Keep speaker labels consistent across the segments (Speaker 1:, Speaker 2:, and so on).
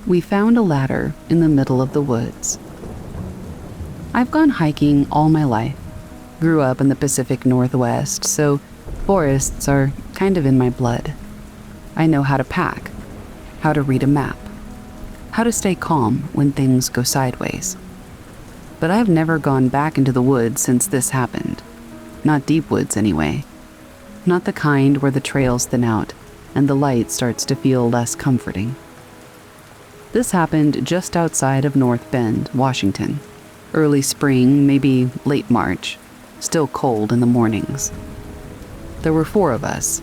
Speaker 1: We found a ladder in the middle of the woods. I've gone hiking all my life. Grew up in the Pacific Northwest, so forests are kind of in my blood. I know how to pack, how to read a map, how to stay calm when things go sideways. But I've never gone back into the woods since this happened. Not deep woods, anyway. Not the kind where the trails thin out and the light starts to feel less comforting. This happened just outside of North Bend, Washington. Early spring, maybe late March. Still cold in the mornings. There were 4 of us.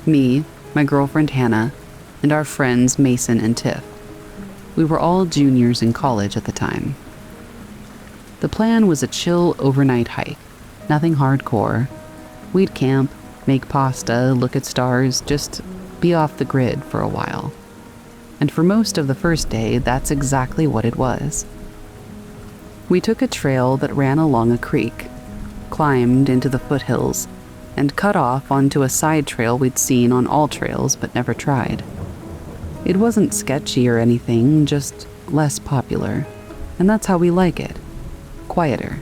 Speaker 1: Me, my girlfriend Hannah, and our friends Mason and Tiff. We were all juniors in college at the time. The plan was a chill overnight hike. Nothing hardcore. We'd camp, make pasta, look at stars, just be off the grid for a while. And for most of the first day, that's exactly what it was. We took a trail that ran along a creek, climbed into the foothills, and cut off onto a side trail we'd seen on all trails but never tried. It wasn't sketchy or anything, just less popular, and that's how we like it. Quieter.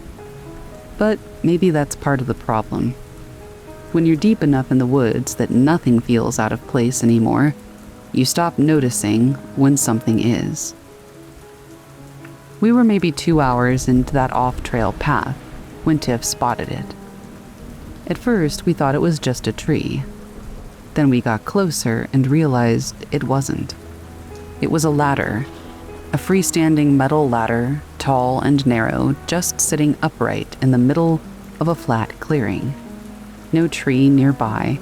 Speaker 1: But maybe that's part of the problem. When you're deep enough in the woods that nothing feels out of place anymore, you stop noticing when something is. We were maybe 2 hours into that off-trail path when Tiff spotted it. At first, we thought it was just a tree. Then we got closer and realized it wasn't. It was a ladder, a freestanding metal ladder, tall and narrow, just sitting upright in the middle of a flat clearing. No tree nearby,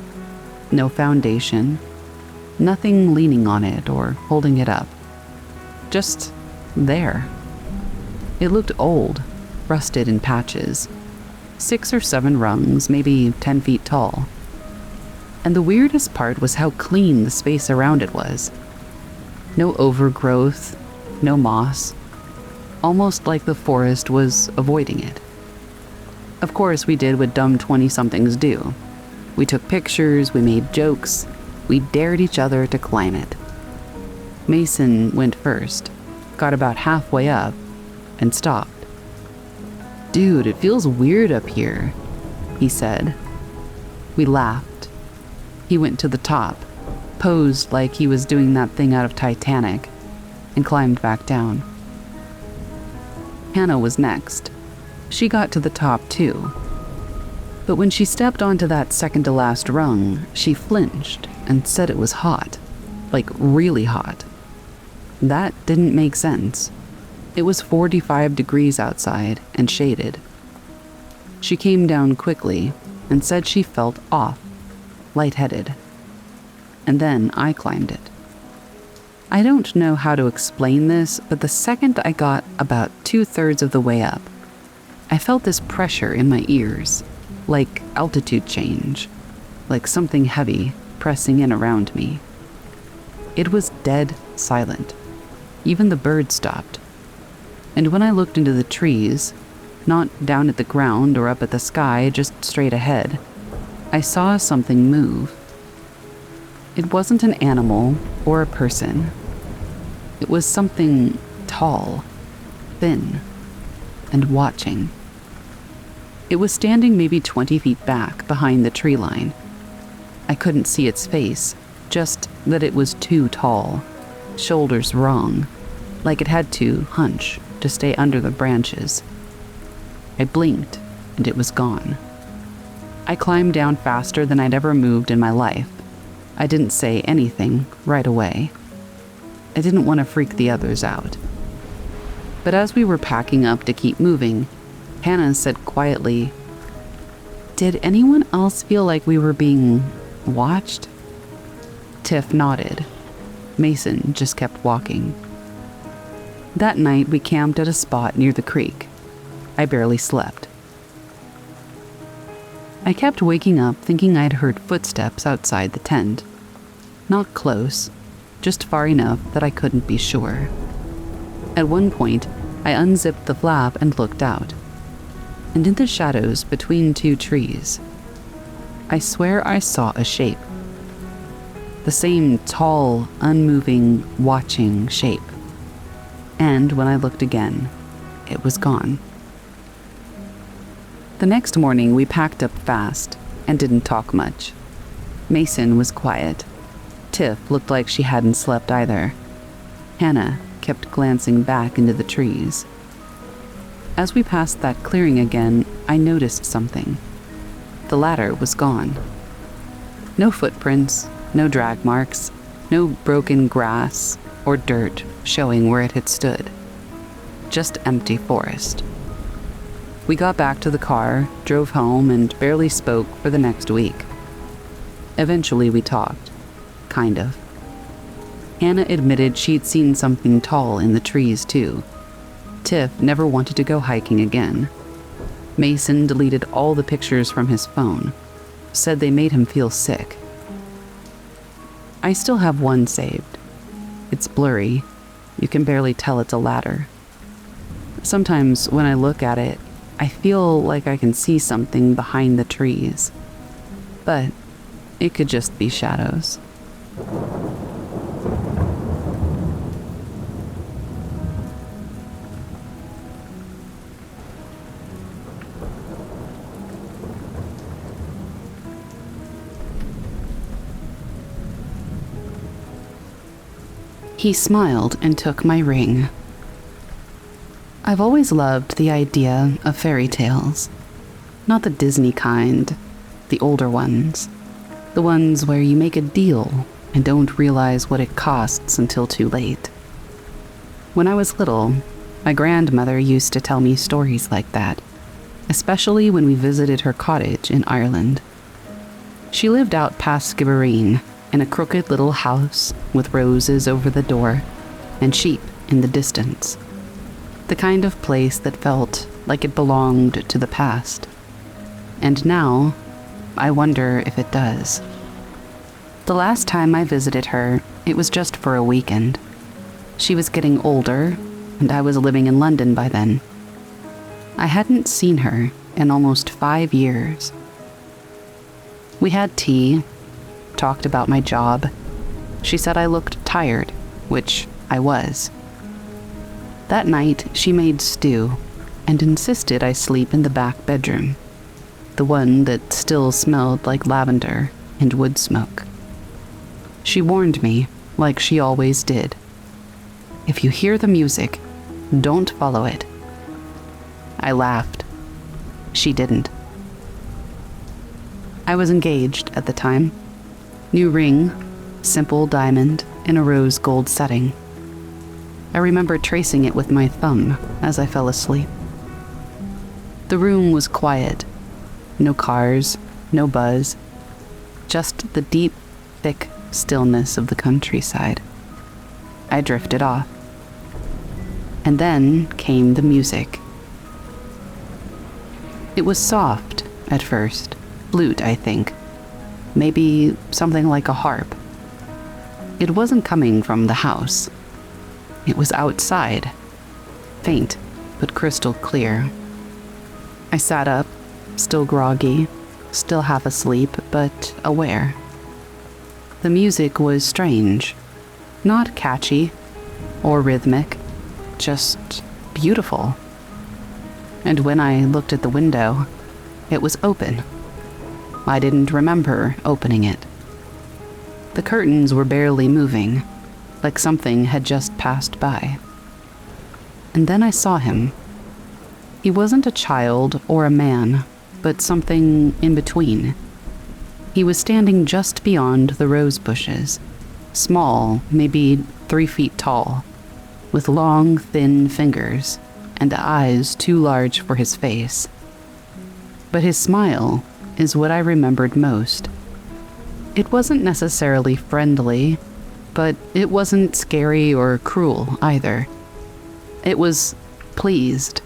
Speaker 1: no foundation, nothing leaning on it or holding it up. Just there. It looked old, rusted in patches. 6 or 7 rungs, maybe 10 feet tall. And the weirdest part was how clean the space around it was. No overgrowth, no moss. Almost like the forest was avoiding it. Of course, we did what dumb 20-somethings do. We took pictures, we made jokes, we dared each other to climb it. Mason went first, got about halfway up, and stopped. "Dude, it feels weird up here," he said. We laughed. He went to the top, posed like he was doing that thing out of Titanic, and climbed back down. Hannah was next. She got to the top too. But when she stepped onto that second-to-last rung, she flinched and said it was hot, like really hot. That didn't make sense. It was 45 degrees outside and shaded. She came down quickly and said she felt off, lightheaded. And then I climbed it. I don't know how to explain this, but the second I got about 2/3 of the way up, I felt this pressure in my ears, like altitude change, like something heavy pressing in around me. It was dead silent. Even the birds stopped. And when I looked into the trees, not down at the ground or up at the sky, just straight ahead, I saw something move. It wasn't an animal or a person. It was something tall, thin, and watching. It was standing maybe 20 feet back behind the tree line. I couldn't see its face, just that it was too tall, shoulders wrong, like it had to hunch to stay under the branches. I blinked, and it was gone. I climbed down faster than I'd ever moved in my life. I didn't say anything right away. I didn't want to freak the others out. But as we were packing up to keep moving, Hannah said quietly, "Did anyone else feel like we were being watched?" Tiff nodded. Mason just kept walking. That night, we camped at a spot near the creek. I barely slept. I kept waking up thinking I'd heard footsteps outside the tent. Not close, just far enough that I couldn't be sure. At one point, I unzipped the flap and looked out. And in the shadows between two trees, I swear I saw a shape. The same tall, unmoving, watching shape. And when I looked again, it was gone. The next morning, we packed up fast and didn't talk much. Mason was quiet. Tiff looked like she hadn't slept either. Hannah kept glancing back into the trees. As we passed that clearing again, I noticed something. The ladder was gone. No footprints, no drag marks, no broken grass or dirt showing where it had stood. Just empty forest. We got back to the car, drove home, and barely spoke for the next week. Eventually we talked. Kind of. Hannah admitted she'd seen something tall in the trees too. Tiff never wanted to go hiking again. Mason deleted all the pictures from his phone, said they made him feel sick. I still have one saved. It's blurry. You can barely tell it's a ladder. Sometimes when I look at it, I feel like I can see something behind the trees. But it could just be shadows. He smiled and took my ring. I've always loved the idea of fairy tales. Not the Disney kind, the older ones. The ones where you make a deal and don't realize what it costs until too late. When I was little, my grandmother used to tell me stories like that, especially when we visited her cottage in Ireland. She lived out past Siberian in a crooked little house with roses over the door and sheep in the distance. The kind of place that felt like it belonged to the past. And now, I wonder if it does. The last time I visited her, it was just for a weekend. She was getting older, and I was living in London by then. I hadn't seen her in almost 5 years. We had tea, talked about my job. She said I looked tired, which I was. That night, she made stew and insisted I sleep in the back bedroom, the one that still smelled like lavender and wood smoke. She warned me, like she always did. If you hear the music, don't follow it. I laughed. She didn't. I was engaged at the time. New ring, simple diamond in a rose gold setting. I remember tracing it with my thumb as I fell asleep. The room was quiet. No cars, no buzz. Just the deep, thick stillness of the countryside. I drifted off. And then came the music. It was soft at first, flute, I think. Maybe something like a harp. It wasn't coming from the house. It was outside, faint but crystal clear. I sat up, still groggy, still half asleep, but aware. The music was strange, not catchy or rhythmic, just beautiful. And when I looked at the window, it was open. I didn't remember opening it. The curtains were barely moving, like something had just passed by. And then I saw him. He wasn't a child or a man, but something in between. He was standing just beyond the rose bushes, small, maybe 3 feet tall, with long, thin fingers and eyes too large for his face. But his smile is what I remembered most. It wasn't necessarily friendly, but it wasn't scary or cruel either. It was pleased,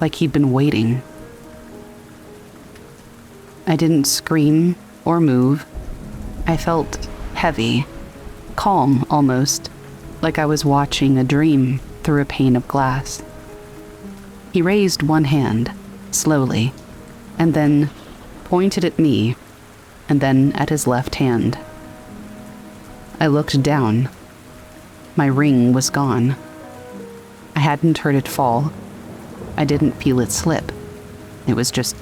Speaker 1: like he'd been waiting. I didn't scream or move. I felt heavy, calm almost, like I was watching a dream through a pane of glass. He raised one hand, slowly, and then pointed at me, and then at his left hand. I looked down. My ring was gone. I hadn't heard it fall. I didn't feel it slip. It was just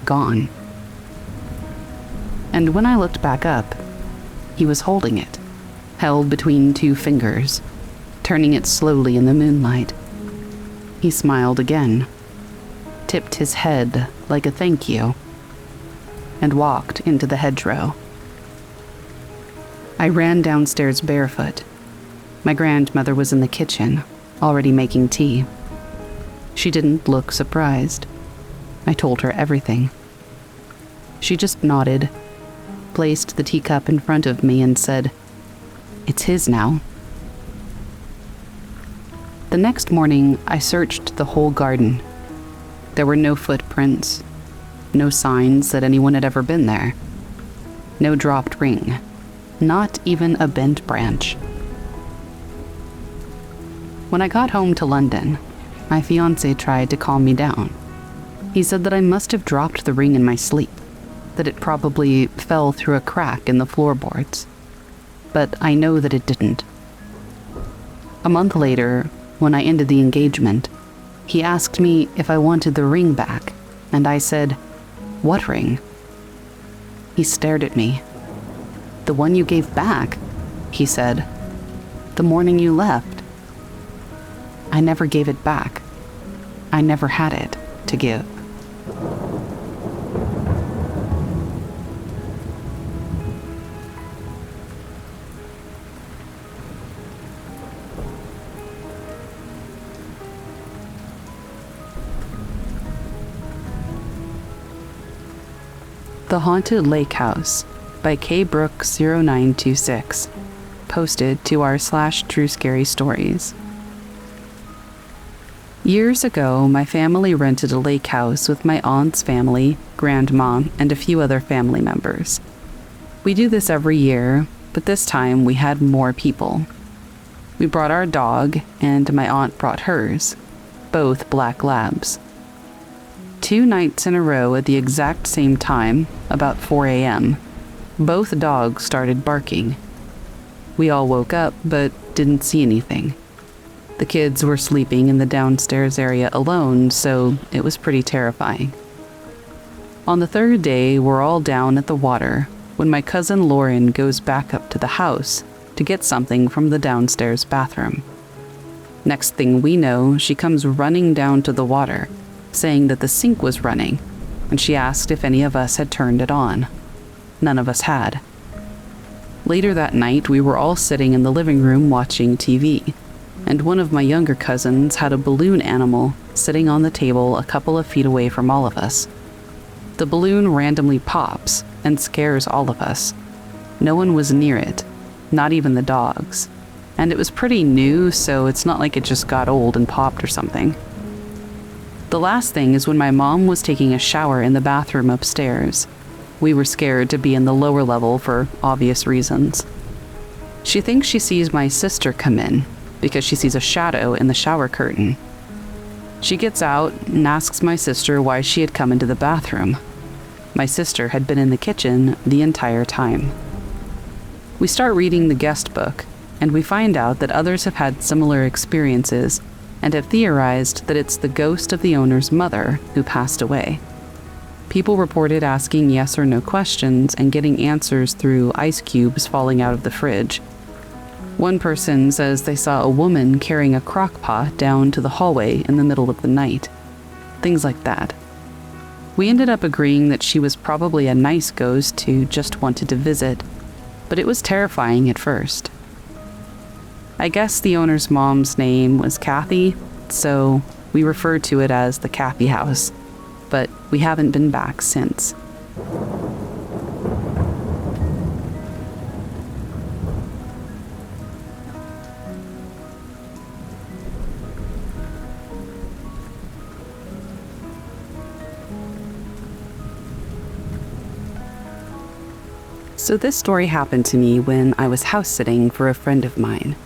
Speaker 1: gone. And when I looked back up, he was holding it, held between two fingers, turning it slowly in the moonlight. He smiled again, tipped his head like a thank you, and walked into the hedgerow. I ran downstairs barefoot. My grandmother was in the kitchen, already making tea. She didn't look surprised. I told her everything. She just nodded, placed the teacup in front of me, and said, "It's his now." The next morning, I searched the whole garden. There were no footprints, no signs that anyone had ever been there. No dropped ring, not even a bent branch. When I got home to London, my fiancé tried to calm me down. He said that I must have dropped the ring in my sleep, that it probably fell through a crack in the floorboards. But I know that it didn't. A month later, when I ended the engagement, he asked me if I wanted the ring back, and I said, "What ring?" He stared at me. "The one you gave back," he said, "the morning you left." I never gave it back. I never had it to give. The Haunted Lake House by K. Brooks 0926, posted to r/True Scary Stories. Years ago, my family rented a lake house with my aunt's family, grandma, and a few other family members. We do this every year, but this time we had more people. We brought our dog, and my aunt brought hers, both black labs. 2 nights in a row at the exact same time, about 4 a.m., both dogs started barking. We all woke up, but didn't see anything. The kids were sleeping in the downstairs area alone, so it was pretty terrifying. On the 3rd day, we're all down at the water when my cousin Lauren goes back up to the house to get something from the downstairs bathroom. Next thing we know, she comes running down to the water, saying that the sink was running, and she asked if any of us had turned it on. None of us had. Later that night, we were all sitting in the living room watching TV, and one of my younger cousins had a balloon animal sitting on the table a couple of feet away from all of us. The balloon randomly pops and scares all of us. No one was near it, not even the dogs, and it was pretty new, so it's not like it just got old and popped or something. The last thing is when my mom was taking a shower in the bathroom upstairs. We were scared to be in the lower level for obvious reasons. She thinks she sees my sister come in because she sees a shadow in the shower curtain. She gets out and asks my sister why she had come into the bathroom. My sister had been in the kitchen the entire time. We start reading the guest book, and we find out that others have had similar experiences and have theorized that it's the ghost of the owner's mother who passed away. People reported asking yes or no questions and getting answers through ice cubes falling out of the fridge. One person says they saw a woman carrying a crock pot down to the hallway in the middle of the night. Things like that. We ended up agreeing that she was probably a nice ghost who just wanted to visit, but it was terrifying at first. I guess the owner's mom's name was Kathy, so we referred to it as the Kathy House, but we haven't been back since. So this story happened to me when I was house sitting for a friend of mine.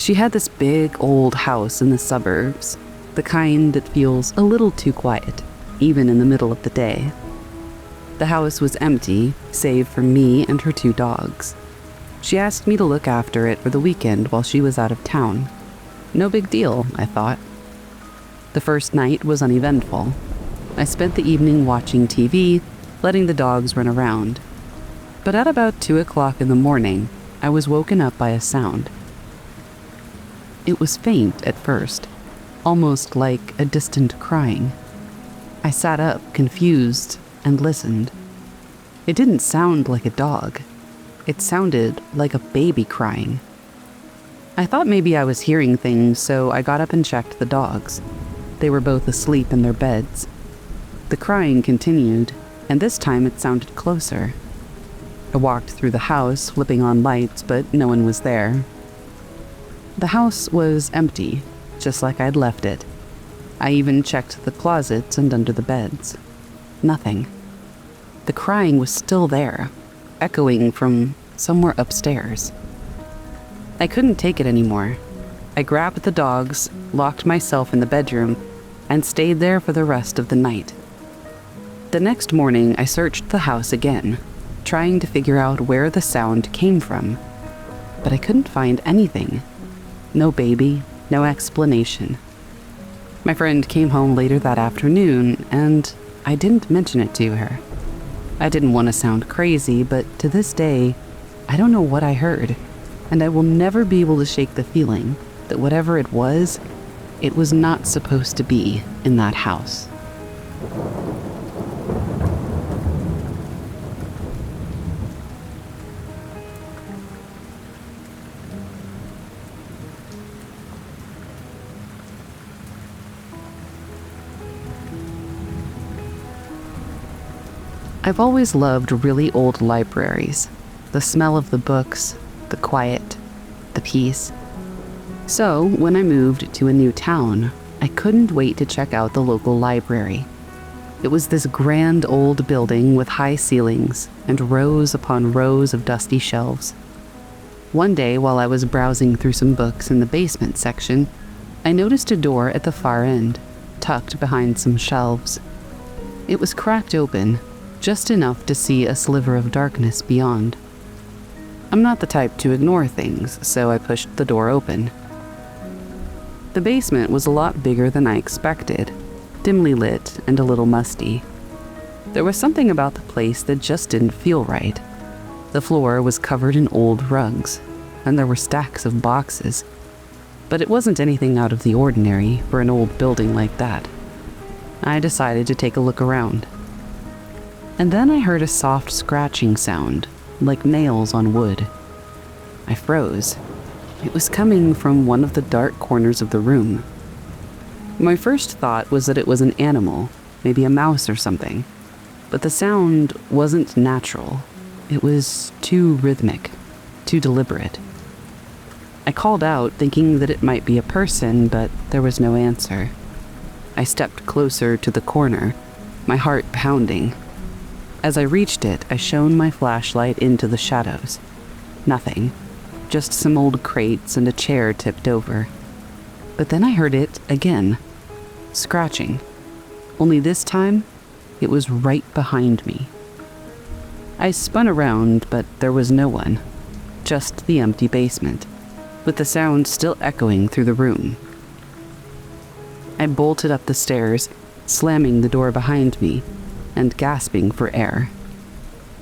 Speaker 1: She had this big old house in the suburbs, the kind that feels a little too quiet, even in the middle of the day. The house was empty, save for me and her 2 dogs. She asked me to look after it for the weekend while she was out of town. No big deal, I thought. The first night was uneventful. I spent the evening watching TV, letting the dogs run around. But at about 2 o'clock in the morning, I was woken up by a sound. It was faint at first, almost like a distant crying. I sat up, confused, and listened. It didn't sound like a dog. It sounded like a baby crying. I thought maybe I was hearing things, so I got up and checked the dogs. They were both asleep in their beds. The crying continued, and this time it sounded closer. I walked through the house, flipping on lights, but no one was there. The house was empty, just like I'd left it. I even checked the closets and under the beds. Nothing. The crying was still there, echoing from somewhere upstairs. I couldn't take it anymore. I grabbed the dogs, locked myself in the bedroom, and stayed there for the rest of the night. The next morning, I searched the house again, trying to figure out where the sound came from. But I couldn't find anything. No baby, no explanation. My friend came home later that afternoon, and I didn't mention it to her. I didn't want to sound crazy, but to this day, I don't know what I heard, and I will never be able to shake the feeling that whatever it was not supposed to be in that house. I've always loved really old libraries. The smell of the books, the quiet, the peace. So, when I moved to a new town, I couldn't wait to check out the local library. It was this grand old building with high ceilings and rows upon rows of dusty shelves. One day, while I was browsing through some books in the basement section, I noticed a door at the far end, tucked behind some shelves. It was cracked open, just enough to see a sliver of darkness beyond. I'm not the type to ignore things, so I pushed the door open. The basement was a lot bigger than I expected, dimly lit and a little musty. There was something about the place that just didn't feel right. The floor was covered in old rugs, and there were stacks of boxes. But it wasn't anything out of the ordinary for an old building like that. I decided to take a look around. And then I heard a soft scratching sound, like nails on wood. I froze. It was coming from one of the dark corners of the room. My first thought was that it was an animal, maybe a mouse or something. But the sound wasn't natural. It was too rhythmic, too deliberate. I called out, thinking that it might be a person, but there was no answer. I stepped closer to the corner, my heart pounding. As I reached it, I shone my flashlight into the shadows. Nothing. Just some old crates and a chair tipped over. But then I heard it again. Scratching. Only this time, it was right behind me. I spun around, but there was no one. Just the empty basement, with the sound still echoing through the room. I bolted up the stairs, slamming the door behind me, and gasping for air.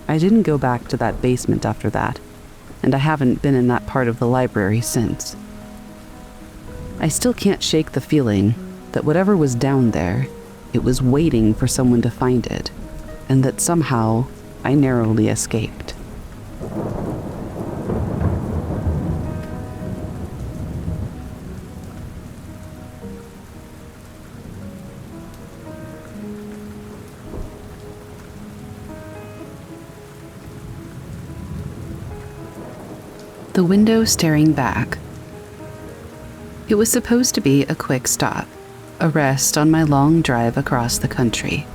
Speaker 1: I didn't go back to that basement after that, and I haven't been in that part of the library since. I still can't shake the feeling that whatever was down there, it was waiting for someone to find it, and that somehow I narrowly escaped. The window staring back. It was supposed to be a quick stop, a rest on my long drive across the country.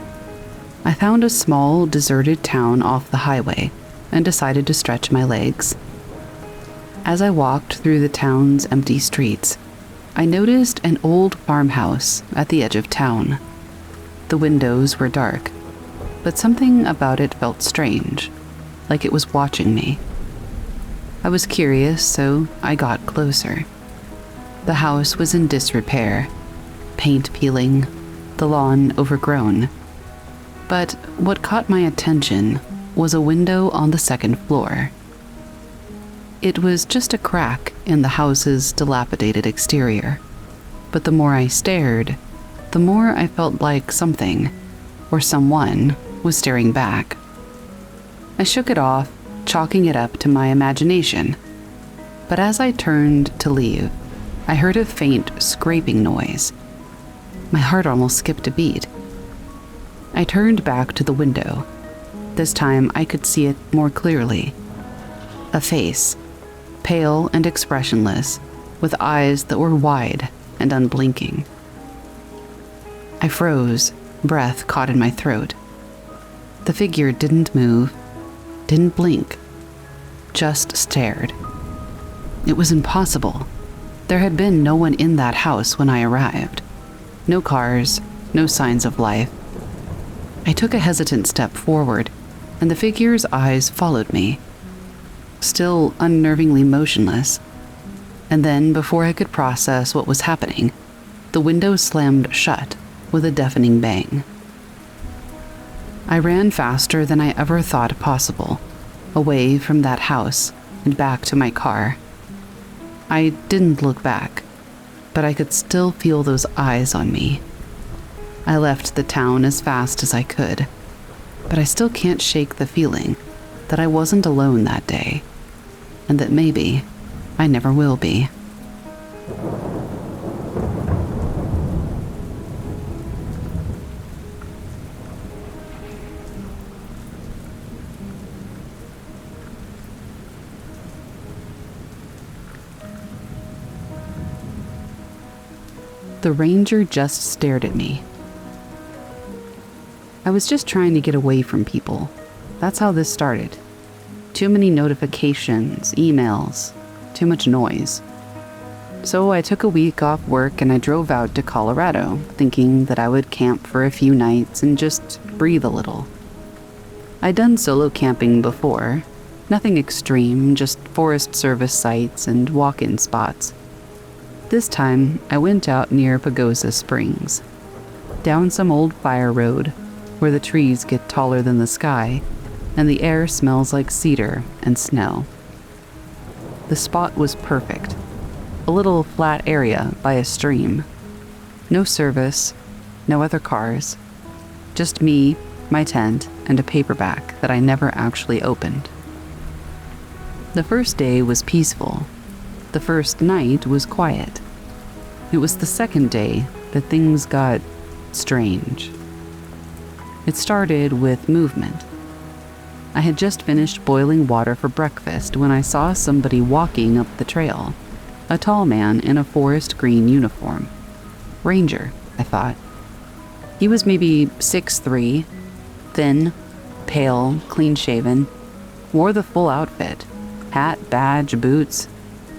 Speaker 1: I found a small, deserted town off the highway and decided to stretch my legs. As I walked through the town's empty streets, I noticed an old farmhouse at the edge of town. The windows were dark, but something about it felt strange, like it was watching me. I was curious, so I got closer. The house was in disrepair, paint peeling, the lawn overgrown. But what caught my attention was a window on the second floor. It was just a crack in the house's dilapidated exterior, but the more I stared, the more I felt like something, or someone, was staring back. I shook it off, chalking it up to my imagination. But as I turned to leave, I heard a faint scraping noise. My heart almost skipped a beat. I turned back to the window. This time I could see it more clearly. A face, pale and expressionless, with eyes that were wide and unblinking. I froze, breath caught in my throat. The figure didn't move, didn't blink, just stared. It was impossible. There had been no one in that house when I arrived. No cars, no signs of life. I took a hesitant step forward, and the figure's eyes followed me, still unnervingly motionless. And then, before I could process what was happening, the window slammed shut with a deafening bang. I ran faster than I ever thought possible, away from that house and back to my car. I didn't look back, but I could still feel those eyes on me. I left the town as fast as I could, but I still can't shake the feeling that I wasn't alone that day, and that maybe I never will be. The ranger just stared at me. I was just trying to get away from people. That's how this started. Too many notifications, emails, too much noise. So I took a week off work and I drove out to Colorado, thinking that I would camp for a few nights and just breathe a little. I'd done solo camping before, nothing extreme, just Forest Service sites and walk-in spots. This time, I went out near Pagosa Springs, down some old fire road where the trees get taller than the sky and the air smells like cedar and snow. The spot was perfect, a little flat area by a stream. No service, no other cars, just me, my tent, and a paperback that I never actually opened. The first day was peaceful. The first night was quiet. It was the second day that things got strange. It started with movement. I had just finished boiling water for breakfast when I saw somebody walking up the trail. A tall man in a forest green uniform. Ranger, I thought. He was maybe 6'3", thin, pale, clean-shaven, wore the full outfit, hat, badge, boots,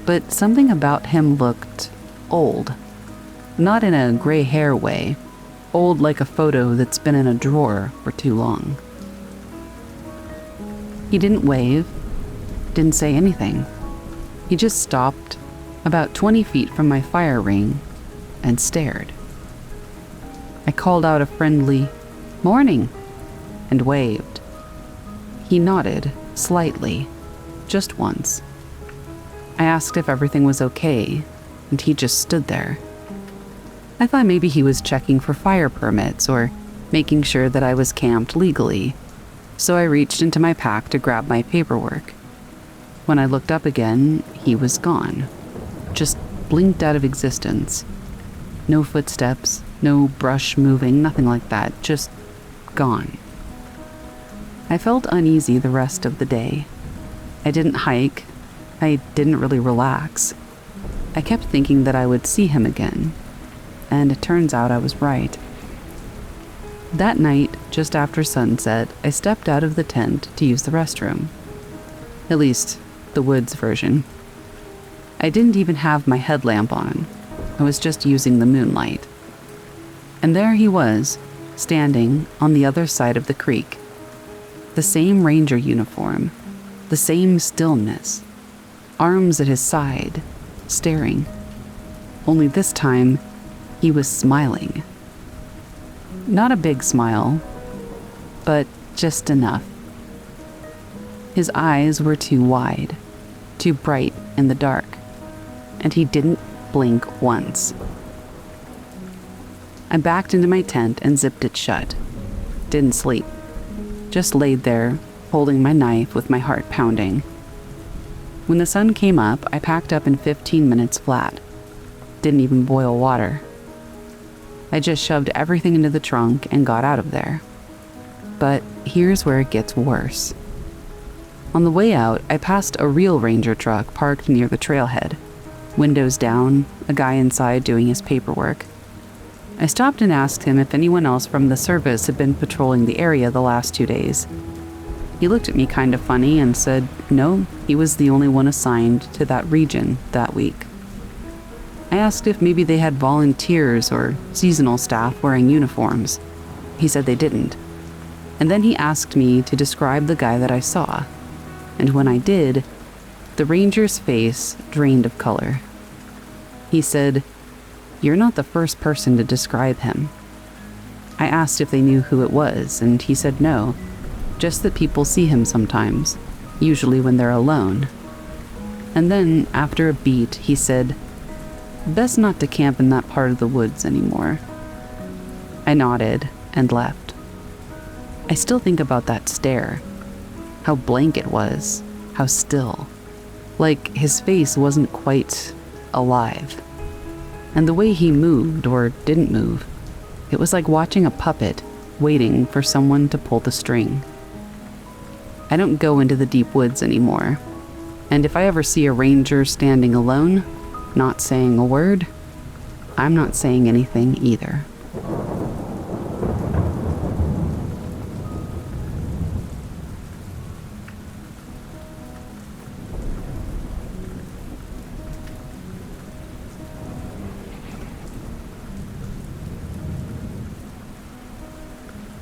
Speaker 1: but something about him looked old. Not in a gray hair way, old like a photo that's been in a drawer for too long. He didn't wave, didn't say anything. He just stopped about 20 feet from my fire ring and stared. I called out a friendly, "Morning," and waved. He nodded slightly, just once. I asked if everything was okay, and he just stood there. I thought maybe he was checking for fire permits or making sure that I was camped legally, so I reached into my pack to grab my paperwork. When I looked up again, he was gone. Just blinked out of existence. No footsteps, no brush moving, nothing like that, just gone. I felt uneasy the rest of the day. I didn't hike. I didn't really relax. I kept thinking that I would see him again, and it turns out I was right. That night, just after sunset, I stepped out of the tent to use the restroom. At least, the woods version. I didn't even have my headlamp on. I was just using the moonlight. And there he was, standing on the other side of the creek. The same ranger uniform, the same stillness, arms at his side, staring. Only this time, he was smiling. Not a big smile, but just enough. His eyes were too wide, too bright in the dark, and he didn't blink once. I backed into my tent and zipped it shut. Didn't sleep. Just laid there, holding my knife with my heart pounding. When the sun came up, I packed up in 15 minutes flat. Didn't even boil water. I just shoved everything into the trunk and got out of there. But here's where it gets worse. On the way out, I passed a real ranger truck parked near the trailhead. Windows down, a guy inside doing his paperwork. I stopped and asked him if anyone else from the service had been patrolling the area the last 2 days. He looked at me kind of funny and said no, he was the only one assigned to that region that week. I asked if maybe they had volunteers or seasonal staff wearing uniforms. He said they didn't. And then he asked me to describe the guy that I saw. And when I did, the ranger's face drained of color. He said, "You're not the first person to describe him." I asked if they knew who it was, and he said no, just that people see him sometimes, usually when they're alone. And then, after a beat, he said, "Best not to camp in that part of the woods anymore." I nodded and left. I still think about that stare. How blank it was, how still. Like his face wasn't quite alive. And the way he moved or didn't move, it was like watching a puppet waiting for someone to pull the string. I don't go into the deep woods anymore. And if I ever see a ranger standing alone, not saying a word, I'm not saying anything either.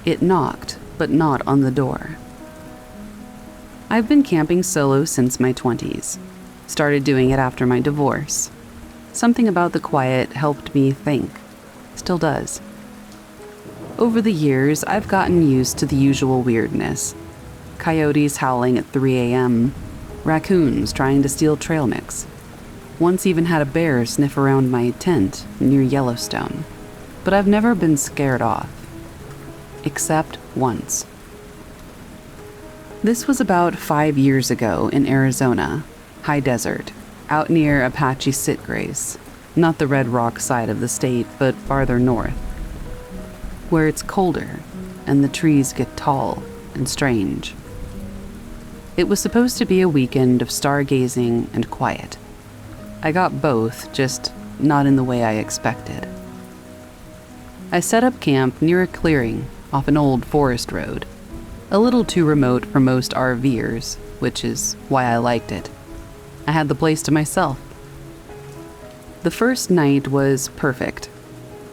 Speaker 1: It knocked, but not on the door. I've been camping solo since my 20s. Started doing it after my divorce. Something about the quiet helped me think. Still does. Over the years, I've gotten used to the usual weirdness. Coyotes howling at 3 a.m., raccoons trying to steal trail mix. Once even had a bear sniff around my tent near Yellowstone. But I've never been scared off. Except once. This was about 5 years ago in Arizona, high desert, out near Apache Sitgrace, not the Red Rock side of the state, but farther north, where it's colder and the trees get tall and strange. It was supposed to be a weekend of stargazing and quiet. I got both, just not in the way I expected. I set up camp near a clearing off an old forest road, a little too remote for most RVers, which is why I liked it. I had the place to myself. The first night was perfect.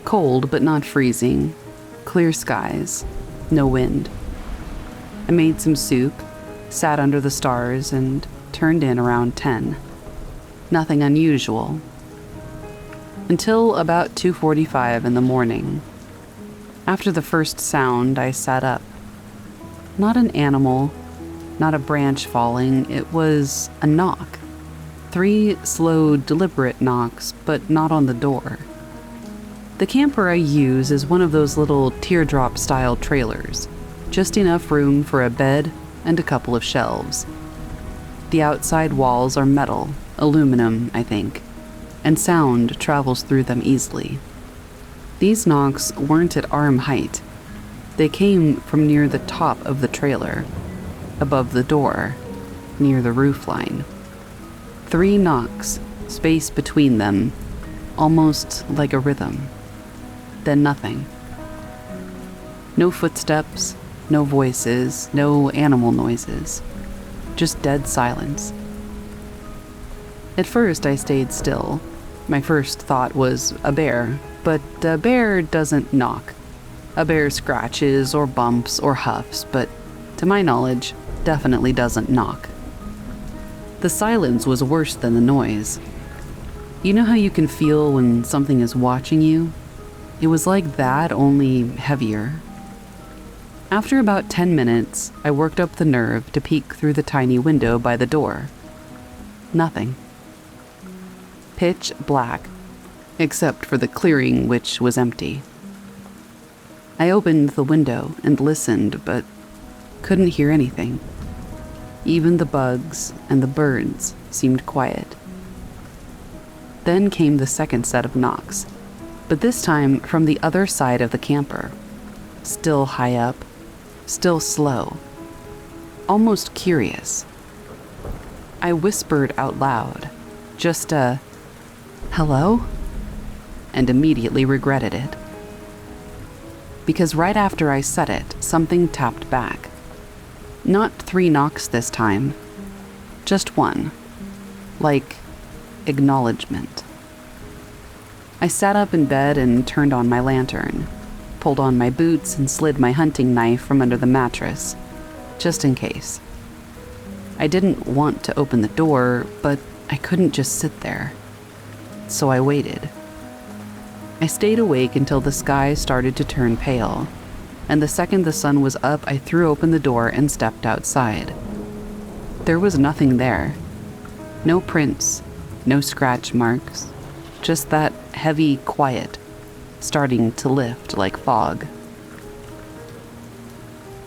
Speaker 1: Cold but not freezing, clear skies, no wind. I made some soup, sat under the stars, and turned in around 10. Nothing unusual. Until about 2:45 in the morning. After the first sound, I sat up. Not an animal, not a branch falling, it was a knock. 3 slow, deliberate knocks, but not on the door. The camper I use is one of those little teardrop-style trailers, just enough room for a bed and a couple of shelves. The outside walls are metal, aluminum, I think, and sound travels through them easily. These knocks weren't at arm height. They came from near the top of the trailer, above the door, near the roofline. 3 knocks, space between them, almost like a rhythm. Then nothing. No footsteps, no voices, no animal noises. Just dead silence. At first, I stayed still. My first thought was a bear, but a bear doesn't knock. A bear scratches or bumps or huffs, but to my knowledge, definitely doesn't knock. The silence was worse than the noise. You know how you can feel when something is watching you? It was like that, only heavier. After about 10 minutes, I worked up the nerve to peek through the tiny window by the door. Nothing. Pitch black, except for the clearing, which was empty. I opened the window and listened, but couldn't hear anything. Even the bugs and the birds seemed quiet. Then came the second set of knocks, but this time from the other side of the camper. Still high up, still slow, almost curious. I whispered out loud, just a, "Hello?" and immediately regretted it. Because right after I said it, something tapped back. Not 3 knocks this time, just one, like acknowledgement. I sat up in bed and turned on my lantern, pulled on my boots and slid my hunting knife from under the mattress, just in case. I didn't want to open the door, but I couldn't just sit there. So I waited. I stayed awake until the sky started to turn pale, and the second the sun was up, I threw open the door and stepped outside. There was nothing there. No prints, no scratch marks, just that heavy quiet, starting to lift like fog.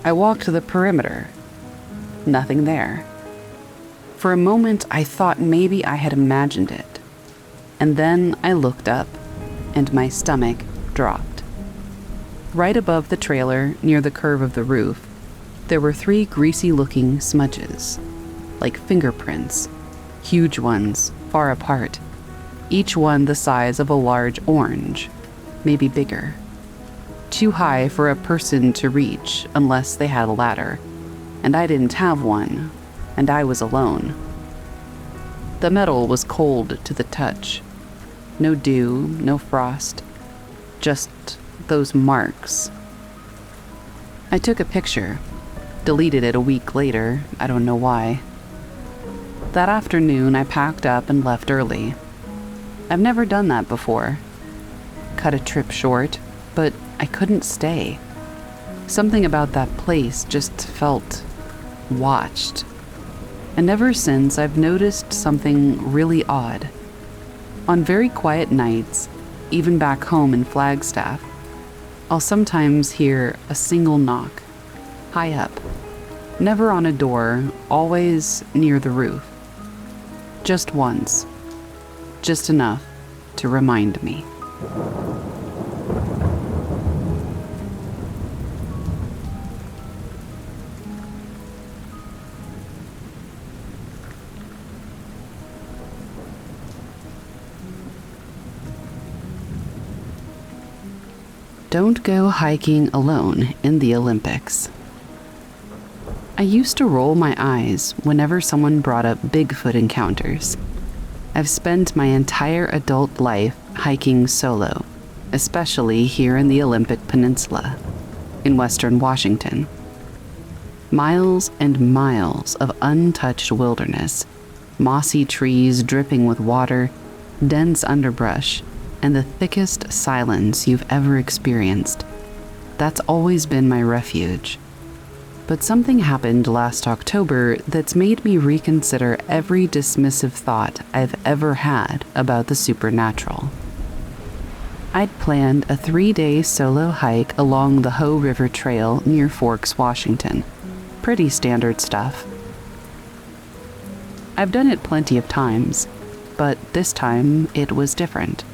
Speaker 1: I walked the perimeter. Nothing there. For a moment, I thought maybe I had imagined it. And then I looked up, and my stomach dropped. Right above the trailer, near the curve of the roof, there were 3 greasy-looking smudges, like fingerprints, huge ones, far apart, each one the size of a large orange, maybe bigger. Too high for a person to reach unless they had a ladder, and I didn't have one, and I was alone. The metal was cold to the touch. No dew, no frost, just those marks. I took a picture, deleted it a week later, I don't know why. That afternoon, I packed up and left early. I've never done that before. Cut a trip short, but I couldn't stay. Something about that place just felt watched. And ever since, I've noticed something really odd. On very quiet nights, even back home in Flagstaff, I'll sometimes hear a single knock, high up, never on a door, always near the roof. Just once, just enough to remind me. Don't go hiking alone in the Olympics. I used to roll my eyes whenever someone brought up Bigfoot encounters. I've spent my entire adult life hiking solo, especially here in the Olympic Peninsula, in western Washington. Miles and miles of untouched wilderness, mossy trees dripping with water, dense underbrush, and the thickest silence you've ever experienced. That's always been my refuge. But something happened last October that's made me reconsider every dismissive thought I've ever had about the supernatural. I'd planned a 3-day solo hike along the Hoh River Trail near Forks, Washington. Pretty standard stuff. I've done it plenty of times, but this time it was different.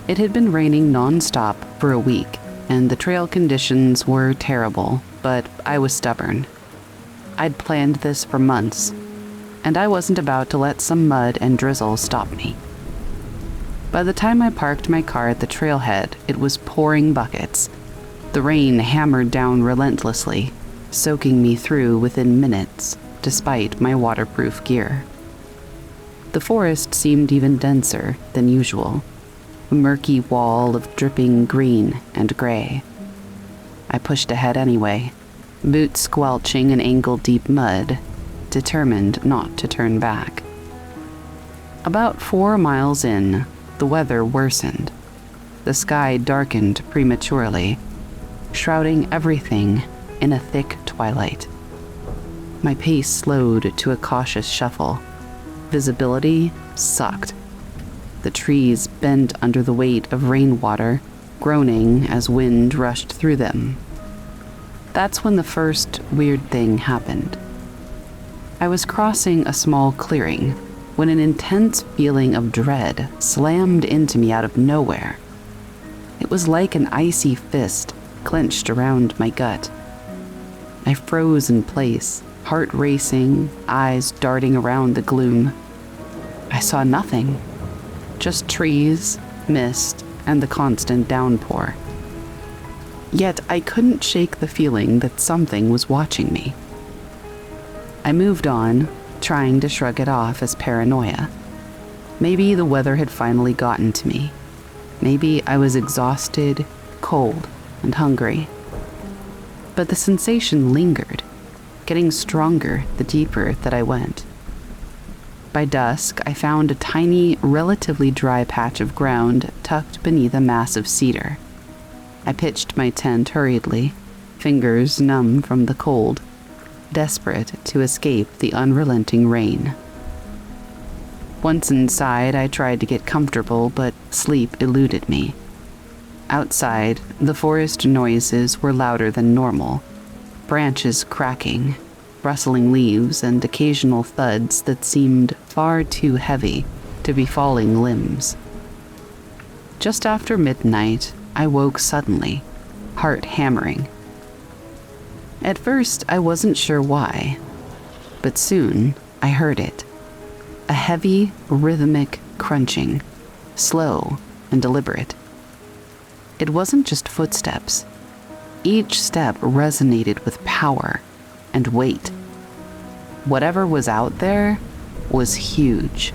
Speaker 1: It had been raining non-stop for a week, and the trail conditions were terrible, but I was stubborn. I'd planned this for months, and I wasn't about to let some mud and drizzle stop me. By the time I parked my car at the trailhead, it was pouring buckets. The rain hammered down relentlessly, soaking me through within minutes, despite my waterproof gear. The forest seemed even denser than usual, a murky wall of dripping green and gray. I pushed ahead anyway, boots squelching in ankle-deep mud, determined not to turn back. About 4 miles in, the weather worsened. The sky darkened prematurely, shrouding everything in a thick twilight. My pace slowed to a cautious shuffle. Visibility sucked. The trees bent under the weight of rainwater, groaning as wind rushed through them. That's when the first weird thing happened. I was crossing a small clearing when an intense feeling of dread slammed into me out of nowhere. It was like an icy fist clenched around my gut. I froze in place, heart racing, eyes darting around the gloom. I saw nothing, just trees, mist, and the constant downpour. Yet I couldn't shake the feeling that something was watching me. I moved on, trying to shrug it off as paranoia. Maybe the weather had finally gotten to me. Maybe I was exhausted, cold, and hungry. But the sensation lingered, getting stronger the deeper that I went. By dusk, I found a tiny, relatively dry patch of ground tucked beneath a massive cedar. I pitched my tent hurriedly, fingers numb from the cold, desperate to escape the unrelenting rain. Once inside, I tried to get comfortable, but sleep eluded me. Outside, the forest noises were louder than normal, branches cracking, rustling leaves, and occasional thuds that seemed far too heavy to be falling limbs. Just after midnight, I woke suddenly, heart hammering. At first, I wasn't sure why, but soon I heard it. A heavy, rhythmic crunching, slow and deliberate. It wasn't just footsteps. Each step resonated with power and weight. Whatever was out there was huge.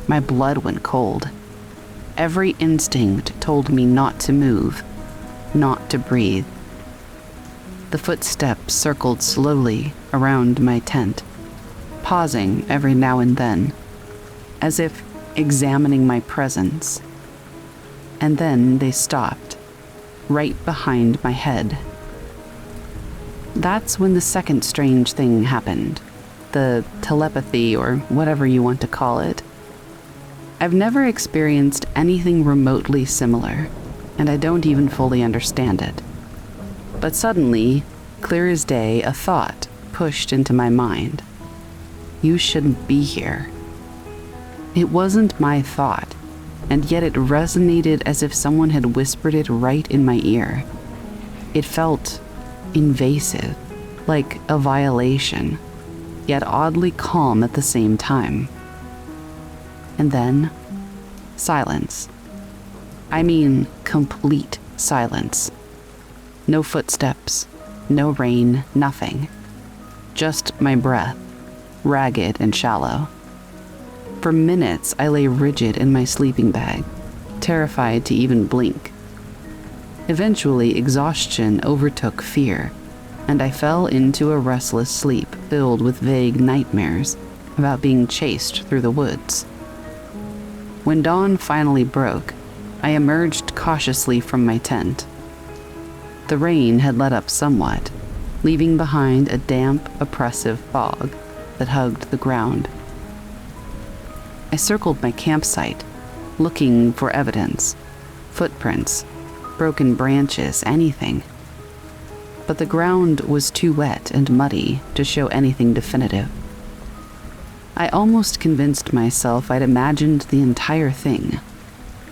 Speaker 1: My blood went cold. Every instinct told me not to move, not to breathe. The footsteps circled slowly around my tent, pausing every now and then, as if examining my presence. And then they stopped, right behind my head. That's when the second strange thing happened, the telepathy or whatever you want to call it. I've never experienced anything remotely similar, and I don't even fully understand it. But suddenly, clear as day, a thought pushed into my mind. You shouldn't be here. It wasn't my thought, and yet it resonated as if someone had whispered it right in my ear. It felt invasive, like a violation, yet oddly calm at the same time. And then, silence. I mean, complete silence. No footsteps, no rain, nothing. Just my breath, ragged and shallow. For minutes, I lay rigid in my sleeping bag, terrified to even blink. Eventually, exhaustion overtook fear, and I fell into a restless sleep filled with vague nightmares about being chased through the woods. When dawn finally broke, I emerged cautiously from my tent. The rain had let up somewhat, leaving behind a damp, oppressive fog that hugged the ground. I circled my campsite, looking for evidence, footprints, broken branches, anything. But the ground was too wet and muddy to show anything definitive. I almost convinced myself I'd imagined the entire thing,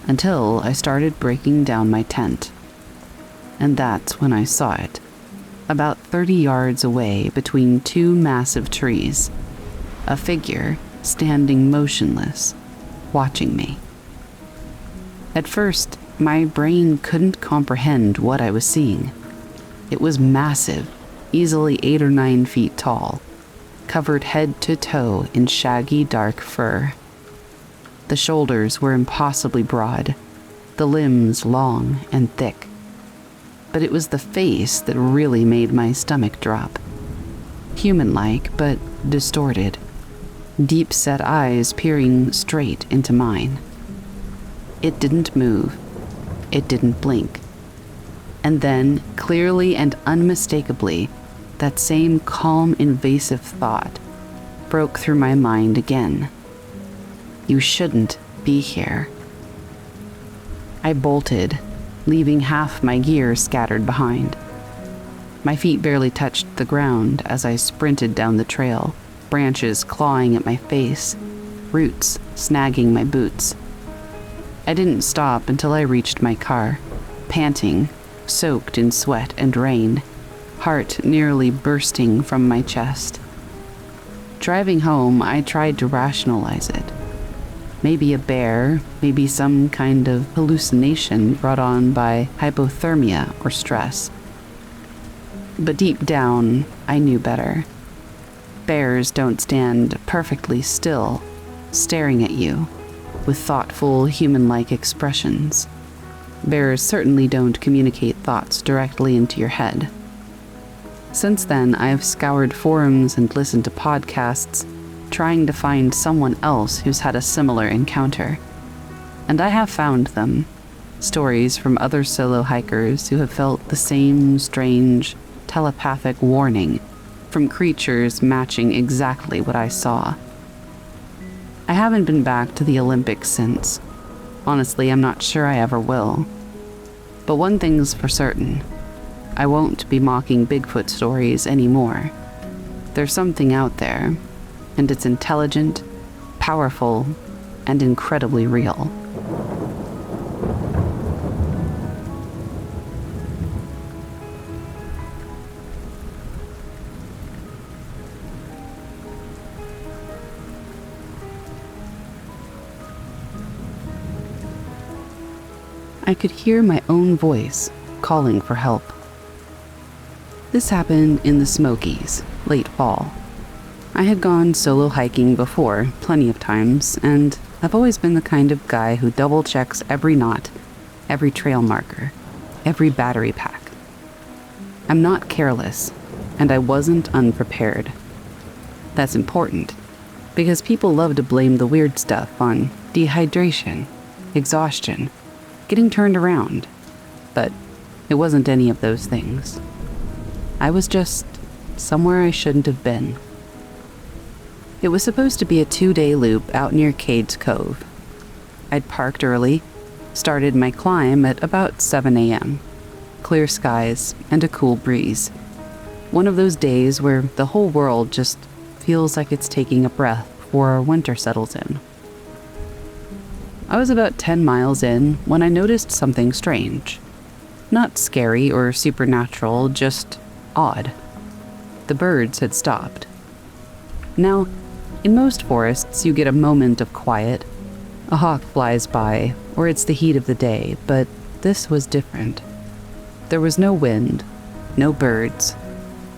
Speaker 1: until I started breaking down my tent. And that's when I saw it, about 30 yards away between two massive trees, a figure standing motionless, watching me. At first, my brain couldn't comprehend what I was seeing. It was massive, easily 8 or 9 feet tall, covered head to toe in shaggy dark fur. The shoulders were impossibly broad, the limbs long and thick. But it was the face that really made my stomach drop. Human-like, but distorted. Deep-set eyes peering straight into mine. It didn't move. It didn't blink. And then, clearly and unmistakably, that same calm, invasive thought broke through my mind again. You shouldn't be here. I bolted, leaving half my gear scattered behind. My feet barely touched the ground as I sprinted down the trail, branches clawing at my face, roots snagging my boots. I didn't stop until I reached my car, panting, soaked in sweat and rain, heart nearly bursting from my chest. Driving home, I tried to rationalize it. Maybe a bear, maybe some kind of hallucination brought on by hypothermia or stress. But deep down, I knew better. Bears don't stand perfectly still, staring at you, with thoughtful, human-like expressions. Bears certainly don't communicate thoughts directly into your head. Since then, I have scoured forums and listened to podcasts, trying to find someone else who's had a similar encounter. And I have found them. Stories from other solo hikers who have felt the same strange, telepathic warning from creatures matching exactly what I saw. I haven't been back to the Olympics since. Honestly, I'm not sure I ever will. But one thing's for certain. I won't be mocking Bigfoot stories anymore. There's something out there, and it's intelligent, powerful, and incredibly real. I could hear my own voice calling for help. This happened in the Smokies, late fall. I had gone solo hiking before, plenty of times, and I've always been the kind of guy who double-checks every knot, every trail marker, every battery pack. I'm not careless, and I wasn't unprepared. That's important, because people love to blame the weird stuff on dehydration, exhaustion, getting turned around, but it wasn't any of those things. I was just somewhere I shouldn't have been. It was supposed to be a 2-day loop out near Cades Cove. I'd parked early, started my climb at about 7 a.m. Clear skies and a cool breeze. One of those days where the whole world just feels like it's taking a breath before winter settles in. I was about 10 miles in when I noticed something strange. Not scary or supernatural, just odd. The birds had stopped. Now, in most forests, you get a moment of quiet. A hawk flies by, or it's the heat of the day, but this was different. There was no wind, no birds.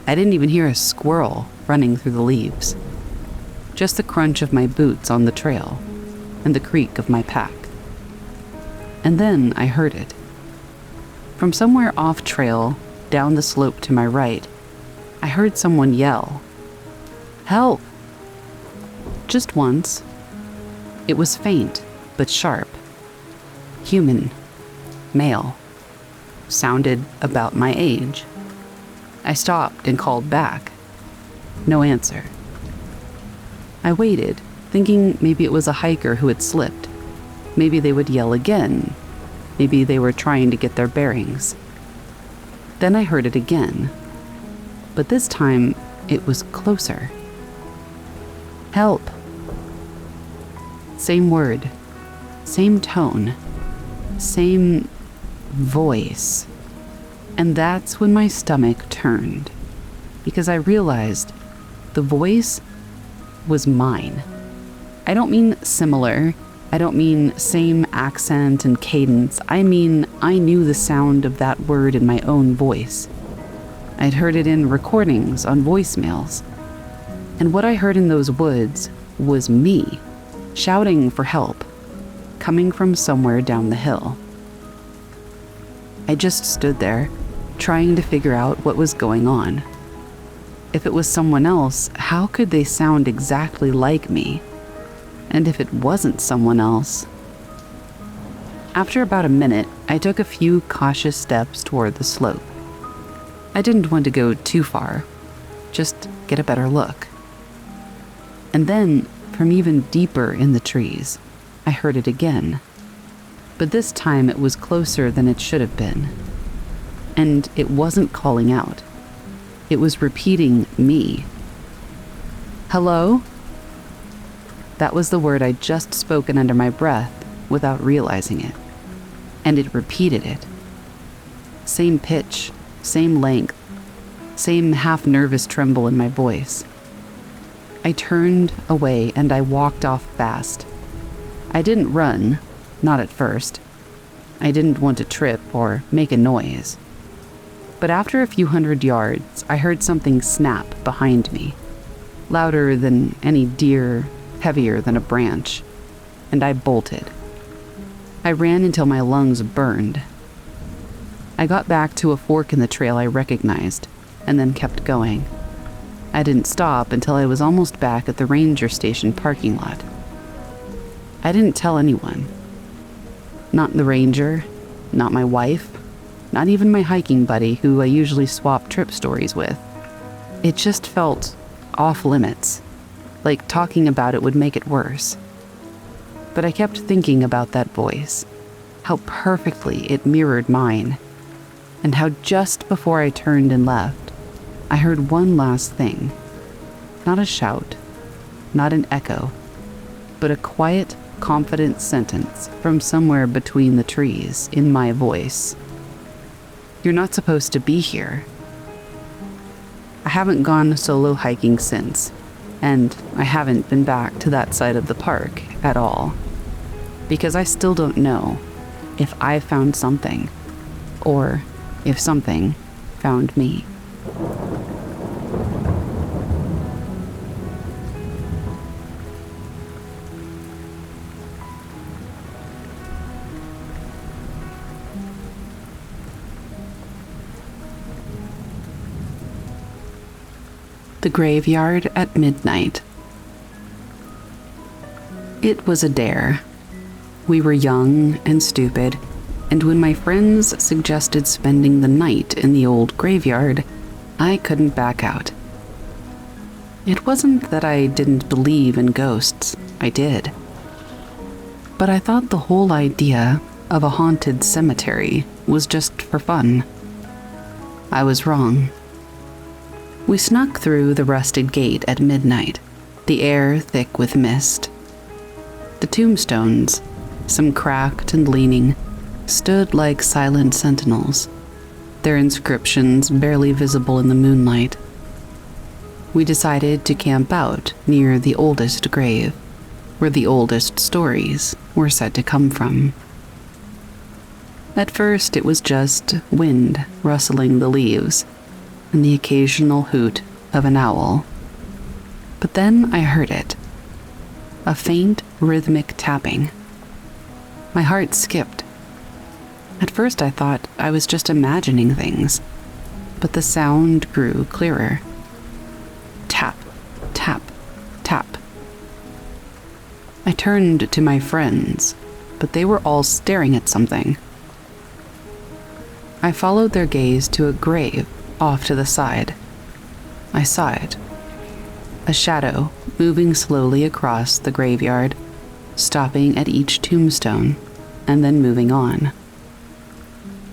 Speaker 1: I didn't even hear a squirrel running through the leaves. Just the crunch of my boots on the trail, and the creak of my pack. And then I heard it. From somewhere off trail, down the slope to my right, I heard someone yell, "Help!" Just once. It was faint, but sharp. Human. Male. Sounded about my age. I stopped and called back. No answer. I waited, thinking maybe it was a hiker who had slipped. Maybe they would yell again. Maybe they were trying to get their bearings. Then I heard it again. But this time, it was closer. "Help." Same word, same tone, same voice. And that's when my stomach turned, because I realized the voice was mine. I don't mean similar. I don't mean same accent and cadence. I mean, I knew the sound of that word in my own voice. I'd heard it in recordings on voicemails. And what I heard in those woods was me, shouting for help, coming from somewhere down the hill. I just stood there, trying to figure out what was going on. If it was someone else, how could they sound exactly like me? And if it wasn't someone else? After about a minute, I took a few cautious steps toward the slope. I didn't want to go too far, just get a better look. And then, from even deeper in the trees, I heard it again. But this time it was closer than it should have been. And it wasn't calling out. It was repeating me. Hello? That was the word I'd just spoken under my breath without realizing it. And it repeated it. Same pitch, same length, same half-nervous tremble in my voice. I turned away and I walked off fast. I didn't run, not at first. I didn't want to trip or make a noise. But after a few hundred yards, I heard something snap behind me, louder than any deer, heavier than a branch, and I bolted. I ran until my lungs burned. I got back to a fork in the trail I recognized, and then kept going. I didn't stop until I was almost back at the ranger station parking lot. I didn't tell anyone. Not the ranger, not my wife, not even my hiking buddy who I usually swap trip stories with. It just felt off limits, like talking about it would make it worse. But I kept thinking about that voice, how perfectly it mirrored mine, and how just before I turned and left, I heard one last thing. Not a shout, not an echo, but a quiet, confident sentence from somewhere between the trees in my voice. You're not supposed to be here. I haven't gone solo hiking since, and I haven't been back to that side of the park at all, because I still don't know if I found something, or if something found me. The graveyard at midnight. It was a dare. We were young and stupid, and when my friends suggested spending the night in the old graveyard, I couldn't back out. It wasn't that I didn't believe in ghosts, I did. But I thought the whole idea of a haunted cemetery was just for fun. I was wrong. We snuck through the rusted gate at midnight, the air thick with mist. The tombstones, some cracked and leaning, stood like silent sentinels, their inscriptions barely visible in the moonlight. We decided to camp out near the oldest grave, where the oldest stories were said to come from. At first, it was just wind rustling the leaves, and the occasional hoot of an owl. But then I heard it. A faint, rhythmic tapping. My heart skipped. At first I thought I was just imagining things, but the sound grew clearer. Tap, tap, tap. I turned to my friends, but they were all staring at something. I followed their gaze to a grave off to the side. I saw it. A shadow moving slowly across the graveyard, stopping at each tombstone, and then moving on.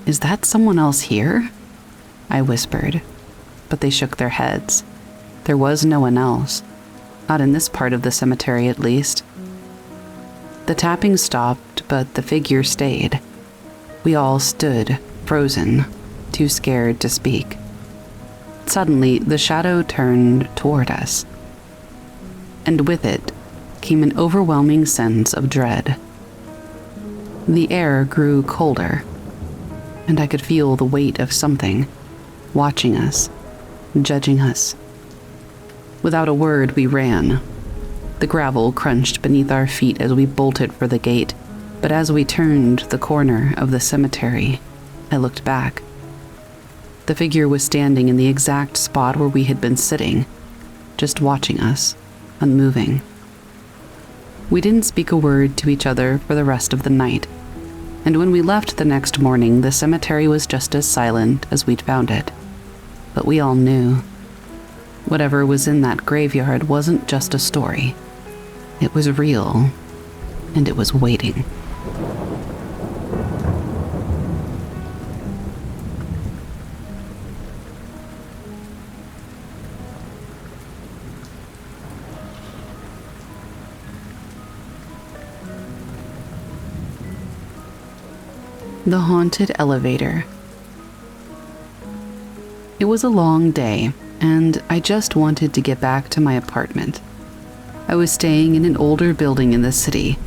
Speaker 1: Is that someone else here? I whispered, but they shook their heads. There was no one else, not in this part of the cemetery at least. The tapping stopped, but the figure stayed. We all stood, frozen, too scared to speak. Suddenly, the shadow turned toward us, and with it came an overwhelming sense of dread. The air grew colder, and I could feel the weight of something watching us, judging us. Without a word, we ran. The gravel crunched beneath our feet as we bolted for the gate, but as we turned the corner of the cemetery, I looked back. The figure was standing in the exact spot where we had been sitting, just watching us, unmoving. We didn't speak a word to each other for the rest of the night, and when we left the next morning, the cemetery was just as silent as we'd found it. But we all knew. Whatever was in that graveyard wasn't just a story. It was real, and it was waiting. The haunted elevator. It was a long day, and I just wanted to get back to my apartment. I was staying in an older building in the city,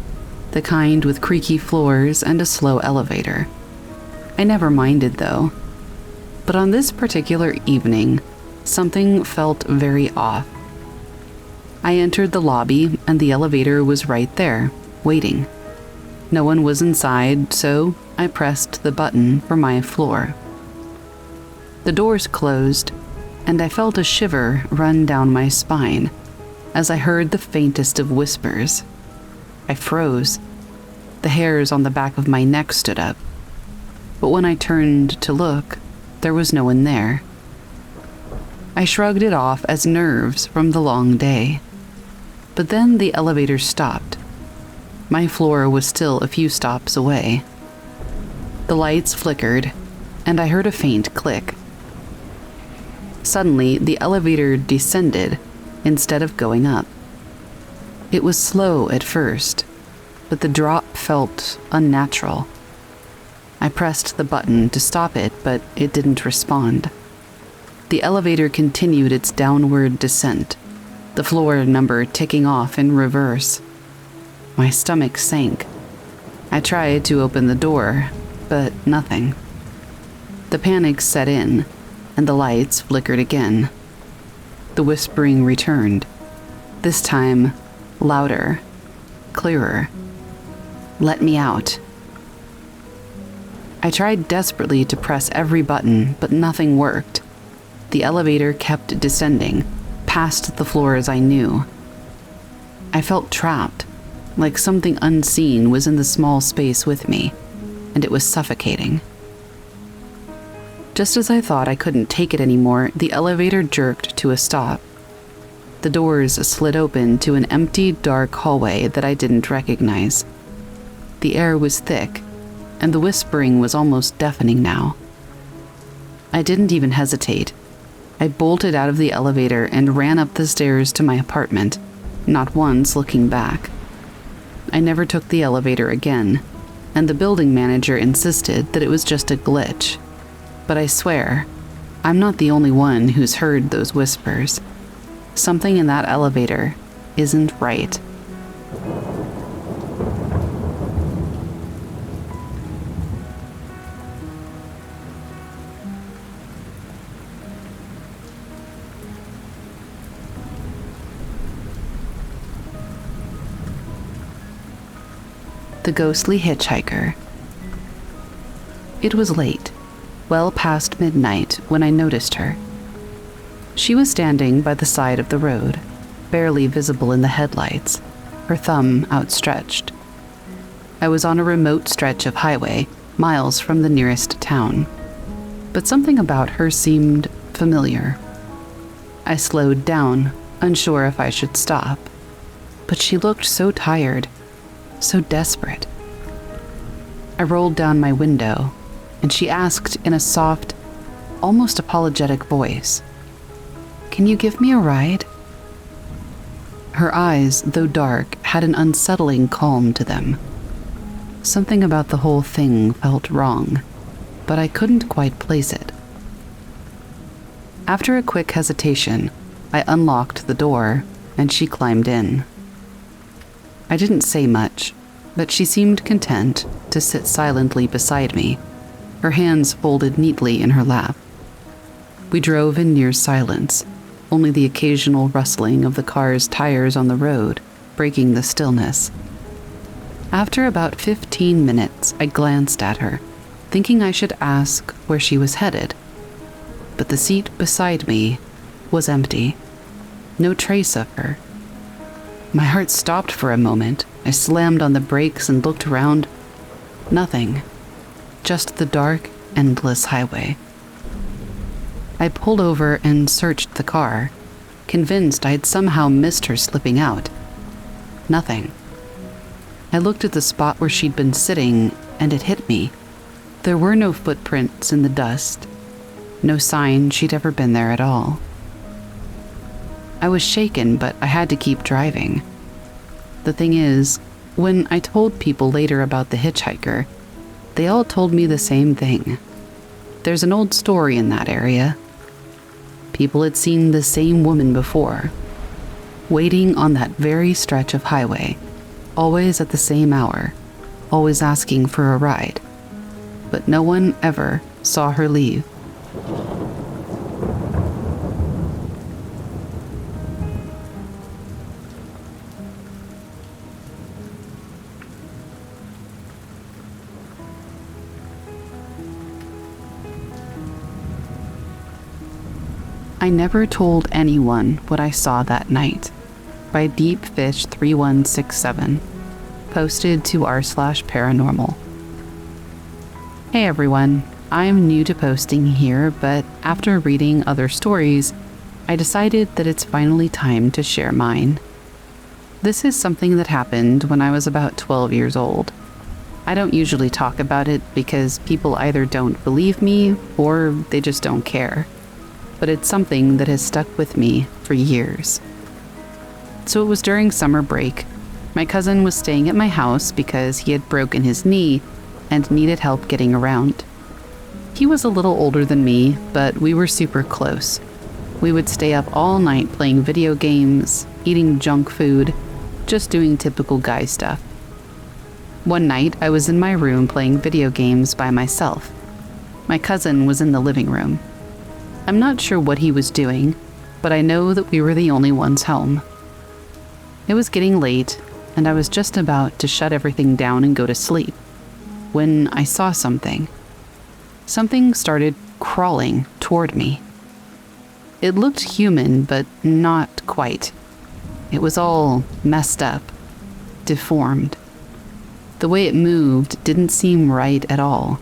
Speaker 1: the kind with creaky floors and a slow elevator. I never minded, though. But on this particular evening, something felt very off. I entered the lobby, and the elevator was right there, waiting. No one was inside, so I pressed the button for my floor. The doors closed, and I felt a shiver run down my spine as I heard the faintest of whispers. I froze. The hairs on the back of my neck stood up. But when I turned to look, there was no one there. I shrugged it off as nerves from the long day. But then the elevator stopped. My floor was still a few stops away. The lights flickered, and I heard a faint click. Suddenly, the elevator descended instead of going up. It was slow at first, but the drop felt unnatural. I pressed the button to stop it, but it didn't respond. The elevator continued its downward descent, the floor number ticking off in reverse. My stomach sank. I tried to open the door, but nothing. The panic set in, and the lights flickered again. The whispering returned, this time louder, clearer. Let me out. I tried desperately to press every button, but nothing worked. The elevator kept descending, past the floors I knew. I felt trapped, like something unseen was in the small space with me, and it was suffocating. Just as I thought I couldn't take it anymore, the elevator jerked to a stop. The doors slid open to an empty, dark hallway that I didn't recognize. The air was thick, and the whispering was almost deafening now. I didn't even hesitate. I bolted out of the elevator and ran up the stairs to my apartment, not once looking back. I never took the elevator again, and the building manager insisted that it was just a glitch. But I swear, I'm not the only one who's heard those whispers. Something in that elevator isn't right. The ghostly hitchhiker. It was late, well past midnight, when I noticed her. She was standing by the side of the road, barely visible in the headlights, her thumb outstretched. I was on a remote stretch of highway, miles from the nearest town, but something about her seemed familiar. I slowed down, unsure if I should stop, but she looked so tired, so desperate. I rolled down my window, and she asked in a soft, almost apologetic voice, "Can you give me a ride?" Her eyes, though dark, had an unsettling calm to them. Something about the whole thing felt wrong, but I couldn't quite place it. After a quick hesitation, I unlocked the door, and she climbed in. I didn't say much, but she seemed content to sit silently beside me, her hands folded neatly in her lap. We drove in near silence, only the occasional rustling of the car's tires on the road breaking the stillness. After about 15 minutes, I glanced at her, thinking I should ask where she was headed. But the seat beside me was empty. No trace of her. My heart stopped for a moment. I slammed on the brakes and looked around. Nothing. Just the dark, endless highway. I pulled over and searched the car, convinced I had somehow missed her slipping out. Nothing. I looked at the spot where she'd been sitting, and it hit me. There were no footprints in the dust. No sign she'd ever been there at all. I was shaken, but I had to keep driving. The thing is, when I told people later about the hitchhiker, they all told me the same thing. There's an old story in that area. People had seen the same woman before, waiting on that very stretch of highway, always at the same hour, always asking for a ride. But no one ever saw her leave. I never told anyone what I saw that night. By DeepFish3167, posted to r/paranormal. Hey everyone, I'm new to posting here, but after reading other stories, I decided that it's finally time to share mine. This is something that happened when I was about 12 years old. I don't usually talk about it because people either don't believe me or they just don't care. But it's something that has stuck with me for years. So it was during summer break. My cousin was staying at my house because he had broken his knee and needed help getting around. He was a little older than me, but we were super close. We would stay up all night playing video games, eating junk food, just doing typical guy stuff. One night, I was in my room playing video games by myself. My cousin was in the living room. I'm not sure what he was doing, but I know that we were the only ones home. It was getting late, and I was just about to shut everything down and go to sleep, when I saw something. Something started crawling toward me. It looked human, but not quite. It was all messed up, deformed. The way it moved didn't seem right at all.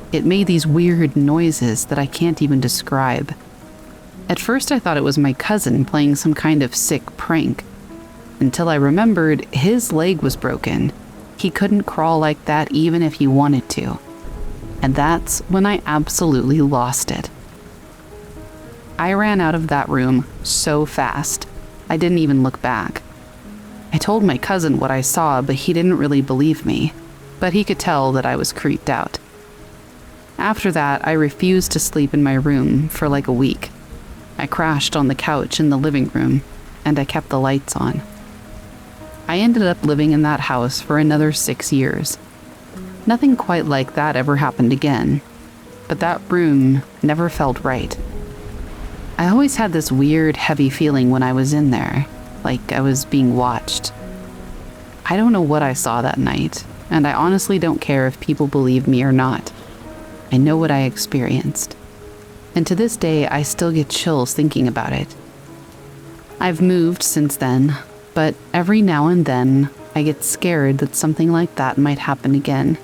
Speaker 1: It made these weird noises that I can't even describe. At first I thought it was my cousin playing some kind of sick prank, until I remembered his leg was broken. He couldn't crawl like that even if he wanted to. And that's when I absolutely lost it. I ran out of that room so fast, I didn't even look back. I told my cousin what I saw, but he didn't really believe me, but he could tell that I was creeped out. After that, I refused to sleep in my room for like a week. I crashed on the couch in the living room, and I kept the lights on. I ended up living in that house for another 6 years. Nothing quite like that ever happened again, but that room never felt right. I always had this weird, heavy feeling when I was in there, like I was being watched. I don't know what I saw that night, and I honestly don't care if people believe me or not. I know what I experienced, and to this day I still get chills thinking about it. I've moved since then, but every now and then I get scared that something like that might happen again.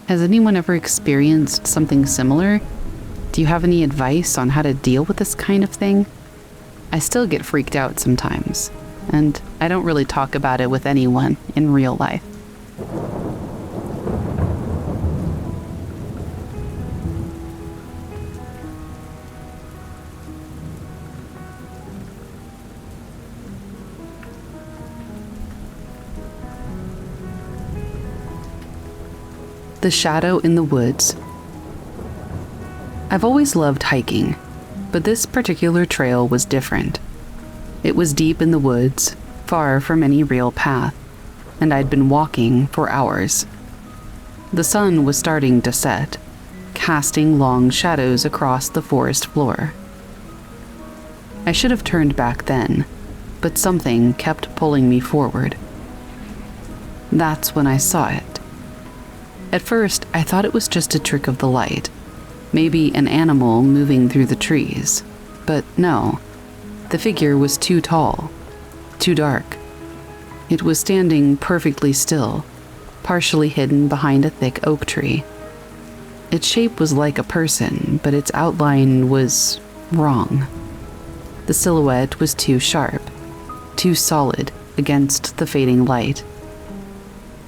Speaker 1: Has anyone ever experienced something similar? Do you have any advice on how to deal with this kind of thing? I still get freaked out sometimes, and I don't really talk about it with anyone in real life. The shadow in the woods. I've always loved hiking, but this particular trail was different. It was deep in the woods, far from any real path, and I'd been walking for hours. The sun was starting to set, casting long shadows across the forest floor. I should have turned back then, but something kept pulling me forward. That's when I saw it. At first, I thought it was just a trick of the light, maybe an animal moving through the trees, but no. The figure was too tall, too dark. It was standing perfectly still, partially hidden behind a thick oak tree. Its shape was like a person, but its outline was wrong. The silhouette was too sharp, too solid against the fading light.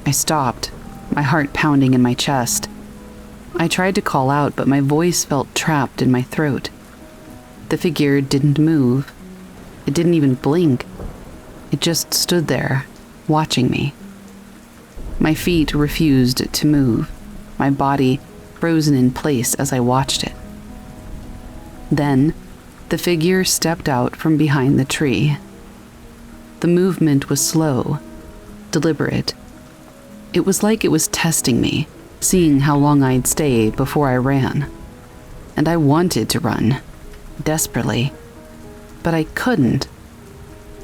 Speaker 1: I stopped, my heart pounding in my chest. I tried to call out, but my voice felt trapped in my throat. The figure didn't move. It didn't even blink. It just stood there, watching me. My feet refused to move, my body frozen in place as I watched it. Then, the figure stepped out from behind the tree. The movement was slow, deliberate. It was like it was testing me, seeing how long I'd stay before I ran. And I wanted to run, desperately, but I couldn't.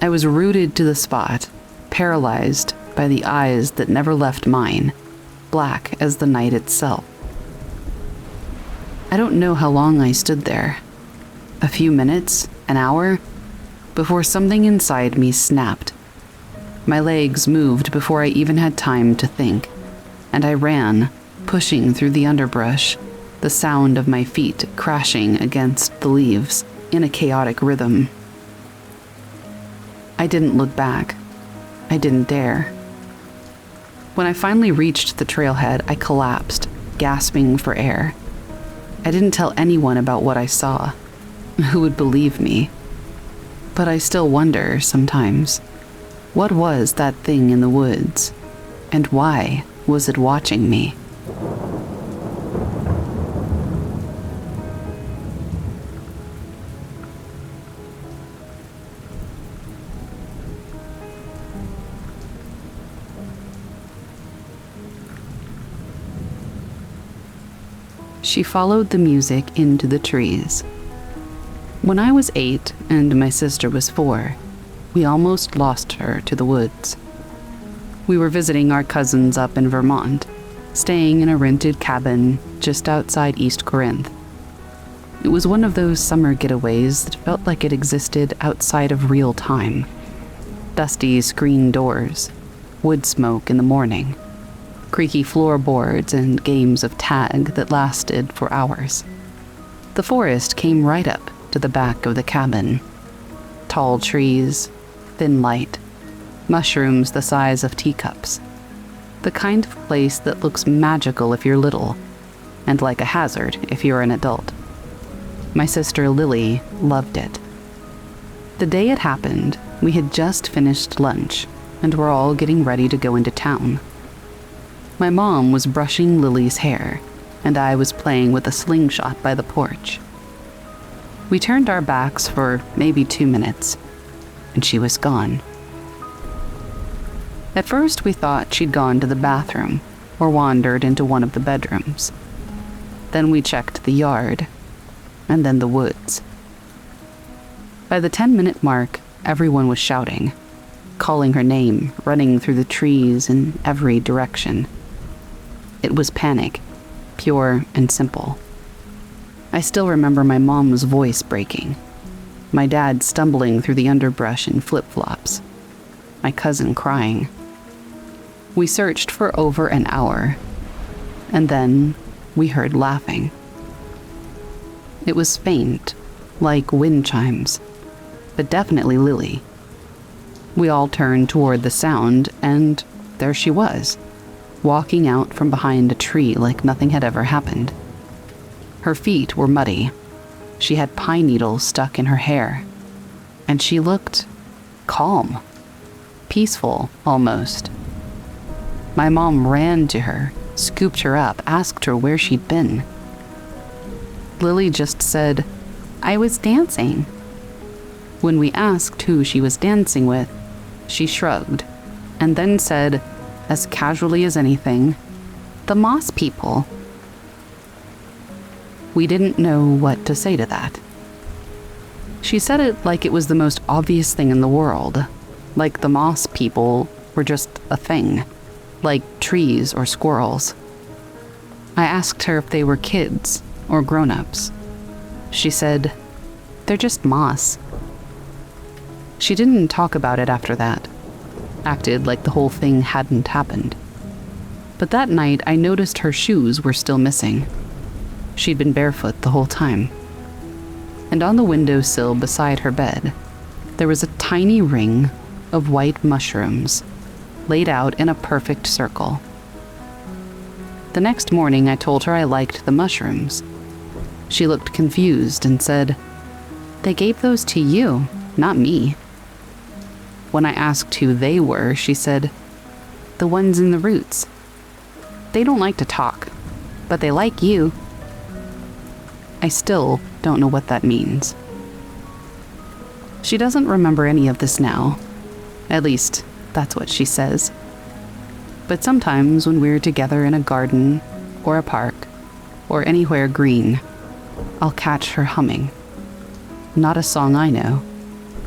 Speaker 1: I was rooted to the spot, paralyzed by the eyes that never left mine, black as the night itself. I don't know how long I stood there. A few minutes, an hour, before something inside me snapped. My legs moved before I even had time to think, and I ran, pushing through the underbrush, the sound of my feet crashing against the leaves in a chaotic rhythm. I didn't look back. I didn't dare. When I finally reached the trailhead, I collapsed, gasping for air. I didn't tell anyone about what I saw. Who would believe me? But I still wonder sometimes, what was that thing in the woods? And why was it watching me? She followed the music into the trees. When I was 8 and my sister was 4, we almost lost her to the woods. We were visiting our cousins up in Vermont, staying in a rented cabin just outside East Corinth. It was one of those summer getaways that felt like it existed outside of real time. Dusty screen doors, wood smoke in the morning, creaky floorboards, and games of tag that lasted for hours. The forest came right up to the back of the cabin. Tall trees, thin light, mushrooms the size of teacups. The kind of place that looks magical if you're little, and like a hazard if you're an adult. My sister Lily loved it. The day it happened, we had just finished lunch, and were all getting ready to go into town. My mom was brushing Lily's hair, and I was playing with a slingshot by the porch. We turned our backs for maybe 2 minutes, and she was gone. At first, we thought she'd gone to the bathroom or wandered into one of the bedrooms. Then we checked the yard, and then the woods. By the 10-minute mark, everyone was shouting, calling her name, running through the trees in every direction. It was panic, pure and simple. I still remember my mom's voice breaking, my dad stumbling through the underbrush in flip-flops, my cousin crying. We searched for over an hour, and then we heard laughing. It was faint, like wind chimes, but definitely Lily. We all turned toward the sound, and there she was, walking out from behind a tree like nothing had ever happened. Her feet were muddy. She had pine needles stuck in her hair, and she looked calm, peaceful almost. My mom ran to her, scooped her up, asked her where she'd been. Lily just said, "I was dancing." When we asked who she was dancing with, she shrugged, and then said, as casually as anything, "The moss people." We didn't know what to say to that. She said it like it was the most obvious thing in the world, like the moss people were just a thing, like trees or squirrels. I asked her if they were kids or grown-ups. She said, "They're just moss." She didn't talk about it after that, acted like the whole thing hadn't happened. But that night, I noticed her shoes were still missing. She'd been barefoot the whole time. And on the windowsill beside her bed, there was a tiny ring of white mushrooms laid out in a perfect circle. The next morning, I told her I liked the mushrooms. She looked confused and said, "They gave those to you, not me." When I asked who they were, she said, "The ones in the roots. They don't like to talk, but they like you." I still don't know what that means. She doesn't remember any of this now. At least, that's what she says. But sometimes when we're together in a garden, or a park, or anywhere green, I'll catch her humming. Not a song I know,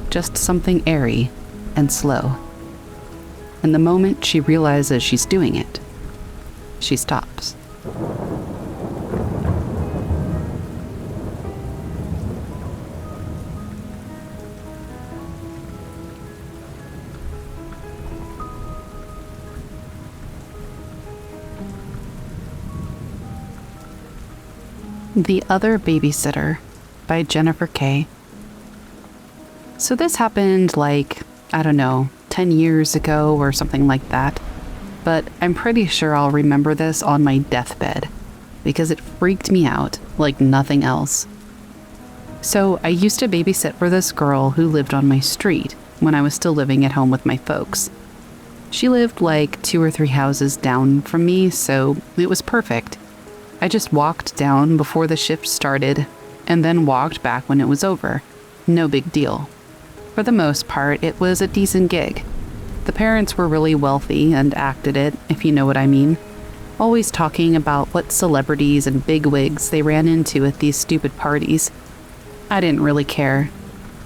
Speaker 1: just something airy and slow. And the moment she realizes she's doing it, she stops. The Other Babysitter by Jennifer K. So this happened like, I don't know, 10 years ago or something like that. But I'm pretty sure I'll remember this on my deathbed because it freaked me out like nothing else. So I used to babysit for this girl who lived on my street when I was still living at home with my folks. She lived like 2 or 3 houses down from me, so it was perfect. I just walked down before the shift started and then walked back when it was over. No big deal. For the most part, it was a decent gig. The parents were really wealthy and acted it, if you know what I mean. Always talking about what celebrities and bigwigs they ran into at these stupid parties. I didn't really care.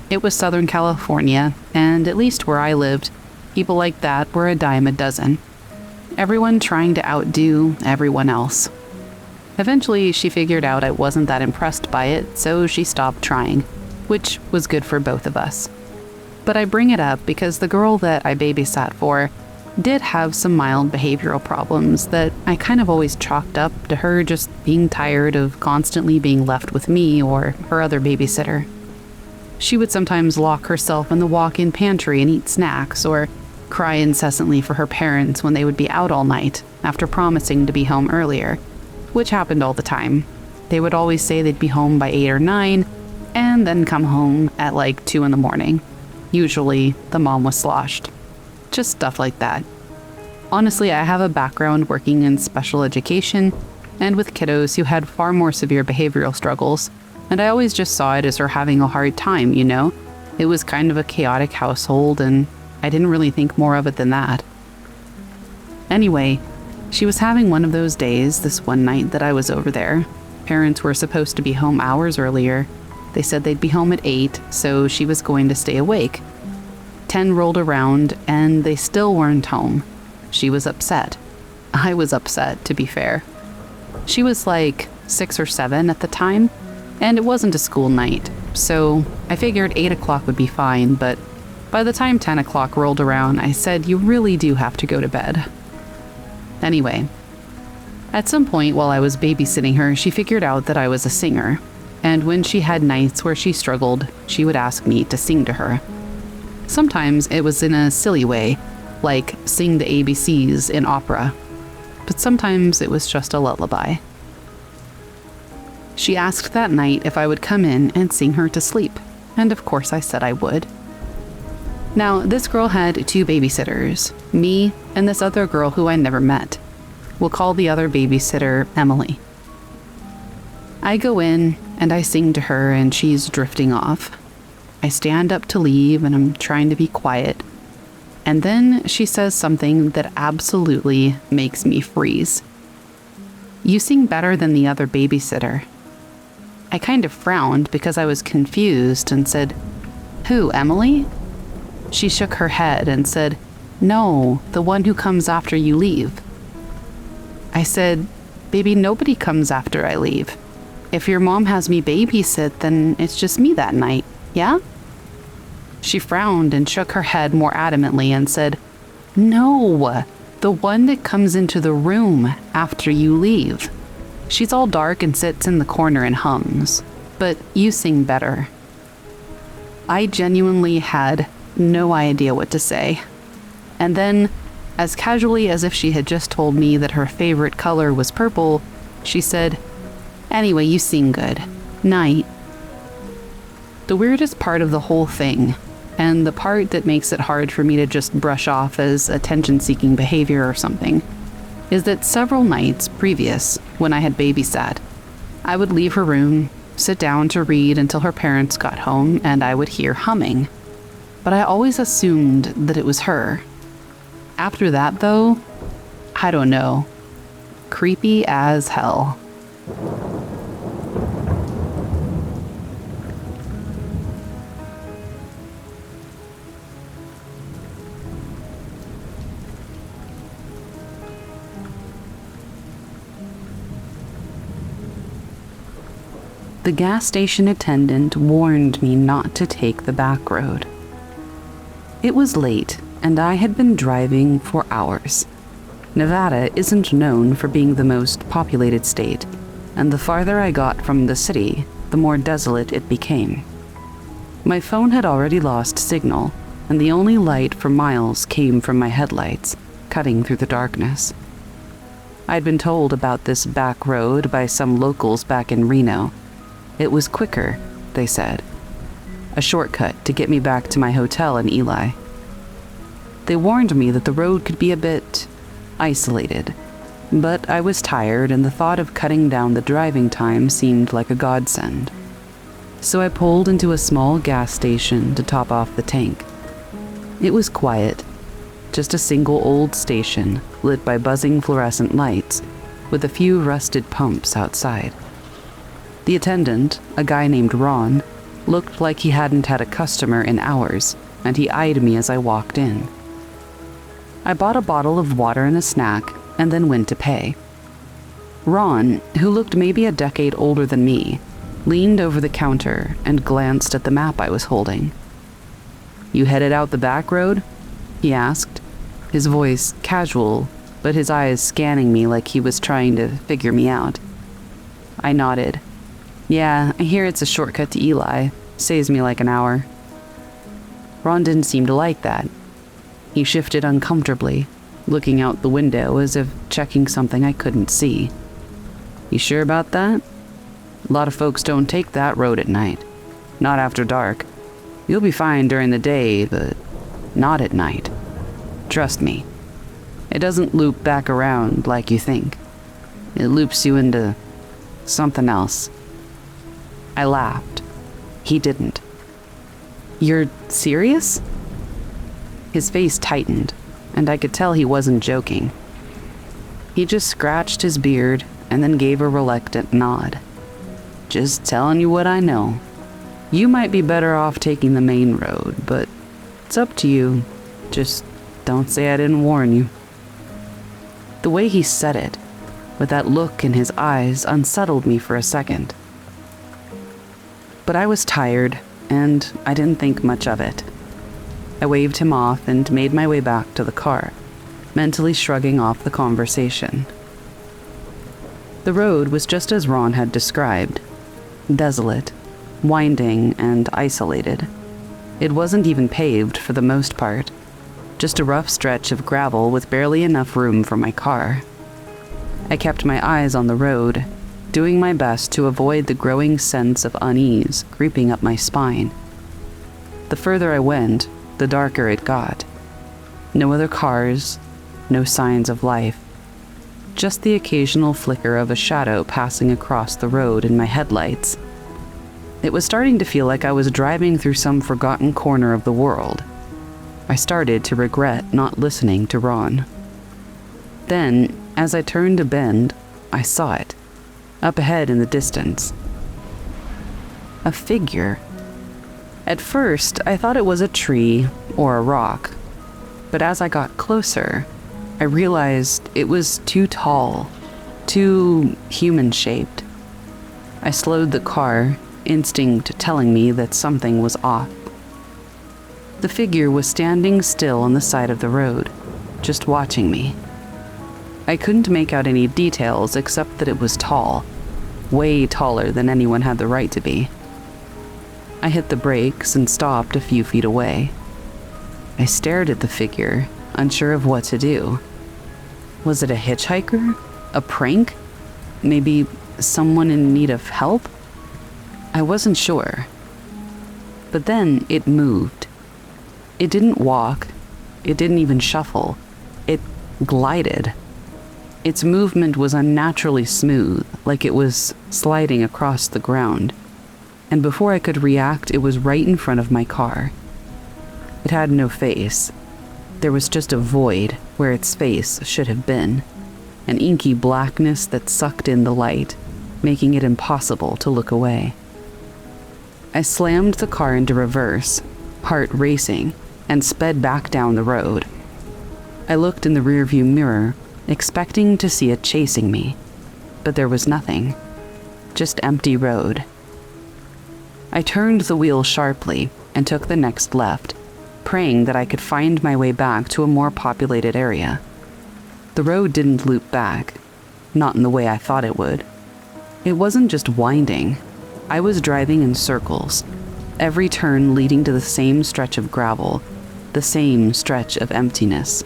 Speaker 1: It was Southern California, and at least where I lived, people like that were a dime a dozen. Everyone trying to outdo everyone else. Eventually, she figured out I wasn't that impressed by it, so she stopped trying, which was good for both of us. But I bring it up because the girl that I babysat for did have some mild behavioral problems that I kind of always chalked up to her just being tired of constantly being left with me or her other babysitter. She would sometimes lock herself in the walk-in pantry and eat snacks, or cry incessantly for her parents when they would be out all night after promising to be home earlier, which happened all the time. They would always say they'd be home by 8 or 9, and then come home at like 2 in the morning. Usually, the mom was sloshed. Just stuff like that. Honestly, I have a background working in special education and with kiddos who had far more severe behavioral struggles, and I always just saw it as her having a hard time, you know? It was kind of a chaotic household, and I didn't really think more of it than that. Anyway, she was having one of those days this one night that I was over there. Parents were supposed to be home hours earlier. They said they'd be home at 8, so she was going to stay awake. 10 rolled around, and they still weren't home. She was upset. I was upset, to be fair. She was like 6 or 7 at the time, and it wasn't a school night, so I figured 8 o'clock would be fine, but by the time 10 o'clock rolled around, I said, "You really do have to go to bed." Anyway, at some point while I was babysitting her, she figured out that I was a singer, and when she had nights where she struggled, she would ask me to sing to her. Sometimes it was in a silly way, like sing the ABCs in opera, but sometimes it was just a lullaby. She asked that night if I would come in and sing her to sleep, and of course I said I would. Now, this girl had 2 babysitters, me and this other girl who I never met. We'll call the other babysitter Emily. I go in and I sing to her and she's drifting off. I stand up to leave and I'm trying to be quiet. And then she says something that absolutely makes me freeze. "You sing better than the other babysitter." I kind of frowned because I was confused and said, "Who, Emily?" She shook her head and said, "No, the one who comes after you leave." I said, "Baby, nobody comes after I leave. If your mom has me babysit, then it's just me that night, yeah?" She frowned and shook her head more adamantly and said, "No, the one that comes into the room after you leave. She's all dark and sits in the corner and hums, but you sing better." I genuinely had no idea what to say. And then, as casually as if she had just told me that her favorite color was purple, she said, "Anyway, you sing good. Night." The weirdest part of the whole thing, and the part that makes it hard for me to just brush off as attention-seeking behavior or something, is that several nights previous, when I had babysat, I would leave her room, sit down to read until her parents got home, and I would hear humming. But I always assumed that it was her. After that, though, I don't know. Creepy as hell. The gas station attendant warned me not to take the back road. It was late, and I had been driving for hours. Nevada isn't known for being the most populated state, and the farther I got from the city, the more desolate it became. My phone had already lost signal, and the only light for miles came from my headlights, cutting through the darkness. I'd been told about this back road by some locals back in Reno. It was quicker, they said. A shortcut to get me back to my hotel in Ely. They warned me that the road could be a bit isolated, but I was tired and the thought of cutting down the driving time seemed like a godsend. So I pulled into a small gas station to top off the tank. It was quiet, just a single old station lit by buzzing fluorescent lights with a few rusted pumps outside. The attendant, a guy named Ron, looked like he hadn't had a customer in hours, and he eyed me as I walked in. I bought a bottle of water and a snack, and then went to pay. Ron, who looked maybe a decade older than me, leaned over the counter and glanced at the map I was holding. "You headed out the back road?" he asked, his voice casual, but his eyes scanning me like he was trying to figure me out. I nodded. "Yeah, I hear it's a shortcut to Ely. Saves me like an hour." Ron didn't seem to like that. He shifted uncomfortably, looking out the window as if checking something I couldn't see. "You sure about that? A lot of folks don't take that road at night. Not after dark. You'll be fine during the day, but not at night. Trust me. It doesn't loop back around like you think. It loops you into something else." I laughed. He didn't. "You're serious?" His face tightened, and I could tell he wasn't joking. He just scratched his beard and then gave a reluctant nod. "Just telling you what I know. You might be better off taking the main road, but it's up to you. Just don't say I didn't warn you." The way he said it, with that look in his eyes, unsettled me for a second. But I was tired, and I didn't think much of it. I waved him off and made my way back to the car, mentally shrugging off the conversation. The road was just as Ron had described. Desolate, winding, and isolated. It wasn't even paved for the most part, just a rough stretch of gravel with barely enough room for my car. I kept my eyes on the road, doing my best to avoid the growing sense of unease creeping up my spine. The further I went, the darker it got. No other cars, no signs of life. Just the occasional flicker of a shadow passing across the road in my headlights. It was starting to feel like I was driving through some forgotten corner of the world. I started to regret not listening to Ron. Then, as I turned a bend, I saw it, up ahead in the distance. a figure. At first, I thought it was a tree or a rock, but as I got closer, I realized it was too tall, too human-shaped. I slowed the car, instinct telling me that something was off. The figure was standing still on the side of the road, just watching me. I couldn't make out any details except that it was tall, way taller than anyone had the right to be. I hit the brakes and stopped a few feet away. I stared at the figure, unsure of what to do. Was it a hitchhiker? A prank? Maybe someone in need of help? I wasn't sure. But then it moved. It didn't walk. It didn't even shuffle. It glided. Its movement was unnaturally smooth, like it was sliding across the ground. And before I could react, it was right in front of my car. It had no face. There was just a void where its face should have been, an inky blackness that sucked in the light, making it impossible to look away. I slammed the car into reverse, heart racing, and sped back down the road. I looked in the rearview mirror, expecting to see it chasing me, but there was nothing, just empty road. I turned the wheel sharply and took the next left, praying that I could find my way back to a more populated area. The road didn't loop back, not in the way I thought it would. It wasn't just winding. I was driving in circles, every turn leading to the same stretch of gravel, the same stretch of emptiness.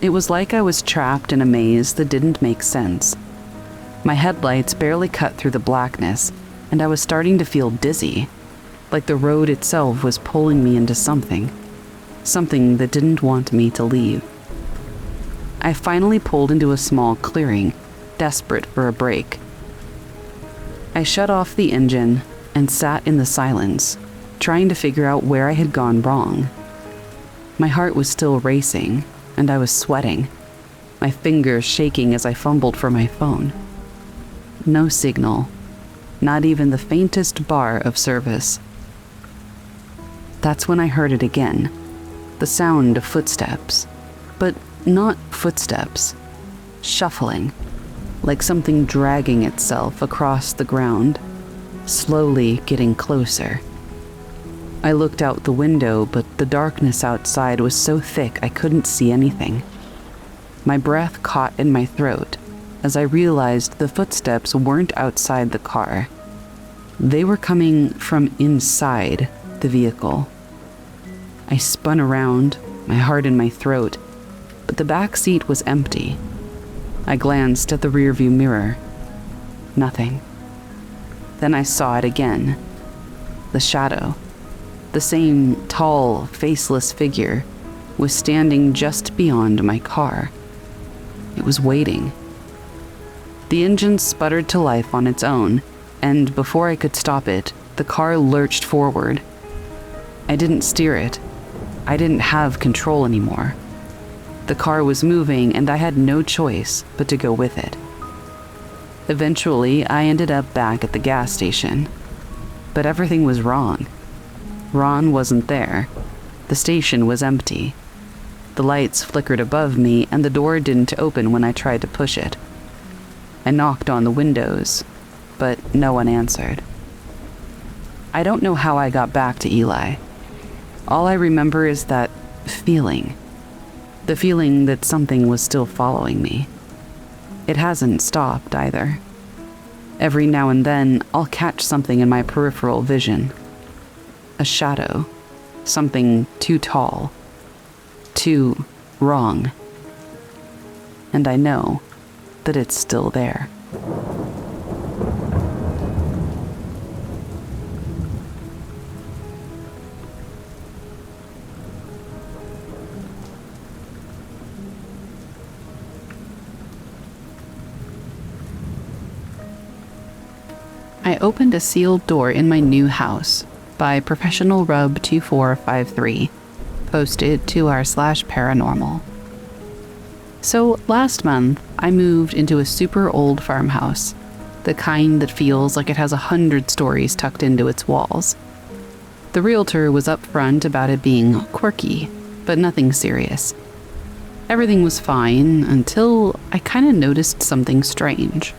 Speaker 1: It was like I was trapped in a maze that didn't make sense. My headlights barely cut through the blackness, and I was starting to feel dizzy, like the road itself was pulling me into something that didn't want me to leave. I finally pulled into a small clearing, desperate for a break. I shut off the engine and sat in the silence, trying to figure out where I had gone wrong. My heart was still racing, and I was sweating, my fingers shaking as I fumbled for my phone. No signal, not even the faintest bar of service. That's when I heard it again, the sound of footsteps, but not footsteps, shuffling, like something dragging itself across the ground, slowly getting closer. I looked out the window, but the darkness outside was so thick I couldn't see anything. My breath caught in my throat as I realized the footsteps weren't outside the car. They were coming from inside the vehicle. I spun around, my heart in my throat, but the back seat was empty. I glanced at the rearview mirror. Nothing. Then I saw it again. The shadow. The same tall, faceless figure was standing just beyond my car. It was waiting. The engine sputtered to life on its own, and before I could stop it, the car lurched forward. I didn't steer it. I didn't have control anymore. The car was moving, and I had no choice but to go with it. Eventually, I ended up back at the gas station. But everything was wrong. Ron wasn't there. The station was empty. The lights flickered above me, and the door didn't open when I tried to push it. I knocked on the windows, but no one answered. I don't know how I got back to Eli. All I remember is that feeling. The feeling that something was still following me. It hasn't stopped either. Every now and then, I'll catch something in my peripheral vision. A shadow. Something too tall. Too wrong. And I know that it's still there. I opened a sealed door in my new house by Professional Rub 2453, posted to r/paranormal. So last month, I moved into a super old farmhouse. the kind that feels like it has 100 stories tucked into its walls. The realtor was upfront about it being quirky, but nothing serious. Everything was fine until I kind of noticed something strange.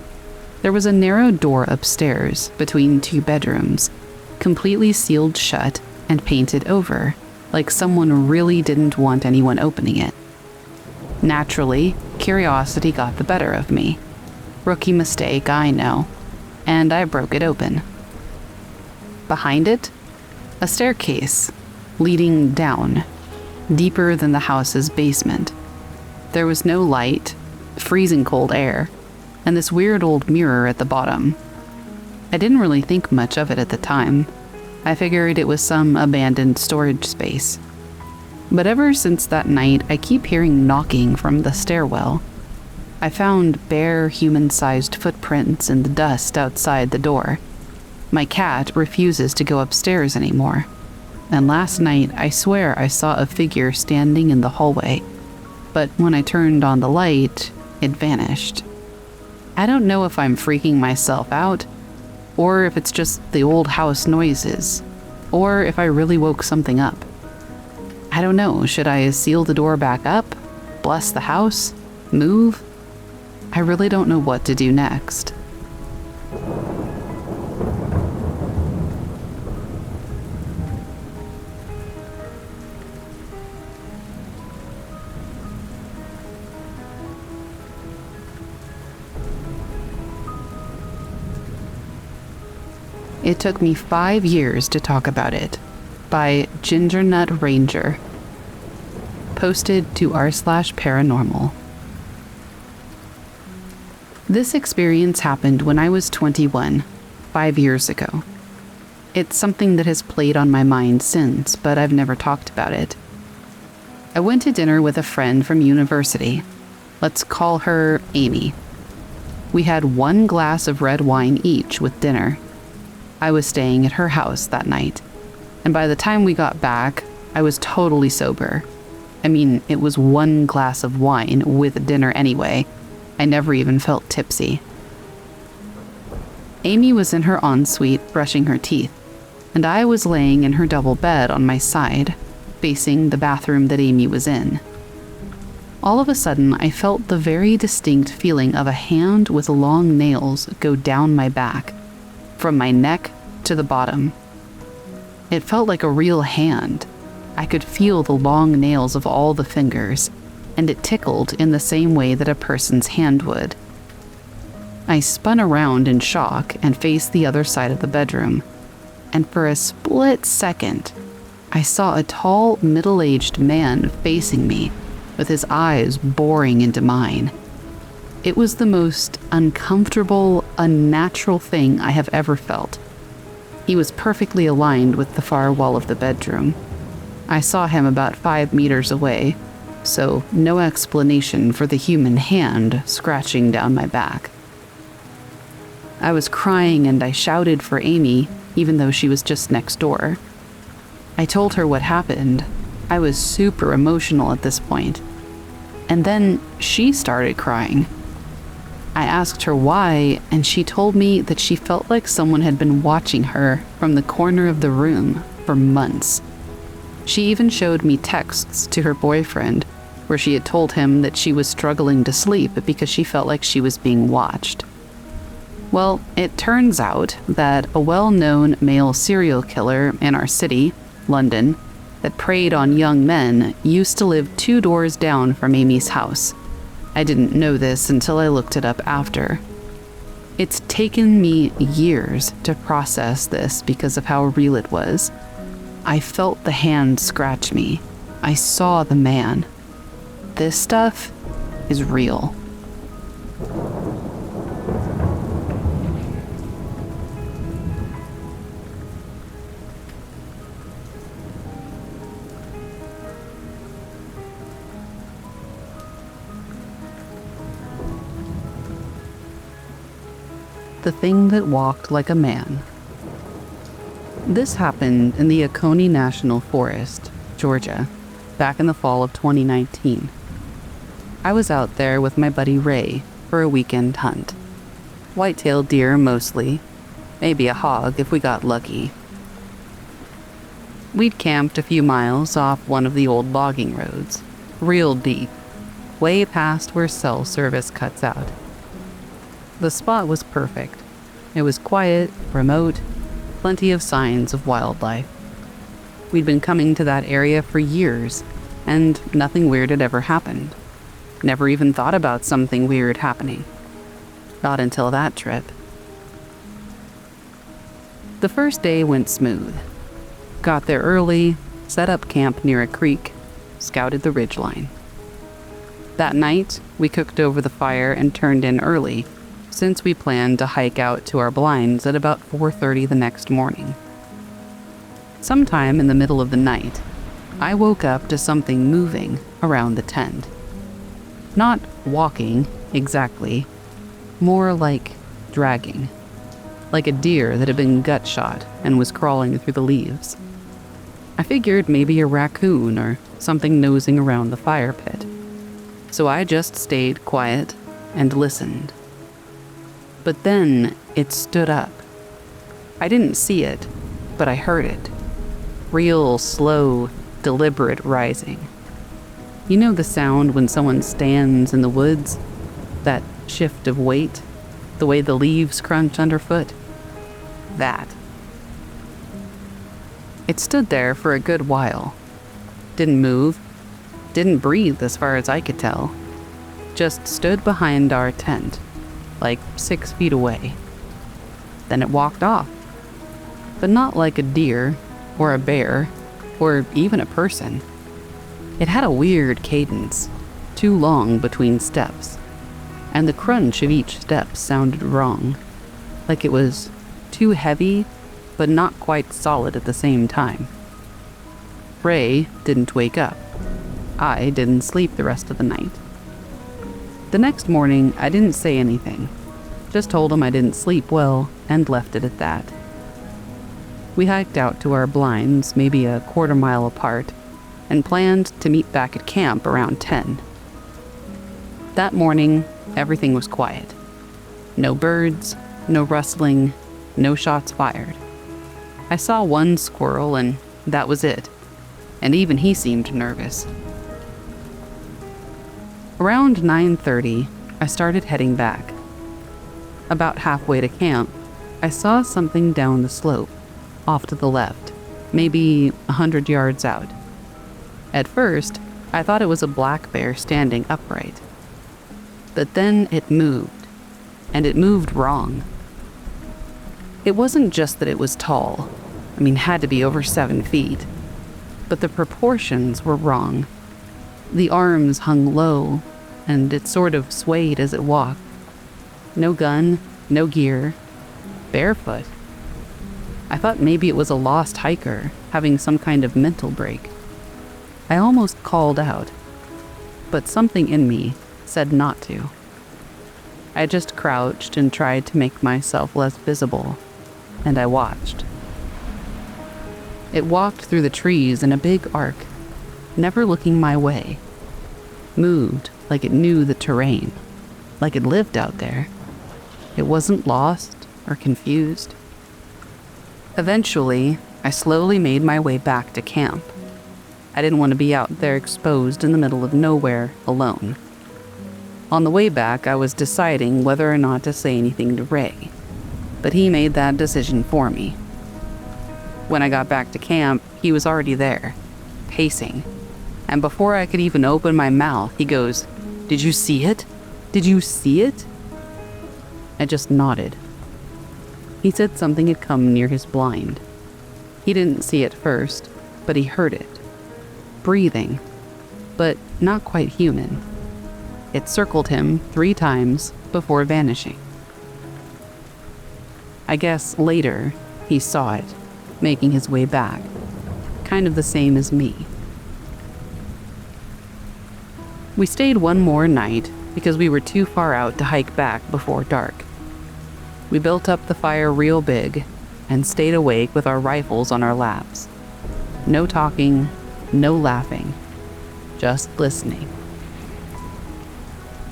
Speaker 1: There was a narrow door upstairs between 2 bedrooms, completely sealed shut and painted over, like someone really didn't want anyone opening it. Naturally, curiosity got the better of me. Rookie mistake, I know, and I broke it open. Behind it, a staircase leading down, deeper than the house's basement. There was no light, freezing cold air, and this weird old mirror at the bottom. I didn't really think much of it at the time. I figured it was some abandoned storage space. But ever since that night, I keep hearing knocking from the stairwell. I found bare, human-sized footprints in the dust outside the door. My cat refuses to go upstairs anymore. And last night, I swear I saw a figure standing in the hallway. But when I turned on the light, it vanished. I don't know if I'm freaking myself out, or if it's just the old house noises, or if I really woke something up. I don't know, should I seal the door back up? Bless the house? Move? I really don't know what to do next. It took me 5 years to talk about it, by Gingernut Ranger. Posted to r/paranormal. This experience happened when I was 21, 5 years ago. It's something that has played on my mind since, but I've never talked about it. I went to dinner with a friend from university. Let's call her Amy. We had 1 glass of red wine each with dinner. I was staying at her house that night, and by the time we got back, I was totally sober. I mean, it was 1 glass of wine with dinner anyway. I never even felt tipsy. Amy was in her ensuite brushing her teeth, and I was laying in her double bed on my side, facing the bathroom that Amy was in. All of a sudden, I felt the very distinct feeling of a hand with long nails go down my back, from my neck to the bottom. It felt like a real hand. I could feel the long nails of all the fingers, and it tickled in the same way that a person's hand would. I spun around in shock and faced the other side of the bedroom, and for a split second, I saw a tall, middle-aged man facing me, with his eyes boring into mine. It was the most uncomfortable, unnatural thing I have ever felt. He was perfectly aligned with the far wall of the bedroom. I saw him about 5 meters away, so no explanation for the human hand scratching down my back. I was crying and I shouted for Amy, even though she was just next door. I told her what happened. I was super emotional at this point. And then she started crying. I asked her why, and she told me that she felt like someone had been watching her from the corner of the room for months. She even showed me texts to her boyfriend where she had told him that she was struggling to sleep because she felt like she was being watched. Well, it turns out that a well-known male serial killer in our city, London, that preyed on young men used to live 2 doors down from Amy's house. I didn't know this until I looked it up after. It's taken me years to process this because of how real it was. I felt the hand scratch me. I saw the man. This stuff is real. The thing that walked like a man. This happened in the Oconee National Forest, Georgia, back in the fall of 2019. I was out there with my buddy Ray for a weekend hunt. White-tailed deer mostly, maybe a hog if we got lucky. We'd camped a few miles off one of the old logging roads, real deep, way past where cell service cuts out. The spot was perfect. It was quiet, remote, plenty of signs of wildlife. We'd been coming to that area for years, and nothing weird had ever happened. Never even thought about something weird happening. Not until that trip. The first day went smooth. Got there early, set up camp near a creek, scouted the ridgeline. That night, we cooked over the fire and turned in early, since we planned to hike out to our blinds at about 4:30 the next morning. Sometime in the middle of the night, I woke up to something moving around the tent. Not walking, exactly. More like dragging. Like a deer that had been gut shot and was crawling through the leaves. I figured maybe a raccoon or something nosing around the fire pit. So I just stayed quiet and listened. But then it stood up. I didn't see it, but I heard it. Real, slow, deliberate rising. You know the sound when someone stands in the woods? That shift of weight? The way the leaves crunch underfoot? That. It stood there for a good while. Didn't move. Didn't breathe as far as I could tell. Just stood behind our tent, like 6 feet away. Then it walked off. But not like a deer, or a bear, or even a person. It had a weird cadence, too long between steps, and the crunch of each step sounded wrong, like it was too heavy, but not quite solid at the same time. Ray didn't wake up. I didn't sleep the rest of the night. The next morning, I didn't say anything, just told him I didn't sleep well and left it at that. We hiked out to our blinds, maybe a quarter-mile apart, and planned to meet back at camp around 10. That morning, everything was quiet. No birds, no rustling, no shots fired. I saw one squirrel and that was it, and even he seemed nervous. Around 9:30, I started heading back. About halfway to camp, I saw something down the slope, off to the left, maybe 100 yards out. At first, I thought it was a black bear standing upright. But then it moved, and it moved wrong. It wasn't just that it was tall. Had to be over 7 feet. But the proportions were wrong. The arms hung low, and it sort of swayed as it walked. No gun, no gear, barefoot. I thought maybe it was a lost hiker, having some kind of mental break. I almost called out, but something in me said not to. I just crouched and tried to make myself less visible, and I watched. It walked through the trees in a big arc, never looking my way. Moved like it knew the terrain, like it lived out there. It wasn't lost or confused. Eventually, I slowly made my way back to camp. I didn't want to be out there exposed in the middle of nowhere alone. On the way back, I was deciding whether or not to say anything to Ray, but he made that decision for me. When I got back to camp, he was already there, pacing, and before I could even open my mouth, he goes, "Did you see it? Did you see it?" I just nodded. He said something had come near his blind. He didn't see it first, but he heard it. Breathing, but not quite human. It circled him 3 times before vanishing. I guess later, he saw it, making his way back, kind of the same as me. We stayed one more night because we were too far out to hike back before dark. We built up the fire real big and stayed awake with our rifles on our laps. No talking, no laughing, just listening.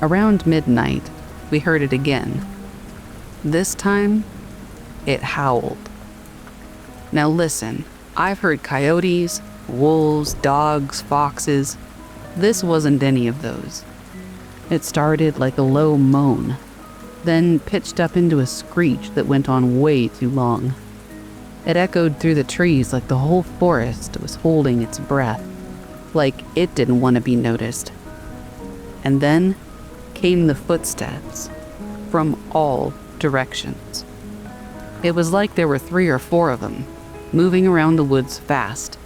Speaker 1: Around midnight, we heard it again. This time, it howled. Now listen, I've heard coyotes, wolves, dogs, foxes. This wasn't any of those. It started like a low moan, then pitched up into a screech that went on way too long. It echoed through the trees like the whole forest was holding its breath, like it didn't want to be noticed. And then came the footsteps from all directions. It was like there were 3 or 4 of them, moving around the woods fast,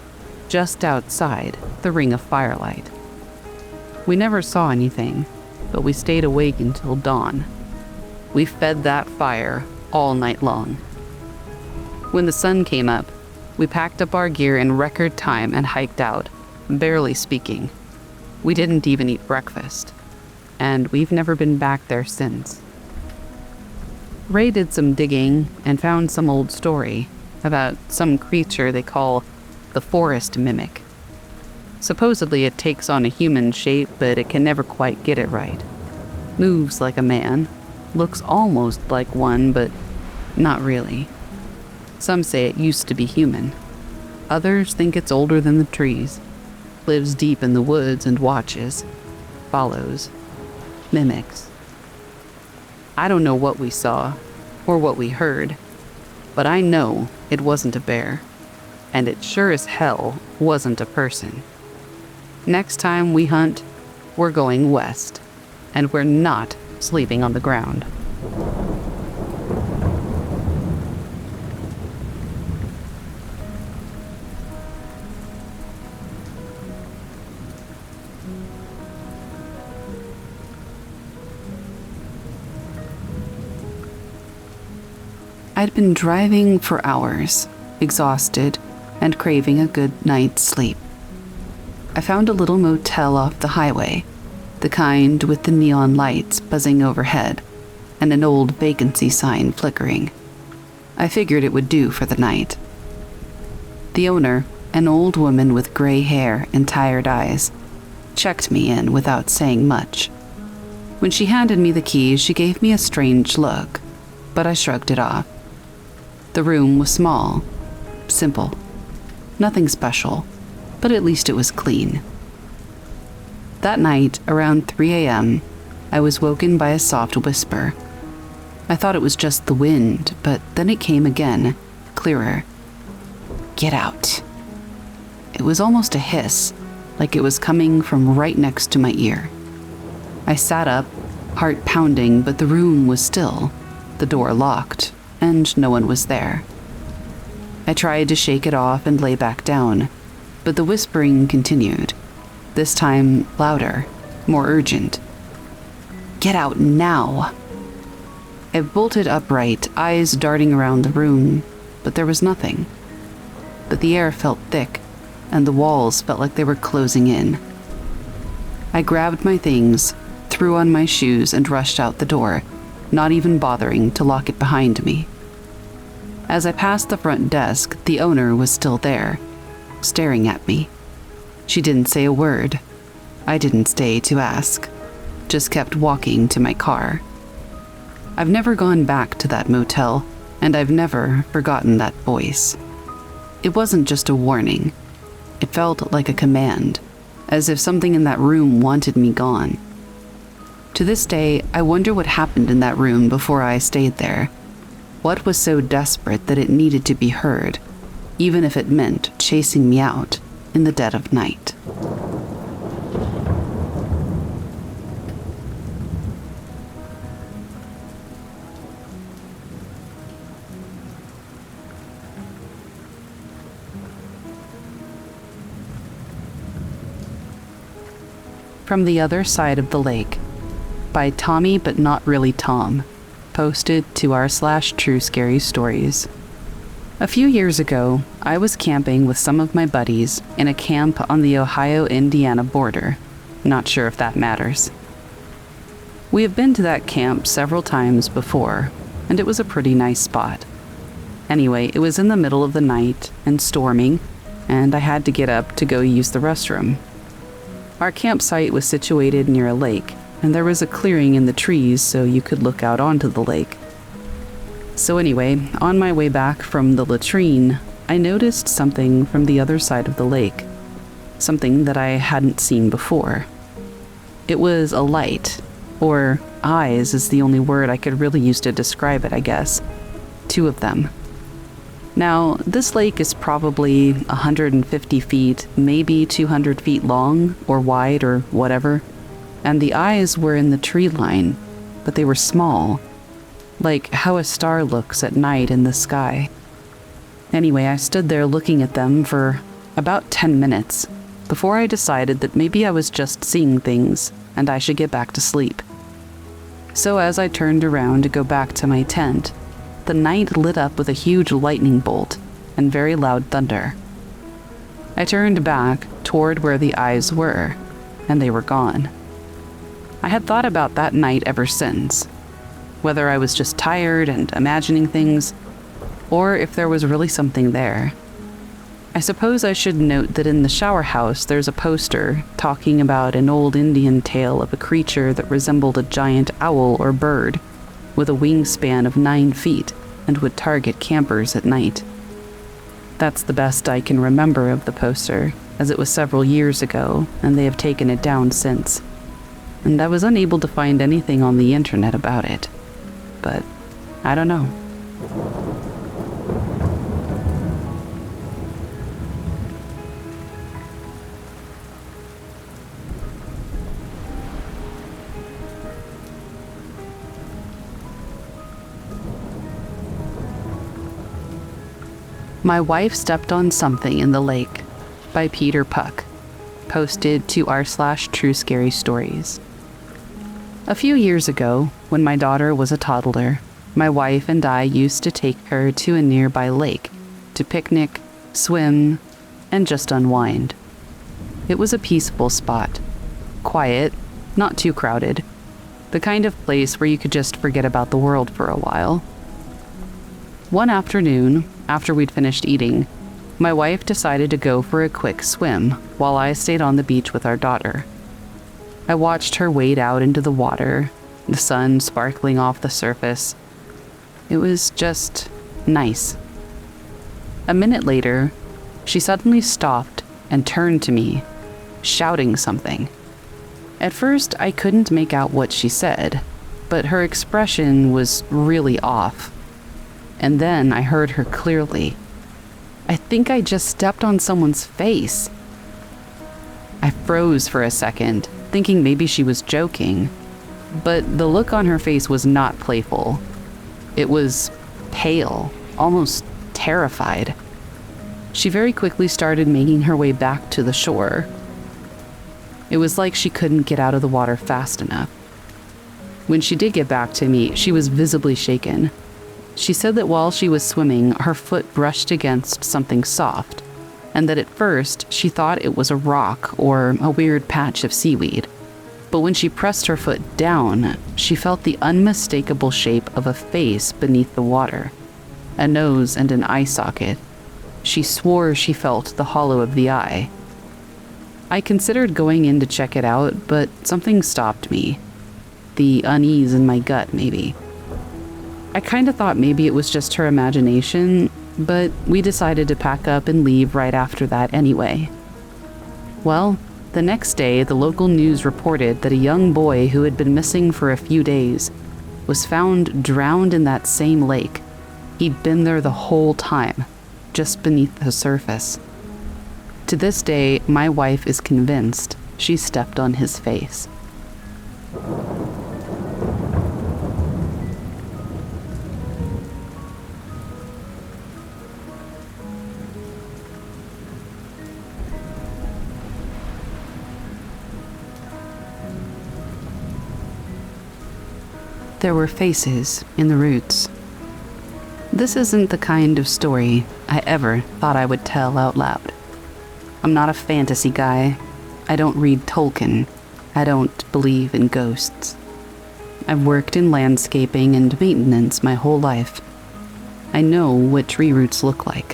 Speaker 1: just outside the ring of firelight. We never saw anything, but we stayed awake until dawn. We fed that fire all night long. When the sun came up, we packed up our gear in record time and hiked out, barely speaking. We didn't even eat breakfast, and we've never been back there since. Ray did some digging and found some old story about some creature they call the forest mimic. Supposedly it takes on a human shape, but it can never quite get it right. Moves like a man, looks almost like one, but not really. Some say it used to be human. Others think it's older than the trees, lives deep in the woods and watches, follows, mimics. I don't know what we saw or what we heard, but I know it wasn't a bear, and it sure as hell wasn't a person. Next time we hunt, we're going west, and we're not sleeping on the ground. I'd been driving for hours, exhausted and craving a good night's sleep. I found a little motel off the highway, the kind with the neon lights buzzing overhead and an old vacancy sign flickering. I figured it would do for the night. The owner, an old woman with gray hair and tired eyes, checked me in without saying much. When she handed me the keys, she gave me a strange look, but I shrugged it off. The room was small, simple, nothing special, but at least it was clean. That night, around 3 a.m., I was woken by a soft whisper. I thought it was just the wind, but then it came again, clearer. "Get out." It was almost a hiss, like it was coming from right next to my ear. I sat up, heart pounding, but the room was still, the door locked, and no one was there. I tried to shake it off and lay back down, but the whispering continued, this time louder, more urgent. "Get out now." I bolted upright, eyes darting around the room, but there was nothing. But the air felt thick, and the walls felt like they were closing in. I grabbed my things, threw on my shoes, and rushed out the door, not even bothering to lock it behind me. As I passed the front desk, the owner was still there, staring at me. She didn't say a word. I didn't stay to ask, just kept walking to my car. I've never gone back to that motel, and I've never forgotten that voice. It wasn't just a warning. It felt like a command, as if something in that room wanted me gone. To this day, I wonder what happened in that room before I stayed there. What was so desperate that it needed to be heard, even if it meant chasing me out in the dead of night? From the Other Side of the Lake, by Tommy But Not Really Tom, posted to r/True Scary Stories. A few years ago, I was camping with some of my buddies in a camp on the Ohio-Indiana border. Not sure if that matters. We have been to that camp several times before, and it was a pretty nice spot. Anyway, it was in the middle of the night and storming, and I had to get up to go use the restroom. Our campsite was situated near a lake, and there was a clearing in the trees so you could look out onto the lake. So anyway, on my way back from the latrine, I noticed something from the other side of the lake. Something that I hadn't seen before. It was a light, or eyes is the only word I could really use to describe it, I guess. 2 of them. Now, this lake is probably 150 feet, maybe 200 feet long, or wide, or whatever, and the eyes were in the tree line, but they were small, like how a star looks at night in the sky. Anyway, I stood there looking at them for about 10 minutes, before I decided that maybe I was just seeing things, and I should get back to sleep. So as I turned around to go back to my tent, the night lit up with a huge lightning bolt and very loud thunder. I turned back toward where the eyes were, and they were gone. I had thought about that night ever since, whether I was just tired and imagining things, or if there was really something there. I suppose I should note that in the shower house there's a poster talking about an old Indian tale of a creature that resembled a giant owl or bird, with a wingspan of 9 feet and would target campers at night. That's the best I can remember of the poster, as it was several years ago and they have taken it down since. And I was unable to find anything on the internet about it. But I don't know. My Wife Stepped on Something in the Lake by Peter Puck, posted to r/True Scary Stories. A few years ago, when my daughter was a toddler, my wife and I used to take her to a nearby lake to picnic, swim, and just unwind. It was a peaceful spot, quiet, not too crowded, the kind of place where you could just forget about the world for a while. One afternoon, after we'd finished eating, my wife decided to go for a quick swim while I stayed on the beach with our daughter. I watched her wade out into the water, the sun sparkling off the surface. It was just nice. A minute later, she suddenly stopped and turned to me, shouting something. At first, I couldn't make out what she said, but her expression was really off. And then I heard her clearly. I think I just stepped on someone's face. I froze for a second, thinking maybe she was joking, but the look on her face was not playful. It was pale, almost terrified. She very quickly started making her way back to the shore. It was like she couldn't get out of the water fast enough. When she did get back to me, she was visibly shaken. She said that while she was swimming, her foot brushed against something soft, and that at first she thought it was a rock or a weird patch of seaweed. But when she pressed her foot down, she felt the unmistakable shape of a face beneath the water, a nose and an eye socket. She swore she felt the hollow of the eye. I considered going in to check it out, but something stopped me. The unease in my gut, maybe. I kind of thought maybe it was just her imagination, but we decided to pack up and leave right after that anyway. Well, the next day, the local news reported that a young boy who had been missing for a few days was found drowned in that same lake. He'd been there the whole time, just beneath the surface. To this day, my wife is convinced she stepped on his face. There were faces in the roots. This isn't the kind of story I ever thought I would tell out loud. I'm not a fantasy guy. I don't read Tolkien. I don't believe in ghosts. I've worked in landscaping and maintenance my whole life. I know what tree roots look like,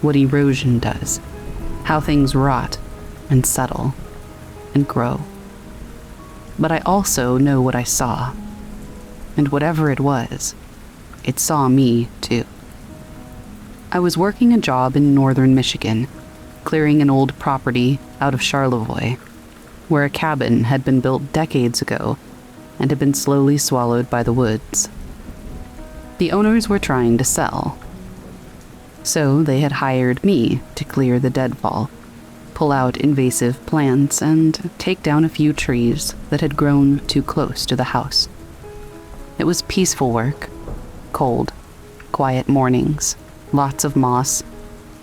Speaker 1: what erosion does, how things rot and settle and grow. But I also know what I saw. And whatever it was it saw me, too. I was working a job in northern Michigan, clearing an old property out of Charlevoix, where a cabin had been built decades ago and had been slowly swallowed by the woods. The owners were trying to sell, so they had hired me to clear the deadfall, pull out invasive plants, and take down a few trees that had grown too close to the house. It was peaceful work, cold, quiet mornings, lots of moss,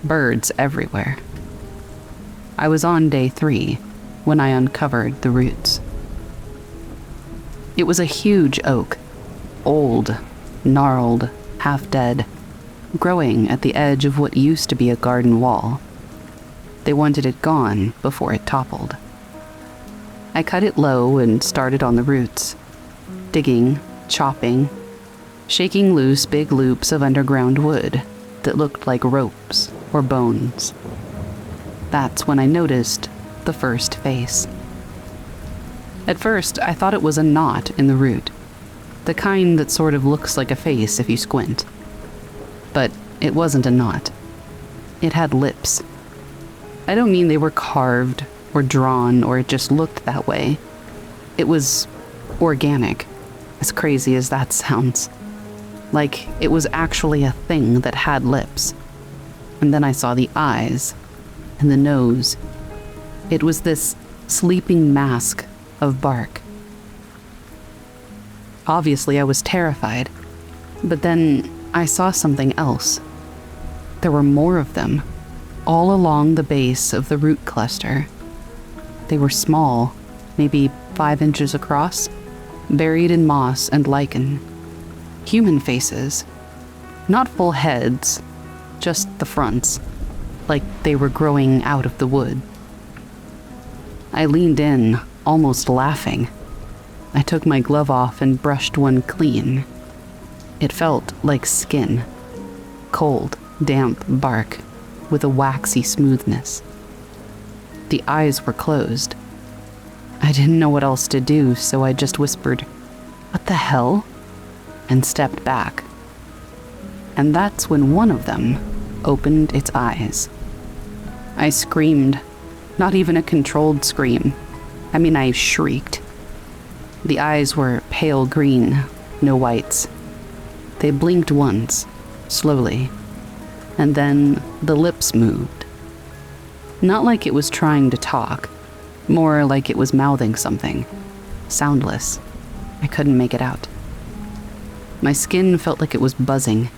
Speaker 1: birds everywhere. I was on day 3 when I uncovered the roots. It was a huge oak, old, gnarled, half dead, growing at the edge of what used to be a garden wall. They wanted it gone before it toppled. I cut it low and started on the roots, digging, chopping, shaking loose big loops of underground wood that looked like ropes or bones. That's when I noticed the first face. At first, I thought it was a knot in the root, the kind that sort of looks like a face if you squint. But it wasn't a knot. It had lips. I don't mean they were carved or drawn or it just looked that way. It was organic, as crazy as that sounds. Like it was actually a thing that had lips. And then I saw the eyes and the nose. It was this sleeping mask of bark. Obviously, I was terrified, but then I saw something else. There were more of them, all along the base of the root cluster. They were small, maybe 5 inches across, buried in moss and lichen. Human faces. Not full heads, just the fronts, like they were growing out of the wood. I leaned in, almost laughing. I took my glove off and brushed one clean. It felt like skin. Cold, damp bark with a waxy smoothness. The eyes were closed. I didn't know what else to do, so I just whispered, "What the hell?" and stepped back. And that's when one of them opened its eyes. I screamed, not even a controlled scream. I shrieked. The eyes were pale green, no whites. They blinked once, slowly, and then the lips moved. Not like it was trying to talk, more like it was mouthing something, soundless. I couldn't make it out. My skin felt like it was buzzing.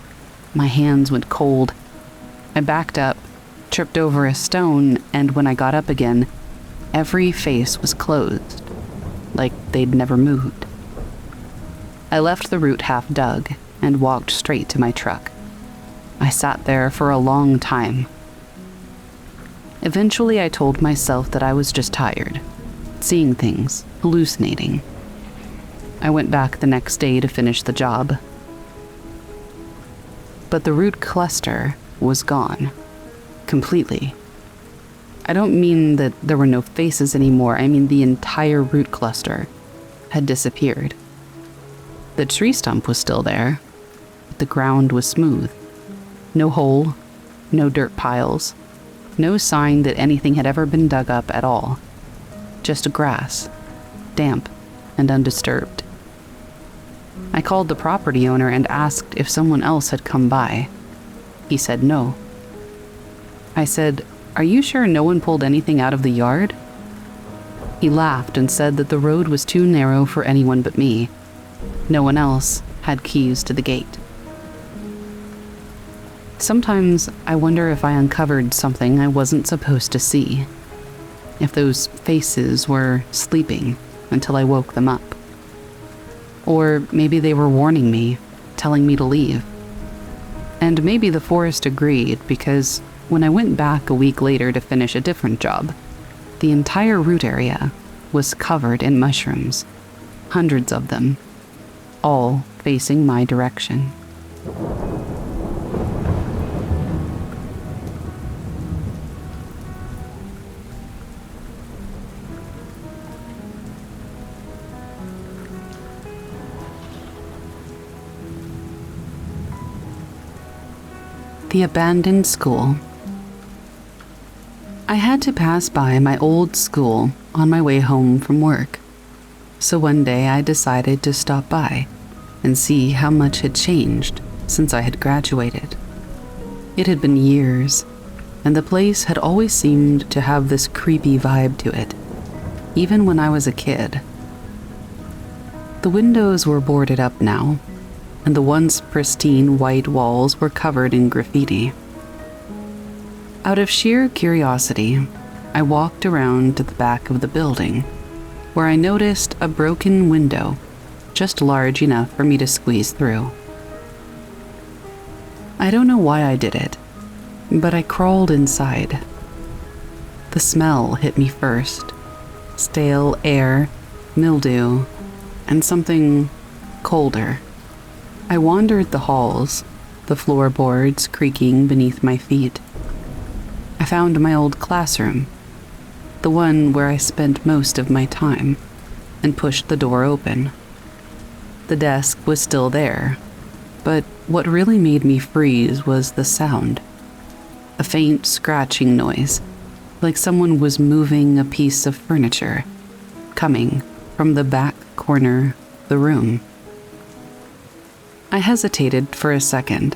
Speaker 1: My hands went cold. I backed up, tripped over a stone, and when I got up again, every face was closed, like they'd never moved. I left the root half dug and walked straight to my truck. I sat there for a long time. Eventually, I told myself that I was just tired, seeing things, hallucinating. I went back the next day to finish the job. But the root cluster was gone. Completely. I don't mean that there were no faces anymore. I mean the entire root cluster had disappeared. The tree stump was still there, but the ground was smooth. No hole, no dirt piles, no sign that anything had ever been dug up at all. Just grass, damp and undisturbed. I called the property owner and asked if someone else had come by. He said no. I said, "Are you sure no one pulled anything out of the yard?" He laughed and said that the road was too narrow for anyone but me. No one else had keys to the gate. Sometimes I wonder if I uncovered something I wasn't supposed to see. If those faces were sleeping until I woke them up. Or maybe they were warning me, telling me to leave. And maybe the forest agreed, because when I went back a week later to finish a different job, the entire root area was covered in mushrooms, hundreds of them, all facing my direction. the abandoned school. I had to pass by my old school on my way home from work, so one day I decided to stop by and see how much had changed since I had graduated. It had been years, and the place had always seemed to have this creepy vibe to it, even when I was a kid. The windows were boarded up now, and the once pristine white walls were covered in graffiti. Out of sheer curiosity, I walked around to the back of the building, where I noticed a broken window, just large enough for me to squeeze through. I don't know why I did it, but I crawled inside. The smell hit me first. Stale air, mildew, and something colder. I wandered the halls, the floorboards creaking beneath my feet. I found my old classroom, the one where I spent most of my time, and pushed the door open. The desk was still there, but what really made me freeze was the sound. A faint scratching noise, like someone was moving a piece of furniture, coming from the back corner of the room. I hesitated for a second,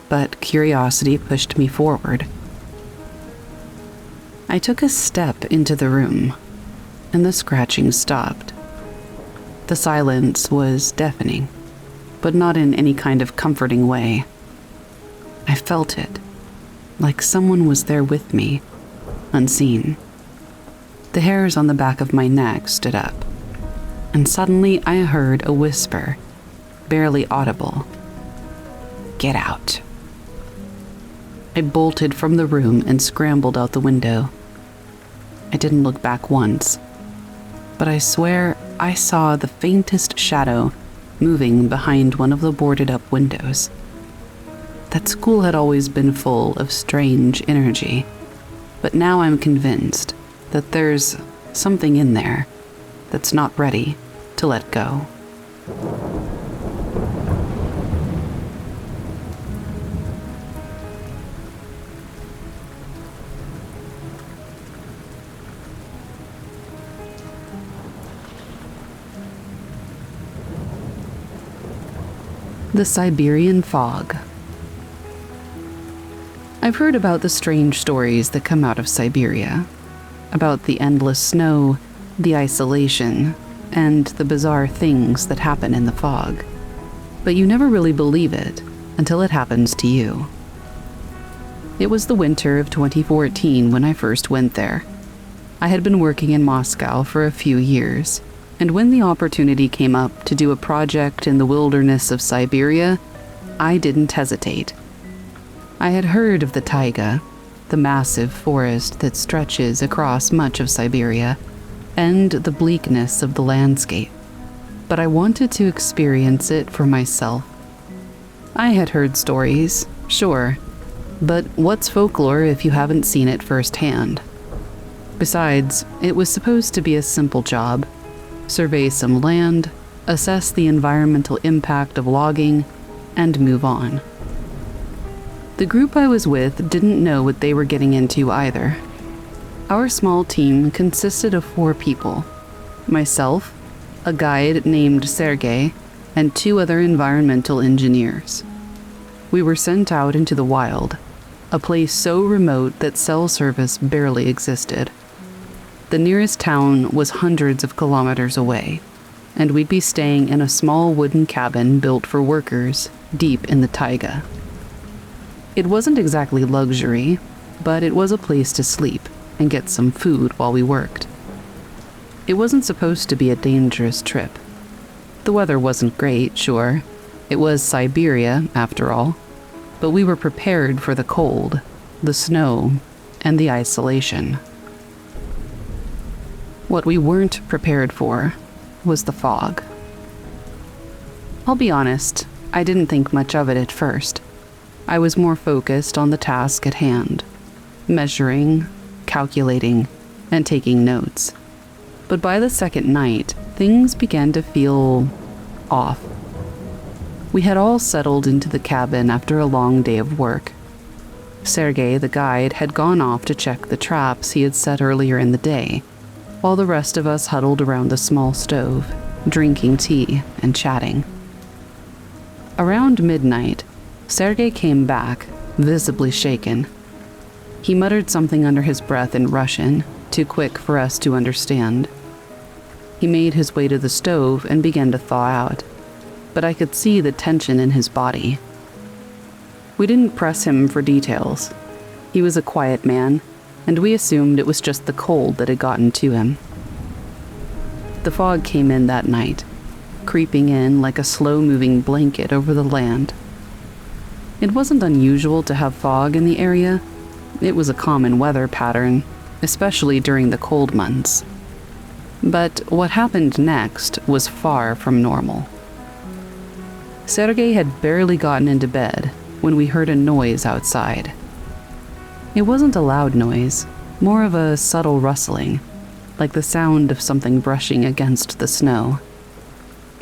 Speaker 1: but curiosity pushed me forward. I took a step into the room, and the scratching stopped. The silence was deafening, but not in any kind of comforting way. I felt it, like someone was there with me, unseen. The hairs on the back of my neck stood up, and suddenly I heard a whisper, barely audible. "Get out." I bolted from the room and scrambled out the window. I didn't look back once, but I swear I saw the faintest shadow moving behind one of the boarded-up windows. That school had always been full of strange energy, but now I'm convinced that there's something in there that's not ready to let go. The Siberian fog. I've heard about the strange stories that come out of Siberia, about the endless snow, the isolation, and the bizarre things that happen in the fog. But you never really believe it until it happens to you. It was the winter of 2014 when I first went there. I had been working in Moscow for a few years, and when the opportunity came up to do a project in the wilderness of Siberia, I didn't hesitate. I had heard of the taiga, the massive forest that stretches across much of Siberia, and the bleakness of the landscape, but I wanted to experience it for myself. I had heard stories, sure, but what's folklore if you haven't seen it firsthand? Besides, it was supposed to be a simple job. Survey some land, assess the environmental impact of logging, and move on. The group I was with didn't know what they were getting into either. Our small team consisted of 4 people: myself, a guide named Sergey, and 2 other environmental engineers. We were sent out into the wild, a place so remote that cell service barely existed. The nearest town was hundreds of kilometers away, and we'd be staying in a small wooden cabin built for workers deep in the taiga. It wasn't exactly luxury, but it was a place to sleep and get some food while we worked. It wasn't supposed to be a dangerous trip. The weather wasn't great, sure. It was Siberia, after all, but we were prepared for the cold, the snow, and the isolation. What we weren't prepared for was the fog. I'll be honest, I didn't think much of it at first. I was more focused on the task at hand, measuring, calculating, and taking notes. But by the second night, things began to feel off. We had all settled into the cabin after a long day of work, Sergei, the guide, had gone off to check the traps he had set earlier in the day, while the rest of us huddled around the small stove, drinking tea and chatting. Around midnight, Sergei came back, visibly shaken. He muttered something under his breath in Russian, too quick for us to understand. He made his way to the stove and began to thaw out, but I could see the tension in his body. We didn't press him for details. He was a quiet man, and we assumed it was just the cold that had gotten to him. The fog came in that night, creeping in like a slow-moving blanket over the land. It wasn't unusual to have fog in the area. It was a common weather pattern, especially during the cold months. But what happened next was far from normal. Sergei had barely gotten into bed when we heard a noise outside. It wasn't a loud noise, more of a subtle rustling, like the sound of something brushing against the snow.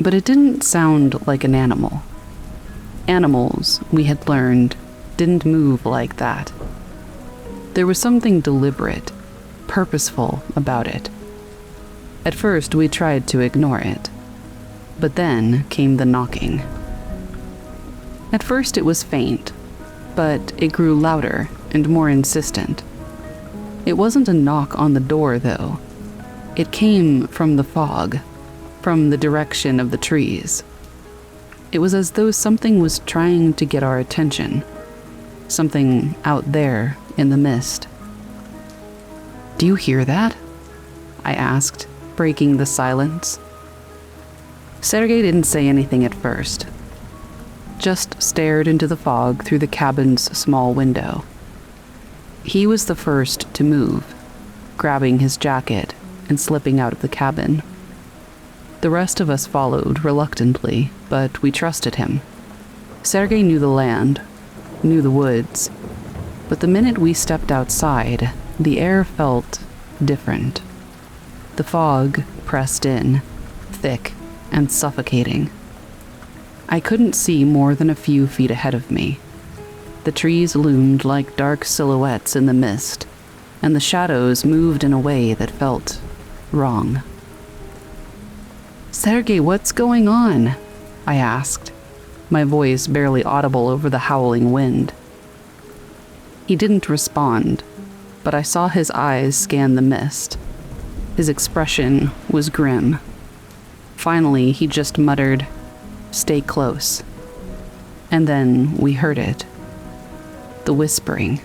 Speaker 1: But it didn't sound like an animal. Animals, we had learned, didn't move like that. There was something deliberate, purposeful about it. At first, we tried to ignore it, but then came the knocking. At first, it was faint, but it grew louder and more insistent. It wasn't a knock on the door, though. It came from the fog, from the direction of the trees. It was as though something was trying to get our attention, something out there in the mist. "Do you hear that?" I asked, breaking the silence. Sergei didn't say anything at first, just stared into the fog through the cabin's small window. He was the first to move, grabbing his jacket and slipping out of the cabin. The rest of us followed reluctantly, but we trusted him. Sergei knew the land, knew the woods, but the minute we stepped outside, the air felt different. The fog pressed in, thick and suffocating. I couldn't see more than a few feet ahead of me. The trees loomed like dark silhouettes in the mist, and the shadows moved in a way that felt wrong. "Sergei, what's going on?" I asked, my voice barely audible over the howling wind. He didn't respond, but I saw his eyes scan the mist. His expression was grim. Finally, he just muttered, "Stay close." And then we heard it. The whispering.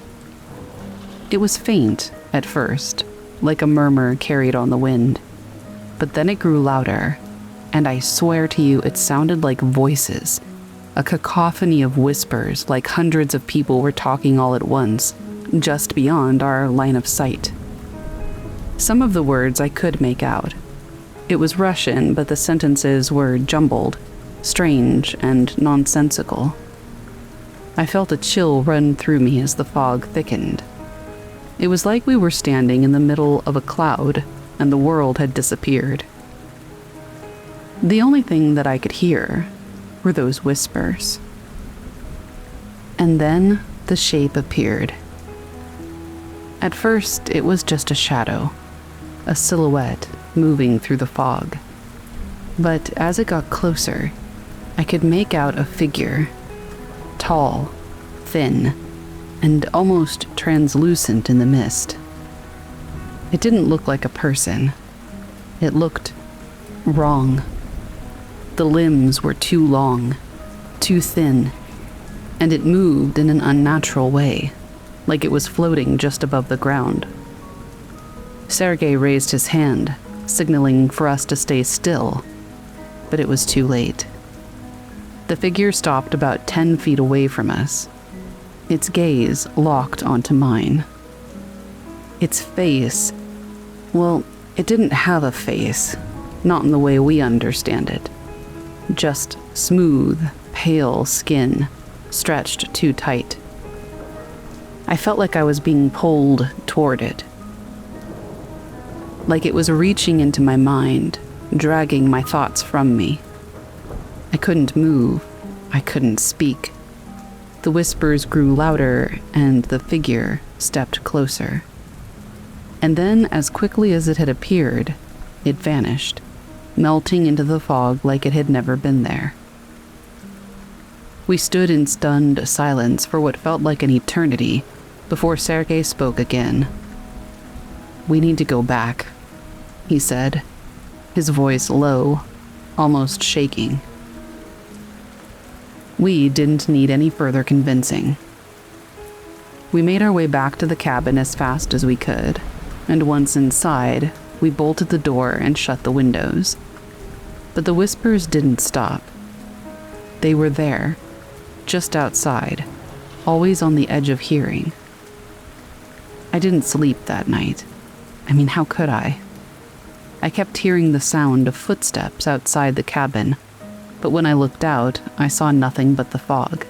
Speaker 1: It was faint at first, like a murmur carried on the wind. But then it grew louder, and I swear to you it sounded like voices, a cacophony of whispers like hundreds of people were talking all at once, just beyond our line of sight. Some of the words I could make out. It was Russian, but the sentences were jumbled, strange, and nonsensical. I felt a chill run through me as the fog thickened. It was like we were standing in the middle of a cloud, and the world had disappeared. The only thing that I could hear were those whispers. And then the shape appeared. At first, it was just a shadow, a silhouette moving through the fog. But as it got closer, I could make out a figure, tall, thin, and almost translucent in the mist. It didn't look like a person. It looked wrong. The limbs were too long, too thin, and it moved in an unnatural way, like it was floating just above the ground. Sergei raised his hand, signaling for us to stay still, but it was too late. The figure stopped about 10 feet away from us. Its gaze locked onto mine. Its face, well, it didn't have a face, not in the way we understand it. Just smooth, pale skin, stretched too tight. I felt like I was being pulled toward it. Like it was reaching into my mind, dragging my thoughts from me. I couldn't move. I couldn't speak. The whispers grew louder, and the figure stepped closer. And then, as quickly as it had appeared, it vanished, melting into the fog like it had never been there. We stood in stunned silence for what felt like an eternity before Sergei spoke again. "We need to go back," he said, his voice low, almost shaking. We didn't need any further convincing. We made our way back to the cabin as fast as we could, and once inside, we bolted the door and shut the windows. But the whispers didn't stop. They were there, just outside, always on the edge of hearing. I didn't sleep that night. I mean, how could I? I kept hearing the sound of footsteps outside the cabin, but when I looked out, I saw nothing but the fog.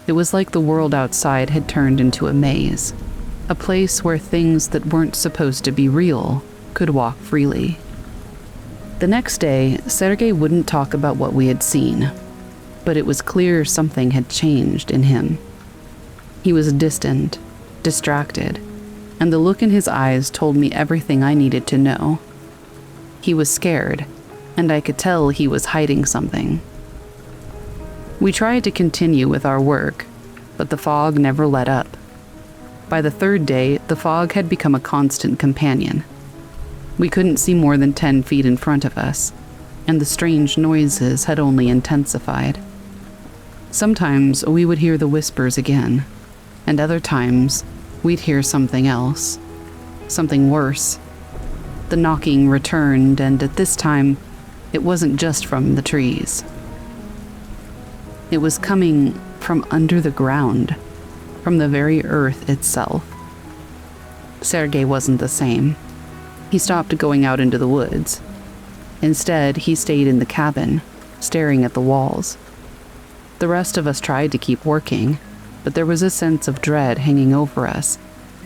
Speaker 1: It was like the world outside had turned into a maze, a place where things that weren't supposed to be real could walk freely. The next day, Sergei wouldn't talk about what we had seen, but it was clear something had changed in him. He was distant, distracted, and the look in his eyes told me everything I needed to know. He was scared, and I could tell he was hiding something. We tried to continue with our work, but the fog never let up. By the third day, the fog had become a constant companion. We couldn't see more than 10 feet in front of us, and the strange noises had only intensified. Sometimes we would hear the whispers again, and other times we'd hear something else, something worse. The knocking returned, and at this time, it wasn't just from the trees. It was coming from under the ground, from the very earth itself. Sergei wasn't the same. He stopped going out into the woods. Instead, he stayed in the cabin, staring at the walls. The rest of us tried to keep working, but there was a sense of dread hanging over us,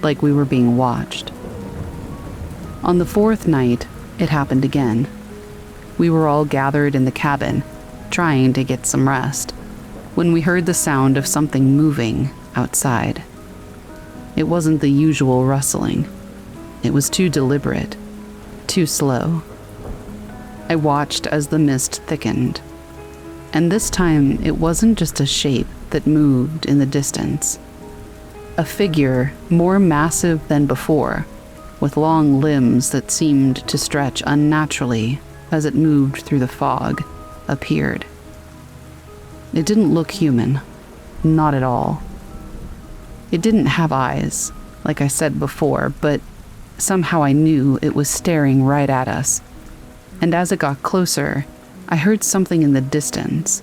Speaker 1: like we were being watched. On the fourth night, it happened again. We were all gathered in the cabin, trying to get some rest, when we heard the sound of something moving outside. It wasn't the usual rustling. It was too deliberate, too slow. I watched as the mist thickened, and this time it wasn't just a shape that moved in the distance. A figure more massive than before, with long limbs that seemed to stretch unnaturally as it moved through the fog, appeared. It didn't look human, not at all. It didn't have eyes, like I said before, but somehow I knew it was staring right at us. And as it got closer, I heard something in the distance,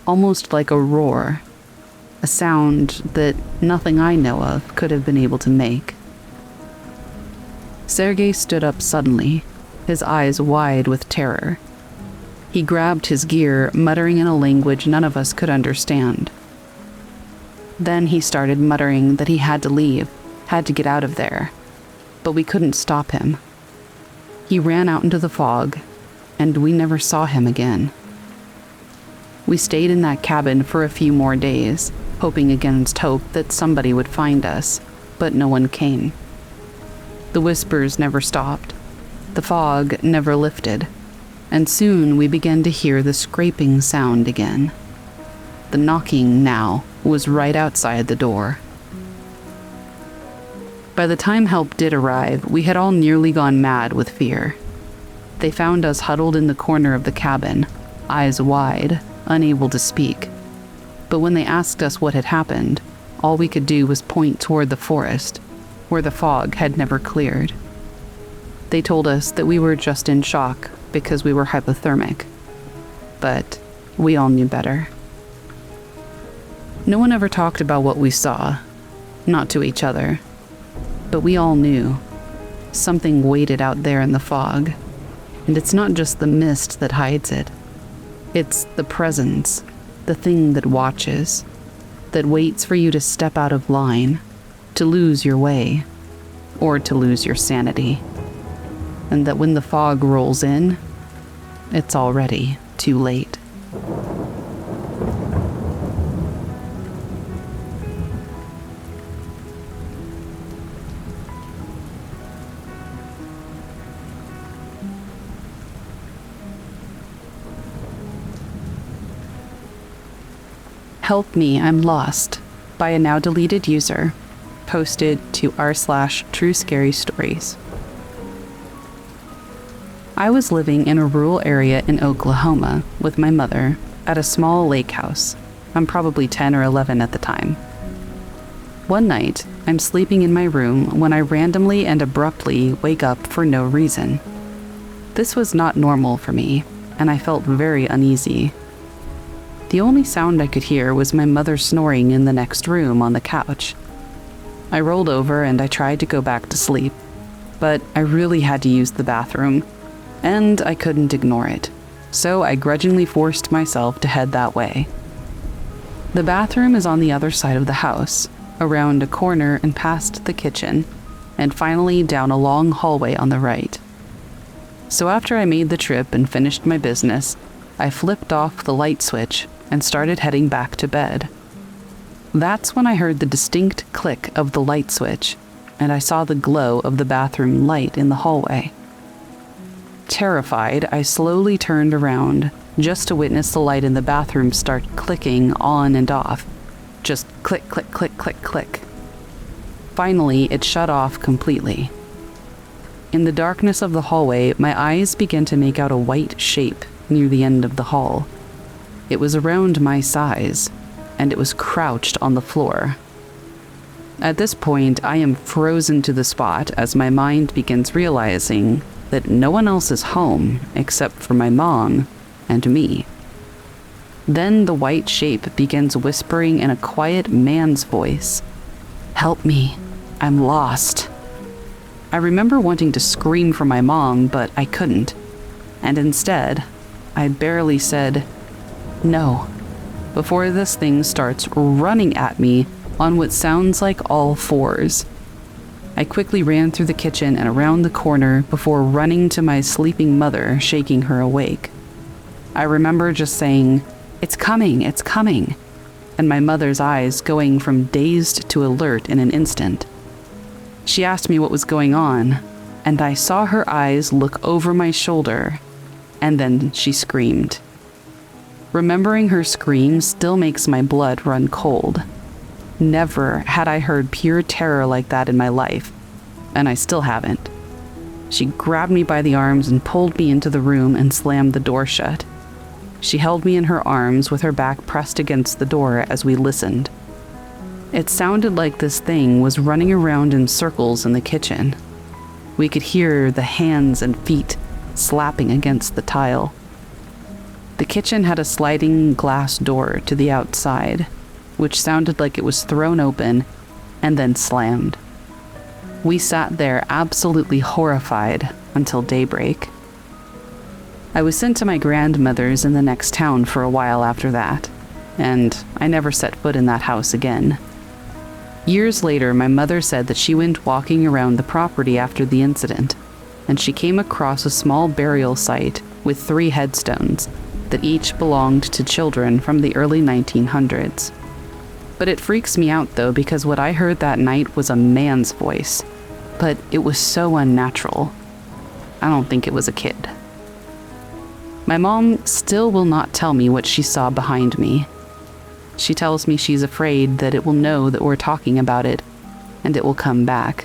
Speaker 1: almost like a roar, a sound that nothing I know of could have been able to make. Sergei stood up suddenly, his eyes wide with terror. He grabbed his gear, muttering in a language none of us could understand. Then he started muttering that he had to leave, had to get out of there, but we couldn't stop him. He ran out into the fog, and we never saw him again. We stayed in that cabin for a few more days, hoping against hope that somebody would find us, but no one came. The whispers never stopped. The fog never lifted, and soon we began to hear the scraping sound again. The knocking now was right outside the door. By the time help did arrive, we had all nearly gone mad with fear. They found us huddled in the corner of the cabin, eyes wide, unable to speak. But when they asked us what had happened, all we could do was point toward the forest, where the fog had never cleared. They told us that we were just in shock because we were hypothermic. But we all knew better. No one ever talked about what we saw, not to each other. But we all knew. Something waited out there in the fog. And it's not just the mist that hides it. It's the presence, the thing that watches, that waits for you to step out of line, to lose your way, or to lose your sanity. And that when the fog rolls in, it's already too late. "Help me, I'm lost," by a now deleted user, posted to r/True Scary Stories. I was living in a rural area in Oklahoma with my mother at a small lake house. I'm probably 10 or 11 at the time. One night, I'm sleeping in my room when I randomly and abruptly wake up for no reason. This was not normal for me, and I felt very uneasy. The only sound I could hear was my mother snoring in the next room on the couch. I rolled over and I tried to go back to sleep, but I really had to use the bathroom, and I couldn't ignore it, so I grudgingly forced myself to head that way. The bathroom is on the other side of the house, around a corner and past the kitchen, and finally down a long hallway on the right. So after I made the trip and finished my business, I flipped off the light switch and started heading back to bed. That's when I heard the distinct click of the light switch, and I saw the glow of the bathroom light in the hallway. Terrified, I slowly turned around, just to witness the light in the bathroom start clicking on and off. Just click, click, click, click, click. Finally, it shut off completely. In the darkness of the hallway, my eyes began to make out a white shape near the end of the hall. It was around my size, and it was crouched on the floor. At this point, I am frozen to the spot as my mind begins realizing that no one else is home except for my mom and me. Then the white shape begins whispering in a quiet man's voice, "Help me, I'm lost." I remember wanting to scream for my mom, but I couldn't. And instead, I barely said, "No," before this thing starts running at me on what sounds like all fours. I quickly ran through the kitchen and around the corner before running to my sleeping mother, shaking her awake. I remember just saying, it's coming," and my mother's eyes going from dazed to alert in an instant. She asked me what was going on, and I saw her eyes look over my shoulder, and then she screamed. Remembering her scream still makes my blood run cold. Never had I heard pure terror like that in my life, and I still haven't. She grabbed me by the arms and pulled me into the room and slammed the door shut. She held me in her arms with her back pressed against the door as we listened. It sounded like this thing was running around in circles in the kitchen. We could hear the hands and feet slapping against the tile. The kitchen had a sliding glass door to the outside, which sounded like it was thrown open and then slammed. We sat there absolutely horrified until daybreak. I was sent to my grandmother's in the next town for a while after that, and I never set foot in that house again. Years later, my mother said that she went walking around the property after the incident, and she came across a small burial site with 3 headstones that each belonged to children from the early 1900s. But it freaks me out though, because what I heard that night was a man's voice, but it was so unnatural. I don't think it was a kid. My mom still will not tell me what she saw behind me. She tells me she's afraid that it will know that we're talking about it, and it will come back.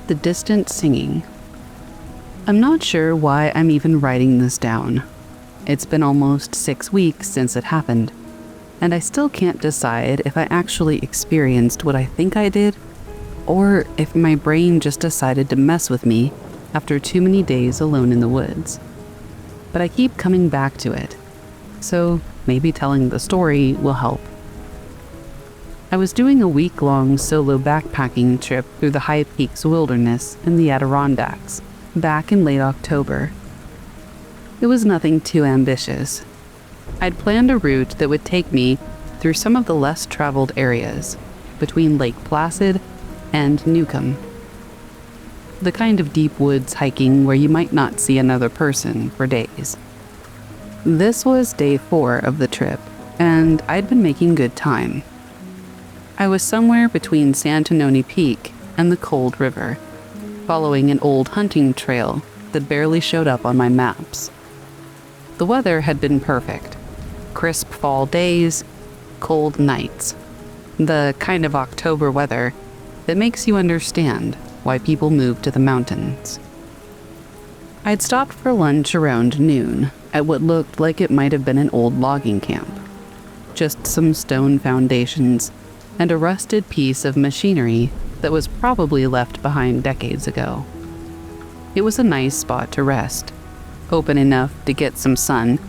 Speaker 1: The distant singing. I'm not sure why I'm even writing this down. It's been almost 6 weeks since it happened, and I still can't decide if I actually experienced what I think I did, or if my brain just decided to mess with me after too many days alone in the woods. But I keep coming back to it, so maybe telling the story will help. I was doing a week-long solo backpacking trip through the High Peaks Wilderness in the Adirondacks back in late October. It was nothing too ambitious. I'd planned a route that would take me through some of the less traveled areas between Lake Placid and Newcomb. The kind of deep woods hiking where you might not see another person for days. This was day 4 of the trip, and I'd been making good time. I was somewhere between Santanoni Peak and the Cold River, following an old hunting trail that barely showed up on my maps. The weather had been perfect. Crisp fall days, cold nights. The kind of October weather that makes you understand why people move to the mountains. I'd stopped for lunch around noon at what looked like it might have been an old logging camp. Just some stone foundations and a rusted piece of machinery that was probably left behind decades ago. It was a nice spot to rest, open enough to get some sun,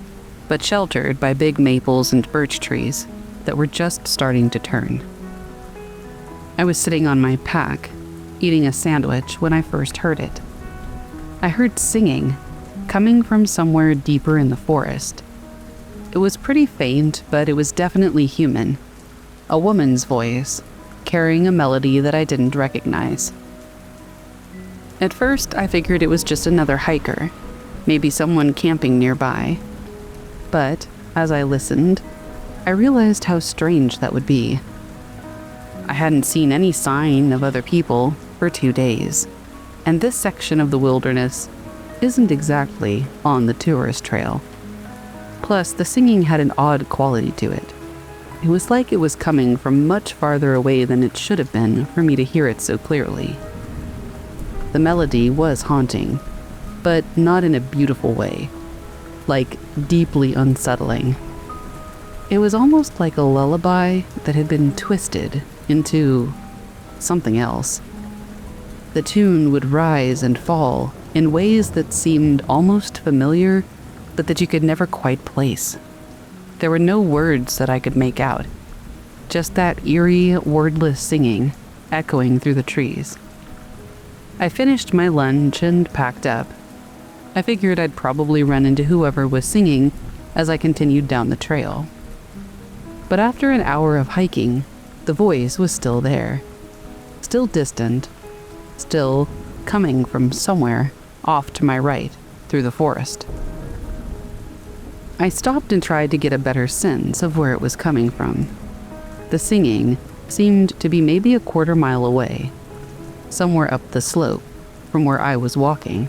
Speaker 1: but sheltered by big maples and birch trees that were just starting to turn. I was sitting on my pack, eating a sandwich when I first heard it. I heard singing, coming from somewhere deeper in the forest. It was pretty faint, but it was definitely human. A woman's voice, carrying a melody that I didn't recognize. At first, I figured it was just another hiker, maybe someone camping nearby. But as I listened, I realized how strange that would be. I hadn't seen any sign of other people for 2 days, and this section of the wilderness isn't exactly on the tourist trail. Plus, the singing had an odd quality to it. It was like it was coming from much farther away than it should have been for me to hear it so clearly. The melody was haunting, but not in a beautiful way, like deeply unsettling. It was almost like a lullaby that had been twisted into something else. The tune would rise and fall in ways that seemed almost familiar, but that you could never quite place. There were no words that I could make out, just that eerie, wordless singing echoing through the trees. I finished my lunch and packed up. I figured I'd probably run into whoever was singing as I continued down the trail. But after an hour of hiking, the voice was still there. Still distant. Still coming from somewhere off to my right through the forest. I stopped and tried to get a better sense of where it was coming from. The singing seemed to be maybe a quarter mile away, somewhere up the slope from where I was walking.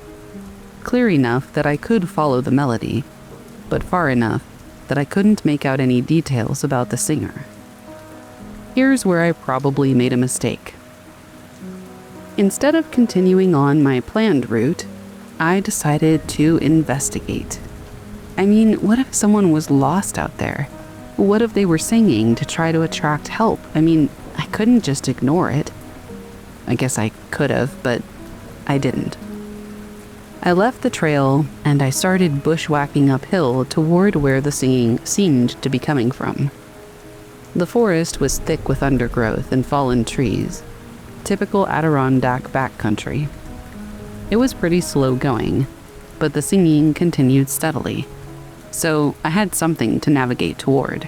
Speaker 1: Clear enough that I could follow the melody, but far enough that I couldn't make out any details about the singer. Here's where I probably made a mistake. Instead of continuing on my planned route, I decided to investigate. I mean, what if someone was lost out there? What if they were singing to try to attract help? I mean, I couldn't just ignore it. I guess I could have, but I didn't. I left the trail and I started bushwhacking uphill toward where the singing seemed to be coming from. The forest was thick with undergrowth and fallen trees, typical Adirondack backcountry. It was pretty slow going, but the singing continued steadily, so I had something to navigate toward.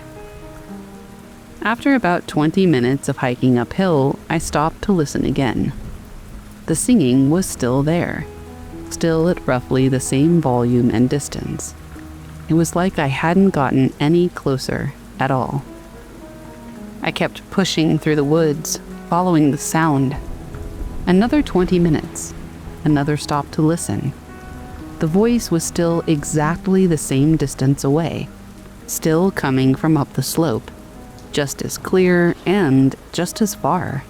Speaker 1: After about 20 minutes of hiking uphill, I stopped to listen again. The singing was still there, still at roughly the same volume and distance. It was like I hadn't gotten any closer at all. I kept pushing through the woods, following the sound. Another 20 minutes, another stop to listen. The voice was still exactly the same distance away, still coming from up the slope, just as clear and just as far.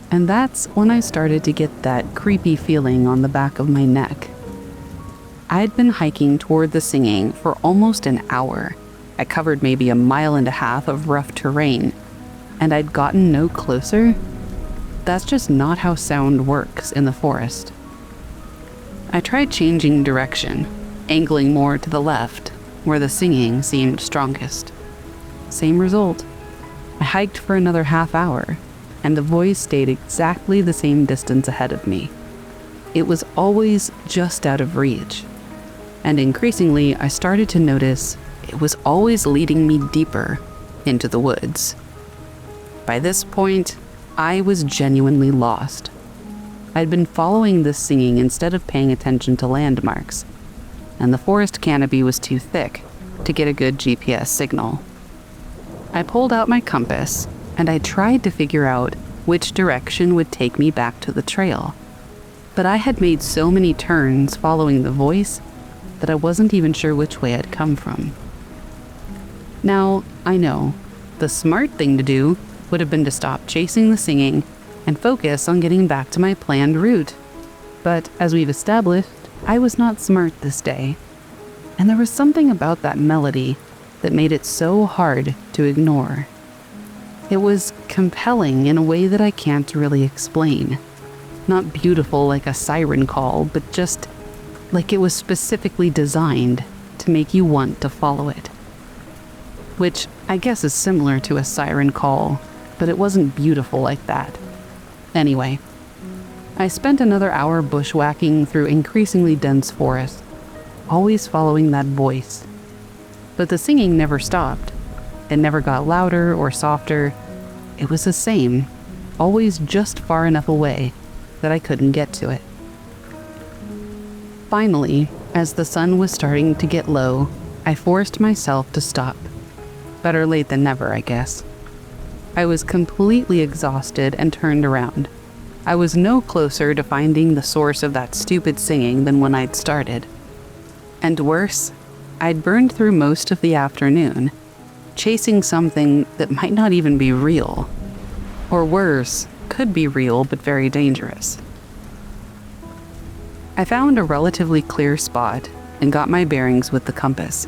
Speaker 1: And that's when I started to get that creepy feeling on the back of my neck. I'd been hiking toward the singing for almost an hour. I covered maybe 1.5 miles of rough terrain, and I'd gotten no closer. That's just not how sound works in the forest. I tried changing direction, angling more to the left, where the singing seemed strongest. Same result. I hiked for another half hour, and the voice stayed exactly the same distance ahead of me. It was always just out of reach, and increasingly I started to notice it was always leading me deeper into the woods. By this point, I was genuinely lost. I'd been following this singing instead of paying attention to landmarks, and the forest canopy was too thick, to get a good GPS signal. I pulled out my compass and I tried to figure out which direction would take me back to the trail. But I had made so many turns following the voice that I wasn't even sure which way I'd come from. Now, I know, the smart thing to do would have been to stop chasing the singing and focus on getting back to my planned route. But as we've established, I was not smart this day. And there was something about that melody that made it so hard to ignore. It was compelling in a way that I can't really explain. Not beautiful like a siren call, but just like it was specifically designed to make you want to follow it. Which I guess is similar to a siren call, but it wasn't beautiful like that. Anyway, I spent another hour bushwhacking through increasingly dense forest, always following that voice. But the singing never stopped. It never got louder or softer. It was the same, always just far enough away that I couldn't get to it. Finally, as the sun was starting to get low, I forced myself to stop. Better late than never, I guess. I was completely exhausted and turned around. I was no closer to finding the source of that stupid singing than when I'd started. And worse, I'd burned through most of the afternoon, chasing something that might not even be real. Or worse, could be real but very dangerous. I found a relatively clear spot and got my bearings with the compass.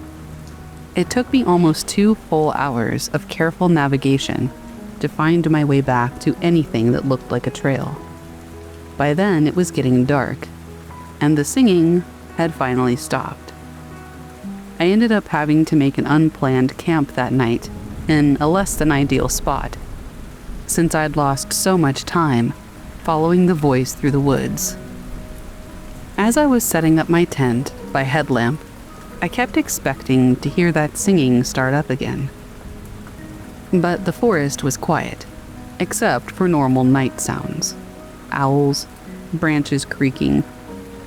Speaker 1: It took me almost 2 full hours of careful navigation to find my way back to anything that looked like a trail. By then, it was getting dark, and the singing had finally stopped. I ended up having to make an unplanned camp that night in a less than ideal spot, since I'd lost so much time following the voice through the woods. As I was setting up my tent by headlamp, I kept expecting to hear that singing start up again. But the forest was quiet, except for normal night sounds. Owls, branches creaking,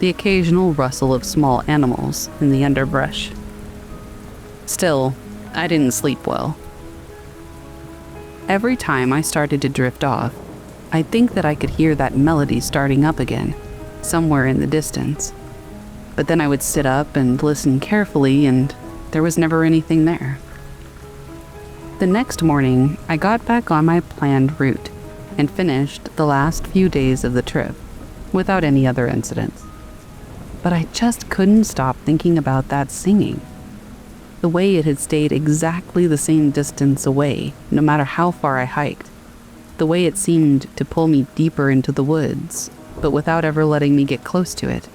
Speaker 1: the occasional rustle of small animals in the underbrush. Still, I didn't sleep well. Every time I started to drift off, I'd think that I could hear that melody starting up again, somewhere in the distance. But then I would sit up and listen carefully, and there was never anything there. The next morning, I got back on my planned route and finished the last few days of the trip without any other incidents. But I just couldn't stop thinking about that singing. The way it had stayed exactly the same distance away, no matter how far I hiked. The way it seemed to pull me deeper into the woods, but without ever letting me get close to it.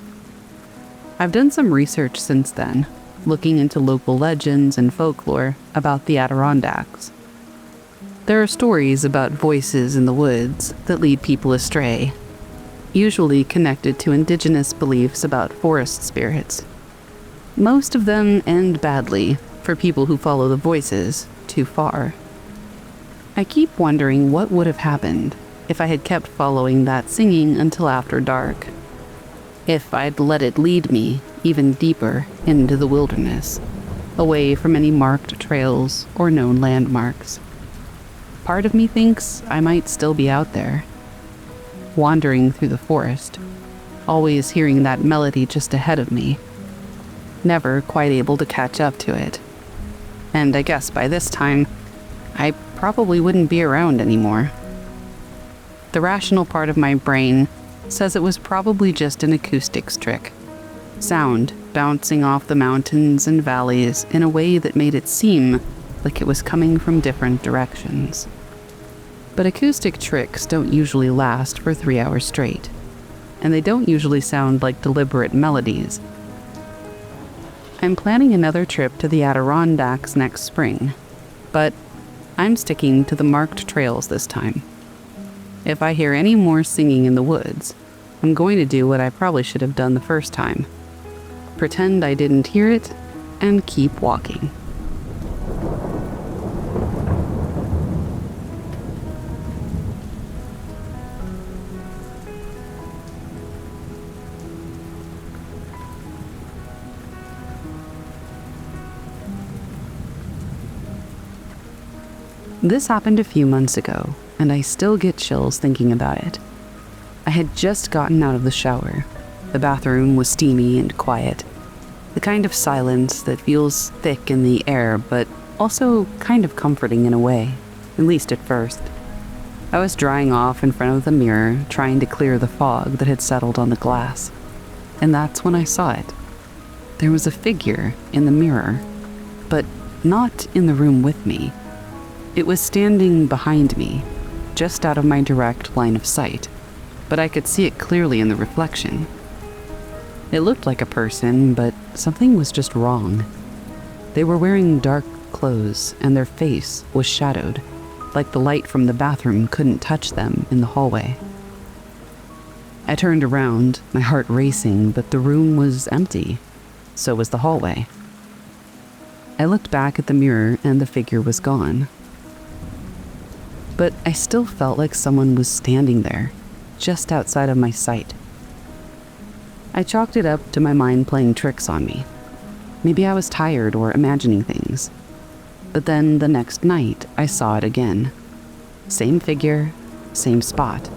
Speaker 1: I've done some research since then, looking into local legends and folklore about the Adirondacks. There are stories about voices in the woods that lead people astray, usually connected to indigenous beliefs about forest spirits. Most of them end badly for people who follow the voices too far. I keep wondering what would have happened if I had kept following that singing until after dark. If I'd let it lead me even deeper into the wilderness, away from any marked trails or known landmarks. Part of me thinks I might still be out there, wandering through the forest, always hearing that melody just ahead of me, never quite able to catch up to it. And I guess by this time, I probably wouldn't be around anymore. The rational part of my brain says it was probably just an acoustics trick. Sound bouncing off the mountains and valleys in a way that made it seem like it was coming from different directions. But acoustic tricks don't usually last for 3 hours straight, and they don't usually sound like deliberate melodies. I'm planning another trip to the Adirondacks next spring, but I'm sticking to the marked trails this time. If I hear any more singing in the woods, I'm going to do what I probably should have done the first time. Pretend I didn't hear it, and keep walking. This happened a few months ago, and I still get chills thinking about it. I had just gotten out of the shower. The bathroom was steamy and quiet, the kind of silence that feels thick in the air, but also kind of comforting in a way, at least at first. I was drying off in front of the mirror, trying to clear the fog that had settled on the glass, and that's when I saw it. There was a figure in the mirror, but not in the room with me. It was standing behind me, just out of my direct line of sight, but I could see it clearly in the reflection. It looked like a person, but something was just wrong. They were wearing dark clothes, and their face was shadowed, like the light from the bathroom couldn't touch them in the hallway. I turned around, my heart racing, but the room was empty. So was the hallway. I looked back at the mirror and the figure was gone. But I still felt like someone was standing there, just outside of my sight. I chalked it up to my mind playing tricks on me. Maybe I was tired or imagining things. But then the next night, I saw it again. Same figure, same spot.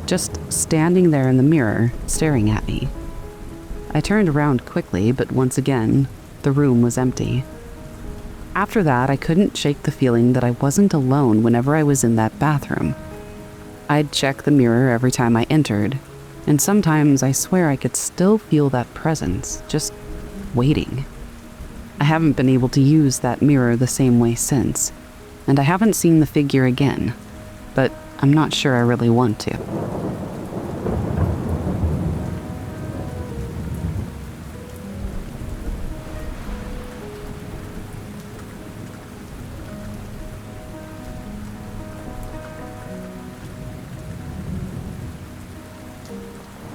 Speaker 1: Just standing there in the mirror, staring at me. I turned around quickly, but once again, the room was empty. After that, I couldn't shake the feeling that I wasn't alone whenever I was in that bathroom. I'd check the mirror every time I entered, and sometimes I swear I could still feel that presence, just waiting. I haven't been able to use that mirror the same way since, and I haven't seen the figure again, but I'm not sure I really want to.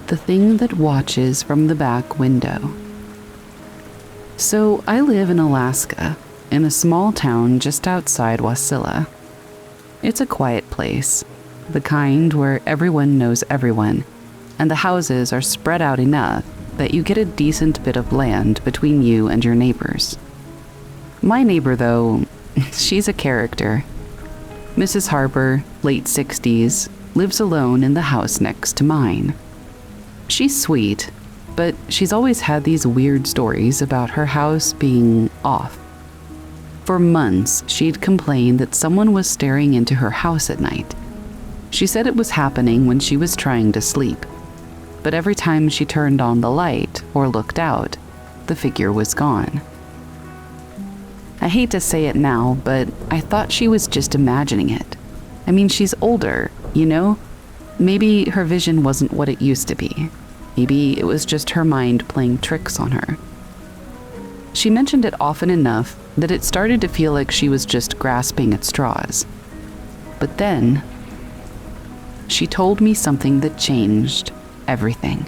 Speaker 1: The thing that watches from the back window. So I live in Alaska, in a small town just outside Wasilla. It's a quiet place, the kind where everyone knows everyone, and the houses are spread out enough that you get a decent bit of land between you and your neighbors. My neighbor, though, she's a character. Mrs. Harper, late 60s, lives alone in the house next to mine. She's sweet, but she's always had these weird stories about her house being off. For months, she'd complained that someone was staring into her house at night. She said it was happening when she was trying to sleep, but every time she turned on the light or looked out, the figure was gone. I hate to say it now, but I thought she was just imagining it. I mean, she's older, you know? Maybe her vision wasn't what it used to be. Maybe it was just her mind playing tricks on her. She mentioned it often enough that it started to feel like she was just grasping at straws. But then, she told me something that changed everything.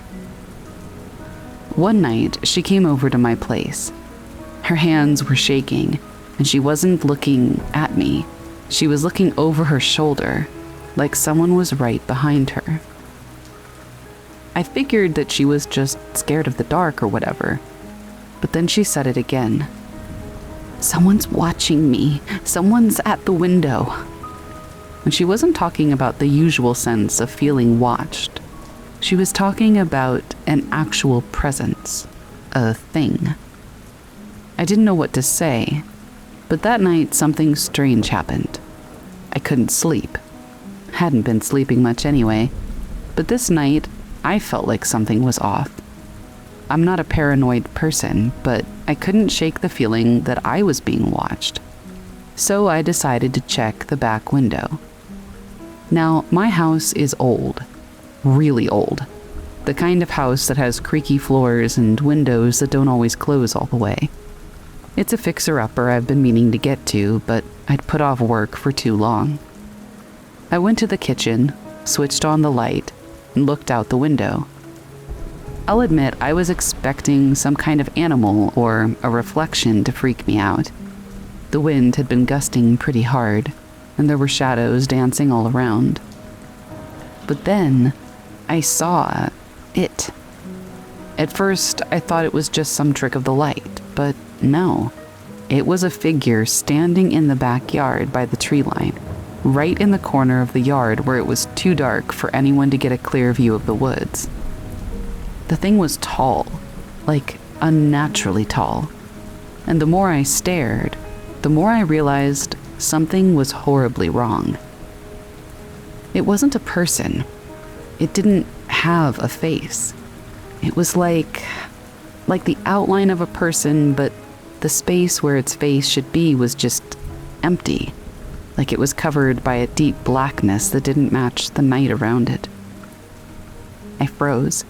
Speaker 1: One night, she came over to my place. Her hands were shaking, and she wasn't looking at me. She was looking over her shoulder, like someone was right behind her. I figured that she was just scared of the dark or whatever, but then she said it again. "Someone's watching me. Someone's at the window." And she wasn't talking about the usual sense of feeling watched. She was talking about an actual presence, a thing. I didn't know what to say, but that night something strange happened. I couldn't sleep. Hadn't been sleeping much anyway, but this night I felt like something was off. I'm not a paranoid person, but I couldn't shake the feeling that I was being watched. So I decided to check the back window. Now, my house is old, really old. The kind of house that has creaky floors and windows that don't always close all the way. It's a fixer-upper I've been meaning to get to, but I'd put off work for too long. I went to the kitchen, switched on the light, and looked out the window. I'll admit I was expecting some kind of animal or a reflection to freak me out. The wind had been gusting pretty hard, and there were shadows dancing all around. But then, I saw it. At first, I thought it was just some trick of the light, but no. It was a figure standing in the backyard by the tree line, right in the corner of the yard where it was too dark for anyone to get a clear view of the woods. The thing was tall, like unnaturally tall, and the more I stared, the more I realized something was horribly wrong. It wasn't a person. It didn't have a face. It was like the outline of a person, but the space where its face should be was just empty, like it was covered by a deep blackness that didn't match the night around it. I froze.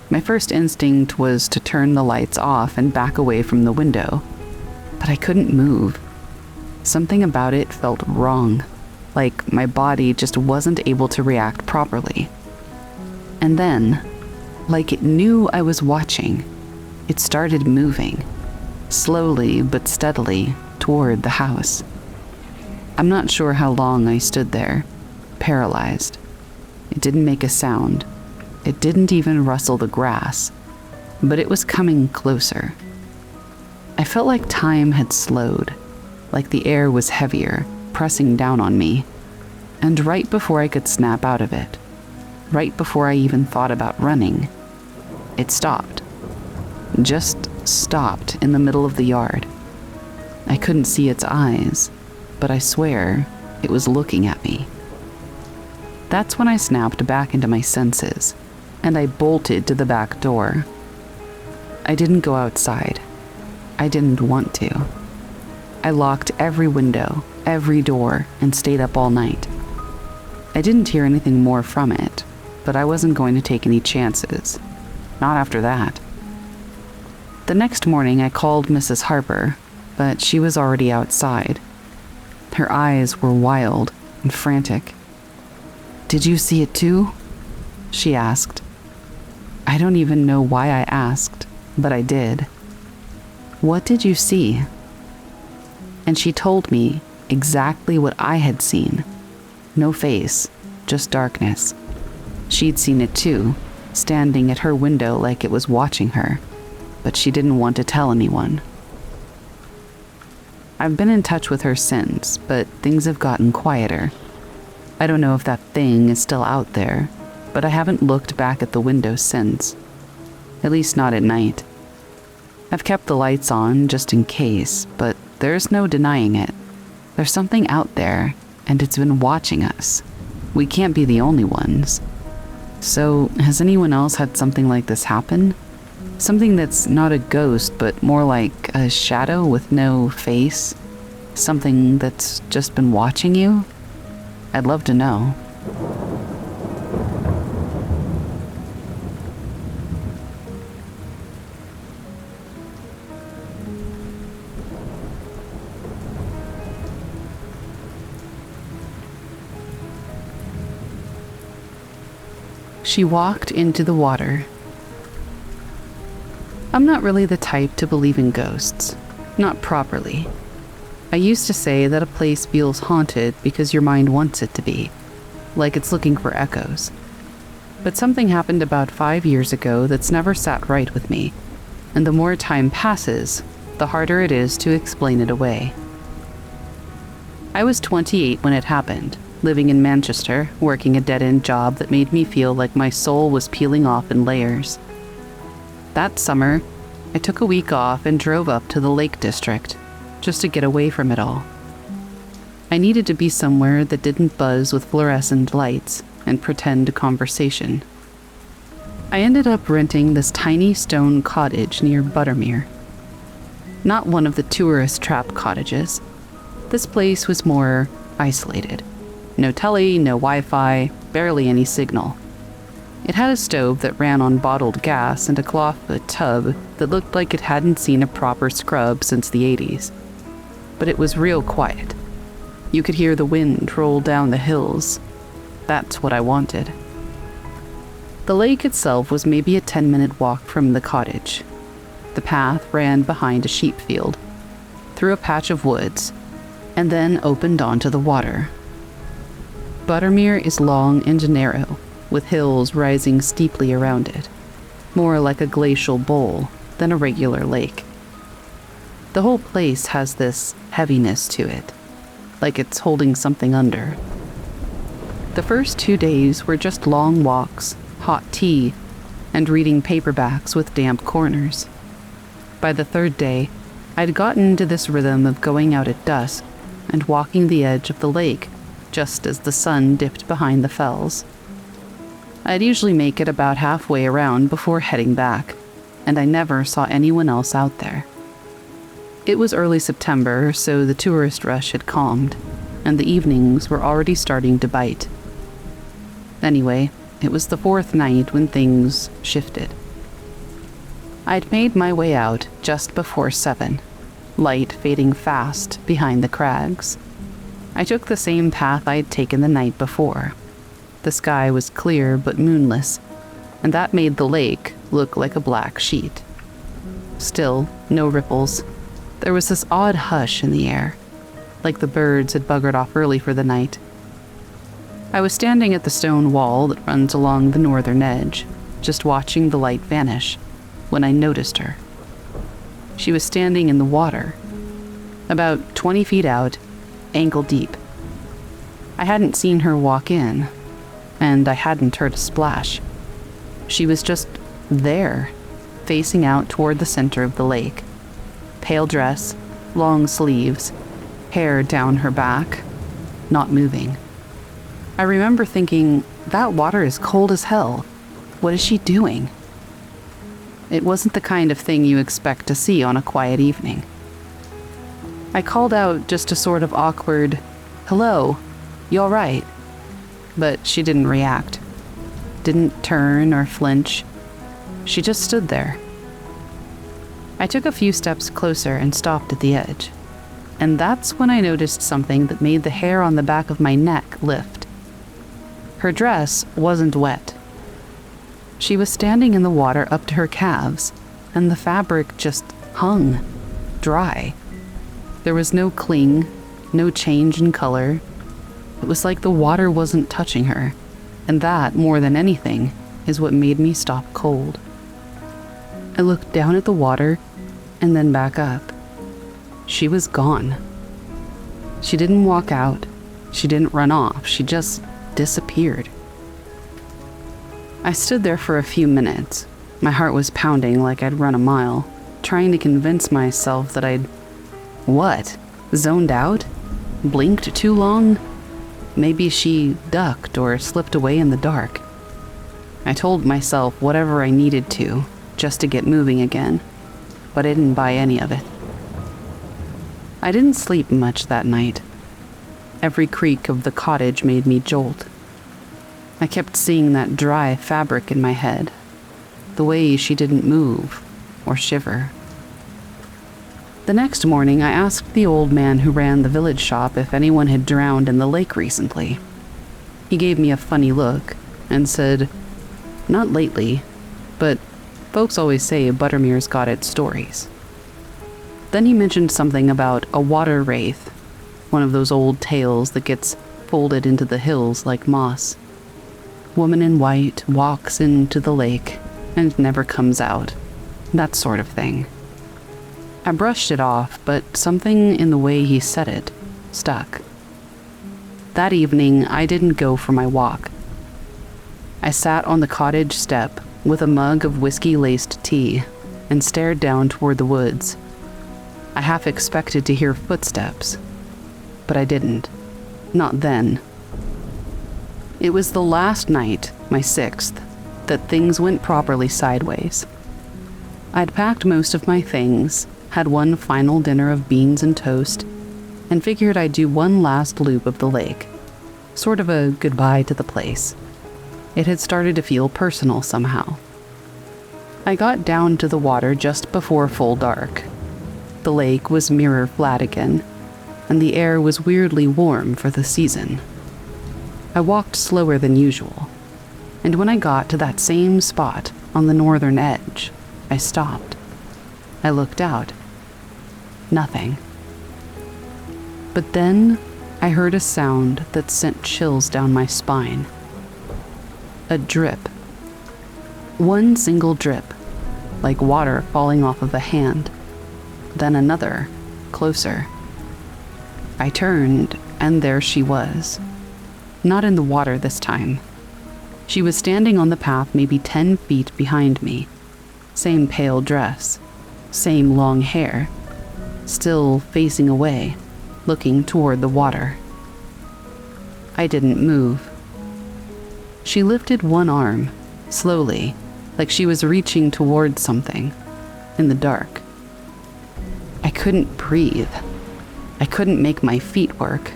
Speaker 1: My first instinct was to turn the lights off and back away from the window, but I couldn't move. Something about it felt wrong, like my body just wasn't able to react properly. And then, like it knew I was watching, it started moving, slowly but steadily, toward the house. I'm not sure how long I stood there, paralyzed. It didn't make a sound. It didn't even rustle the grass, but it was coming closer. I felt like time had slowed, like the air was heavier, pressing down on me. And right before I could snap out of it, right before I even thought about running, it stopped. Just stopped in the middle of the yard. I couldn't see its eyes, but I swear it was looking at me. That's when I snapped back into my senses, and I bolted to the back door. I didn't go outside. I didn't want to. I locked every window, every door, and stayed up all night. I didn't hear anything more from it, but I wasn't going to take any chances. Not after that. The next morning, I called Mrs. Harper, but she was already outside. Her eyes were wild and frantic. "Did you see it too?" she asked. I don't even know why I asked, but I did. "What did you see?" And she told me exactly what I had seen. No face, just darkness. She'd seen it too, standing at her window like it was watching her, but she didn't want to tell anyone. I've been in touch with her since, but things have gotten quieter. I don't know if that thing is still out there, but I haven't looked back at the window since. At least not at night. I've kept the lights on just in case, but there's no denying it. There's something out there, and it's been watching us. We can't be the only ones. So, has anyone else had something like this happen? Something that's not a ghost, but more like a shadow with no face? Something that's just been watching you? I'd love to know. She walked into the water. I'm not really the type to believe in ghosts. Not properly. I used to say that a place feels haunted because your mind wants it to be, like it's looking for echoes. But something happened about 5 years ago that's never sat right with me, and the more time passes, the harder it is to explain it away. I was 28 when it happened, living in Manchester, working a dead-end job that made me feel like my soul was peeling off in layers. That summer, I took a week off and drove up to the Lake District, just to get away from it all. I needed to be somewhere that didn't buzz with fluorescent lights and pretend conversation. I ended up renting this tiny stone cottage near Buttermere. Not one of the tourist trap cottages. This place was more isolated. No telly, no Wi-Fi, barely any signal. It had a stove that ran on bottled gas and a clawfoot tub that looked like it hadn't seen a proper scrub since the 80s. But it was real quiet. You could hear the wind roll down the hills. That's what I wanted. The lake itself was maybe a 10-minute walk from the cottage. The path ran behind a sheep field, through a patch of woods, and then opened onto the water. Buttermere is long and narrow, with hills rising steeply around it, more like a glacial bowl than a regular lake. The whole place has this heaviness to it, like it's holding something under. The first 2 days were just long walks, hot tea, and reading paperbacks with damp corners. By the 3rd day, I'd gotten into this rhythm of going out at dusk and walking the edge of the lake just as the sun dipped behind the fells. I'd usually make it about halfway around before heading back, and I never saw anyone else out there. It was early September, so the tourist rush had calmed, and the evenings were already starting to bite. Anyway, it was the 4th night when things shifted. I'd made my way out just before 7, light fading fast behind the crags. I took the same path I'd taken the night before. The sky was clear but moonless, and that made the lake look like a black sheet. Still, no ripples. There was this odd hush in the air, like the birds had buggered off early for the night. I was standing at the stone wall that runs along the northern edge, just watching the light vanish, when I noticed her. She was standing in the water, about 20 feet out, ankle deep. I hadn't seen her walk in, and I hadn't heard a splash. She was just there, facing out toward the center of the lake. Pale dress, long sleeves, hair down her back, not moving. I remember thinking, that water is cold as hell. What is she doing? It wasn't the kind of thing you expect to see on a quiet evening. I called out just a sort of awkward, "Hello, you all right?" But she didn't react. Didn't turn or flinch. She just stood there. I took a few steps closer and stopped at the edge. And that's when I noticed something that made the hair on the back of my neck lift. Her dress wasn't wet. She was standing in the water up to her calves, and the fabric just hung, dry. There was no cling, no change in color. It was like the water wasn't touching her, and that, more than anything, is what made me stop cold. I looked down at the water and then back up. She was gone. She didn't walk out. She didn't run off. She just disappeared. I stood there for a few minutes. My heart was pounding like I'd run a mile, trying to convince myself that I'd... What? Zoned out? Blinked too long? Maybe she ducked or slipped away in the dark. I told myself whatever I needed to, just to get moving again, but I didn't buy any of it. I didn't sleep much that night. Every creak of the cottage made me jolt. I kept seeing that dry fabric in my head, the way she didn't move or shiver. The next morning, I asked the old man who ran the village shop if anyone had drowned in the lake recently. He gave me a funny look and said, "Not lately, but folks always say Buttermere's got its stories." Then he mentioned something about a water wraith, one of those old tales that gets folded into the hills like moss. Woman in white walks into the lake and never comes out, that sort of thing. I brushed it off, but something in the way he said it stuck. That evening, I didn't go for my walk. I sat on the cottage step with a mug of whiskey-laced tea and stared down toward the woods. I half expected to hear footsteps, but I didn't. Not then. It was the last night, my 6th, that things went properly sideways. I'd packed most of my things, had one final dinner of beans and toast, and figured I'd do one last loop of the lake, sort of a goodbye to the place. It had started to feel personal somehow. I got down to the water just before full dark. The lake was mirror flat again, and the air was weirdly warm for the season. I walked slower than usual, and when I got to that same spot on the northern edge, I stopped. I looked out. Nothing. But then I heard a sound that sent chills down my spine. A drip. One single drip, like water falling off of a hand. then another, closer. I turned, and there she was. Not in the water this time. She was standing on the path maybe 10 feet behind me. Same pale dress, same long hair, still facing away, looking toward the water. I didn't move. She lifted one arm, slowly, like she was reaching toward something, in the dark. I couldn't breathe. I couldn't make my feet work.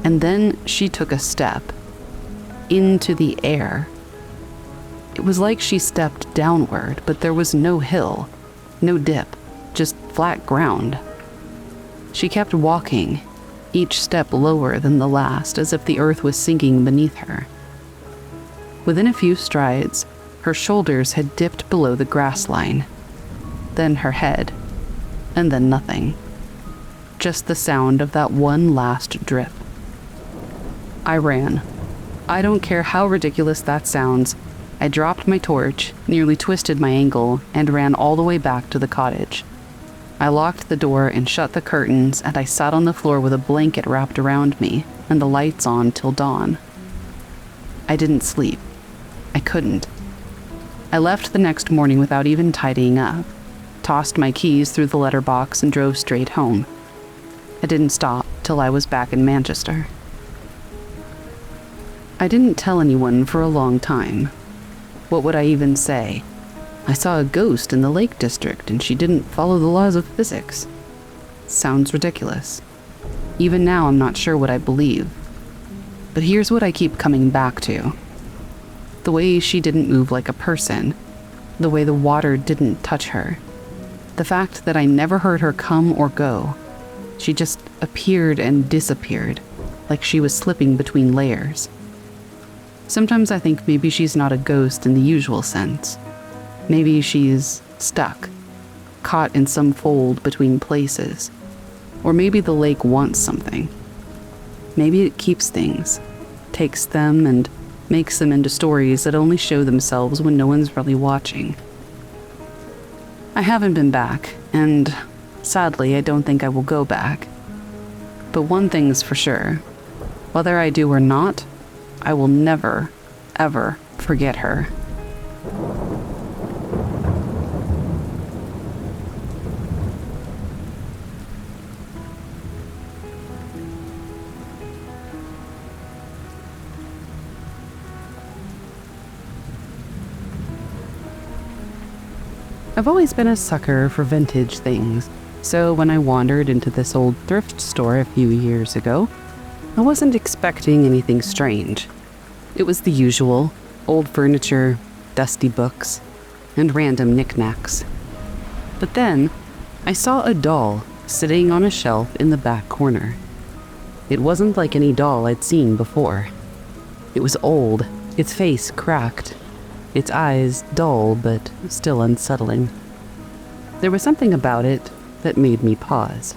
Speaker 1: And then she took a step, into the air. It was like she stepped downward, but there was no hill, no dip, just flat ground. She kept walking, each step lower than the last, as if the earth was sinking beneath her. Within a few strides, her shoulders had dipped below the grass line, then her head, and then nothing. Just the sound of that one last drip. I ran. I don't care how ridiculous that sounds. I dropped my torch, nearly twisted my ankle, and ran all the way back to the cottage. I locked the door and shut the curtains, and I sat on the floor with a blanket wrapped around me and the lights on till dawn. I didn't sleep. I couldn't. I left the next morning without even tidying up, tossed my keys through the letterbox and drove straight home. I didn't stop till I was back in Manchester. I didn't tell anyone for a long time. What would I even say? I saw a ghost in the Lake District and she didn't follow the laws of physics. Sounds ridiculous. Even now, I'm not sure what I believe. But here's what I keep coming back to. The way she didn't move like a person. The way the water didn't touch her. The fact that I never heard her come or go. She just appeared and disappeared, like she was slipping between layers. Sometimes I think maybe she's not a ghost in the usual sense. Maybe she's stuck, caught in some fold between places. Or maybe the lake wants something. Maybe it keeps things, takes them and makes them into stories that only show themselves when no one's really watching. I haven't been back, and sadly, I don't think I will go back. But one thing's for sure. Whether I do or not, I will never, ever forget her. I've always been a sucker for vintage things, so when I wandered into this old thrift store a few years ago, I wasn't expecting anything strange. It was the usual, old furniture, dusty books, and random knickknacks. But then, I saw a doll sitting on a shelf in the back corner. It wasn't like any doll I'd seen before. It was old, its face cracked, its eyes dull but still unsettling. There was something about it that made me pause.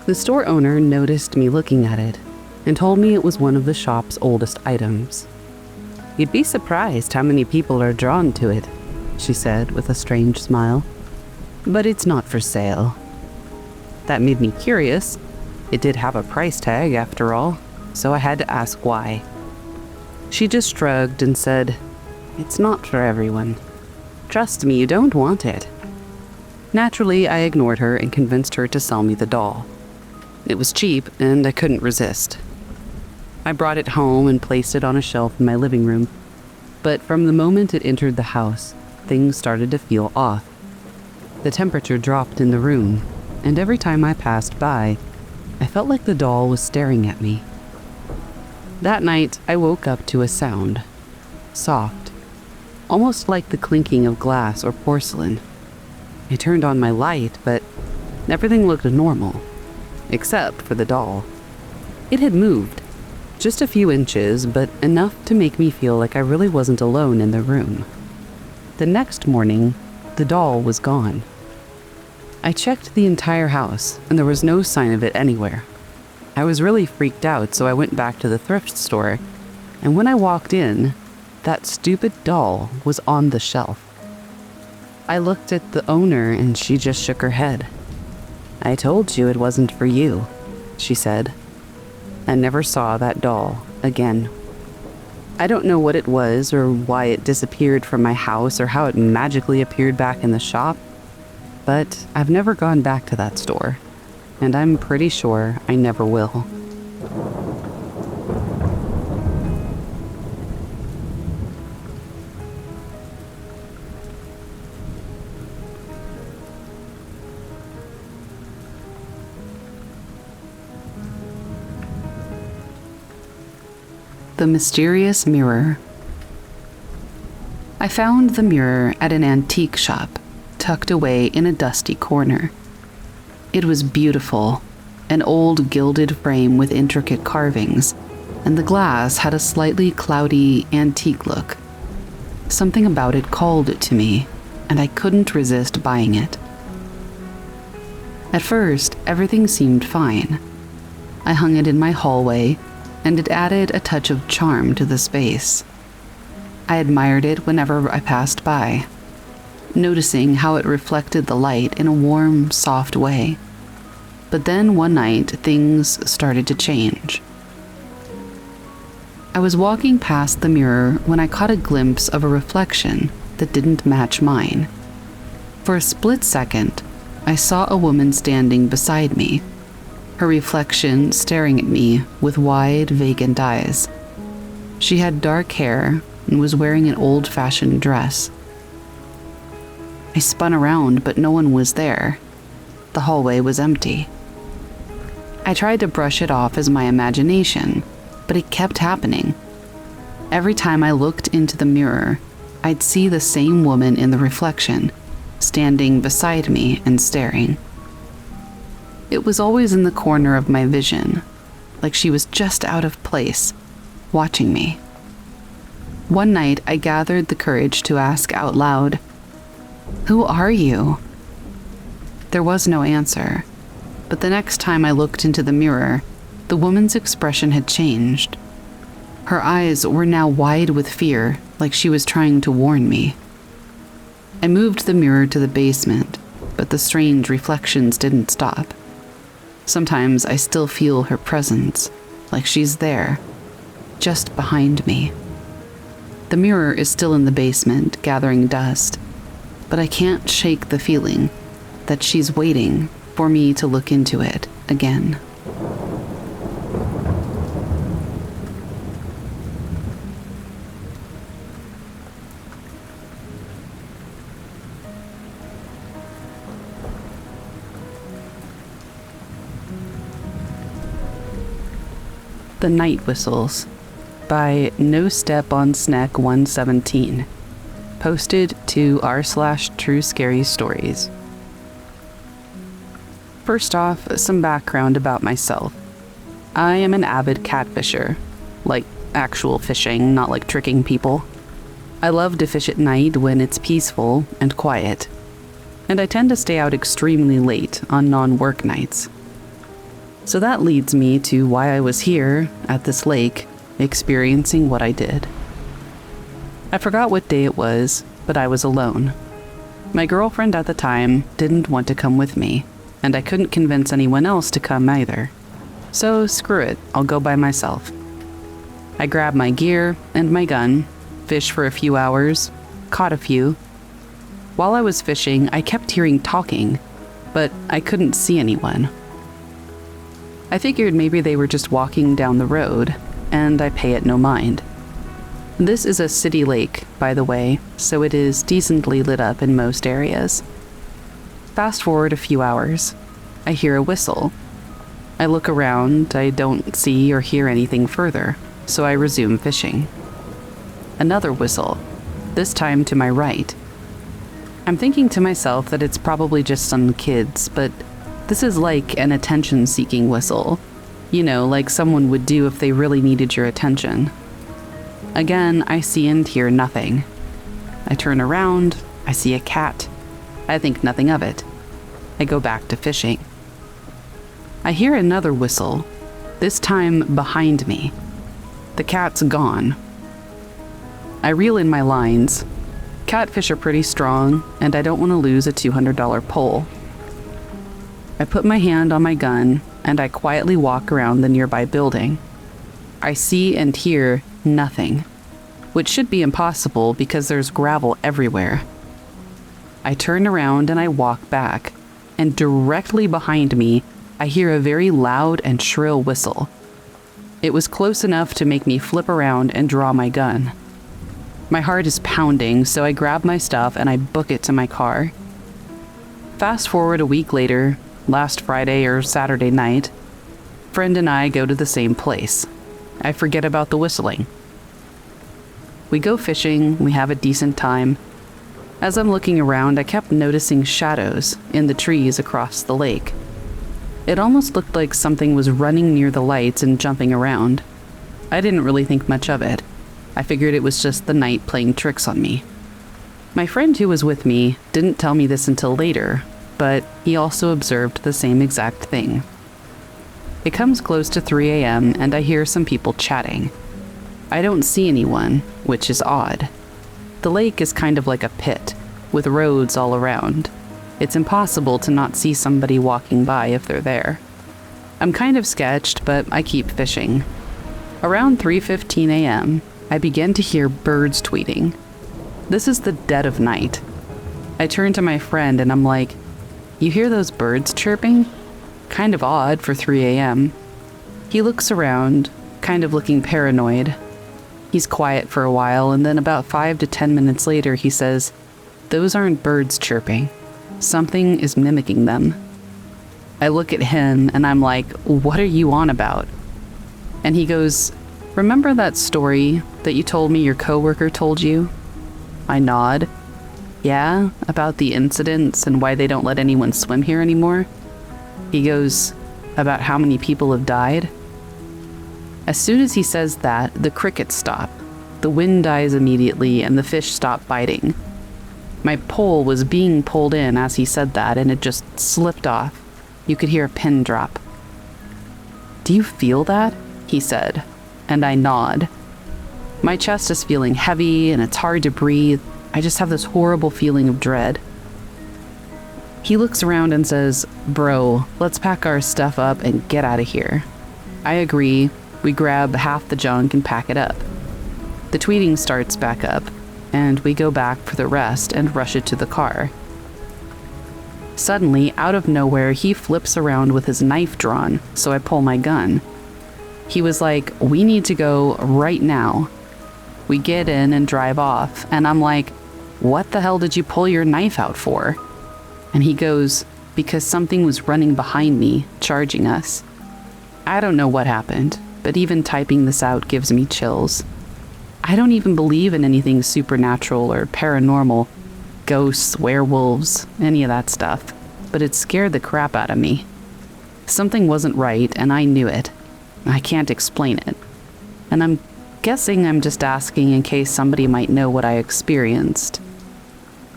Speaker 1: The store owner noticed me looking at it and told me it was one of the shop's oldest items. "You'd be surprised how many people are drawn to it," she said with a strange smile. "But it's not for sale." That made me curious. It did have a price tag after all, so I had to ask why. She just shrugged and said, "It's not for everyone. Trust me, you don't want it." Naturally, I ignored her and convinced her to sell me the doll. It was cheap, and I couldn't resist. I brought it home and placed it on a shelf in my living room, but from the moment it entered the house, things started to feel off. The temperature dropped in the room, and every time I passed by, I felt like the doll was staring at me. That night, I woke up to a sound. Soft, almost like the clinking of glass or porcelain. I turned on my light, but everything looked normal, except for the doll. It had moved, just a few inches, but enough to make me feel like I really wasn't alone in the room. The next morning, the doll was gone. I checked the entire house, and there was no sign of it anywhere. I was really freaked out, so I went back to the thrift store, and when I walked in, that stupid doll was on the shelf. I looked at the owner and she just shook her head. "I told you it wasn't for you," she said. I never saw that doll again. I don't know what it was or why it disappeared from my house or how it magically appeared back in the shop, but I've never gone back to that store, and I'm pretty sure I never will. The mysterious mirror. I found the mirror at an antique shop, tucked away in a dusty corner. It was beautiful, an old gilded frame with intricate carvings, and the glass had a slightly cloudy, antique look. Something about it called to me, and I couldn't resist buying it. At first, everything seemed fine. I hung it in my hallway, and it added a touch of charm to the space. I admired it whenever I passed by, noticing how it reflected the light in a warm, soft way. But then one night, things started to change. I was walking past the mirror when I caught a glimpse of a reflection that didn't match mine. For a split second, I saw a woman standing beside me, her reflection staring at me with wide, vacant eyes. She had dark hair and was wearing an old-fashioned dress. I spun around, but no one was there. The hallway was empty. I tried to brush it off as my imagination, but it kept happening. Every time I looked into the mirror, I'd see the same woman in the reflection, standing beside me and staring. It was always in the corner of my vision, like she was just out of place, watching me. One night, I gathered the courage to ask out loud, "Who are you?" There was no answer, but the next time I looked into the mirror, the woman's expression had changed. Her eyes were now wide with fear, like she was trying to warn me. I moved the mirror to the basement, but the strange reflections didn't stop. Sometimes I still feel her presence, like she's there, just behind me. The mirror is still in the basement, gathering dust, but I can't shake the feeling that she's waiting for me to look into it again. The Night Whistles by No Step on Sneck 117, posted to r/True Scary Stories. First off, some background about myself. I am an avid catfisher, like actual fishing, not like tricking people. I love to fish at night when it's peaceful and quiet, and I tend to stay out extremely late on non-work nights. So that leads me to why I was here at this lake, experiencing what I did. I forgot what day it was, but I was alone. My girlfriend at the time didn't want to come with me, and I couldn't convince anyone else to come either. So screw it, I'll go by myself. I grabbed my gear and my gun, fished for a few hours, caught a few. While I was fishing, I kept hearing talking, but I couldn't see anyone. I figured maybe they were just walking down the road, and I pay it no mind. This is a city lake, by the way, so it is decently lit up in most areas. Fast forward a few hours. I hear a whistle. I look around, I don't see or hear anything further, so I resume fishing. Another whistle, this time to my right. I'm thinking to myself that it's probably just some kids, but this is like an attention-seeking whistle. You know, like someone would do if they really needed your attention. Again, I see and hear nothing. I turn around, I see a cat. I think nothing of it. I go back to fishing. I hear another whistle, this time behind me. The cat's gone. I reel in my lines. Catfish are pretty strong, and I don't want to lose a $200 pole. I put my hand on my gun, and I quietly walk around the nearby building. I see and hear nothing, which should be impossible because there's gravel everywhere. I turn around and I walk back, and directly behind me, I hear a very loud and shrill whistle. It was close enough to make me flip around and draw my gun. My heart is pounding, so I grab my stuff and I book it to my car. Fast forward a week later, last Friday or Saturday night, friend and I go to the same place. I forget about the whistling. We go fishing, we have a decent time. As I'm looking around, I kept noticing shadows in the trees across the lake. It almost looked like something was running near the lights and jumping around. I didn't really think much of it. I figured it was just the night playing tricks on me. My friend who was with me didn't tell me this until later, but he also observed the same exact thing. It comes close to 3 a.m. and I hear some people chatting. I don't see anyone, which is odd. The lake is kind of like a pit, with roads all around. It's impossible to not see somebody walking by if they're there. I'm kind of sketched, but I keep fishing. Around 3:15 a.m., I begin to hear birds tweeting. This is the dead of night. I turn to my friend and I'm like, "You hear those birds chirping? Kind of odd for 3 a.m. He looks around, kind of looking paranoid. He's quiet for a while, and then about 5 to 10 minutes later, he says, "Those aren't birds chirping. Something is mimicking them." I look at him and I'm like, "What are you on about?" And he goes, "Remember that story that you told me your coworker told you?" I nod. "Yeah, about the incidents and why they don't let anyone swim here anymore?" He goes, "About how many people have died?" As soon as he says that, the crickets stop. The wind dies immediately and the fish stop biting. My pole was being pulled in as he said that, and it just slipped off. You could hear a pin drop. "Do you feel that?" he said, and I nod. My chest is feeling heavy and it's hard to breathe. I just have this horrible feeling of dread. He looks around and says, "Bro, let's pack our stuff up and get out of here." I agree. We grab half the junk and pack it up. The tweeting starts back up, and we go back for the rest and rush it to the car. Suddenly, out of nowhere, he flips around with his knife drawn, so I pull my gun. He was like, "We need to go right now." We get in and drive off, and I'm like, "What the hell did you pull your knife out for?" And he goes, "Because something was running behind me, charging us." I don't know what happened, but even typing this out gives me chills. I don't even believe in anything supernatural or paranormal, ghosts, werewolves, any of that stuff, but it scared the crap out of me. Something wasn't right, and I knew it. I can't explain it. And I'm guessing I'm just asking in case somebody might know what I experienced.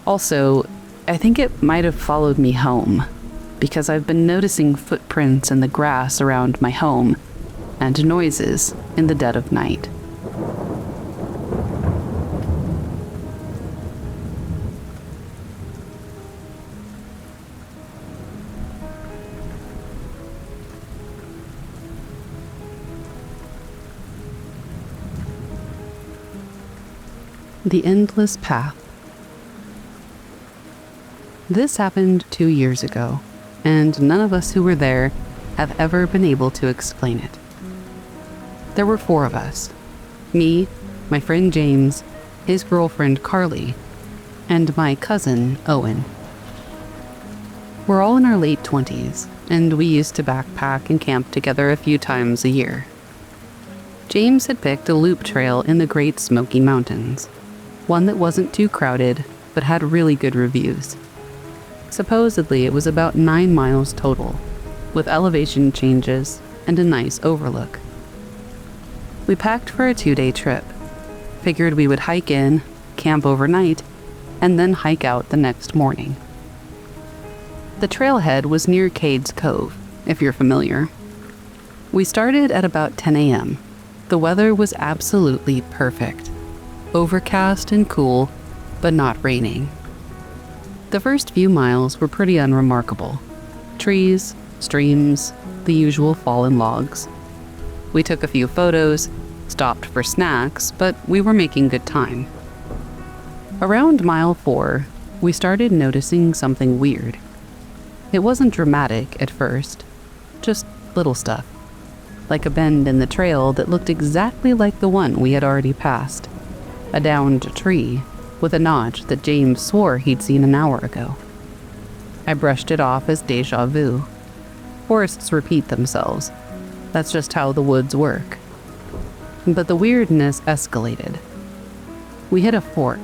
Speaker 1: Also, I think it might have followed me home, because I've been noticing footprints in the grass around my home and noises in the dead of night. The Endless Path. This happened 2 years ago, and none of us who were there have ever been able to explain it. There were 4 of us. Me, my friend James, his girlfriend Carly, and my cousin Owen. We're all in our late 20s, and we used to backpack and camp together a few times a year. James had picked a loop trail in the Great Smoky Mountains, one that wasn't too crowded, but had really good reviews. Supposedly, it was about 9 miles total, with elevation changes and a nice overlook. We packed for a 2-day trip. Figured we would hike in, camp overnight, and then hike out the next morning. The trailhead was near Cades Cove, if you're familiar. We started at about 10 a.m. The weather was absolutely perfect. Overcast and cool, but not raining. The first few miles were pretty unremarkable. Trees, streams, the usual fallen logs. We took a few photos, stopped for snacks, but we were making good time. Around mile 4, we started noticing something weird. It wasn't dramatic at first, just little stuff, like a bend in the trail that looked exactly like the one we had already passed, a downed tree with a notch that James swore he'd seen an hour ago. I brushed it off as déjà vu. Forests repeat themselves. That's just how the woods work. But the weirdness escalated. We hit a fork,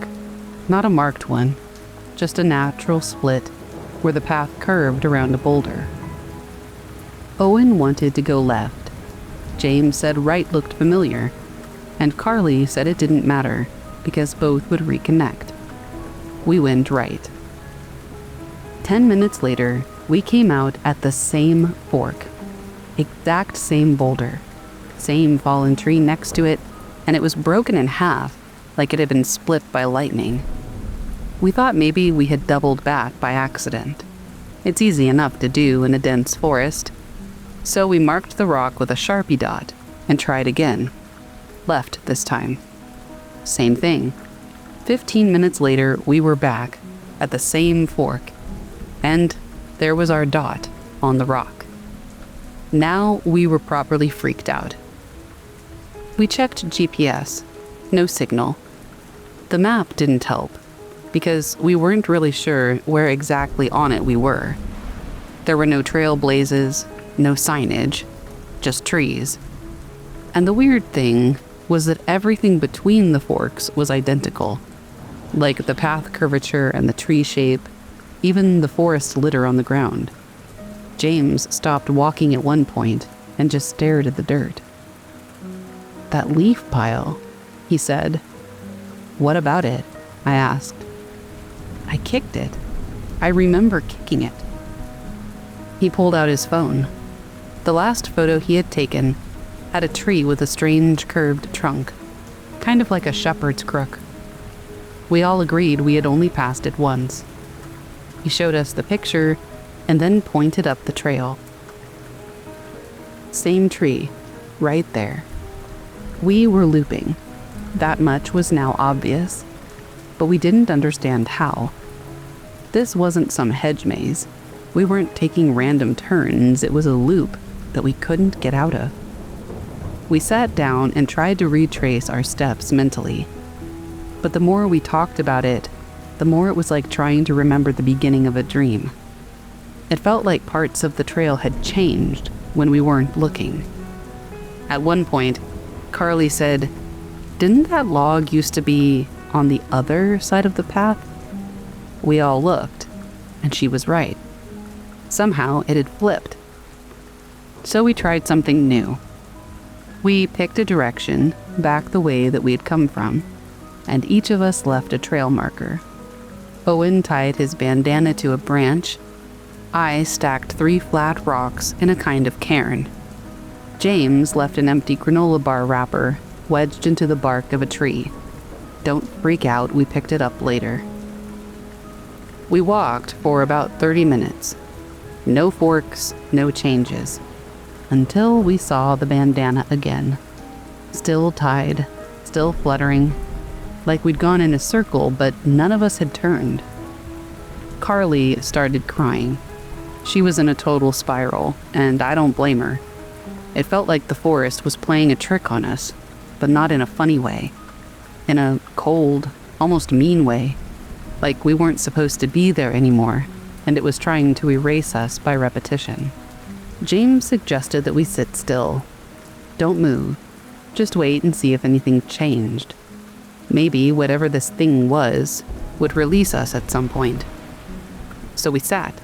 Speaker 1: not a marked one, just a natural split where the path curved around a boulder. Owen wanted to go left. James said right looked familiar, and Carly said it didn't matter because both would reconnect. We went right. 10 minutes later, we came out at the same fork. Exact same boulder. Same fallen tree next to it, and it was broken in half, like it had been split by lightning. We thought maybe we had doubled back by accident. It's easy enough to do in a dense forest. So we marked the rock with a Sharpie dot and tried again. Left this time. Same thing. 15 minutes later, we were back at the same fork, and there was our dot on the rock. Now we were properly freaked out. We checked GPS. No signal. The map didn't help, because we weren't really sure where exactly on it we were. There were no trail blazes, no signage, just trees. And the weird thing was that everything between the forks was identical, like the path curvature and the tree shape, even the forest litter on the ground. James stopped walking at one point and just stared at the dirt. "That leaf pile," he said. "What about it?" I asked. "I kicked it. I remember kicking it." He pulled out his phone. The last photo he had taken had a tree with a strange curved trunk, kind of like a shepherd's crook. We all agreed we had only passed it once. He showed us the picture and then pointed up the trail. Same tree, right there. We were looping. That much was now obvious, but we didn't understand how. This wasn't some hedge maze. We weren't taking random turns. It was a loop that we couldn't get out of. We sat down and tried to retrace our steps mentally. But the more we talked about it, the more it was like trying to remember the beginning of a dream. It felt like parts of the trail had changed when we weren't looking. At one point, Carly said, "Didn't that log used to be on the other side of the path?" We all looked, and she was right. Somehow it had flipped. So we tried something new. We picked a direction back the way that we had come from, and each of us left a trail marker. Owen tied his bandana to a branch. I stacked 3 flat rocks in a kind of cairn. James left an empty granola bar wrapper wedged into the bark of a tree. Don't freak out, we picked it up later. We walked for about 30 minutes. No forks, no changes. Until we saw the bandana again. Still tied, still fluttering, like we'd gone in a circle, but none of us had turned. Carly started crying. She was in a total spiral, and I don't blame her. It felt like the forest was playing a trick on us, but not in a funny way. In a cold, almost mean way. Like we weren't supposed to be there anymore, and it was trying to erase us by repetition. James suggested that we sit still. Don't move. Just wait and see if anything changed. Maybe whatever this thing was would release us at some point. So we sat.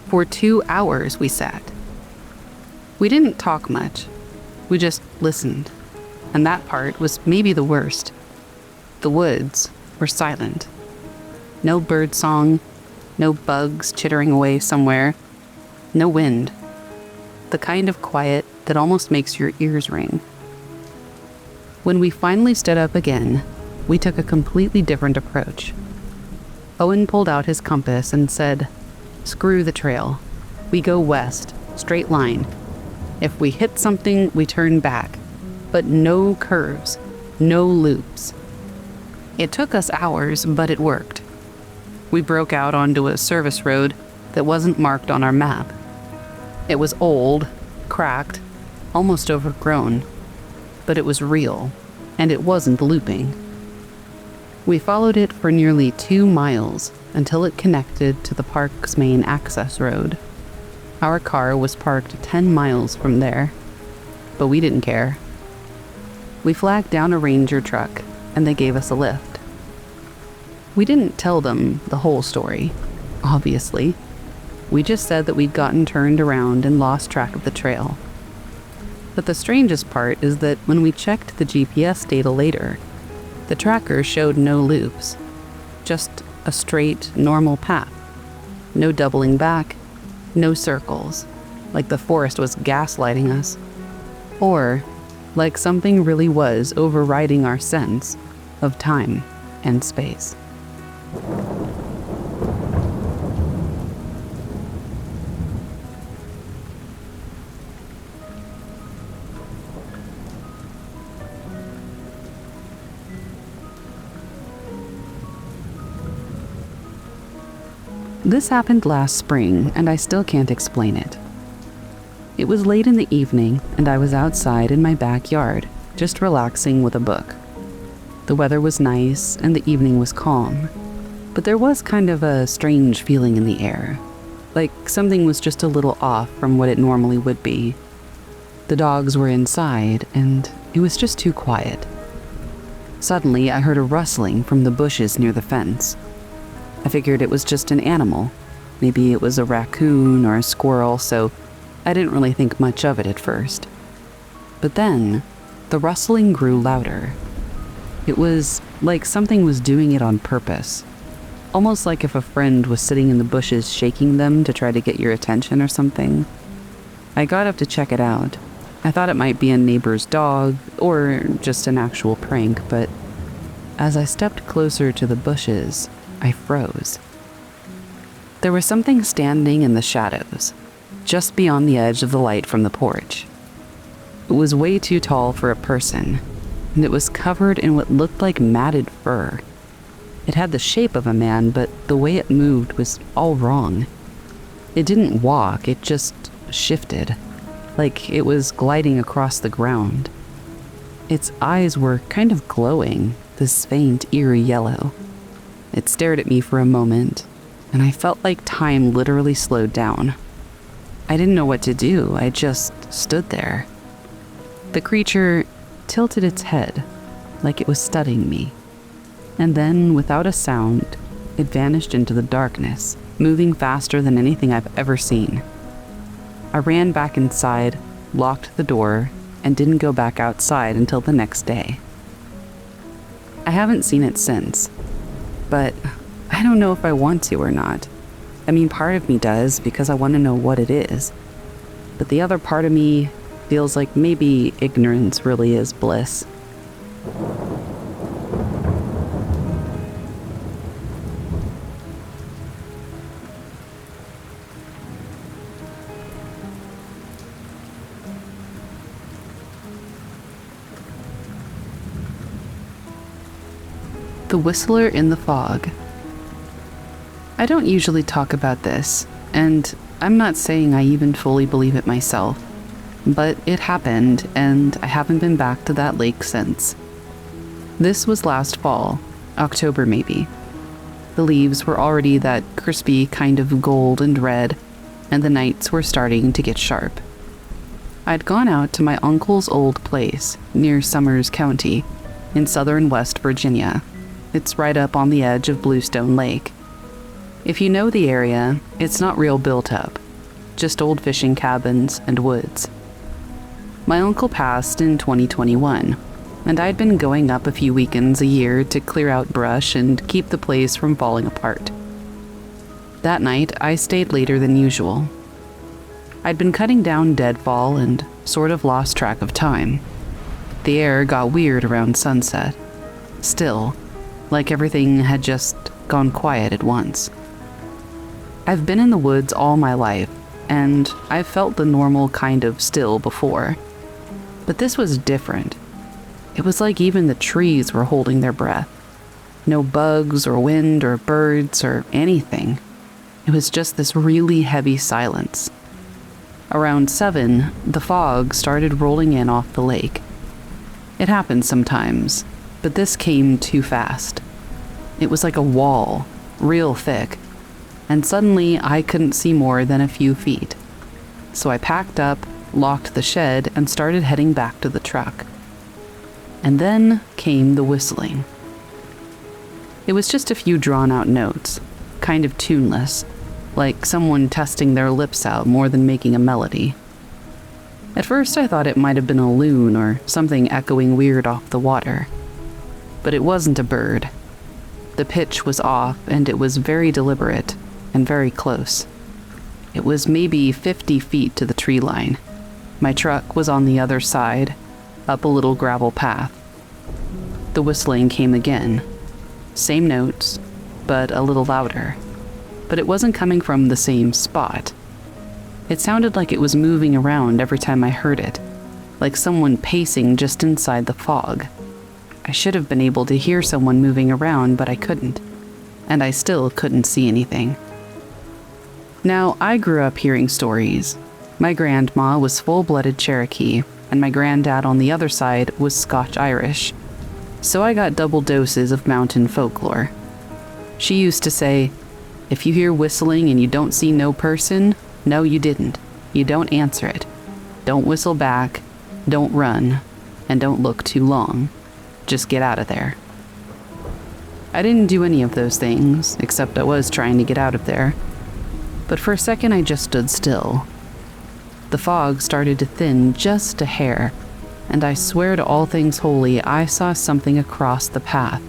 Speaker 1: For 2 hours we sat. We didn't talk much. We just listened. And that part was maybe the worst. The woods were silent. No bird song, no bugs chittering away somewhere, no wind. The kind of quiet that almost makes your ears ring. When we finally stood up again, we took a completely different approach. Owen pulled out his compass and said, "Screw the trail. We go west, straight line. If we hit something, we turn back, but no curves, no loops." It took us hours, but it worked. We broke out onto a service road that wasn't marked on our map. It was old, cracked, almost overgrown, but it was real, and it wasn't looping. We followed it for nearly 2 miles until it connected to the park's main access road. Our car was parked 10 miles from there, but we didn't care. We flagged down a ranger truck, and they gave us a lift. We didn't tell them the whole story, obviously. We just said that we'd gotten turned around and lost track of the trail. But the strangest part is that when we checked the GPS data later, the tracker showed no loops, just a straight, normal path. No doubling back, no circles, like the forest was gaslighting us, or like something really was overriding our sense of time and space. This happened last spring, and I still can't explain it. It was late in the evening, and I was outside in my backyard, just relaxing with a book. The weather was nice, and the evening was calm, but there was kind of a strange feeling in the air, like something was just a little off from what it normally would be. The dogs were inside, and it was just too quiet. Suddenly, I heard a rustling from the bushes near the fence. I figured it was just an animal. Maybe it was a raccoon or a squirrel, so I didn't really think much of it at first. But then, the rustling grew louder. It was like something was doing it on purpose. Almost like if a friend was sitting in the bushes shaking them to try to get your attention or something. I got up to check it out. I thought it might be a neighbor's dog or just an actual prank, but as I stepped closer to the bushes, I froze. There was something standing in the shadows, just beyond the edge of the light from the porch. It was way too tall for a person, and it was covered in what looked like matted fur. It had the shape of a man, but the way it moved was all wrong. It didn't walk, it just shifted, like it was gliding across the ground. Its eyes were kind of glowing, this faint, eerie yellow. It stared at me for a moment, and I felt like time literally slowed down. I didn't know what to do, I just stood there. The creature tilted its head, like it was studying me, and then, without a sound, it vanished into the darkness, moving faster than anything I've ever seen. I ran back inside, locked the door, and didn't go back outside until the next day. I haven't seen it since, but I don't know if I want to or not. I mean, part of me does because I want to know what it is, but the other part of me feels like maybe ignorance really is bliss. The Whistler in the Fog. I don't usually talk about this, and I'm not saying I even fully believe it myself, but it happened, and I haven't been back to that lake since. This was last fall, October maybe. The leaves were already that crispy kind of gold and red, and the nights were starting to get sharp. I'd gone out to my uncle's old place near Summers County in southern West Virginia. It's right up on the edge of Bluestone Lake. If you know the area, it's not real built up, just old fishing cabins and woods. My uncle passed in 2021, and I'd been going up a few weekends a year to clear out brush and keep the place from falling apart. That night, I stayed later than usual. I'd been cutting down deadfall and sort of lost track of time. The air got weird around sunset. still, like everything had just gone quiet at once. I've been in the woods all my life, and I've felt the normal kind of still before. But this was different. It was like even the trees were holding their breath. No bugs or wind or birds or anything. It was just this really heavy silence. Around 7, the fog started rolling in off the lake. It happens sometimes, but this came too fast. It was like a wall, real thick, and suddenly I couldn't see more than a few feet. So I packed up, locked the shed, and started heading back to the truck. And then came the whistling. It was just a few drawn-out notes, kind of tuneless, like someone testing their lips out more than making a melody. At first I thought it might have been a loon or something echoing weird off the water. But it wasn't a bird. The pitch was off, and it was very deliberate and very close. It was maybe 50 feet to the tree line. My truck was on the other side, up a little gravel path. The whistling came again. Same notes, but a little louder. But it wasn't coming from the same spot. It sounded like it was moving around every time I heard it, like someone pacing just inside the fog. I should have been able to hear someone moving around, but I couldn't. And I still couldn't see anything. Now, I grew up hearing stories. My grandma was full-blooded Cherokee, and my granddad on the other side was Scotch-Irish. So I got double doses of mountain folklore. She used to say, if you hear whistling and you don't see no person, no you didn't. You don't answer it. Don't whistle back, don't run, and don't look too long. Just get out of there. I didn't do any of those things, except I was trying to get out of there. But for a second I just stood still. The fog started to thin just a hair, and I swear to all things holy, I saw something across the path.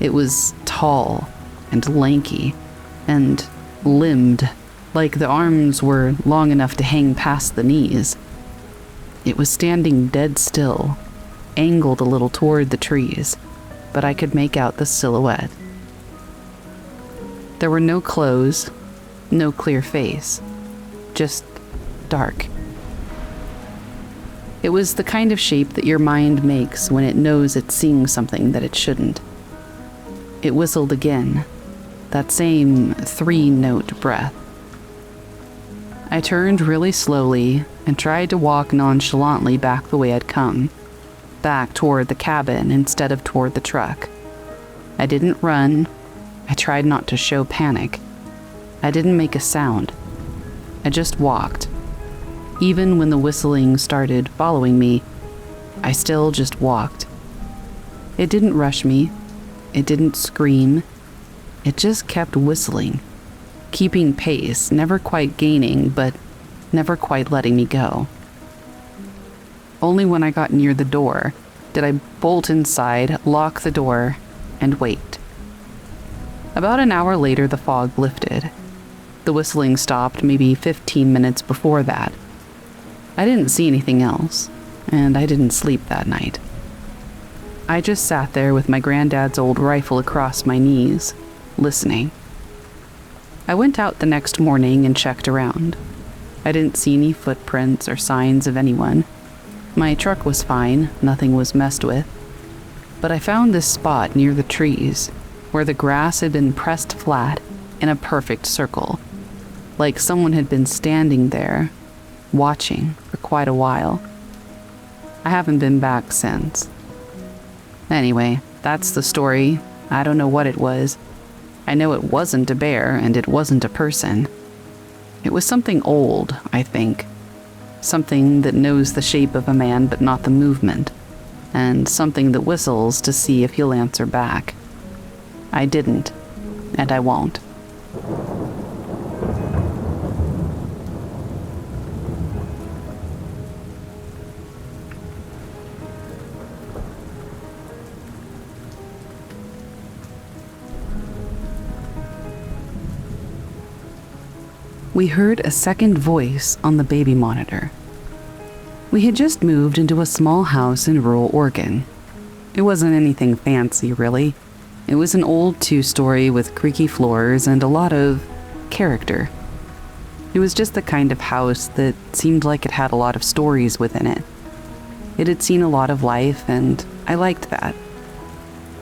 Speaker 1: It was tall and lanky and limbed, like the arms were long enough to hang past the knees. It was standing dead still, angled a little toward the trees, but I could make out the silhouette. There were no clothes, no clear face, just dark. It was the kind of shape that your mind makes when it knows it's seeing something that it shouldn't. It whistled again, that same 3-note breath. I turned really slowly and tried to walk nonchalantly back the way I'd come, back toward the cabin instead of toward the truck. I didn't run. I tried not to show panic. I didn't make a sound. I just walked. Even when the whistling started following me, I still just walked. It didn't rush me. It didn't scream. It just kept whistling, keeping pace, never quite gaining, but never quite letting me go. Only when I got near the door did I bolt inside, lock the door, and wait. About an hour later, the fog lifted. The whistling stopped maybe 15 minutes before that. I didn't see anything else, and I didn't sleep that night. I just sat there with my granddad's old rifle across my knees, listening. I went out the next morning and checked around. I didn't see any footprints or signs of anyone. My truck was fine, nothing was messed with. But I found this spot near the trees, where the grass had been pressed flat in a perfect circle, like someone had been standing there, watching for quite a while. I haven't been back since. Anyway, that's the story. I don't know what it was. I know it wasn't a bear, and it wasn't a person. It was something old, I think. Something that knows the shape of a man but not the movement, and something that whistles to see if he'll answer back. I didn't, and I won't. We heard a second voice on the baby monitor. We had just moved into a small house in rural Oregon. It wasn't anything fancy, really. It was an old two-story with creaky floors and a lot of character. It was just the kind of house that seemed like it had a lot of stories within it. It had seen a lot of life, and I liked that.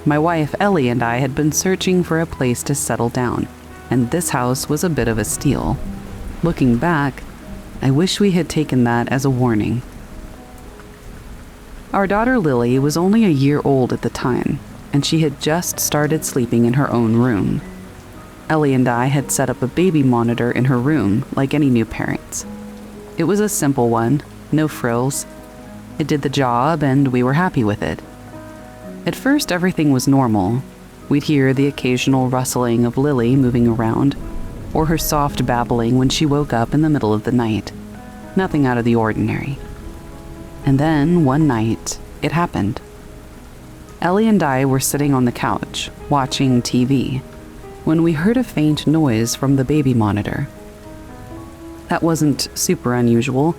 Speaker 1: My wife, Ellie, and I had been searching for a place to settle down, and this house was a bit of a steal. Looking back, I wish we had taken that as a warning. Our daughter Lily was only a year old at the time, and she had just started sleeping in her own room. Ellie and I had set up a baby monitor in her room, like any new parents. It was a simple one, no frills. It did the job, and we were happy with it. At first, everything was normal. We'd hear the occasional rustling of Lily moving around, or her soft babbling when she woke up in the middle of the night. Nothing out of the ordinary. And then, one night, it happened. Ellie and I were sitting on the couch, watching TV, when we heard a faint noise from the baby monitor. That wasn't super unusual.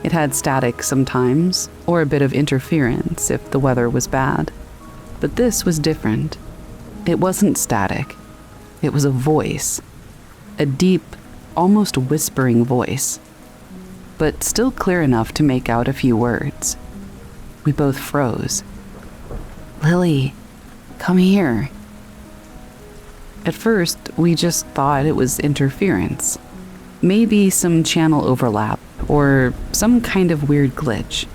Speaker 1: It had static sometimes, or a bit of interference if the weather was bad. But this was different. It wasn't static. It was a voice. A deep, almost whispering voice. But still clear enough to make out a few words. We both froze. "Lily, come here." At first, we just thought it was interference. Maybe some channel overlap, or some kind of weird glitch.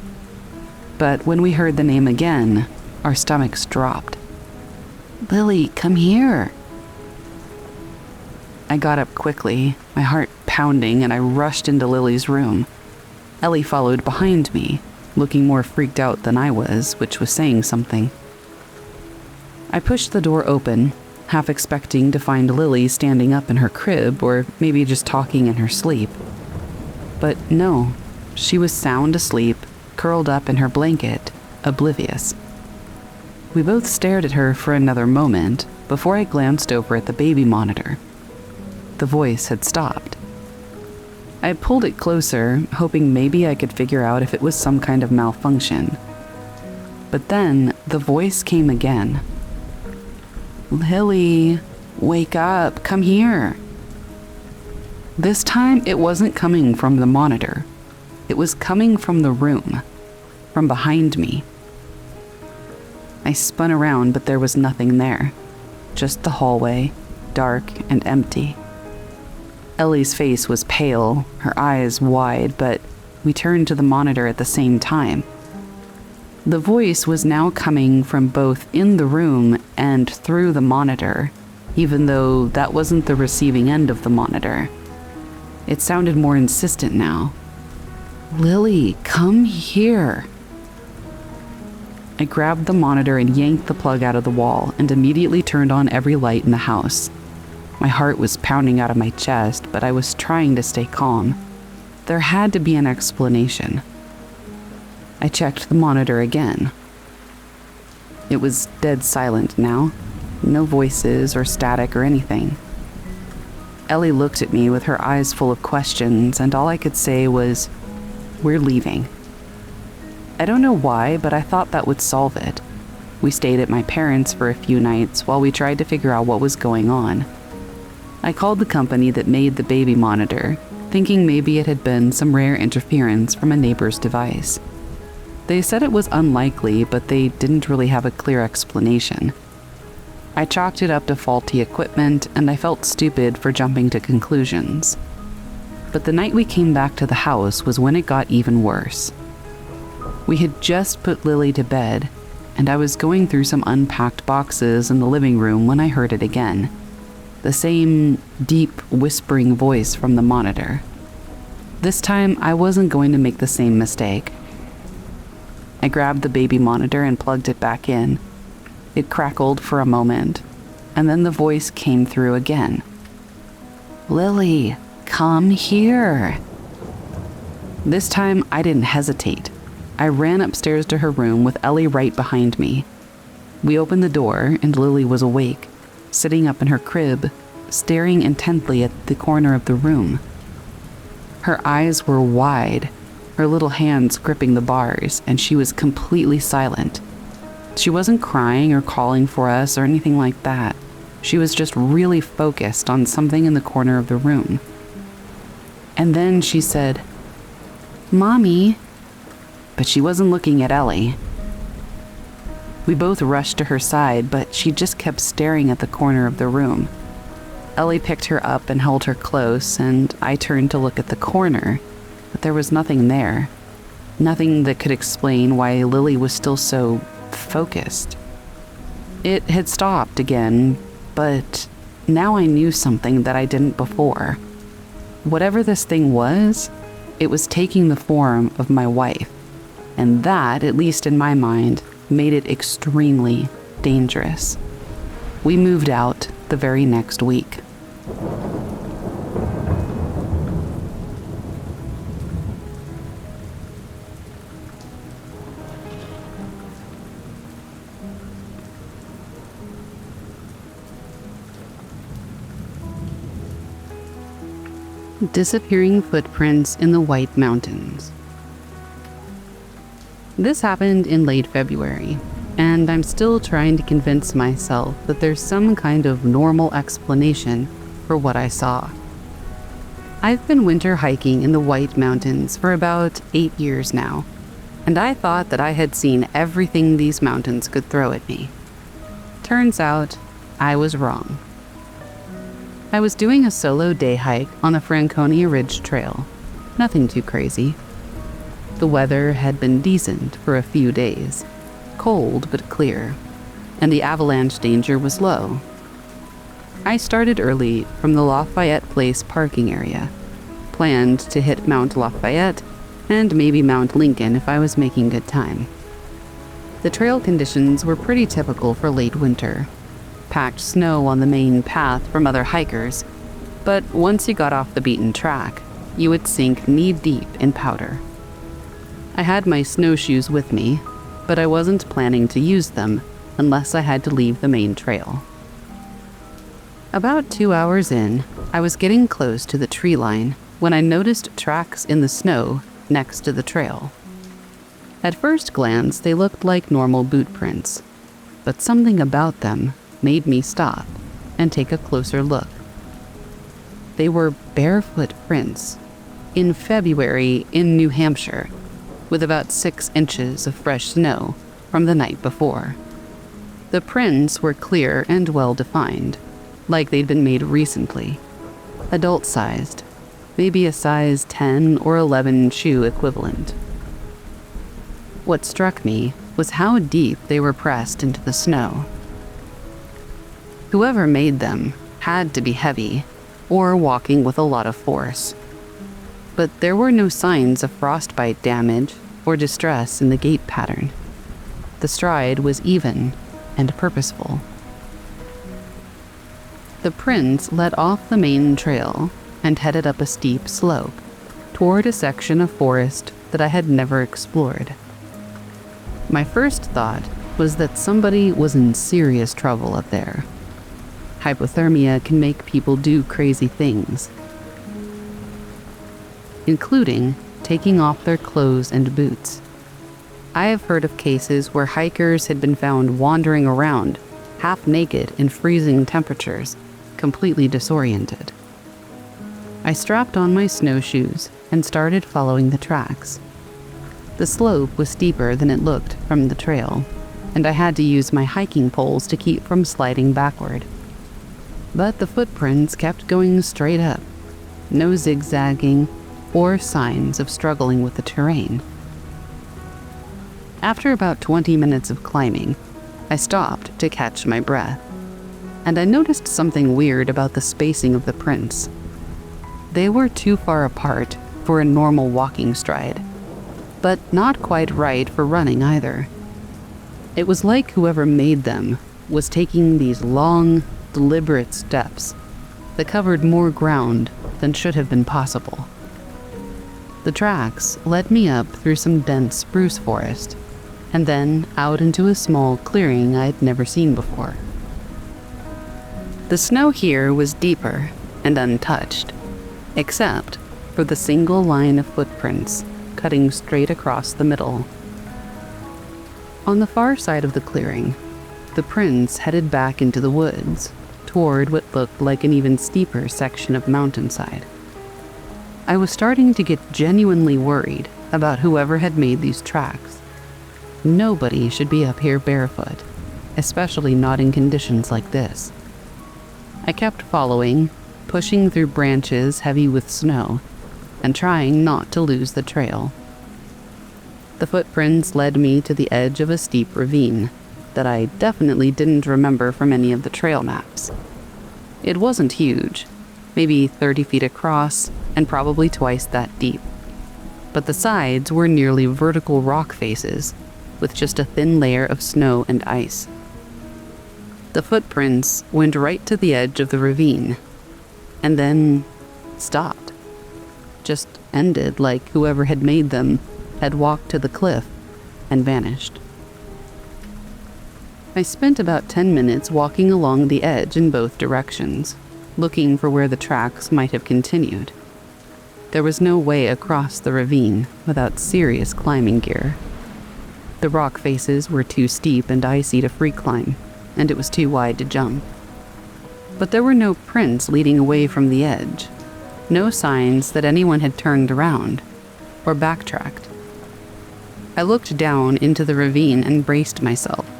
Speaker 1: But when we heard the name again, our stomachs dropped. "Lily, come here." I got up quickly, my heart pounding, and I rushed into Lily's room. Ellie followed behind me, looking more freaked out than I was, which was saying something. I pushed the door open, half expecting to find Lily standing up in her crib, or maybe just talking in her sleep. But no, she was sound asleep, curled up in her blanket, oblivious. We both stared at her for another moment before I glanced over at the baby monitor. The voice had stopped. I pulled it closer, hoping maybe I could figure out if it was some kind of malfunction. But then the voice came again. "Lily, wake up, come here." This time it wasn't coming from the monitor. It was coming from the room, from behind me. I spun around, but there was nothing there. Just the hallway, dark and empty. Ellie's face was pale, her eyes wide, but we turned to the monitor at the same time. The voice was now coming from both in the room and through the monitor, even though that wasn't the receiving end of the monitor. It sounded more insistent now. "Lily, come here." I grabbed the monitor and yanked the plug out of the wall and immediately turned on every light in the house. My heart was pounding out of my chest, but I was trying to stay calm. There had to be an explanation. I checked the monitor again. It was dead silent now. No voices or static or anything. Ellie looked at me with her eyes full of questions, and all I could say was, "We're leaving." I don't know why, but I thought that would solve it. We stayed at my parents' for a few nights while we tried to figure out what was going on. I called the company that made the baby monitor, thinking maybe it had been some rare interference from a neighbor's device. They said it was unlikely, but they didn't really have a clear explanation. I chalked it up to faulty equipment, and I felt stupid for jumping to conclusions. But the night we came back to the house was when it got even worse. We had just put Lily to bed, and I was going through some unpacked boxes in the living room when I heard it again. The same deep, whispering voice from the monitor. This time, I wasn't going to make the same mistake. I grabbed the baby monitor and plugged it back in. It crackled for a moment, and then the voice came through again. "Lily, come here." This time, I didn't hesitate. I ran upstairs to her room with Ellie right behind me. We opened the door, and Lily was awake, sitting up in her crib, staring intently at the corner of the room. Her eyes were wide, her little hands gripping the bars, and she was completely silent. She wasn't crying or calling for us or anything like that. She was just really focused on something in the corner of the room. And then she said, "Mommy," but she wasn't looking at Ellie. We both rushed to her side, but she just kept staring at the corner of the room. Ellie picked her up and held her close, and I turned to look at the corner, but there was nothing there. Nothing that could explain why Lily was still so focused. It had stopped again, but now I knew something that I didn't before. Whatever this thing was, it was taking the form of my wife, and that, at least in my mind, made it extremely dangerous. We moved out the very next week. Disappearing footprints in the White Mountains. This happened in late February, and I'm still trying to convince myself that there's some kind of normal explanation for what I saw. I've been winter hiking in the White Mountains for about 8 years now, and I thought that I had seen everything these mountains could throw at me. Turns out, I was wrong. I was doing a solo day hike on the Franconia Ridge Trail. Nothing too crazy. The weather had been decent for a few days, cold but clear, and the avalanche danger was low. I started early from the Lafayette Place parking area, planned to hit Mount Lafayette and maybe Mount Lincoln if I was making good time. The trail conditions were pretty typical for late winter. Packed snow on the main path from other hikers, but once you got off the beaten track, you would sink knee-deep in powder. I had my snowshoes with me, but I wasn't planning to use them unless I had to leave the main trail. About 2 hours in, I was getting close to the tree line when I noticed tracks in the snow next to the trail. At first glance, they looked like normal boot prints, but something about them made me stop and take a closer look. They were barefoot prints in February in New Hampshire, with about 6 inches of fresh snow from the night before. The prints were clear and well-defined, like they'd been made recently. Adult-sized, maybe a size 10 or 11 shoe equivalent. What struck me was how deep they were pressed into the snow. Whoever made them had to be heavy or walking with a lot of force. But there were no signs of frostbite damage or distress in the gait pattern. The stride was even and purposeful. The prints led off the main trail and headed up a steep slope toward a section of forest that I had never explored. My first thought was that somebody was in serious trouble up there. Hypothermia can make people do crazy things, including taking off their clothes and boots. I have heard of cases where hikers had been found wandering around, half naked in freezing temperatures, completely disoriented. I strapped on my snowshoes and started following the tracks. The slope was steeper than it looked from the trail, and I had to use my hiking poles to keep from sliding backward. But the footprints kept going straight up, no zigzagging or signs of struggling with the terrain. After about 20 minutes of climbing, I stopped to catch my breath, and I noticed something weird about the spacing of the prints. They were too far apart for a normal walking stride, but not quite right for running either. It was like whoever made them was taking these long, deliberate steps that covered more ground than should have been possible. The tracks led me up through some dense spruce forest, and then out into a small clearing I'd never seen before. The snow here was deeper and untouched, except for the single line of footprints cutting straight across the middle. On the far side of the clearing, the prints headed back into the woods, toward what looked like an even steeper section of mountainside. I was starting to get genuinely worried about whoever had made these tracks. Nobody should be up here barefoot, especially not in conditions like this. I kept following, pushing through branches heavy with snow, and trying not to lose the trail. The footprints led me to the edge of a steep ravine that I definitely didn't remember from any of the trail maps. It wasn't huge, maybe 30 feet across and probably twice that deep. But the sides were nearly vertical rock faces with just a thin layer of snow and ice. The footprints went right to the edge of the ravine and then stopped. Just ended like whoever had made them had walked to the cliff and vanished. I spent about 10 minutes walking along the edge in both directions, looking for where the tracks might have continued. There was no way across the ravine without serious climbing gear. The rock faces were too steep and icy to free climb, and it was too wide to jump. But there were no prints leading away from the edge, no signs that anyone had turned around or backtracked. I looked down into the ravine and braced myself,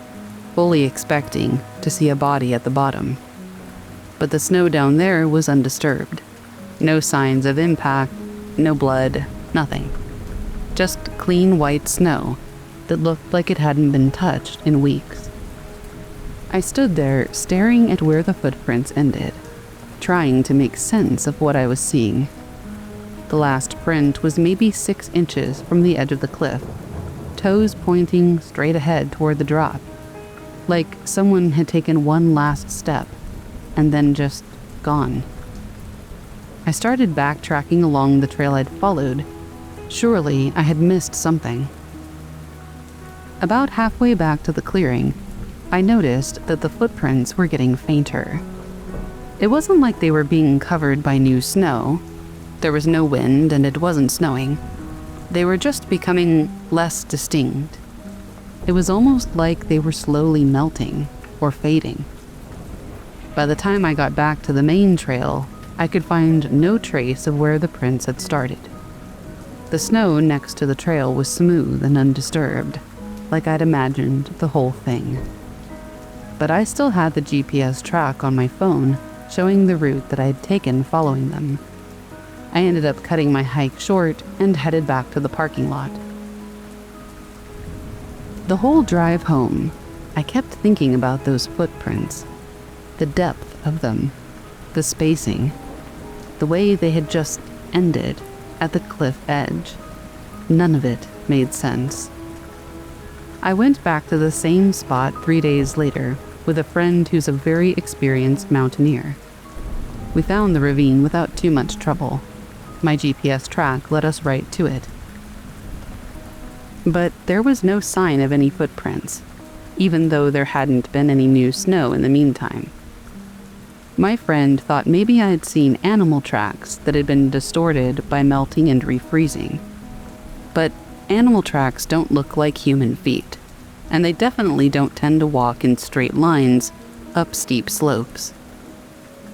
Speaker 1: fully expecting to see a body at the bottom. But the snow down there was undisturbed. No signs of impact, no blood, nothing. Just clean white snow that looked like it hadn't been touched in weeks. I stood there staring at where the footprints ended, trying to make sense of what I was seeing. The last print was maybe 6 inches from the edge of the cliff, toes pointing straight ahead toward the drop, like someone had taken one last step and then just gone. I started backtracking along the trail I'd followed. Surely I had missed something. About halfway back to the clearing, I noticed that the footprints were getting fainter. It wasn't like they were being covered by new snow. There was no wind and it wasn't snowing. They were just becoming less distinct. It was almost like they were slowly melting or fading. By the time I got back to the main trail, I could find no trace of where the prints had started. The snow next to the trail was smooth and undisturbed, like I'd imagined the whole thing. But I still had the GPS track on my phone, showing the route that I had taken following them. I ended up cutting my hike short and headed back to the parking lot. The whole drive home, I kept thinking about those footprints, the depth of them, the spacing, the way they had just ended at the cliff edge. None of it made sense. I went back to the same spot 3 days later with a friend who's a very experienced mountaineer. We found the ravine without too much trouble. My GPS track led us right to it. But there was no sign of any footprints, even though there hadn't been any new snow in the meantime. My friend thought maybe I had seen animal tracks that had been distorted by melting and refreezing. But animal tracks don't look like human feet, and they definitely don't tend to walk in straight lines up steep slopes.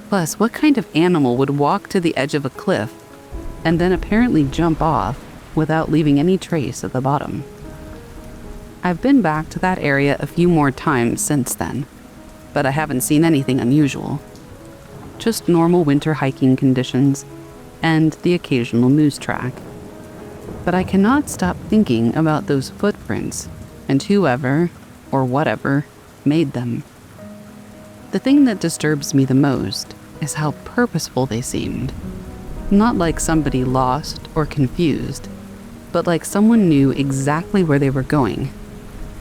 Speaker 1: Plus, what kind of animal would walk to the edge of a cliff and then apparently jump off without leaving any trace at the bottom? I've been back to that area a few more times since then, but I haven't seen anything unusual. Just normal winter hiking conditions and the occasional moose track. But I cannot stop thinking about those footprints and whoever or whatever made them. The thing that disturbs me the most is how purposeful they seemed. Not like somebody lost or confused, but like someone knew exactly where they were going,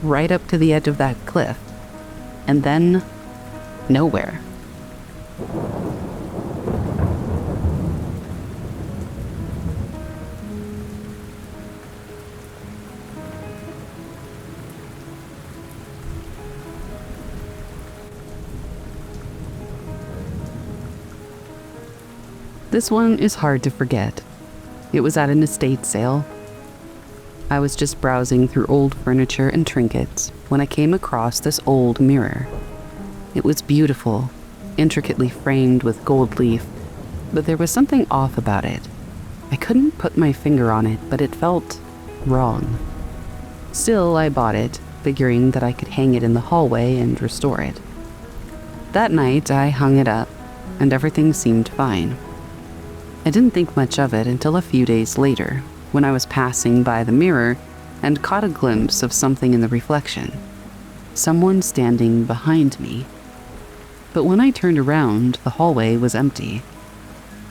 Speaker 1: right up to the edge of that cliff, and then nowhere. This one is hard to forget. It was at an estate sale. I was just browsing through old furniture and trinkets when I came across this old mirror. It was beautiful, intricately framed with gold leaf, but there was something off about it. I couldn't put my finger on it, but it felt wrong. Still, I bought it, figuring that I could hang it in the hallway and restore it. That night, I hung it up, and everything seemed fine. I didn't think much of it until a few days later, when I was passing by the mirror and caught a glimpse of something in the reflection. Someone standing behind me. But when I turned around, the hallway was empty.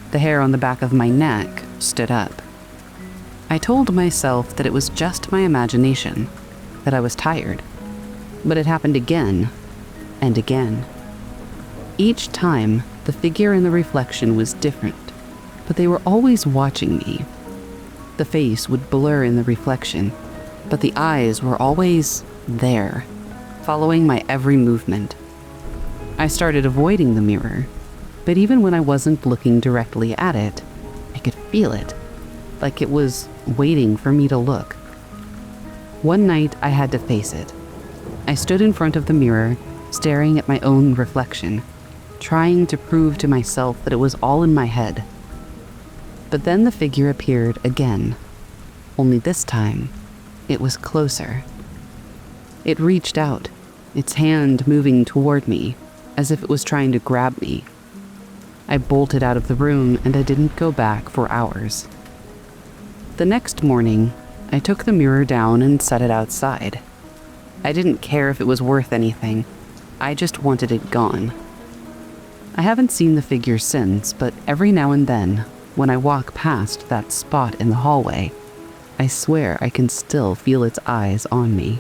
Speaker 1: The hair on the back of my neck stood up. I told myself that it was just my imagination, that I was tired. But it happened again and again. Each time, the figure in the reflection was different, but they were always watching me. The face would blur in the reflection, but the eyes were always there, following my every movement. I started avoiding the mirror, but even when I wasn't looking directly at it, I could feel it, like it was waiting for me to look. One night, I had to face it. I stood in front of the mirror, staring at my own reflection, trying to prove to myself that it was all in my head. But then the figure appeared again, only this time, it was closer. It reached out, its hand moving toward me, as if it was trying to grab me. I bolted out of the room and I didn't go back for hours. The next morning, I took the mirror down and set it outside. I didn't care if it was worth anything. I just wanted it gone. I haven't seen the figure since, but every now and then, when I walk past that spot in the hallway, I swear I can still feel its eyes on me.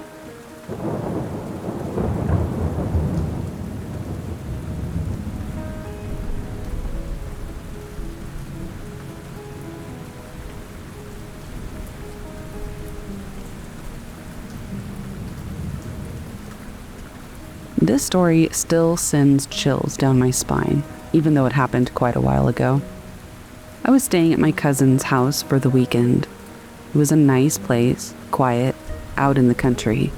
Speaker 1: This story still sends chills down my spine, even though it happened quite a while ago. I was staying at my cousin's house for the weekend. It was a nice place, quiet, out in the country.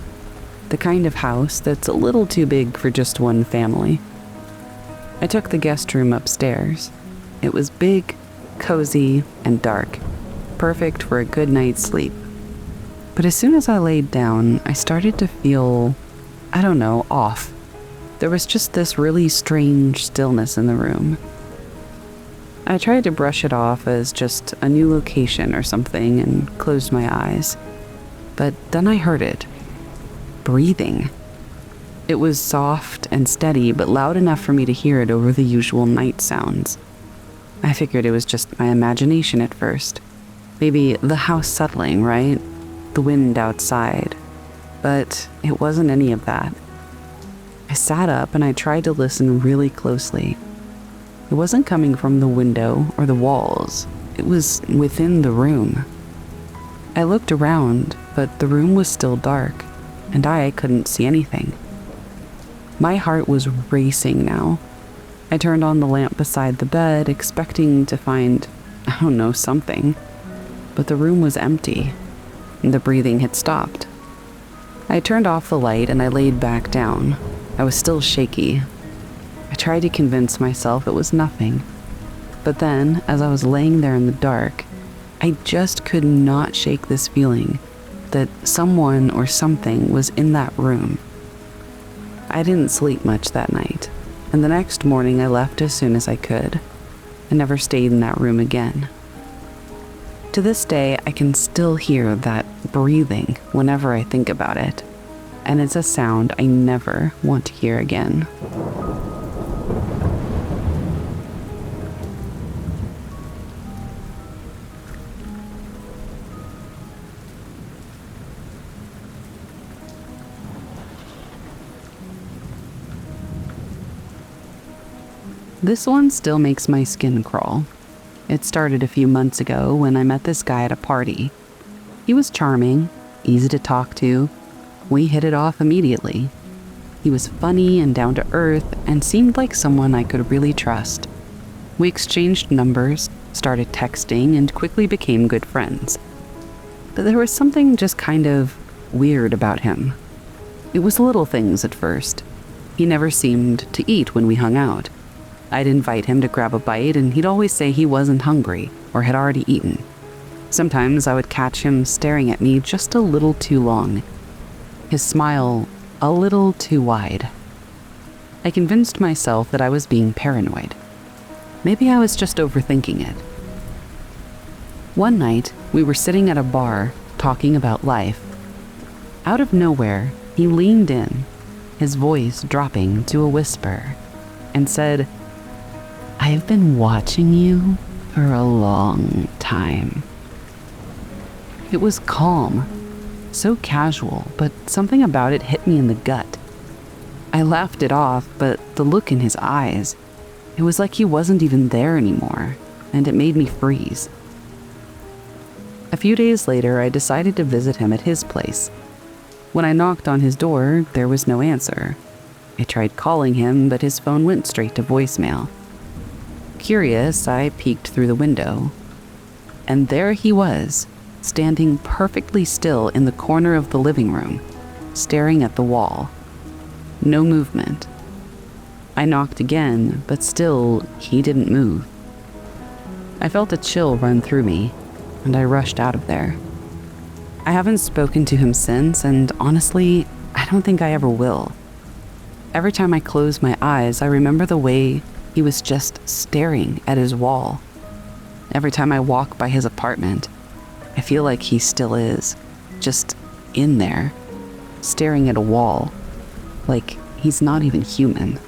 Speaker 1: The kind of house that's a little too big for just one family. I took the guest room upstairs. It was big, cozy, and dark, perfect for a good night's sleep. But as soon as I laid down, I started to feel, off. There was just this really strange stillness in the room. I tried to brush it off as just a new location or something and closed my eyes. But then I heard it. Breathing. It was soft and steady, but loud enough for me to hear it over the usual night sounds. I figured it was just my imagination at first. Maybe the house settling, right? The wind outside. But it wasn't any of that. I sat up and I tried to listen really closely. It wasn't coming from the window or the walls. It was within the room. I looked around, but the room was still dark, and I couldn't see anything. My heart was racing now. I turned on the lamp beside the bed, expecting to find, something. But the room was empty, and the breathing had stopped. I turned off the light and I laid back down. I was still shaky. I tried to convince myself it was nothing. But then, as I was laying there in the dark, I just could not shake this feeling that someone or something was in that room. I didn't sleep much that night, and the next morning I left as soon as I could. I never stayed in that room again. To this day, I can still hear that breathing whenever I think about it, and it's a sound I never want to hear again. This one still makes my skin crawl. It started a few months ago when I met this guy at a party. He was charming, easy to talk to. We hit it off immediately. He was funny and down to earth and seemed like someone I could really trust. We exchanged numbers, started texting, and quickly became good friends. but there was something just kind of weird about him. It was little things at first. He never seemed to eat when we hung out. I'd invite him to grab a bite, and he'd always say he wasn't hungry or had already eaten. Sometimes I would catch him staring at me just a little too long, his smile a little too wide. I convinced myself that I was being paranoid. Maybe I was just overthinking it. One night, we were sitting at a bar talking about life. Out of nowhere, he leaned in, his voice dropping to a whisper, and said, "I've been watching you for a long time." It was calm, so casual, but something about it hit me in the gut. I laughed it off, but the look in his eyes, it was like he wasn't even there anymore, and it made me freeze. A few days later, I decided to visit him at his place. When I knocked on his door, there was no answer. I tried calling him, but his phone went straight to voicemail. Curious, I peeked through the window. And there he was, standing perfectly still in the corner of the living room, staring at the wall. No movement. I knocked again, but still, he didn't move. I felt a chill run through me, and I rushed out of there. I haven't spoken to him since, and honestly, I don't think I ever will. Every time I close my eyes, I remember the way he was just staring at his wall. Every time I walk by his apartment, I feel like he still is, just in there, staring at a wall, like he's not even human.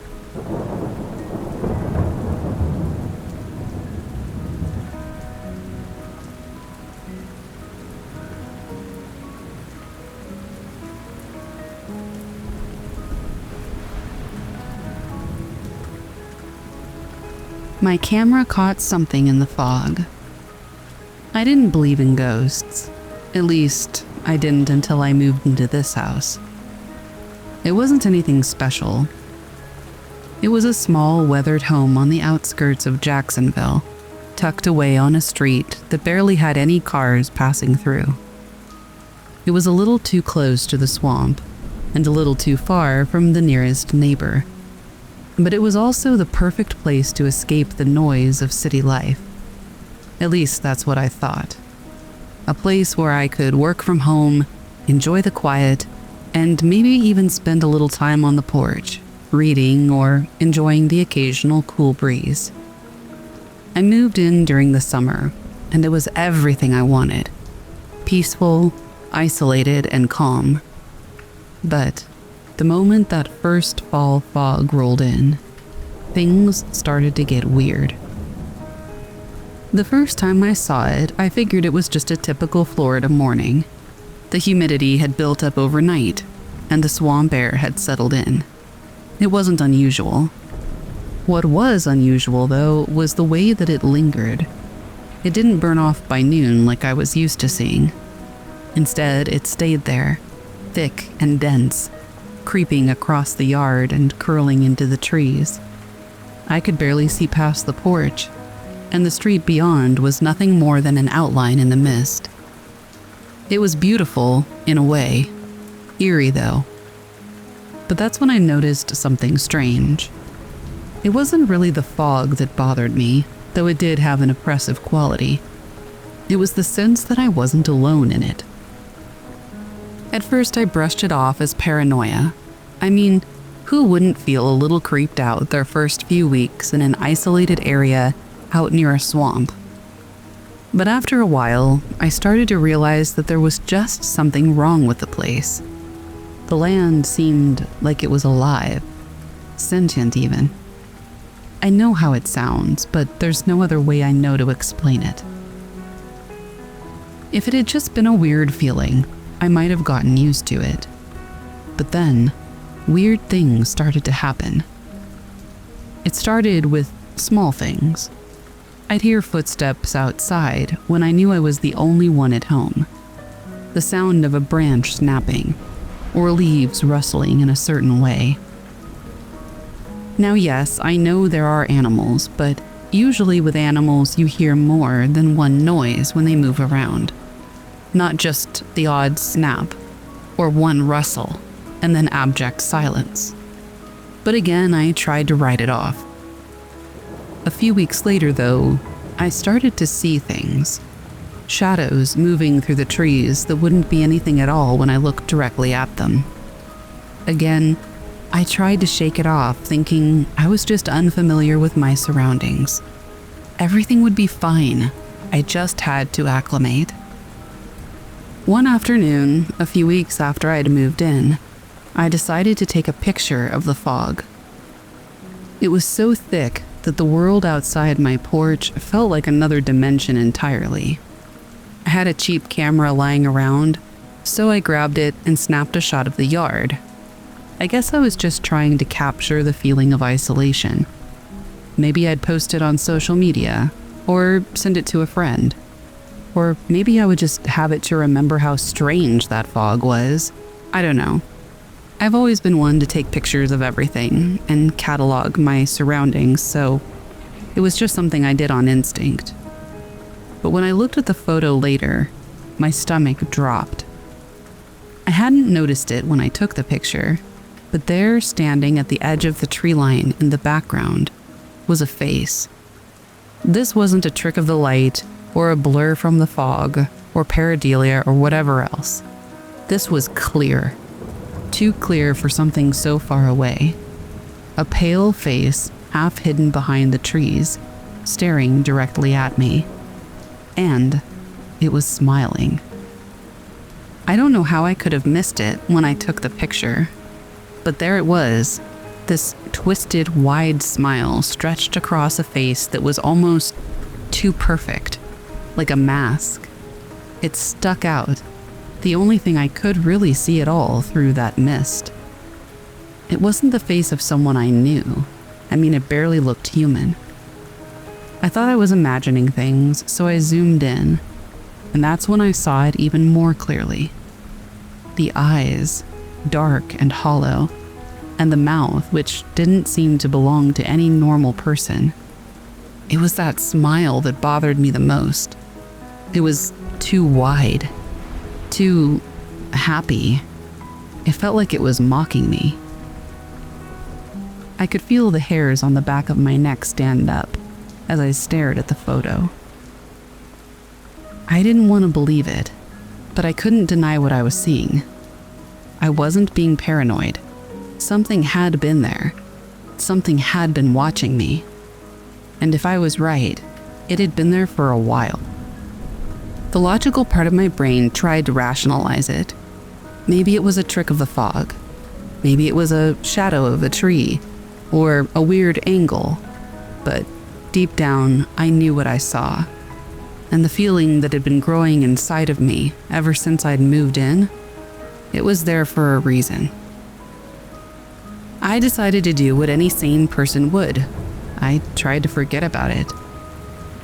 Speaker 1: My camera caught something in the fog. I didn't believe in ghosts. At least, I didn't until I moved into this house. It wasn't anything special. It was a small, weathered home on the outskirts of Jacksonville, tucked away on a street that barely had any cars passing through. It was a little too close to the swamp, and a little too far from the nearest neighbor. But it was also the perfect place to escape the noise of city life. At least that's what I thought. A place where I could work from home, enjoy the quiet, and maybe even spend a little time on the porch, reading or enjoying the occasional cool breeze. I moved in during the summer, and it was everything I wanted. Peaceful, isolated, and calm. But the moment that first fall fog rolled in, things started to get weird. The first time I saw it, I figured it was just a typical Florida morning. The humidity had built up overnight, and the swamp air had settled in. It wasn't unusual. What was unusual, though, was the way that it lingered. It didn't burn off by noon like I was used to seeing. Instead, it stayed there, thick and dense, creeping across the yard and curling into the trees. I could barely see past the porch, and the street beyond was nothing more than an outline in the mist. It was beautiful, in a way. Eerie, though. But that's when I noticed something strange. It wasn't really the fog that bothered me, though it did have an oppressive quality. It was the sense that I wasn't alone in it. At first, I brushed it off as paranoia. I mean, who wouldn't feel a little creeped out their first few weeks in an isolated area out near a swamp? But after a while, I started to realize that there was just something wrong with the place. The land seemed like it was alive, sentient even. I know how it sounds, but there's no other way I know to explain it. If it had just been a weird feeling, I might have gotten used to it. But then, weird things started to happen. It started with small things. I'd hear footsteps outside when I knew I was the only one at home. The sound of a branch snapping, or leaves rustling in a certain way. Now yes, I know there are animals, but usually with animals you hear more than one noise when they move around. not just the odd snap or one rustle and then abject silence. But again, I tried to write it off. A few weeks later, though, I started to see things. Shadows moving through the trees that wouldn't be anything at all when I looked directly at them. Again, I tried to shake it off, thinking I was just unfamiliar with my surroundings. Everything would be fine. I just had to acclimate. One afternoon, a few weeks after I'd moved in, I decided to take a picture of the fog. It was so thick that the world outside my porch felt like another dimension entirely. I had a cheap camera lying around, so I grabbed it and snapped a shot of the yard. I guess I was just trying to capture the feeling of isolation. Maybe I'd post it on social media, or send it to a friend. Or maybe I would just have it to remember how strange that fog was. I don't know. I've always been one to take pictures of everything and catalog my surroundings, so it was just something I did on instinct. But when I looked at the photo later, my stomach dropped. I hadn't noticed it when I took the picture, but there, standing at the edge of the tree line in the background, was a face. This wasn't a trick of the light, or a blur from the fog, or pareidolia, or whatever else. This was clear. Too clear for something so far away. A pale face, half hidden behind the trees, staring directly at me. And it was smiling. I don't know how I could have missed it when I took the picture, but there it was, this twisted, wide smile stretched across a face that was almost too perfect, like a mask. It stuck out, the only thing I could really see at all through that mist. It wasn't the face of someone I knew. I mean, it barely looked human. I thought I was imagining things, so I zoomed in, and that's when I saw it even more clearly. The eyes, dark and hollow, and the mouth, which didn't seem to belong to any normal person. It was that smile that bothered me the most. It was too wide, too happy. It felt like it was mocking me. I could feel the hairs on the back of my neck stand up as I stared at the photo. I didn't want to believe it, but I couldn't deny what I was seeing. I wasn't being paranoid. Something had been there. Something had been watching me. And if I was right, it had been there for a while. The logical part of my brain tried to rationalize it. Maybe it was a trick of the fog. Maybe it was a shadow of a tree, or a weird angle. But deep down, I knew what I saw. And the feeling that had been growing inside of me ever since I'd moved in, it was there for a reason. I decided to do what any sane person would. I tried to forget about it.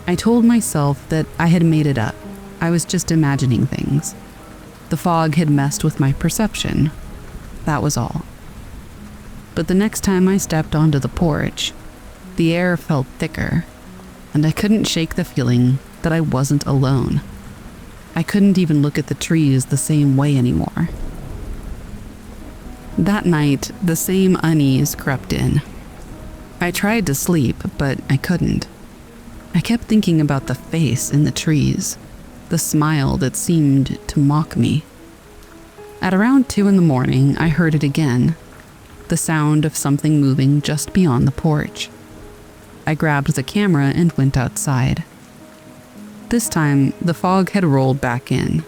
Speaker 1: I told myself that I had made it up. I was just imagining things. The fog had messed with my perception. That was all. But the next time I stepped onto the porch, the air felt thicker, and I couldn't shake the feeling that I wasn't alone. I couldn't even look at the trees the same way anymore. That night, the same unease crept in. I tried to sleep, but I couldn't. I kept thinking about the face in the trees, the smile that seemed to mock me. At around 2 a.m, I heard it again, the sound of something moving just beyond the porch. I grabbed the camera and went outside. This time, the fog had rolled back in.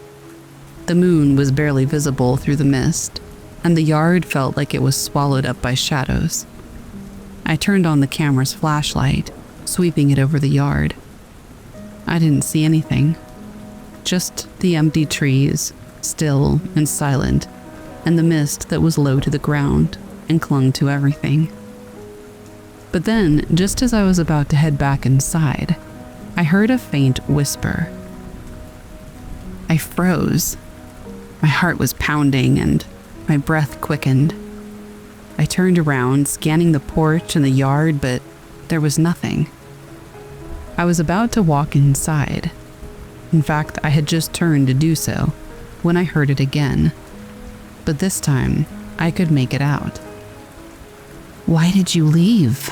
Speaker 1: The moon was barely visible through the mist, and the yard felt like it was swallowed up by shadows. I turned on the camera's flashlight, sweeping it over the yard. I didn't see anything. Just the empty trees, still and silent, and the mist that was low to the ground and clung to everything. But then, just as I was about to head back inside, I heard a faint whisper. I froze. My heart was pounding and my breath quickened. I turned around, scanning the porch and the yard, but there was nothing. I was about to walk inside In fact, I had just turned to do so when I heard it again. But this time, I could make it out. "Why did you leave?"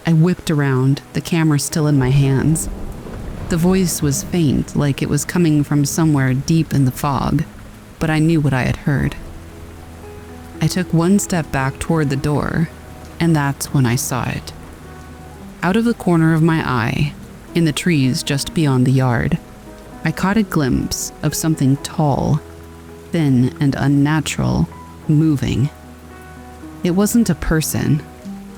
Speaker 1: I whipped around, the camera still in my hands. The voice was faint, like it was coming from somewhere deep in the fog, but I knew what I had heard. I took one step back toward the door, and that's when I saw it. Out of the corner of my eye, in the trees just beyond the yard, I caught a glimpse of something tall, thin and unnatural, moving. It wasn't a person,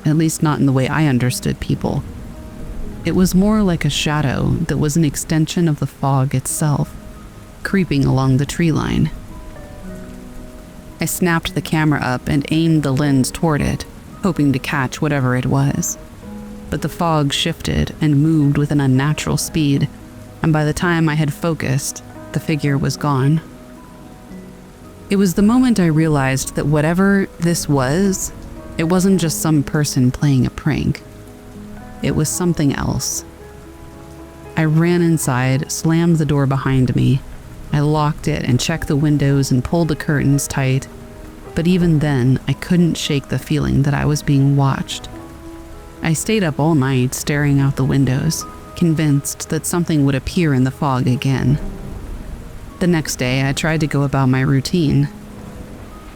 Speaker 1: at least not in the way I understood people. It was more like a shadow that was an extension of the fog itself, creeping along the tree line. I snapped the camera up and aimed the lens toward it, hoping to catch whatever it was. But the fog shifted and moved with an unnatural speed, and by the time I had focused, the figure was gone. It was the moment I realized that whatever this was, it wasn't just some person playing a prank. It was something else. I ran inside, slammed the door behind me. I locked it and checked the windows and pulled the curtains tight. But even then, I couldn't shake the feeling that I was being watched. I stayed up all night staring out the windows, convinced that something would appear in the fog again. The next day, I tried to go about my routine.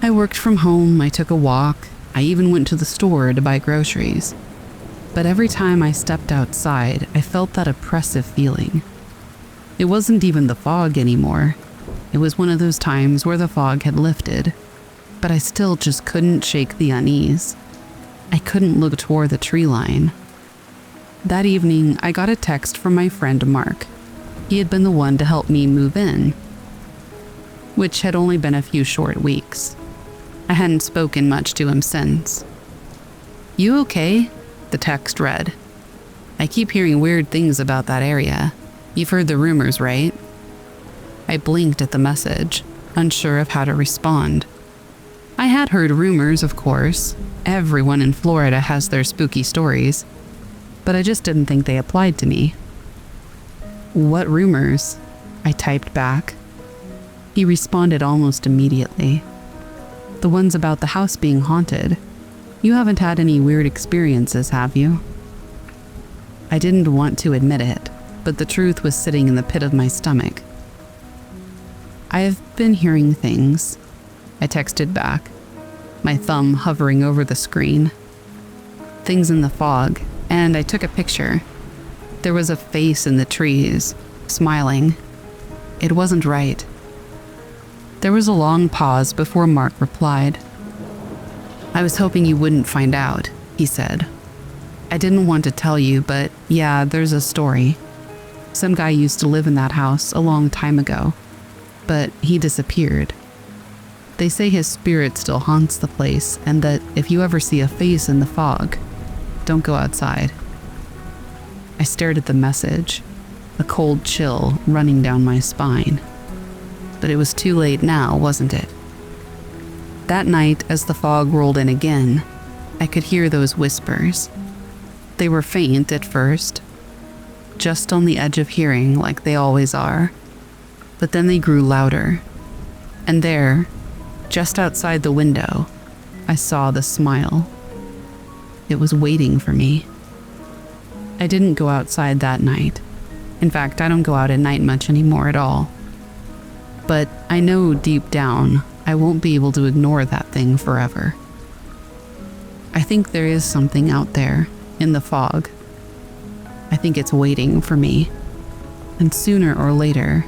Speaker 1: I worked from home, I took a walk, I even went to the store to buy groceries. But every time I stepped outside, I felt that oppressive feeling. It wasn't even the fog anymore. It was one of those times where the fog had lifted, but I still just couldn't shake the unease. I couldn't look toward the tree line. That evening, I got a text from my friend Mark. He had been the one to help me move in, which had only been a few short weeks. I hadn't spoken much to him since. "You okay?" the text read. "I keep hearing weird things about that area. You've heard the rumors, right?" I blinked at the message, unsure of how to respond. I had heard rumors, of course. Everyone in Florida has their spooky stories. But I just didn't think they applied to me. "What rumors?" I typed back. He responded almost immediately. "The ones about the house being haunted. You haven't had any weird experiences, have you?" I didn't want to admit it, but the truth was sitting in the pit of my stomach. "I've been hearing things," I texted back, my thumb hovering over the screen. Things in the fog, and I took a picture. There was a face in the trees, smiling. It wasn't right. There was a long pause before Mark replied. "I was hoping you wouldn't find out," he said. "I didn't want to tell you, but yeah, there's a story. Some guy used to live in that house a long time ago, but he disappeared. They say his spirit still haunts the place, and that if you ever see a face in the fog, don't go outside." I stared at the message, a cold chill running down my spine. But it was too late now, wasn't it? That night, as the fog rolled in again, I could hear those whispers. They were faint at first, just on the edge of hearing like they always are. But then they grew louder. And there, just outside the window, I saw the smile. It was waiting for me. I didn't go outside that night. In fact, I don't go out at night much anymore at all. But I know deep down, I won't be able to ignore that thing forever. I think there is something out there, in the fog. I think it's waiting for me. And sooner or later,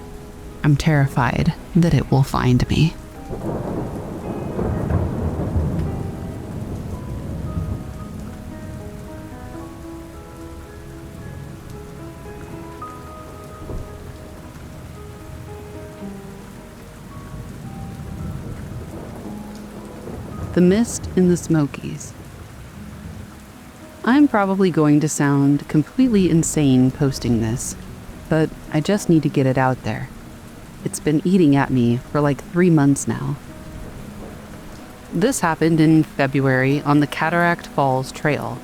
Speaker 1: I'm terrified that it will find me. The Mist in the Smokies. I'm probably going to sound completely insane posting this, but I just need to get it out there. It's been eating at me for like 3 months now. This happened in February on the Cataract Falls Trail,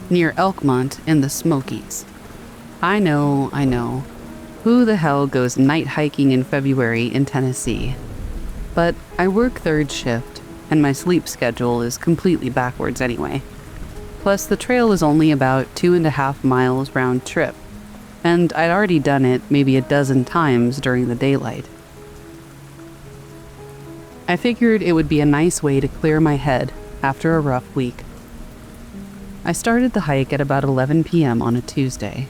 Speaker 1: near Elkmont in the Smokies. I know. Who the hell goes night hiking in February in Tennessee? But I work third shift, and my sleep schedule is completely backwards anyway. Plus, the trail is only about 2.5 miles round trip, and I'd already done it maybe a dozen times during the daylight. I figured it would be a nice way to clear my head after a rough week. I started the hike at about 11 p.m. on a Tuesday.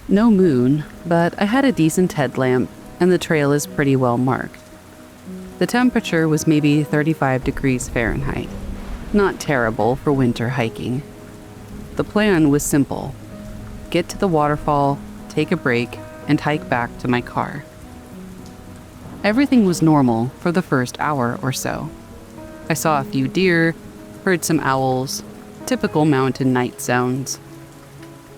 Speaker 1: No moon, but I had a decent headlamp, and the trail is pretty well marked. The temperature was maybe 35 degrees Fahrenheit. Not terrible for winter hiking. The plan was simple. Get to the waterfall, take a break, and hike back to my car. Everything was normal for the first hour or so. I saw a few deer, heard some owls, typical mountain night sounds.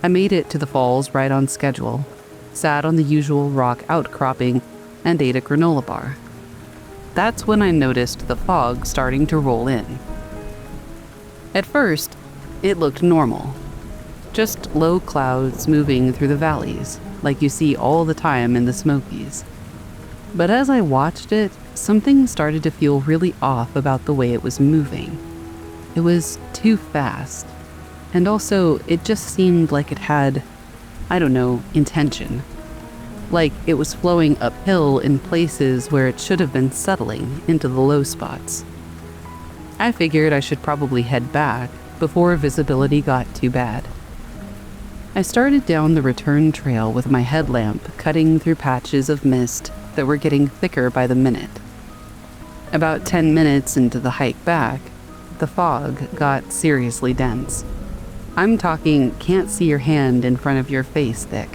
Speaker 1: I made it to the falls right on schedule, sat on the usual rock outcropping, and ate a granola bar. That's when I noticed the fog starting to roll in. At first, it looked normal. Just low clouds moving through the valleys, like you see all the time in the Smokies. But as I watched it, something started to feel really off about the way it was moving. It was too fast. And also, it just seemed like it had, intention. Like it was flowing uphill in places where it should have been settling into the low spots. I figured I should probably head back before visibility got too bad. I started down the return trail with my headlamp cutting through patches of mist that were getting thicker by the minute. About 10 minutes into the hike back, the fog got seriously dense. I'm talking can't see your hand in front of your face thick.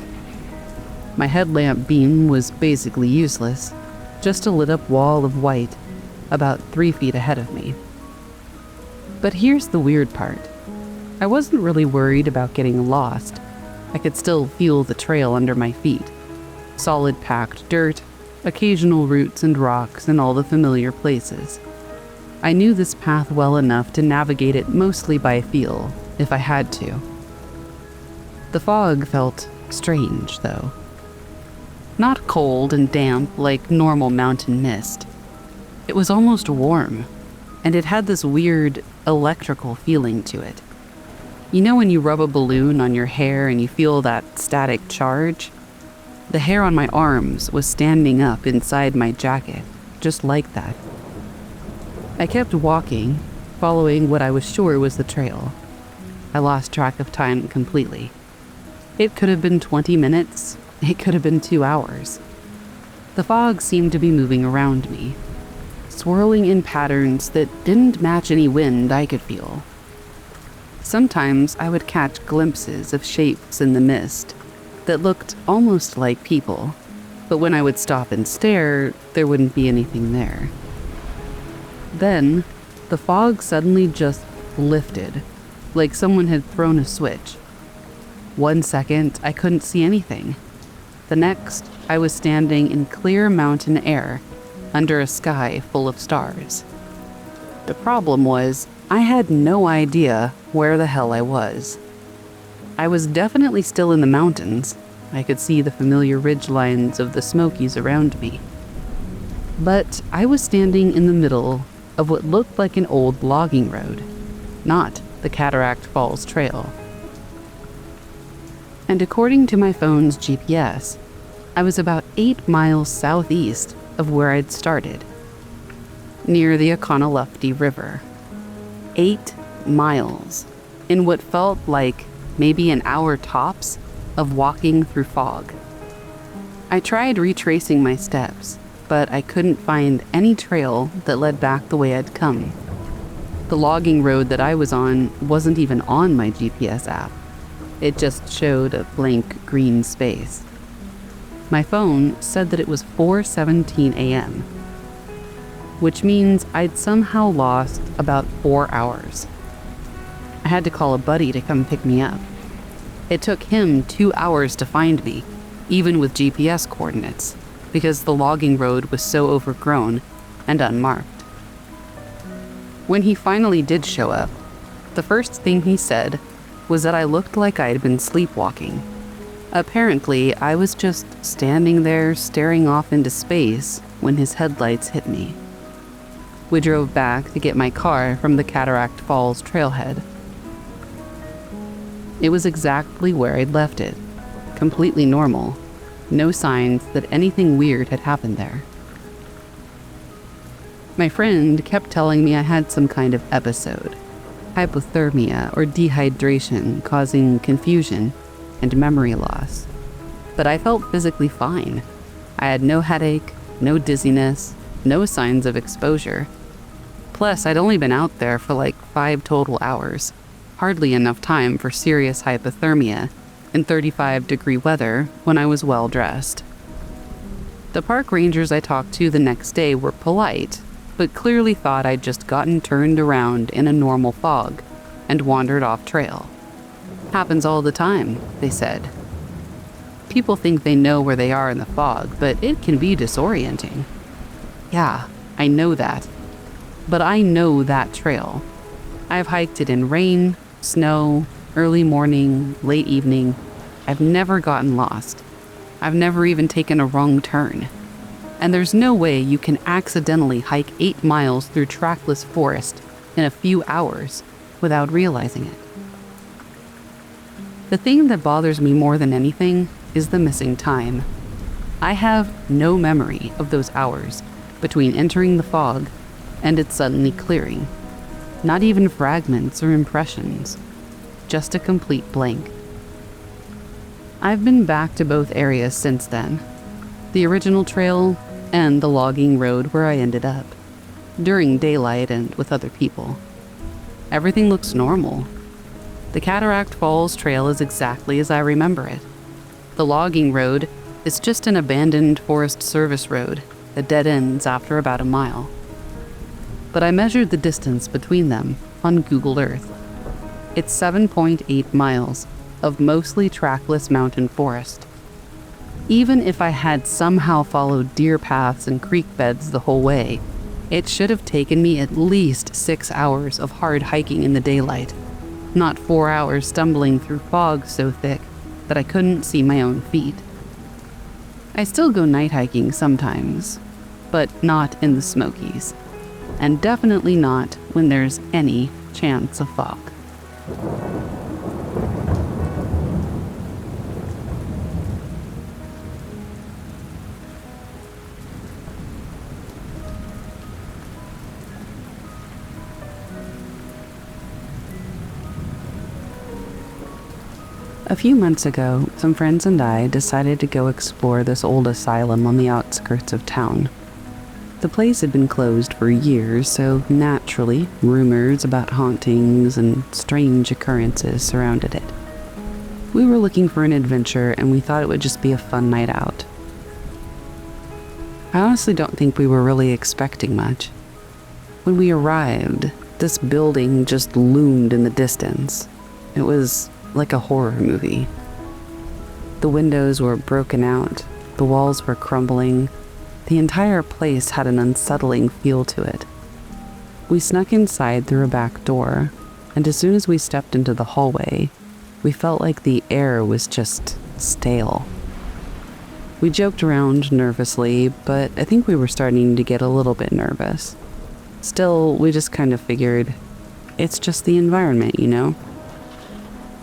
Speaker 1: My headlamp beam was basically useless, just a lit up wall of white about 3 feet ahead of me. But here's the weird part. I wasn't really worried about getting lost. I could still feel the trail under my feet. Solid packed dirt, occasional roots and rocks in all the familiar places. I knew this path well enough to navigate it mostly by feel, if I had to. The fog felt strange, though. Not cold and damp like normal mountain mist. It was almost warm, and it had this weird electrical feeling to it. You know when you rub a balloon on your hair and you feel that static charge? The hair on my arms was standing up inside my jacket, just like that. I kept walking, following what I was sure was the trail. I lost track of time completely. It could have been 20 minutes, it could have been 2 hours. The fog seemed to be moving around me, swirling in patterns that didn't match any wind I could feel. Sometimes I would catch glimpses of shapes in the mist that looked almost like people, but when I would stop and stare, there wouldn't be anything there. Then, the fog suddenly just lifted, like someone had thrown a switch. 1 second, I couldn't see anything. The next, I was standing in clear mountain air, under a sky full of stars. The problem was, I had no idea where the hell I was. I was definitely still in the mountains. I could see the familiar ridgelines of the Smokies around me. But I was standing in the middle of what looked like an old logging road, not the Cataract Falls Trail. And according to my phone's GPS, I was about 8 miles southeast of where I'd started, near the Oconaluftee River. 8 miles, in what felt like maybe an hour tops of walking through fog. I tried retracing my steps, but I couldn't find any trail that led back the way I'd come. The logging road that I was on wasn't even on my GPS app. It just showed a blank green space. My phone said that it was 4:17 a.m., which means I'd somehow lost about 4 hours. I had to call a buddy to come pick me up. It took him 2 hours to find me, even with GPS coordinates, because the logging road was so overgrown and unmarked. When he finally did show up, the first thing he said was that I looked like I'd been sleepwalking. Apparently, I was just standing there staring off into space when his headlights hit me. We drove back to get my car from the Cataract Falls trailhead. It was exactly where I'd left it, completely normal, no signs that anything weird had happened there. My friend kept telling me I had some kind of episode, hypothermia or dehydration causing confusion and memory loss. But I felt physically fine. I had no headache, no dizziness, no signs of exposure. Plus, I'd only been out there for like 5 total hours, hardly enough time for serious hypothermia in 35-degree weather when I was well dressed. The park rangers I talked to the next day were polite, but clearly thought I'd just gotten turned around in a normal fog and wandered off trail. Happens all the time, they said. People think they know where they are in the fog, but it can be disorienting. Yeah, I know that. But I know that trail. I've hiked it in rain, snow, early morning, late evening. I've never gotten lost. I've never even taken a wrong turn. And there's no way you can accidentally hike 8 miles through trackless forest in a few hours without realizing it. The thing that bothers me more than anything is the missing time. I have no memory of those hours between entering the fog and it suddenly clearing. Not even fragments or impressions, just a complete blank. I've been back to both areas since then, the original trail and the logging road where I ended up, during daylight and with other people. Everything looks normal. The Cataract Falls trail is exactly as I remember it. The logging road is just an abandoned Forest Service road that dead ends after about a mile. But I measured the distance between them on Google Earth. It's 7.8 miles of mostly trackless mountain forest. Even if I had somehow followed deer paths and creek beds the whole way, it should have taken me at least 6 hours of hard hiking in the daylight, not 4 hours stumbling through fog so thick that I couldn't see my own feet. I still go night hiking sometimes, but not in the Smokies, and definitely not when there's any chance of fog. A few months ago, some friends and I decided to go explore this old asylum on the outskirts of town. The place had been closed for years, so naturally, rumors about hauntings and strange occurrences surrounded it. We were looking for an adventure, and we thought it would just be a fun night out. I honestly don't think we were really expecting much. When we arrived, this building just loomed in the distance. It was like a horror movie. The windows were broken out, the walls were crumbling. The entire place had an unsettling feel to it. We snuck inside through a back door, and as soon as we stepped into the hallway, we felt like the air was just stale. We joked around nervously, but I think we were starting to get a little bit nervous. Still, we just kind of figured, it's just the environment, you know?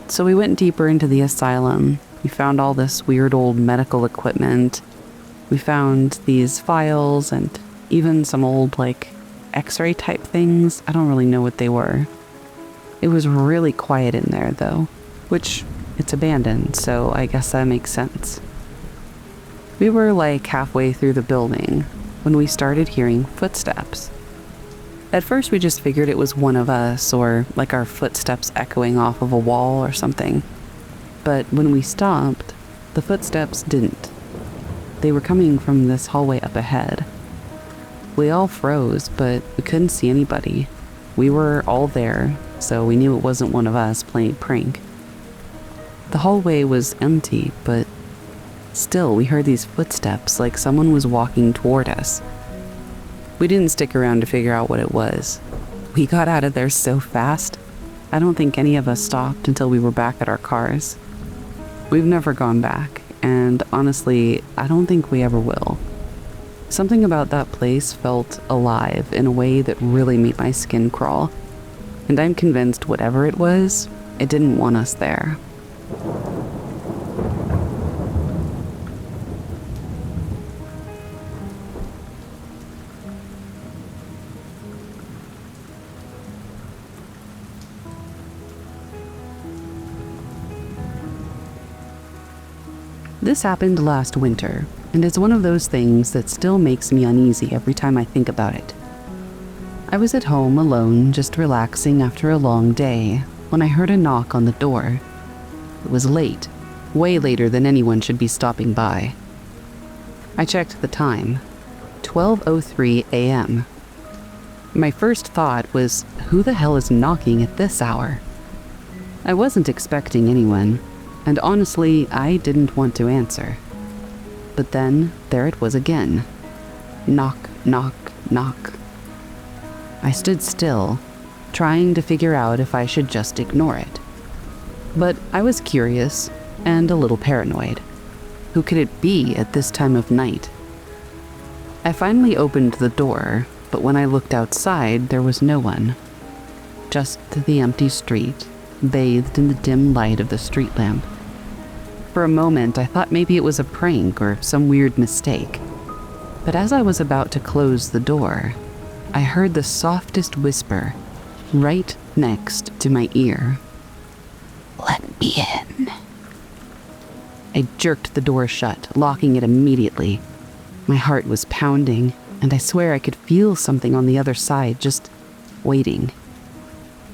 Speaker 1: So we went deeper into the asylum. We found all this weird old medical equipment. We found these files and even some old, x-ray type things. I don't really know what they were. It was really quiet in there, though, which it's abandoned, so I guess that makes sense. We were halfway through the building when we started hearing footsteps. At first, we just figured it was one of us, or our footsteps echoing off of a wall or something. But when we stopped, the footsteps didn't. They were coming from this hallway up ahead. We all froze, but we couldn't see anybody. We were all there, so we knew it wasn't one of us playing prank. The hallway was empty, but still we heard these footsteps like someone was walking toward us. We didn't stick around to figure out what it was. We got out of there so fast, I don't think any of us stopped until we were back at our cars. We've never gone back, and honestly, I don't think we ever will. Something about that place felt alive in a way that really made my skin crawl, and I'm convinced whatever it was, it didn't want us there. This happened last winter, and it's one of those things that still makes me uneasy every time I think about it. I was at home alone, just relaxing after a long day, when I heard a knock on the door. It was late, way later than anyone should be stopping by. I checked the time, 12:03 a.m. My first thought was, who the hell is knocking at this hour? I wasn't expecting anyone, and honestly, I didn't want to answer. But then, there it was again. Knock, knock, knock. I stood still, trying to figure out if I should just ignore it. But I was curious and a little paranoid. Who could it be at this time of night? I finally opened the door, but when I looked outside, there was no one. Just the empty street, bathed in the dim light of the street lamp. For a moment, I thought maybe it was a prank or some weird mistake. But as I was about to close the door, I heard the softest whisper right next to my ear. "Let me in." I jerked the door shut, locking it immediately. My heart was pounding, and I swear I could feel something on the other side, just waiting.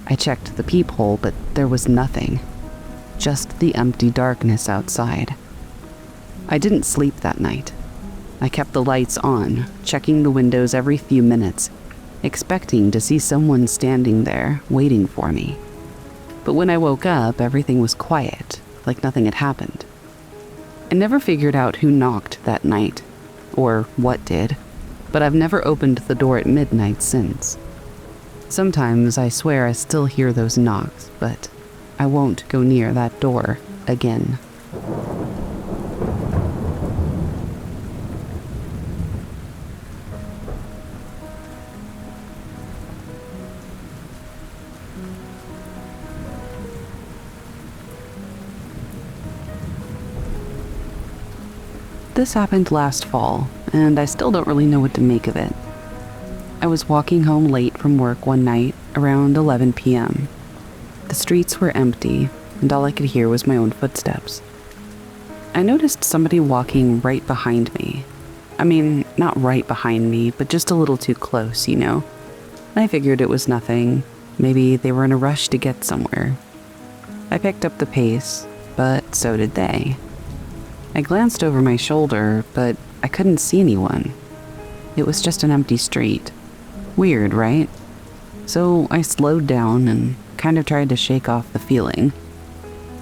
Speaker 1: I checked the peephole, but there was nothing. Just the empty darkness outside. I didn't sleep that night. I kept the lights on, checking the windows every few minutes, expecting to see someone standing there, waiting for me. But when I woke up, everything was quiet, like nothing had happened. I never figured out who knocked that night, or what did, but I've never opened the door at midnight since. Sometimes I swear I still hear those knocks, but I won't go near that door again. This happened last fall, and I still don't really know what to make of it. I was walking home late from work one night around 11 p.m. The streets were empty, and all I could hear was my own footsteps. I noticed somebody walking right behind me. I mean, not right behind me, but just a little too close, you know? I figured it was nothing. Maybe they were in a rush to get somewhere. I picked up the pace, but so did they. I glanced over my shoulder, but I couldn't see anyone. It was just an empty street. Weird, right? So I slowed down and kind of tried to shake off the feeling.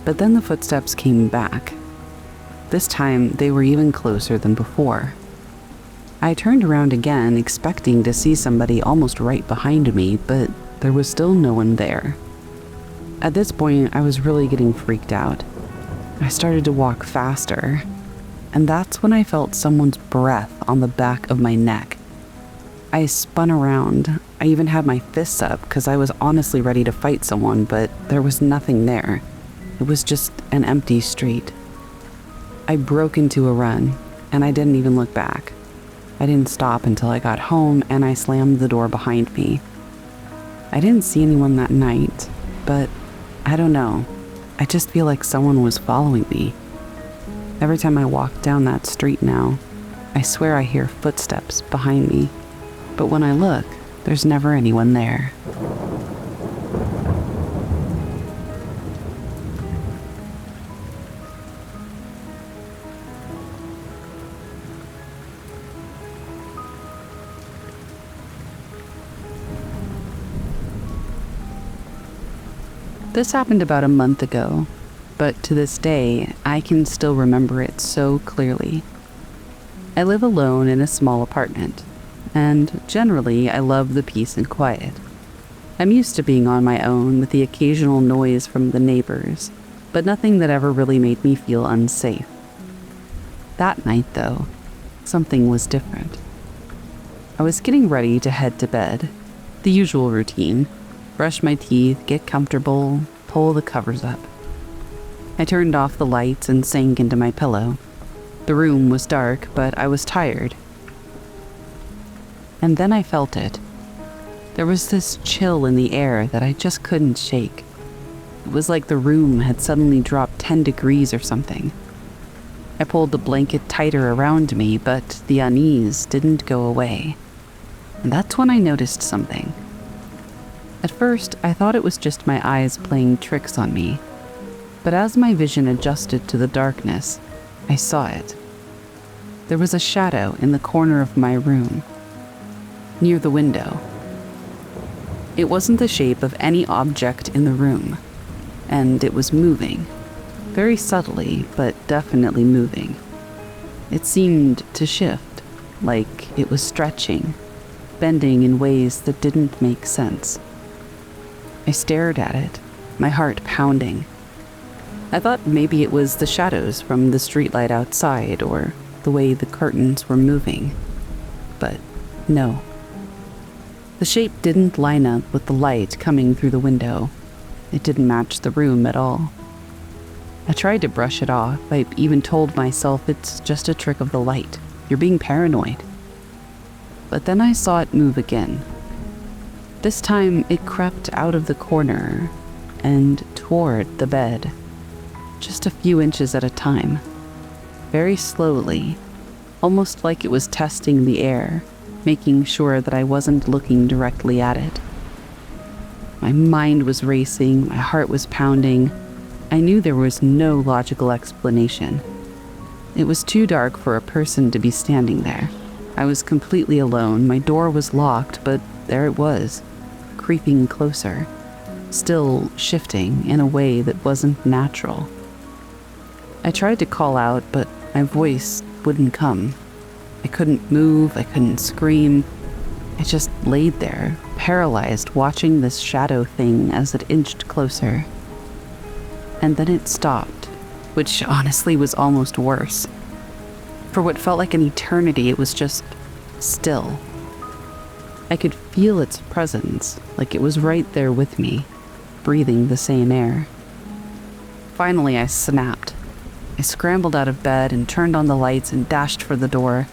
Speaker 1: But then the footsteps came back. This time, they were even closer than before. I turned around again, expecting to see somebody almost right behind me, but there was still no one there. At this point, I was really getting freaked out. I started to walk faster, and that's when I felt someone's breath on the back of my neck. I spun around. I even had my fists up because I was honestly ready to fight someone, but there was nothing there. It was just an empty street. I broke into a run, and I didn't even look back. I didn't stop until I got home, and I slammed the door behind me. I didn't see anyone that night, but I don't know. I just feel like someone was following me. Every time I walk down that street now, I swear I hear footsteps behind me. But when I look, there's never anyone there. This happened about a month ago, but to this day, I can still remember it so clearly. I live alone in a small apartment, and generally I love the peace and quiet. I'm used to being on my own with the occasional noise from the neighbors, but nothing that ever really made me feel unsafe. That night, though, something was different. I was getting ready to head to bed, the usual routine: brush my teeth, get comfortable, pull the covers up. I turned off the lights and sank into my pillow. The room was dark, but I was tired. And then I felt it. There was this chill in the air that I just couldn't shake. It was like the room had suddenly dropped 10 degrees or something. I pulled the blanket tighter around me, but the unease didn't go away. And that's when I noticed something. At first, I thought it was just my eyes playing tricks on me. But as my vision adjusted to the darkness, I saw it. There was a shadow in the corner of my room, near the window. It wasn't the shape of any object in the room, and it was moving, very subtly, but definitely moving. It seemed to shift, like it was stretching, bending in ways that didn't make sense. I stared at it, my heart pounding. I thought maybe it was the shadows from the streetlight outside or the way the curtains were moving. But no. The shape didn't line up with the light coming through the window. It didn't match the room at all. I tried to brush it off. I even told myself it's just a trick of the light. You're being paranoid. But then I saw it move again. This time it crept out of the corner and toward the bed. Just a few inches at a time, very slowly, almost like it was testing the air, making sure that I wasn't looking directly at it. My mind was racing, my heart was pounding. I knew there was no logical explanation. It was too dark for a person to be standing there. I was completely alone, my door was locked, but there it was, creeping closer, still shifting in a way that wasn't natural. I tried to call out, but my voice wouldn't come. I couldn't move, I couldn't scream. I just laid there, paralyzed, watching this shadow thing as it inched closer. And then it stopped, which honestly was almost worse. For what felt like an eternity, it was just still. I could feel its presence, like it was right there with me, breathing the same air. Finally, I snapped. I scrambled out of bed and turned on the lights and dashed for the door.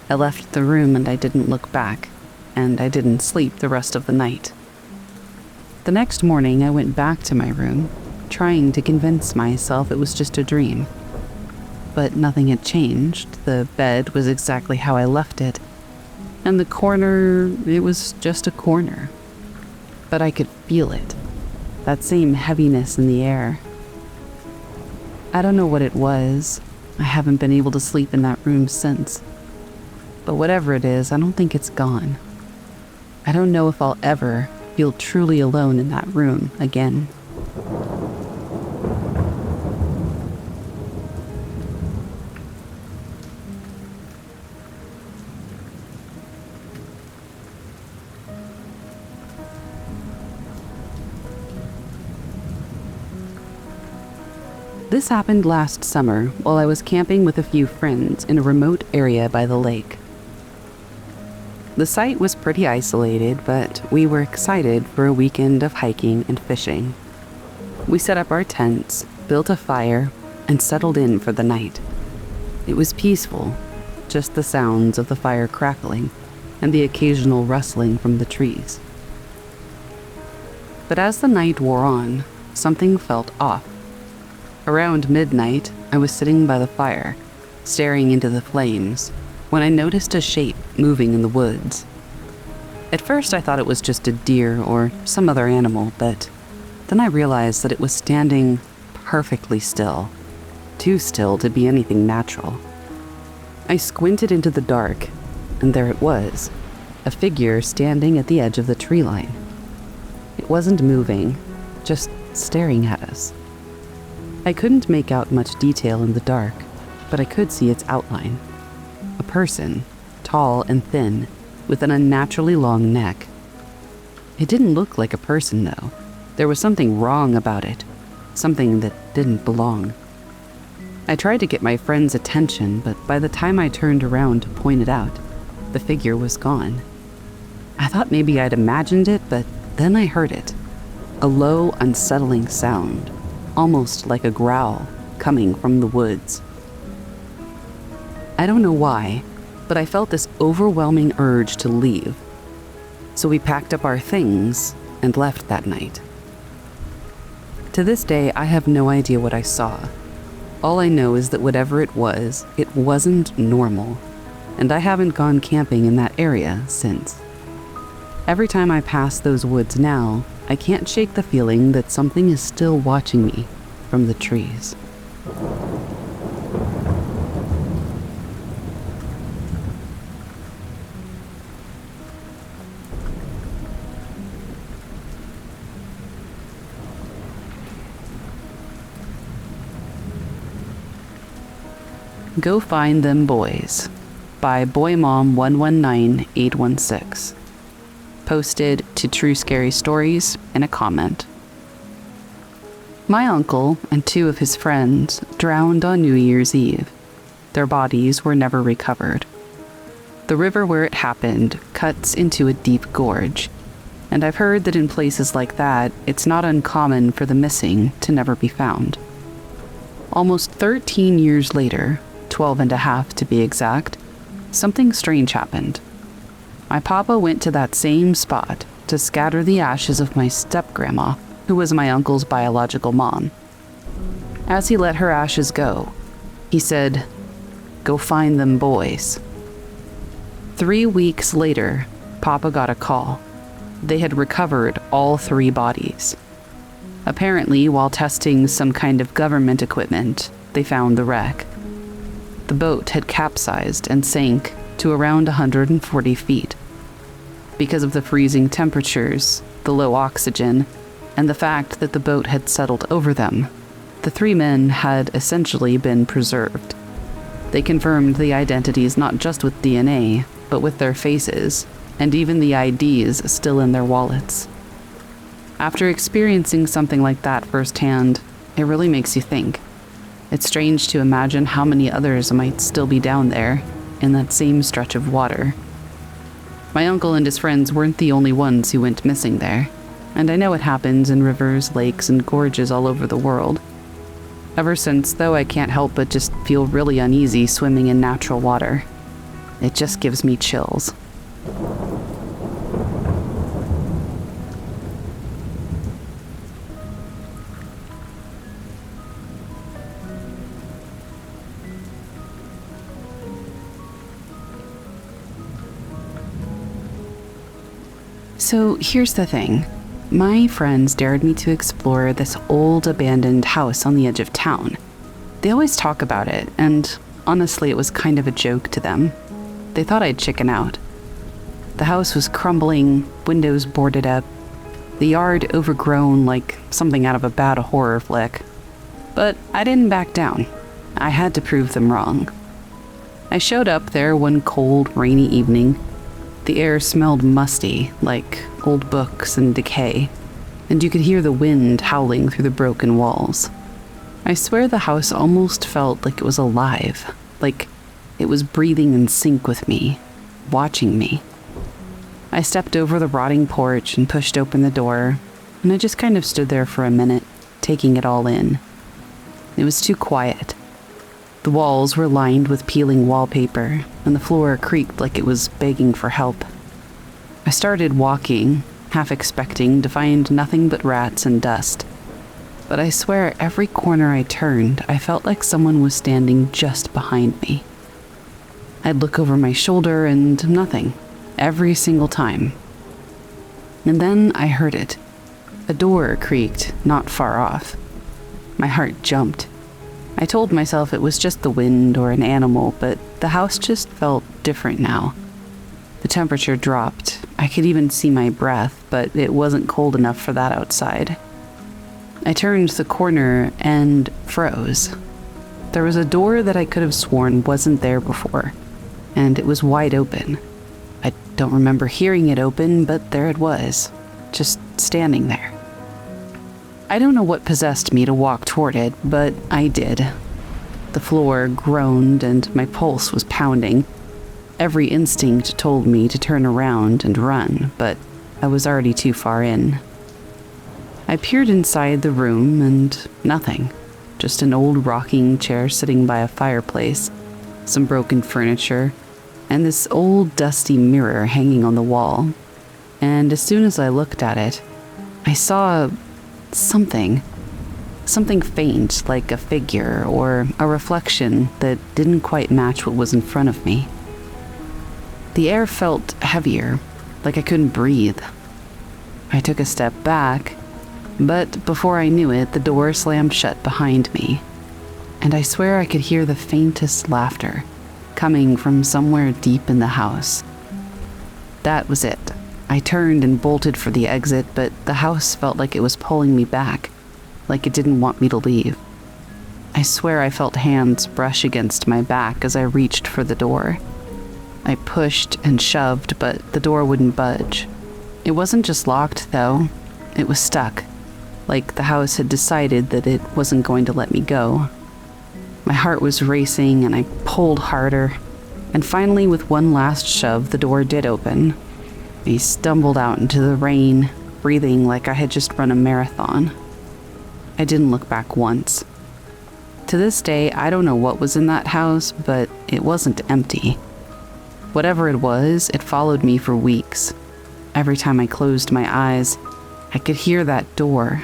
Speaker 1: I left the room and I didn't look back, and I didn't sleep the rest of the night. The next morning, I went back to my room, trying to convince myself it was just a dream. But nothing had changed. The bed was exactly how I left it, and the corner, it was just a corner. But I could feel it, that same heaviness in the air. I don't know what it was. I haven't been able to sleep in that room since. But whatever it is, I don't think it's gone. I don't know if I'll ever feel truly alone in that room again. This happened last summer while I was camping with a few friends in a remote area by the lake. The site was pretty isolated, but we were excited for a weekend of hiking and fishing. We set up our tents, built a fire, and settled in for the night. It was peaceful, just the sounds of the fire crackling and the occasional rustling from the trees. But as the night wore on, something felt off. Around midnight, I was sitting by the fire, staring into the flames, when I noticed a shape moving in the woods. At first, I thought it was just a deer or some other animal, but then I realized that it was standing perfectly still, too still to be anything natural. I squinted into the dark, and there it was, a figure standing at the edge of the tree line. It wasn't moving, just staring at us. I couldn't make out much detail in the dark, but I could see its outline. A person, tall and thin, with an unnaturally long neck. It didn't look like a person, though. There was something wrong about it. something that didn't belong. I tried to get my friend's attention, but by the time I turned around to point it out, the figure was gone. I thought maybe I'd imagined it, but then I heard it. A low, unsettling sound, almost like a growl, coming from the woods. I don't know why, but I felt this overwhelming urge to leave. So we packed up our things and left that night. To this day, I have no idea what I saw. All I know is that whatever it wasn't normal, and I haven't gone camping in that area since. Every time I pass those woods now, I can't shake the feeling that something is still watching me from the trees. Go Find Them Boys by BoyMom119816. Posted to True Scary Stories in a comment. My uncle and 2 of his friends drowned on New Year's Eve. Their bodies were never recovered. The river where it happened cuts into a deep gorge, and I've heard that in places like that, it's not uncommon for the missing to never be found. Almost 13 years later, 12 and a half to be exact, something strange happened. My papa went to that same spot to scatter the ashes of my step-grandma, who was my uncle's biological mom. As he let her ashes go, he said, "Go find them boys." 3 weeks later, Papa got a call. They had recovered all 3 bodies. Apparently, while testing some kind of government equipment, they found the wreck. The boat had capsized and sank to around 140 feet. Because of the freezing temperatures, the low oxygen, and the fact that the boat had settled over them, the 3 men had essentially been preserved. They confirmed the identities not just with DNA, but with their faces, and even the IDs still in their wallets. After experiencing something like that firsthand, it really makes you think. It's strange to imagine how many others might still be down there, in that same stretch of water. My uncle and his friends weren't the only ones who went missing there, and I know it happens in rivers, lakes, and gorges all over the world. Ever since, though, I can't help but just feel really uneasy swimming in natural water. It just gives me chills. So here's the thing. My friends dared me to explore this old abandoned house on the edge of town. They always talk about it, and honestly, it was kind of a joke to them. They thought I'd chicken out. The house was crumbling, windows boarded up, the yard overgrown like something out of a bad horror flick. But I didn't back down. I had to prove them wrong. I showed up there one cold, rainy evening. The air smelled musty, like old books and decay, and you could hear the wind howling through the broken walls. I swear the house almost felt like it was alive, like it was breathing in sync with me, watching me. I stepped over the rotting porch and pushed open the door, and I just kind of stood there for a minute, taking it all in. It was too quiet. The walls were lined with peeling wallpaper, and the floor creaked like it was begging for help. I started walking, half expecting to find nothing but rats and dust. But I swear every corner I turned, I felt like someone was standing just behind me. I'd look over my shoulder and nothing, every single time. And then I heard it. A door creaked not far off. My heart jumped. I told myself it was just the wind or an animal, but the house just felt different now. The temperature dropped. I could even see my breath, but it wasn't cold enough for that outside. I turned the corner and froze. There was a door that I could have sworn wasn't there before, and it was wide open. I don't remember hearing it open, but there it was, just standing there. I don't know what possessed me to walk toward it, but I did. The floor groaned and my pulse was pounding. Every instinct told me to turn around and run, but I was already too far in. I peered inside the room and nothing. Just an old rocking chair sitting by a fireplace, some broken furniture, and this old dusty mirror hanging on the wall. And as soon as I looked at it, I saw something faint, like a figure or a reflection that didn't quite match what was in front of me. The air felt heavier, like I couldn't breathe. I took a step back, but before I knew it, the door slammed shut behind me, and I swear I could hear the faintest laughter coming from somewhere deep in the house. That was it. I turned and bolted for the exit, but the house felt like it was pulling me back, like it didn't want me to leave. I swear I felt hands brush against my back as I reached for the door. I pushed and shoved, but the door wouldn't budge. It wasn't just locked, though. It was stuck, like the house had decided that it wasn't going to let me go. My heart was racing, and I pulled harder, and finally, with one last shove, the door did open. I stumbled out into the rain, breathing like I had just run a marathon. I didn't look back once. To this day, I don't know what was in that house, but it wasn't empty. Whatever it was, it followed me for weeks. Every time I closed my eyes, I could hear that door.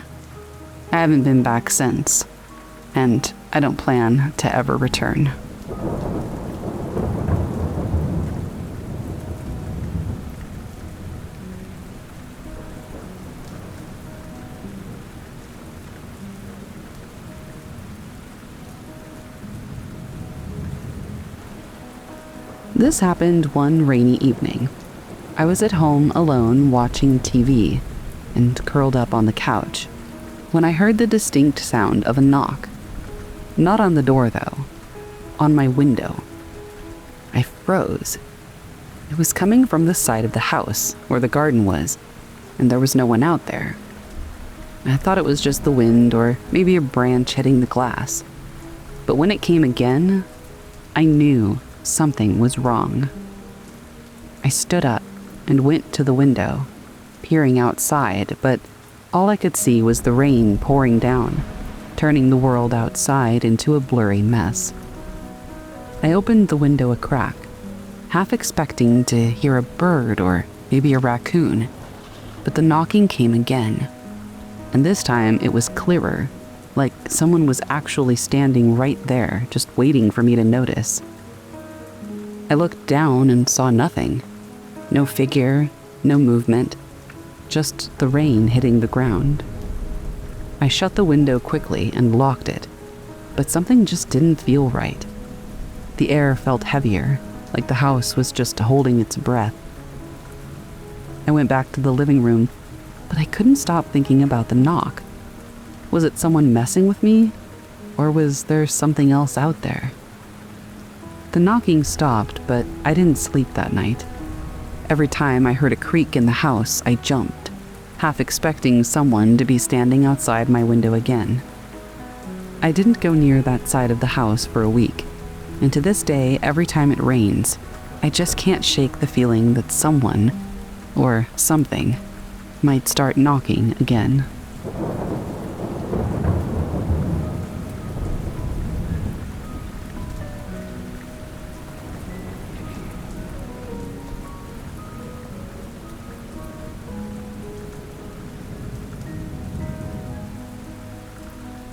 Speaker 1: I haven't been back since, and I don't plan to ever return. This happened one rainy evening. I was at home alone watching TV and curled up on the couch when I heard the distinct sound of a knock. Not on the door, though. On my window. I froze. It was coming from the side of the house where the garden was, and there was no one out there. I thought it was just the wind or maybe a branch hitting the glass. But when it came again, I knew something was wrong. I stood up and went to the window, peering outside, but all I could see was the rain pouring down, turning the world outside into a blurry mess. I opened the window a crack, half expecting to hear a bird or maybe a raccoon, but the knocking came again, and this time it was clearer, like someone was actually standing right there, just waiting for me to notice. I looked down and saw nothing. No figure, no movement, just the rain hitting the ground. I shut the window quickly and locked it, but something just didn't feel right. The air felt heavier, like the house was just holding its breath. I went back to the living room, but I couldn't stop thinking about the knock. Was it someone messing with me, or was there something else out there? The knocking stopped, but I didn't sleep that night. Every time I heard a creak in the house, I jumped, half expecting someone to be standing outside my window again. I didn't go near that side of the house for a week, and to this day, every time it rains, I just can't shake the feeling that someone, or something, might start knocking again.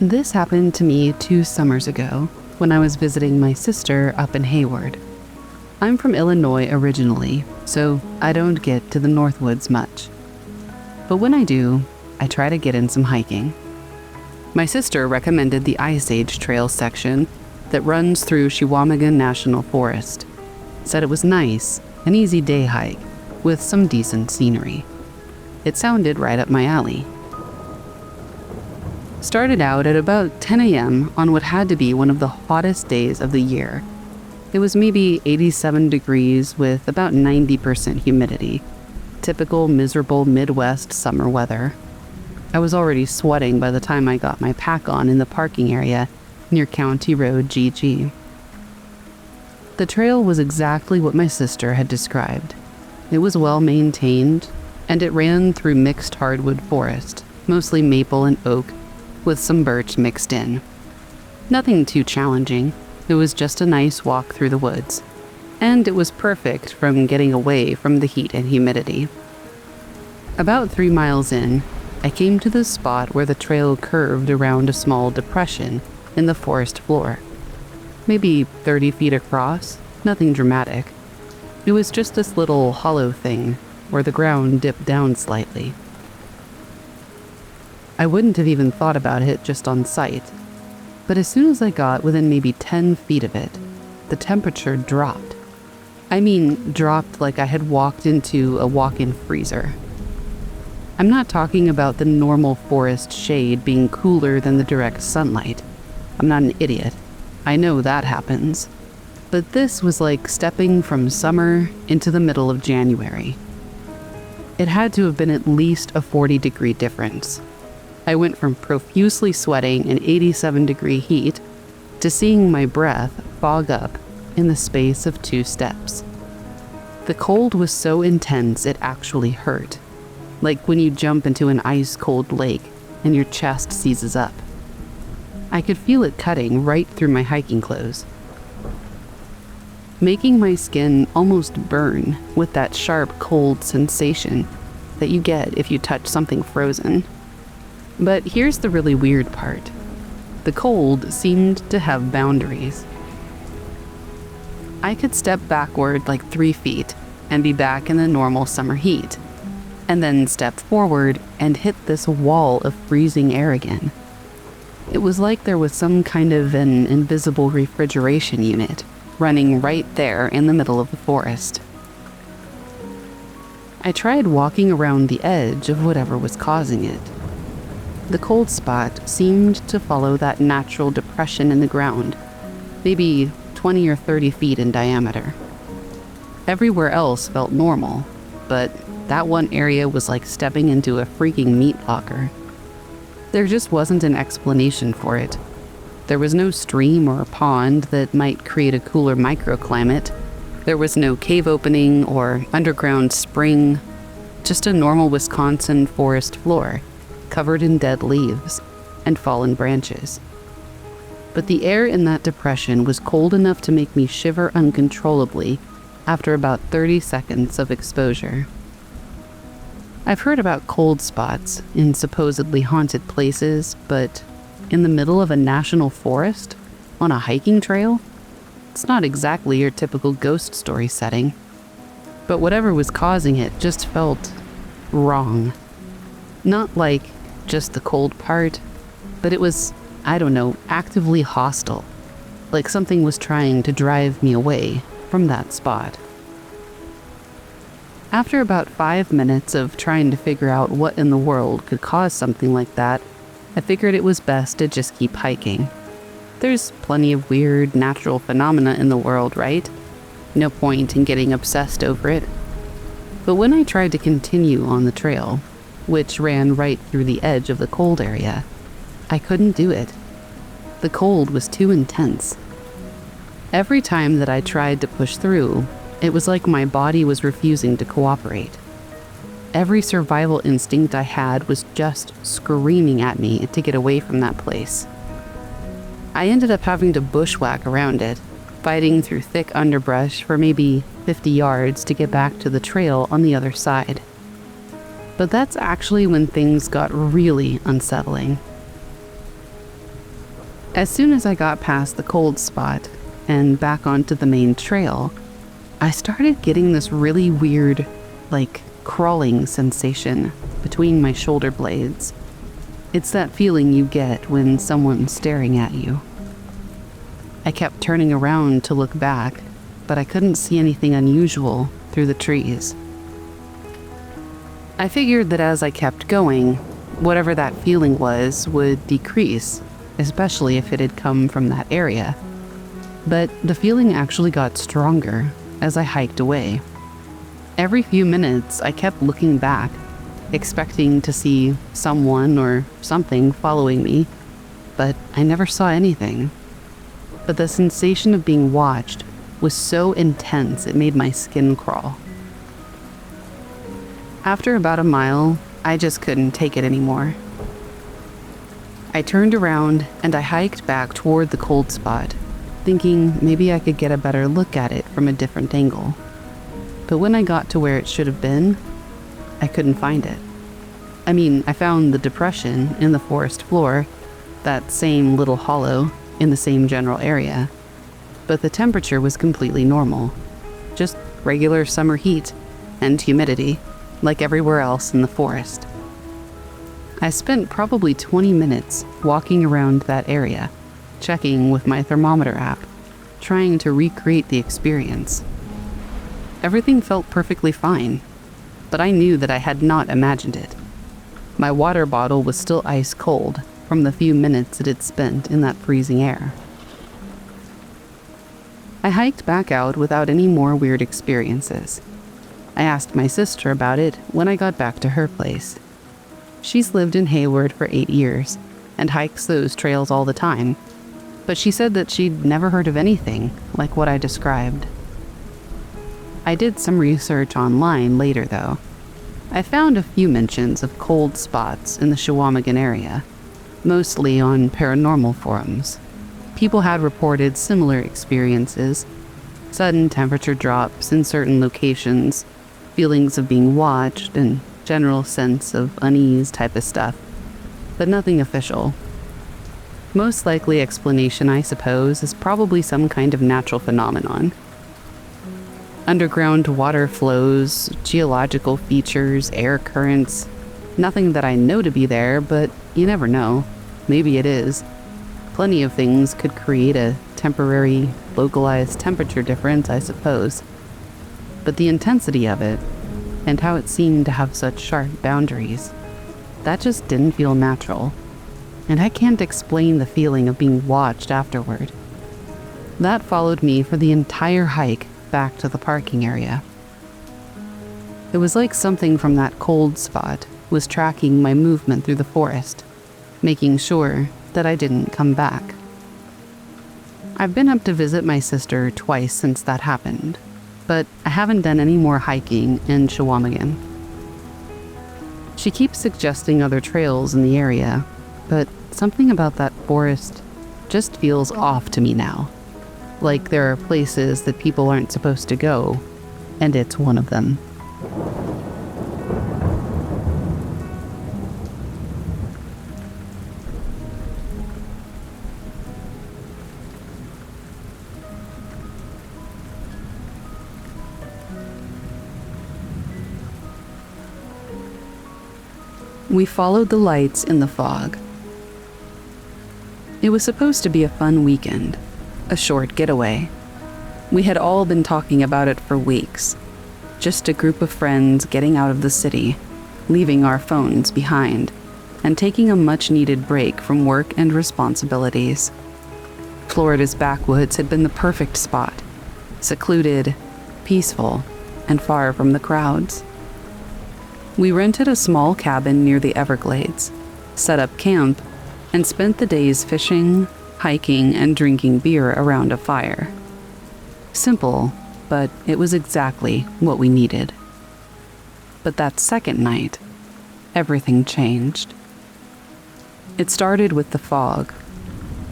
Speaker 1: This happened to me 2 summers ago when I was visiting my sister up in Hayward. I'm from Illinois originally, so I don't get to the Northwoods much. But when I do, I try to get in some hiking. My sister recommended the Ice Age Trail section that runs through Chequamegon National Forest. Said it was nice, an easy day hike with some decent scenery. It sounded right up my alley. Started out at about 10 a.m. on what had to be one of the hottest days of the year. It was maybe 87 degrees with about 90% humidity. Typical miserable Midwest summer weather. I was already sweating by the time I got my pack on in the parking area near County Road GG. The trail was exactly what my sister had described. It was well maintained, and it ran through mixed hardwood forest, mostly maple and oak, with some birch mixed in. Nothing too challenging. It was just a nice walk through the woods, and it was perfect from getting away from the heat and humidity. About 3 miles in, I came to the spot where the trail curved around a small depression in the forest floor. Maybe 30 feet across, nothing dramatic. It was just this little hollow thing where the ground dipped down slightly. I wouldn't have even thought about it just on sight, but as soon as I got within maybe 10 feet of it, the temperature dropped. I mean, dropped like I had walked into a walk-in freezer. I'm not talking about the normal forest shade being cooler than the direct sunlight. I'm not an idiot. I know that happens. But this was like stepping from summer into the middle of January. It had to have been at least a 40-degree difference. I went from profusely sweating in 87-degree heat to seeing my breath fog up in the space of 2 steps. The cold was so intense it actually hurt, like when you jump into an ice-cold lake and your chest seizes up. I could feel it cutting right through my hiking clothes, making my skin almost burn with that sharp, cold sensation that you get if you touch something frozen. But here's the really weird part. The cold seemed to have boundaries. I could step backward like 3 feet and be back in the normal summer heat, and then step forward and hit this wall of freezing air again. It was like there was some kind of an invisible refrigeration unit running right there in the middle of the forest. I tried walking around the edge of whatever was causing it. The cold spot seemed to follow that natural depression in the ground, maybe 20 or 30 feet in diameter. Everywhere else felt normal, but that one area was like stepping into a freaking meat locker. There just wasn't an explanation for it. There was no stream or pond that might create a cooler microclimate. There was no cave opening or underground spring, just a normal Wisconsin forest floor, covered in dead leaves and fallen branches. But the air in that depression was cold enough to make me shiver uncontrollably after about 30 seconds of exposure. I've heard about cold spots in supposedly haunted places, but in the middle of a national forest, on a hiking trail? It's not exactly your typical ghost story setting. But whatever was causing it just felt wrong. Not like just the cold part, but it was, I don't know, actively hostile. Like something was trying to drive me away from that spot. After about 5 minutes of trying to figure out what in the world could cause something like that, I figured it was best to just keep hiking. There's plenty of weird natural phenomena in the world, right? No point in getting obsessed over it. But when I tried to continue on the trail, which ran right through the edge of the cold area, I couldn't do it. The cold was too intense. Every time that I tried to push through, it was like my body was refusing to cooperate. Every survival instinct I had was just screaming at me to get away from that place. I ended up having to bushwhack around it, fighting through thick underbrush for maybe 50 yards to get back to the trail on the other side. But that's actually when things got really unsettling. As soon as I got past the cold spot and back onto the main trail, I started getting this really weird, like, crawling sensation between my shoulder blades. It's that feeling you get when someone's staring at you. I kept turning around to look back, but I couldn't see anything unusual through the trees. I figured that as I kept going, whatever that feeling was would decrease, especially if it had come from that area. But the feeling actually got stronger as I hiked away. Every few minutes, I kept looking back, expecting to see someone or something following me, but I never saw anything. But the sensation of being watched was so intense it made my skin crawl. After about a mile, I just couldn't take it anymore. I turned around and I hiked back toward the cold spot, thinking maybe I could get a better look at it from a different angle. But when I got to where it should have been, I couldn't find it. I mean, I found the depression in the forest floor, that same little hollow in the same general area, but the temperature was completely normal. Just regular summer heat and humidity, like everywhere else in the forest. I spent probably 20 minutes walking around that area, checking with my thermometer app, trying to recreate the experience. Everything felt perfectly fine, but I knew that I had not imagined it. My water bottle was still ice cold from the few minutes it had spent in that freezing air. I hiked back out without any more weird experiences. I asked my sister about it when I got back to her place. She's lived in Hayward for 8 years and hikes those trails all the time, but she said that she'd never heard of anything like what I described. I did some research online later, though. I found a few mentions of cold spots in the Chequamegon area, mostly on paranormal forums. People had reported similar experiences, sudden temperature drops in certain locations, feelings of being watched, and general sense of unease type of stuff, but nothing official. Most likely explanation, I suppose, is probably some kind of natural phenomenon. Underground water flows, geological features, air currents. Nothing that I know to be there, but you never know. Maybe it is. Plenty of things could create a temporary, localized temperature difference, I suppose. But the intensity of it, and how it seemed to have such sharp boundaries, that just didn't feel natural. And I can't explain the feeling of being watched afterward. That followed me for the entire hike back to the parking area. It was like something from that cold spot was tracking my movement through the forest, making sure that I didn't come back. I've been up to visit my sister twice since that happened, but I haven't done any more hiking in Chequamegon. She keeps suggesting other trails in the area, but something about that forest just feels off to me now. Like there are places that people aren't supposed to go, and it's one of them. We followed the lights in the fog. It was supposed to be a fun weekend, a short getaway. We had all been talking about it for weeks. Just a group of friends getting out of the city, leaving our phones behind, and taking a much-needed break from work and responsibilities. Florida's backwoods had been the perfect spot, secluded, peaceful, and far from the crowds. We rented a small cabin near the Everglades, set up camp, and spent the days fishing, hiking, and drinking beer around a fire. Simple, but it was exactly what we needed. But that second night, everything changed. It started with the fog.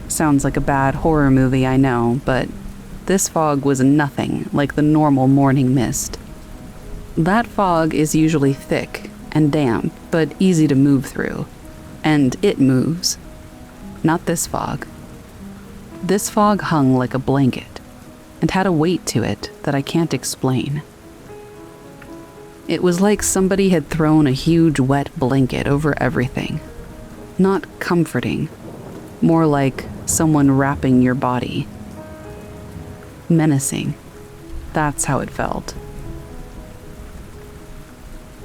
Speaker 1: Sounds like a bad horror movie, I know, but this fog was nothing like the normal morning mist. That fog is usually thick and damp, but easy to move through. And it moves. Not this fog. This fog hung like a blanket, and had a weight to it that I can't explain. It was like somebody had thrown a huge wet blanket over everything. Not comforting, more like someone wrapping your body. Menacing. That's how it felt.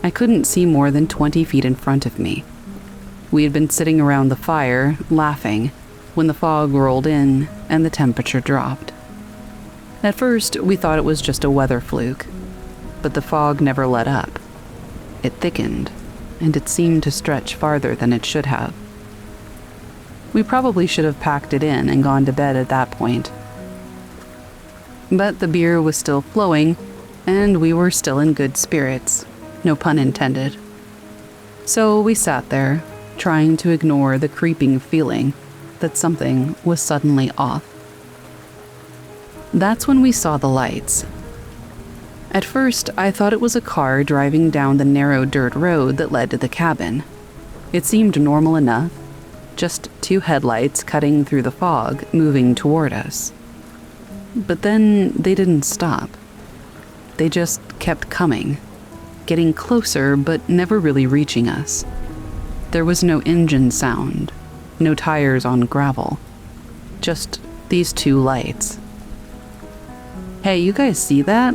Speaker 1: I couldn't see more than 20 feet in front of me. We had been sitting around the fire, laughing, when the fog rolled in and the temperature dropped. At first, we thought it was just a weather fluke, but the fog never let up. It thickened, and it seemed to stretch farther than it should have. We probably should have packed it in and gone to bed at that point. But the beer was still flowing, and we were still in good spirits, no pun intended. So we sat there, trying to ignore the creeping feeling that something was suddenly off. That's when we saw the lights. At first, I thought it was a car driving down the narrow dirt road that led to the cabin. It seemed normal enough, just two headlights cutting through the fog, moving toward us. But then they didn't stop. They just kept coming, getting closer but never really reaching us. There was no engine sound, no tires on gravel, just these two lights. "Hey, you guys see that?"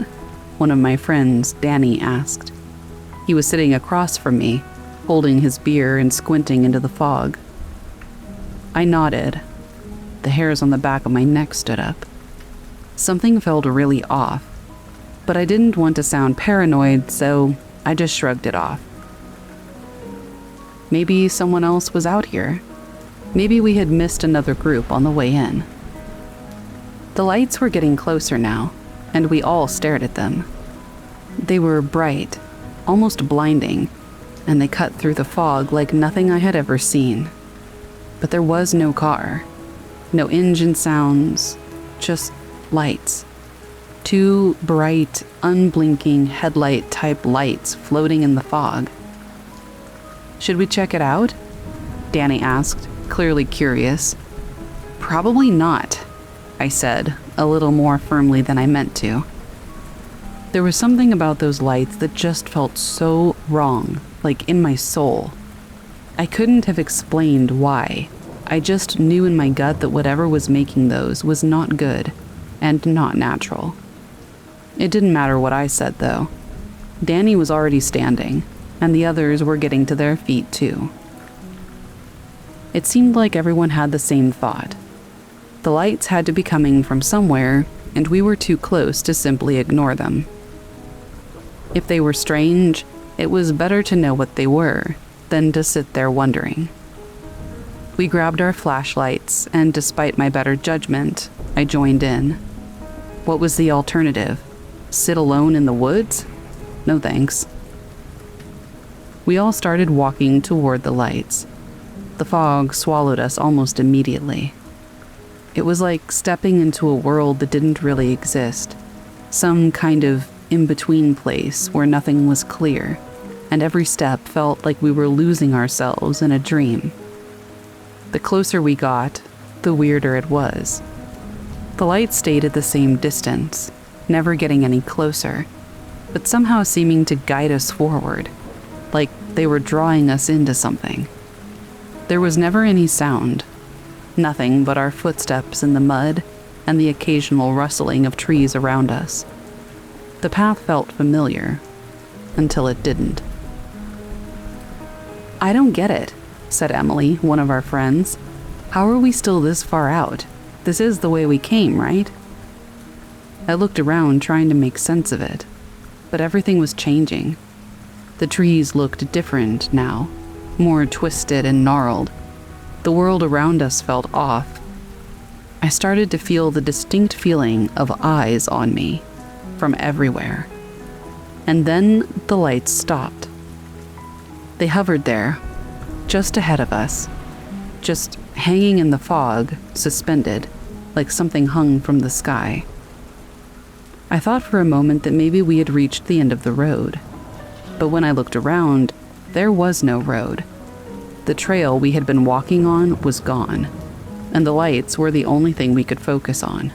Speaker 1: one of my friends, Danny, asked. He was sitting across from me, holding his beer and squinting into the fog. I nodded. The hairs on the back of my neck stood up. Something felt really off, but I didn't want to sound paranoid, so I just shrugged it off. Maybe someone else was out here. Maybe we had missed another group on the way in. The lights were getting closer now, and we all stared at them. They were bright, almost blinding, and they cut through the fog like nothing I had ever seen. But there was no car, no engine sounds, just lights. Two bright, unblinking headlight-type lights floating in the fog. "Should we check it out?" Danny asked, clearly curious. "Probably not," I said, a little more firmly than I meant to. There was something about those lights that just felt so wrong, like in my soul. I couldn't have explained why. I just knew in my gut that whatever was making those was not good and not natural. It didn't matter what I said, though. Danny was already standing, and the others were getting to their feet, too. It seemed like everyone had the same thought. The lights had to be coming from somewhere, and we were too close to simply ignore them. If they were strange, it was better to know what they were than to sit there wondering. We grabbed our flashlights, and despite my better judgment, I joined in. What was the alternative? Sit alone in the woods? No thanks. We all started walking toward the lights. The fog swallowed us almost immediately. It was like stepping into a world that didn't really exist, some kind of in-between place where nothing was clear, and every step felt like we were losing ourselves in a dream. The closer we got, the weirder it was. The lights stayed at the same distance, never getting any closer, but somehow seeming to guide us forward, like they were drawing us into something. There was never any sound, nothing but our footsteps in the mud and the occasional rustling of trees around us. The path felt familiar, until it didn't. "I don't get it," said Emily, one of our friends. "How are we still this far out? This is the way we came, right?" I looked around trying to make sense of it, but everything was changing. The trees looked different now, more twisted and gnarled. The world around us felt off. I started to feel the distinct feeling of eyes on me, from everywhere. And then the lights stopped. They hovered there, just ahead of us, just hanging in the fog, suspended, like something hung from the sky. I thought for a moment that maybe we had reached the end of the road, but when I looked around, there was no road. The trail we had been walking on was gone, and the lights were the only thing we could focus on.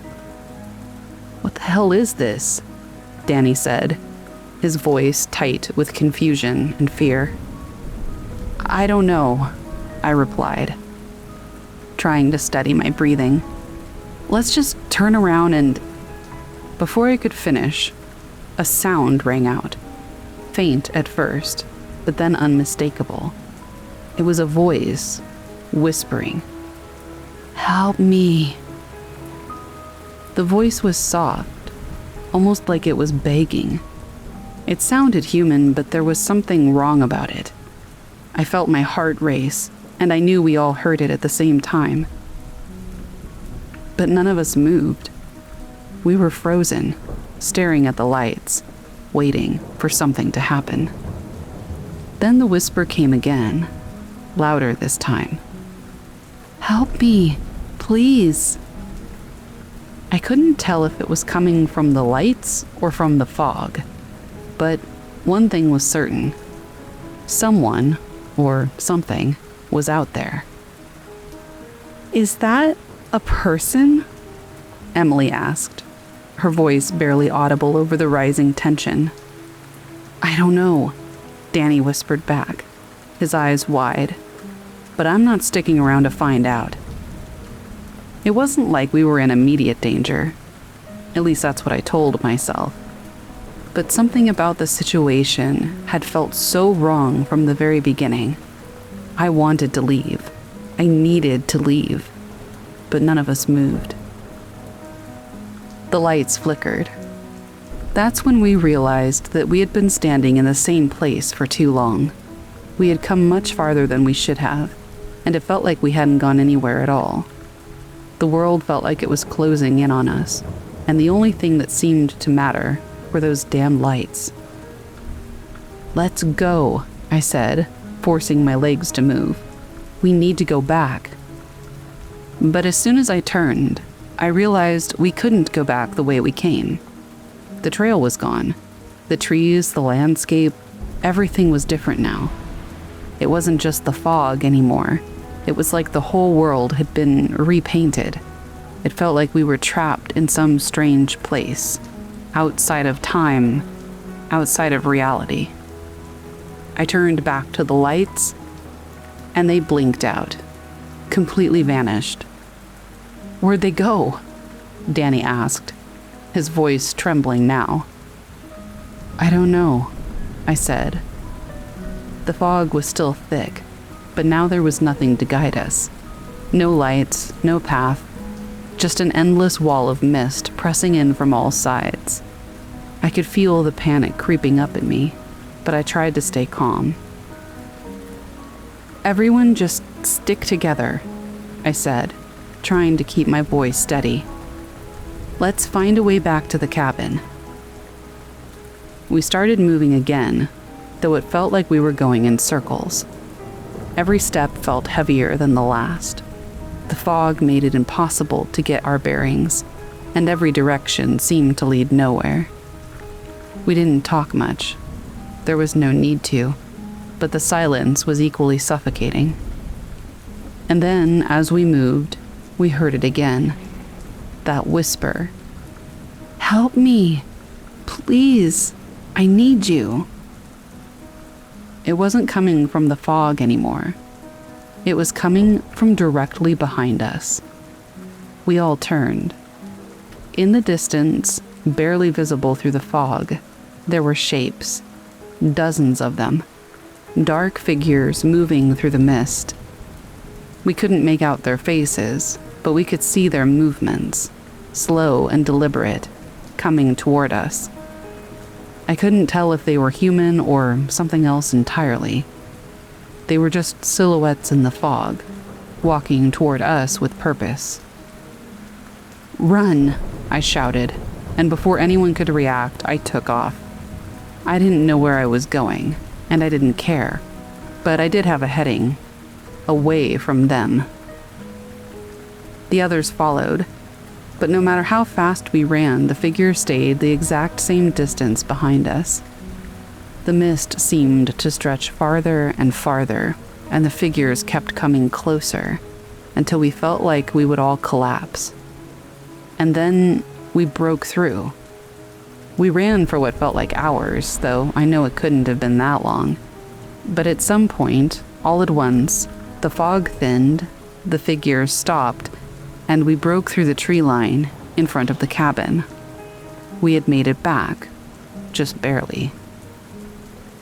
Speaker 1: "What the hell is this?" Danny said, his voice tight with confusion and fear. "I don't know," I replied, trying to steady my breathing. "Let's just turn around and..." Before I could finish, a sound rang out, faint at first, but then unmistakable. It was a voice, whispering, "Help me." The voice was soft, almost like it was begging. It sounded human, but there was something wrong about it. I felt my heart race, and I knew we all heard it at the same time. But none of us moved. We were frozen, staring at the lights, waiting for something to happen. Then the whisper came again, louder this time. "Help me, please." I couldn't tell if it was coming from the lights or from the fog, but one thing was certain. Someone, or something, was out there. "Is that a person?" Emily asked, her voice barely audible over the rising tension. "I don't know," Danny whispered back, his eyes wide, "but I'm not sticking around to find out." It wasn't like we were in immediate danger. At least that's what I told myself. But something about the situation had felt so wrong from the very beginning. I wanted to leave. I needed to leave. But none of us moved. The lights flickered. That's when we realized that we had been standing in the same place for too long. We had come much farther than we should have, and it felt like we hadn't gone anywhere at all. The world felt like it was closing in on us, and the only thing that seemed to matter were those damn lights. "Let's go," I said, forcing my legs to move. "We need to go back." But as soon as I turned, I realized we couldn't go back the way we came. The trail was gone. The trees, the landscape, everything was different now. It wasn't just the fog anymore. It was like the whole world had been repainted. It felt like we were trapped in some strange place, outside of time, outside of reality. I turned back to the lights, and they blinked out, completely vanished. "Where'd they go?" Danny asked, his voice trembling now. "I don't know," I said. The fog was still thick, but now there was nothing to guide us. No lights, no path, just an endless wall of mist pressing in from all sides. I could feel the panic creeping up in me, but I tried to stay calm. "Everyone just stick together," I said, trying to keep my voice steady. "Let's find a way back to the cabin." We started moving again, though it felt like we were going in circles. Every step felt heavier than the last. The fog made it impossible to get our bearings, and every direction seemed to lead nowhere. We didn't talk much. There was no need to, but the silence was equally suffocating. And then, as we moved, we heard it again. That whisper. "Help me! Please! I need you!" It wasn't coming from the fog anymore. It was coming from directly behind us. We all turned. In the distance, barely visible through the fog, there were shapes, dozens of them, dark figures moving through the mist. We couldn't make out their faces, but we could see their movements, slow and deliberate, coming toward us. I couldn't tell if they were human or something else entirely. They were just silhouettes in the fog, walking toward us with purpose. "Run!" I shouted, and before anyone could react, I took off. I didn't know where I was going, and I didn't care, but I did have a heading, away from them. The others followed, but no matter how fast we ran, the figure stayed the exact same distance behind us. The mist seemed to stretch farther and farther, and the figures kept coming closer, until we felt like we would all collapse. And then we broke through. We ran for what felt like hours, though I know it couldn't have been that long. But at some point, all at once, the fog thinned, the figures stopped, and we broke through the tree line in front of the cabin. We had made it back, just barely.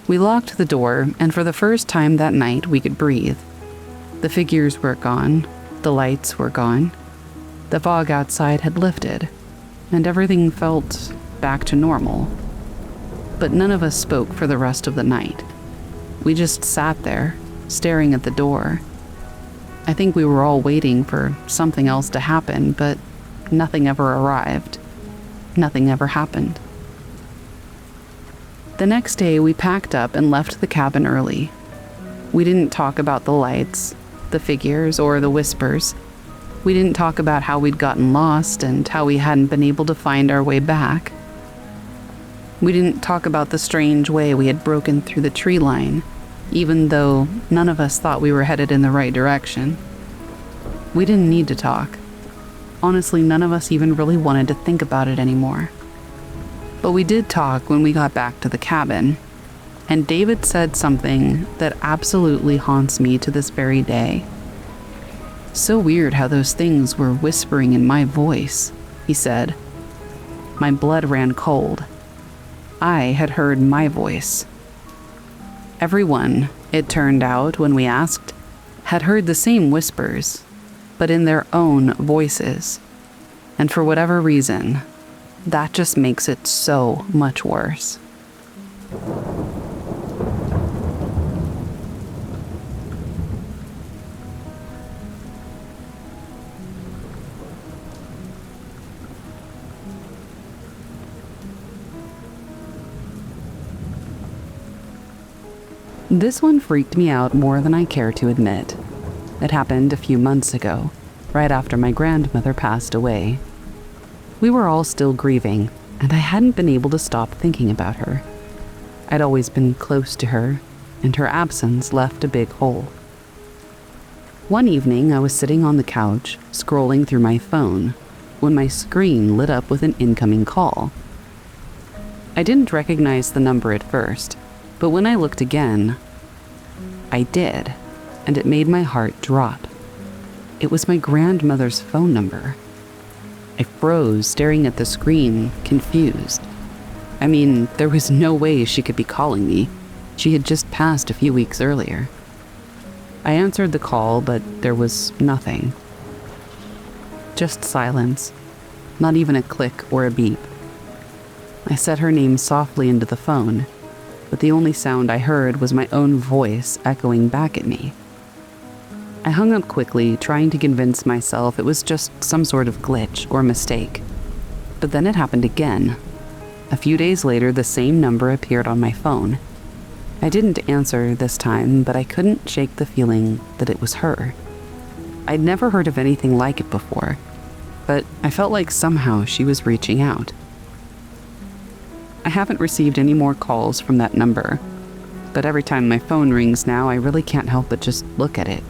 Speaker 1: We locked the door, and for the first time that night, we could breathe. The figures were gone, the lights were gone. The fog outside had lifted, and everything felt back to normal. But none of us spoke for the rest of the night. We just sat there, staring at the door. I think we were all waiting for something else to happen, but nothing ever arrived. Nothing ever happened. The next day, we packed up and left the cabin early. We didn't talk about the lights, the figures, or the whispers. We didn't talk about how we'd gotten lost and how we hadn't been able to find our way back. We didn't talk about the strange way we had broken through the tree line, even though none of us thought we were headed in the right direction. We didn't need to talk. Honestly, none of us even really wanted to think about it anymore. But we did talk when we got back to the cabin, and David said something that absolutely haunts me to this very day. "So weird how those things were whispering in my voice," he said. My blood ran cold. I had heard my voice. Everyone, it turned out when we asked, had heard the same whispers, but in their own voices. And for whatever reason, that just makes it so much worse. This one freaked me out more than I care to admit. It happened a few months ago, right after my grandmother passed away. We were all still grieving, and I hadn't been able to stop thinking about her. I'd always been close to her, and her absence left a big hole. One evening, I was sitting on the couch, scrolling through my phone, when my screen lit up with an incoming call. I didn't recognize the number at first, but when I looked again, I did, and it made my heart drop. It was my grandmother's phone number. I froze, staring at the screen, confused. I mean, there was no way she could be calling me. She had just passed a few weeks earlier. I answered the call, but there was nothing. Just silence. Not even a click or a beep. I said her name softly into the phone, but the only sound I heard was my own voice echoing back at me. I hung up quickly, trying to convince myself it was just some sort of glitch or mistake. But then it happened again. A few days later, the same number appeared on my phone. I didn't answer this time, but I couldn't shake the feeling that it was her. I'd never heard of anything like it before, but I felt like somehow she was reaching out. I haven't received any more calls from that number, but every time my phone rings now, I really can't help but just look at it,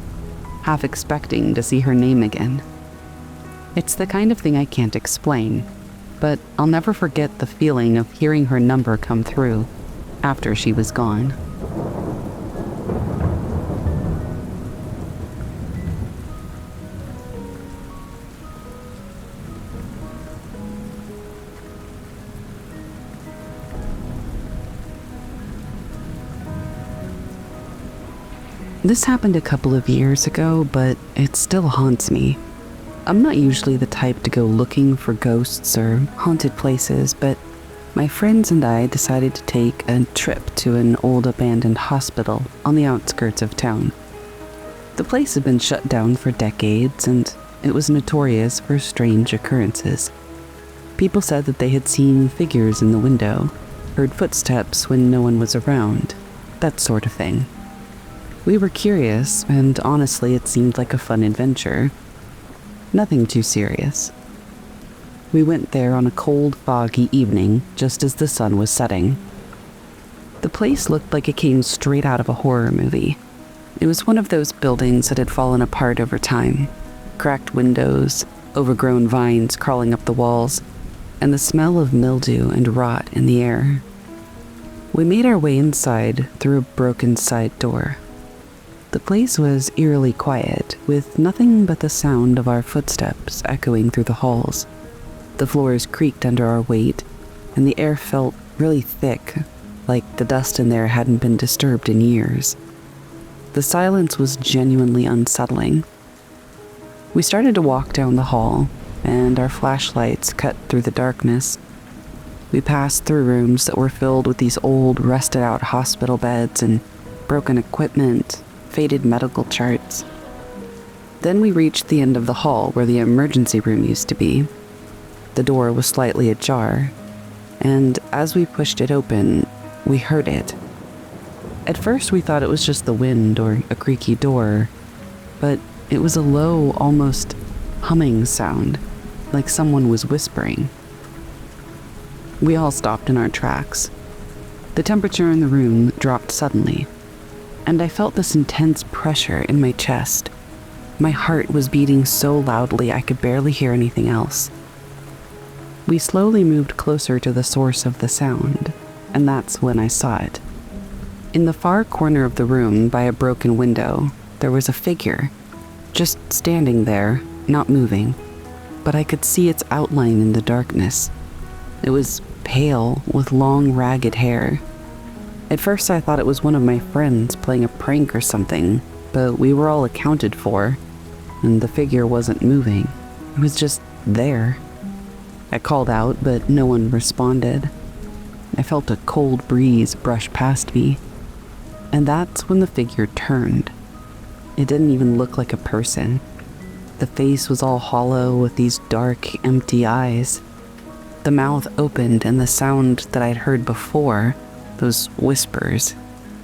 Speaker 1: half expecting to see her name again. It's the kind of thing I can't explain, but I'll never forget the feeling of hearing her number come through after she was gone. This happened a couple of years ago, but it still haunts me. I'm not usually the type to go looking for ghosts or haunted places, but my friends and I decided to take a trip to an old abandoned hospital on the outskirts of town. The place had been shut down for decades, and it was notorious for strange occurrences. People said that they had seen figures in the window, heard footsteps when no one was around, that sort of thing. We were curious, and honestly, it seemed like a fun adventure. Nothing too serious. We went there on a cold, foggy evening, just as the sun was setting. The place looked like it came straight out of a horror movie. It was one of those buildings that had fallen apart over time. Cracked windows, overgrown vines crawling up the walls, and the smell of mildew and rot in the air. We made our way inside through a broken side door. The place was eerily quiet, with nothing but the sound of our footsteps echoing through the halls. The floors creaked under our weight, and the air felt really thick, like the dust in there hadn't been disturbed in years. The silence was genuinely unsettling. We started to walk down the hall, and our flashlights cut through the darkness. We passed through rooms that were filled with these old, rusted-out hospital beds and broken equipment, faded medical charts. Then we reached the end of the hall where the emergency room used to be. The door was slightly ajar, and as we pushed it open, we heard it. At first we thought it was just the wind or a creaky door, but it was a low, almost humming sound, like someone was whispering. We all stopped in our tracks. The temperature in the room dropped suddenly, and I felt this intense pressure in my chest. My heart was beating so loudly I could barely hear anything else. We slowly moved closer to the source of the sound, and that's when I saw it. In the far corner of the room, by a broken window, there was a figure, just standing there, not moving, but I could see its outline in the darkness. It was pale, with long, ragged hair. At first I thought it was one of my friends playing a prank or something, but we were all accounted for, and the figure wasn't moving. It was just there. I called out, but no one responded. I felt a cold breeze brush past me, and that's when the figure turned. It didn't even look like a person. The face was all hollow with these dark, empty eyes. The mouth opened and the sound that I'd heard before, those whispers,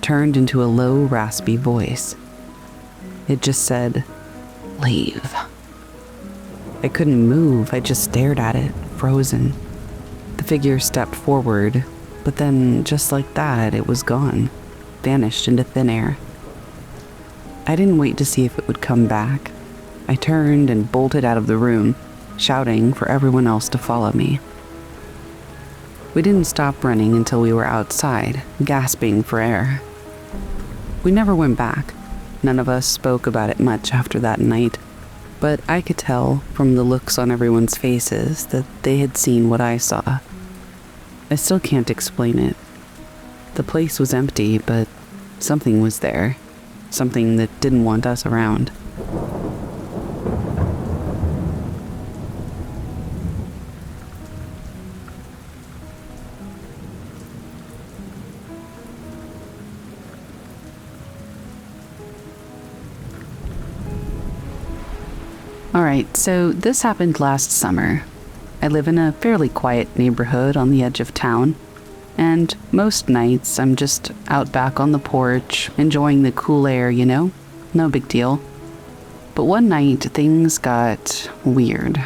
Speaker 1: turned into a low, raspy voice. It just said, "Leave." I couldn't move. I just stared at it, frozen. The figure stepped forward, but then, just like that, it was gone, vanished into thin air. I didn't wait to see if it would come back. I turned and bolted out of the room, shouting for everyone else to follow me. We didn't stop running until we were outside, gasping for air. We never went back. None of us spoke about it much after that night, but I could tell from the looks on everyone's faces that they had seen what I saw. I still can't explain it. The place was empty, but something was there. Something that didn't want us around. Alright, so this happened last summer. I live in a fairly quiet neighborhood on the edge of town, and most nights I'm just out back on the porch, enjoying the cool air, you know? No big deal. But one night, things got weird.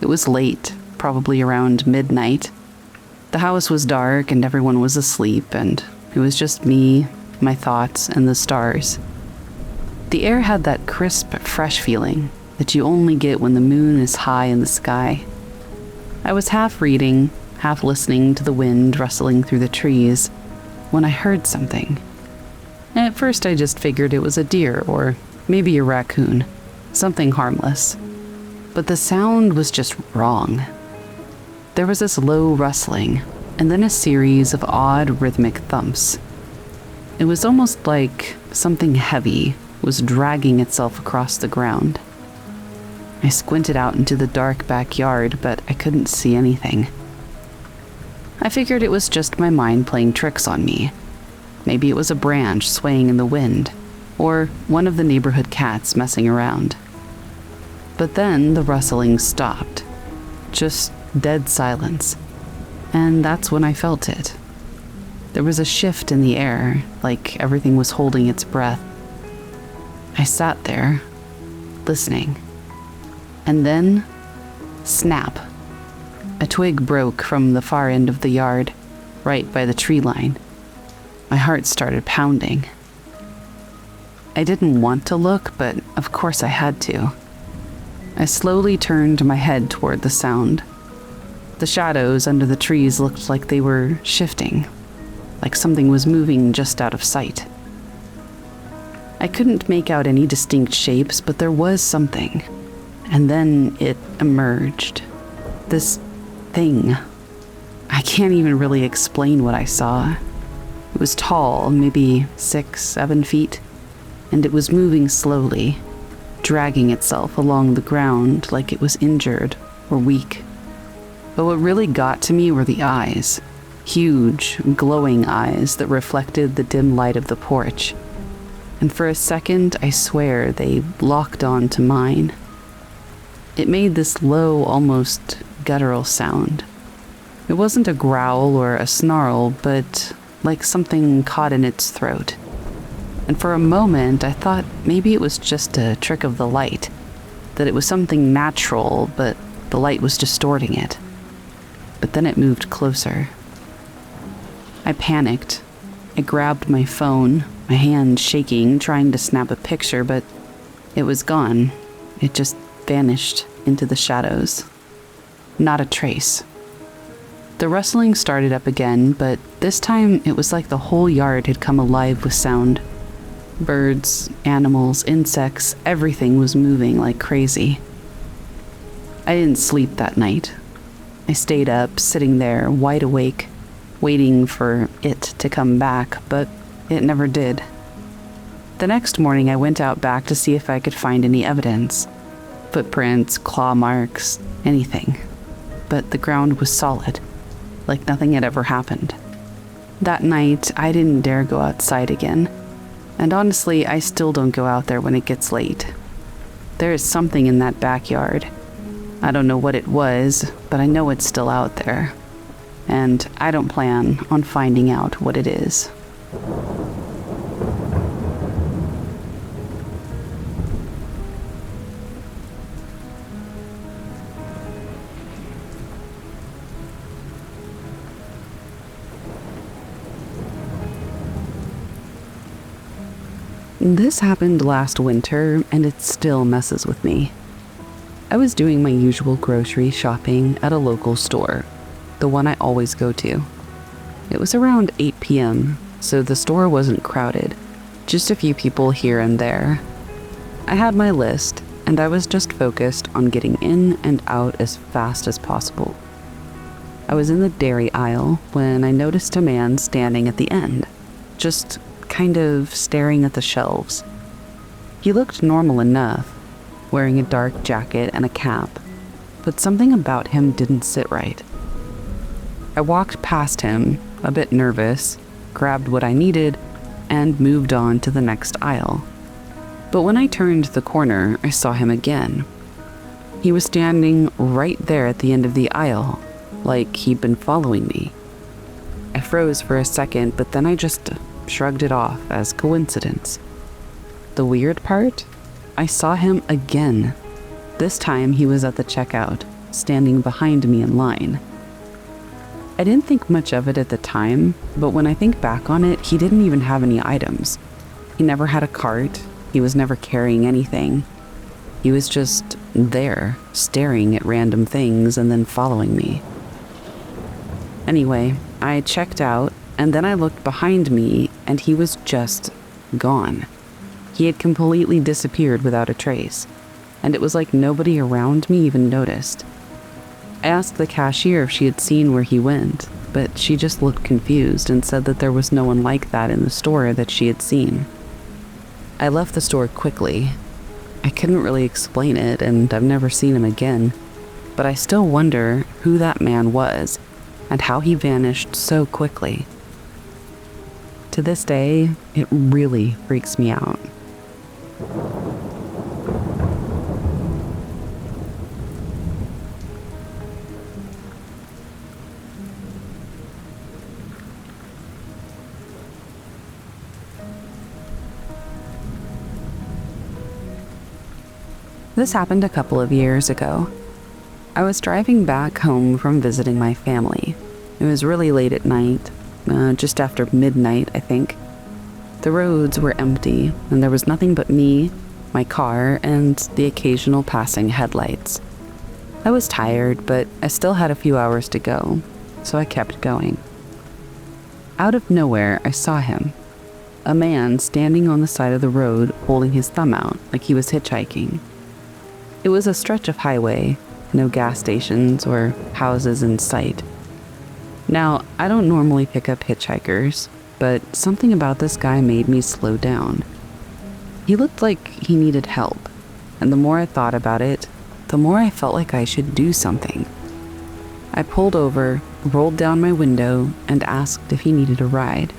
Speaker 1: It was late, probably around midnight. The house was dark and everyone was asleep, and it was just me, my thoughts, and the stars. The air had that crisp, fresh feeling that you only get when the moon is high in the sky. I was half reading, half listening to the wind rustling through the trees, when I heard something. At first I just figured it was a deer or maybe a raccoon, something harmless. But the sound was just wrong. There was this low rustling, and then a series of odd rhythmic thumps. It was almost like something heavy was dragging itself across the ground. I squinted out into the dark backyard, but I couldn't see anything. I figured it was just my mind playing tricks on me. Maybe it was a branch swaying in the wind, or one of the neighborhood cats messing around. But then the rustling stopped. Just dead silence. And that's when I felt it. There was a shift in the air, like everything was holding its breath. I sat there, listening. And then, snap. A twig broke from the far end of the yard, right by the tree line. My heart started pounding. I didn't want to look, but of course I had to. I slowly turned my head toward the sound. The shadows under the trees looked like they were shifting, like something was moving just out of sight. I couldn't make out any distinct shapes, but there was something. And then it emerged. This thing. I can't even really explain what I saw. It was tall, maybe 6, 7 feet, and it was moving slowly, dragging itself along the ground like it was injured or weak. But what really got to me were the eyes. Huge, glowing eyes that reflected the dim light of the porch. and for a second, I swear they locked on to mine. It made this low, almost guttural sound. It wasn't a growl or a snarl, but like something caught in its throat. And for a moment, I thought maybe it was just a trick of the light, that it was something natural, but the light was distorting it. But then it moved closer. I panicked. I grabbed my phone, my hand shaking, trying to snap a picture, but it was gone. It just vanished into the shadows. Not a trace. The rustling started up again, but this time it was like the whole yard had come alive with sound. Birds, animals, insects, everything was moving like crazy. I didn't sleep that night. I stayed up, sitting there, wide awake, waiting for it to come back, but it never did. The next morning, I went out back to see if I could find any evidence. Footprints, claw marks, anything. But the ground was solid, like nothing had ever happened. That night, I didn't dare go outside again. And honestly, I still don't go out there when it gets late. There is something in that backyard. I don't know what it was, but I know it's still out there. And I don't plan on finding out what it is. This happened last winter, and it still messes with me. I was doing my usual grocery shopping at a local store, the one I always go to. It was around 8 p.m., so the store wasn't crowded, just a few people here and there. I had my list, and I was just focused on getting in and out as fast as possible. I was in the dairy aisle when I noticed a man standing at the end, just kind of staring at the shelves. He looked normal enough, wearing a dark jacket and a cap, but something about him didn't sit right. I walked past him, a bit nervous, grabbed what I needed, and moved on to the next aisle. But when I turned the corner, I saw him again. He was standing right there at the end of the aisle, like he'd been following me. I froze for a second, but then I just shrugged it off as coincidence. The weird part? I saw him again. This time he was at the checkout, standing behind me in line. I didn't think much of it at the time, but when I think back on it, he didn't even have any items. He never had a cart. He was never carrying anything. He was just there, staring at random things and then following me. Anyway, I checked out, and then I looked behind me, and he was just gone. He had completely disappeared without a trace, and it was like nobody around me even noticed. I asked the cashier if she had seen where he went, but she just looked confused and said that there was no one like that in the store that she had seen. I left the store quickly. I couldn't really explain it, and I've never seen him again, but I still wonder who that man was and how he vanished so quickly. To this day, it really freaks me out. This happened a couple of years ago. I was driving back home from visiting my family. It was really late at night, just after midnight, I think. The roads were empty, and there was nothing but me, my car, and the occasional passing headlights. I was tired, but I still had a few hours to go, so I kept going. Out of nowhere, I saw him. A man standing on the side of the road holding his thumb out like he was hitchhiking. It was a stretch of highway, no gas stations or houses in sight. Now, I don't normally pick up hitchhikers, but something about this guy made me slow down. He looked like he needed help, and the more I thought about it, the more I felt like I should do something. I pulled over, rolled down my window, and asked if he needed a ride.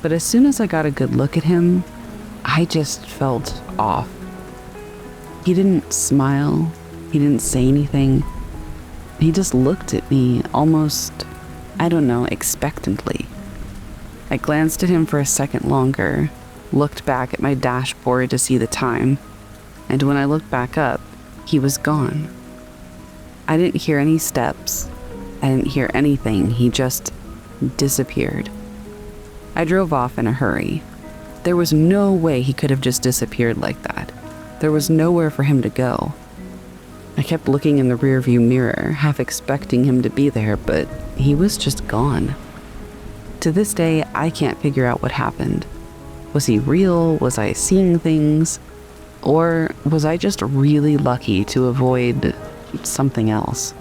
Speaker 1: But as soon as I got a good look at him, I just felt off. He didn't smile. He didn't say anything. He just looked at me almost, expectantly. I glanced at him for a second longer, looked back at my dashboard to see the time, and when I looked back up, he was gone. I didn't hear any steps. I didn't hear anything. He just disappeared. I drove off in a hurry. There was no way he could have just disappeared like that. There was nowhere for him to go. I kept looking in the rearview mirror, half expecting him to be there, but he was just gone. To this day, I can't figure out what happened. Was he real? Was I seeing things? Or was I just really lucky to avoid something else?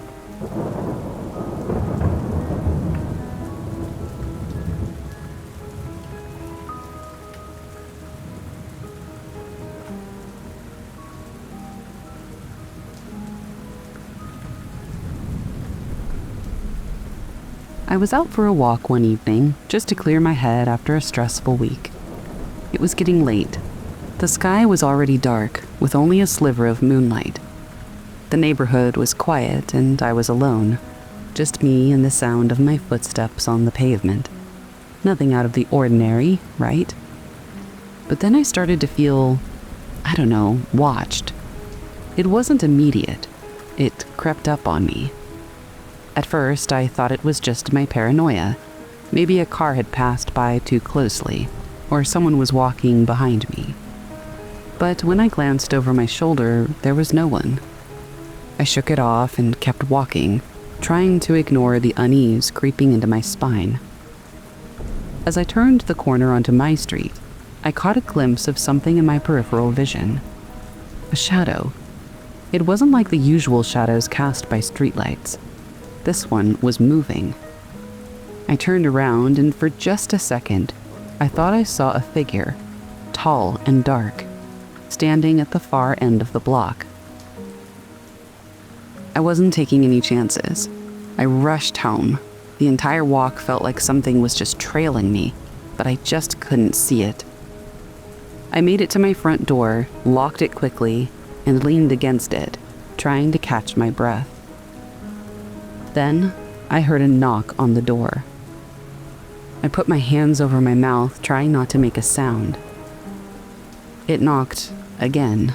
Speaker 1: I was out for a walk one evening, just to clear my head after a stressful week. It was getting late. The sky was already dark, with only a sliver of moonlight. The neighborhood was quiet, and I was alone. Just me and the sound of my footsteps on the pavement. Nothing out of the ordinary, right? But then I started to feel, watched. It wasn't immediate. It crept up on me. At first, I thought it was just my paranoia. Maybe a car had passed by too closely, or someone was walking behind me. But when I glanced over my shoulder, there was no one. I shook it off and kept walking, trying to ignore the unease creeping into my spine. As I turned the corner onto my street, I caught a glimpse of something in my peripheral vision. A shadow. It wasn't like the usual shadows cast by streetlights. This one was moving. I turned around, and for just a second, I thought I saw a figure, tall and dark, standing at the far end of the block. I wasn't taking any chances. I rushed home. The entire walk felt like something was just trailing me, but I just couldn't see it. I made it to my front door, locked it quickly, and leaned against it, trying to catch my breath. Then, I heard a knock on the door. I put my hands over my mouth, trying not to make a sound. It knocked again.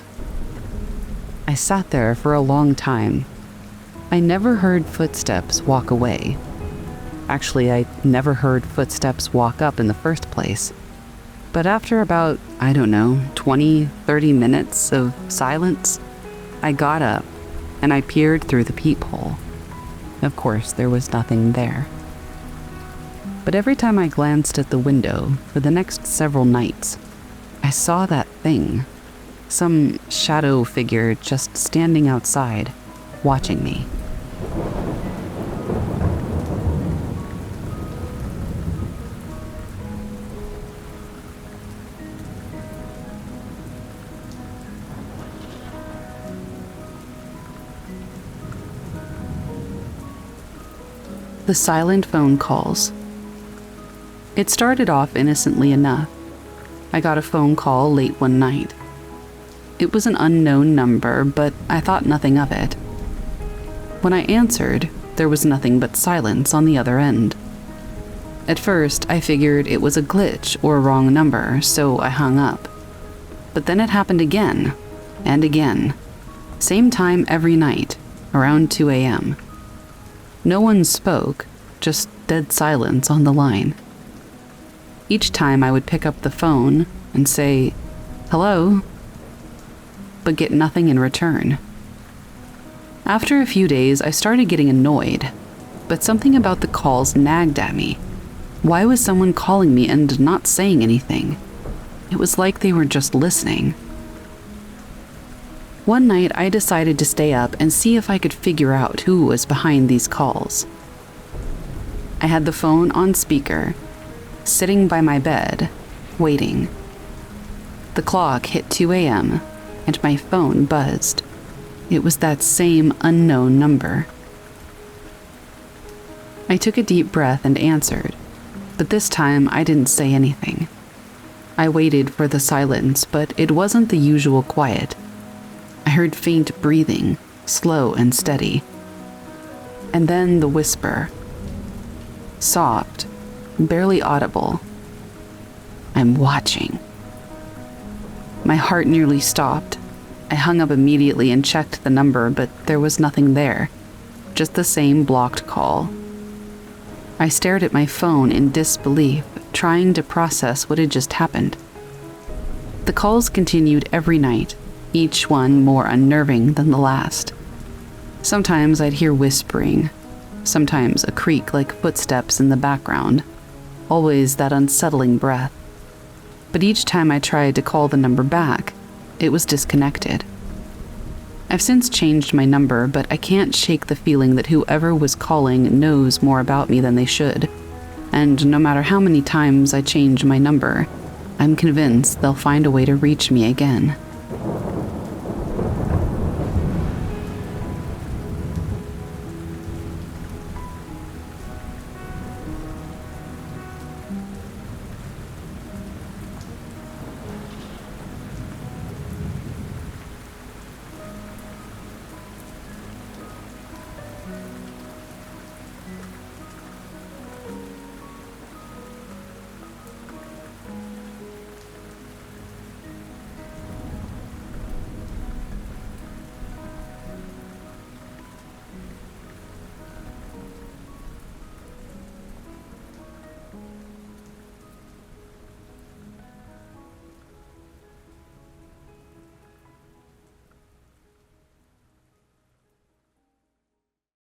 Speaker 1: I sat there for a long time. I never heard footsteps walk away. Actually, I never heard footsteps walk up in the first place. But after about, 20, 30 minutes of silence, I got up and I peered through the peephole. Of course, there was nothing there. But every time I glanced at the window for the next several nights, I saw that thing. Some shadow figure just standing outside, watching me. The silent phone calls. It started off innocently enough. I got a phone call late one night. It was an unknown number, but I thought nothing of it. When I answered, there was nothing but silence on the other end. At first, I figured it was a glitch or a wrong number, so I hung up. But then it happened again, and again. Same time every night, around 2 a.m. No one spoke, just dead silence on the line. Each time I would pick up the phone and say, "Hello?" but get nothing in return. After a few days, I started getting annoyed, but something about the calls nagged at me. Why was someone calling me and not saying anything? It was like they were just listening. One night, I decided to stay up and see if I could figure out who was behind these calls. I had the phone on speaker, sitting by my bed, waiting. The clock hit 2 a.m., and my phone buzzed. It was that same unknown number. I took a deep breath and answered, but this time I didn't say anything. I waited for the silence, but it wasn't the usual quiet. I heard faint breathing, slow and steady. And then the whisper. Soft, barely audible. "I'm watching." My heart nearly stopped. I hung up immediately and checked the number, but there was nothing there. Just the same blocked call. I stared at my phone in disbelief, trying to process what had just happened. The calls continued every night, each one more unnerving than the last. Sometimes I'd hear whispering, sometimes a creak like footsteps in the background, always that unsettling breath. But each time I tried to call the number back, it was disconnected. I've since changed my number, but I can't shake the feeling that whoever was calling knows more about me than they should. And no matter how many times I change my number, I'm convinced they'll find a way to reach me again.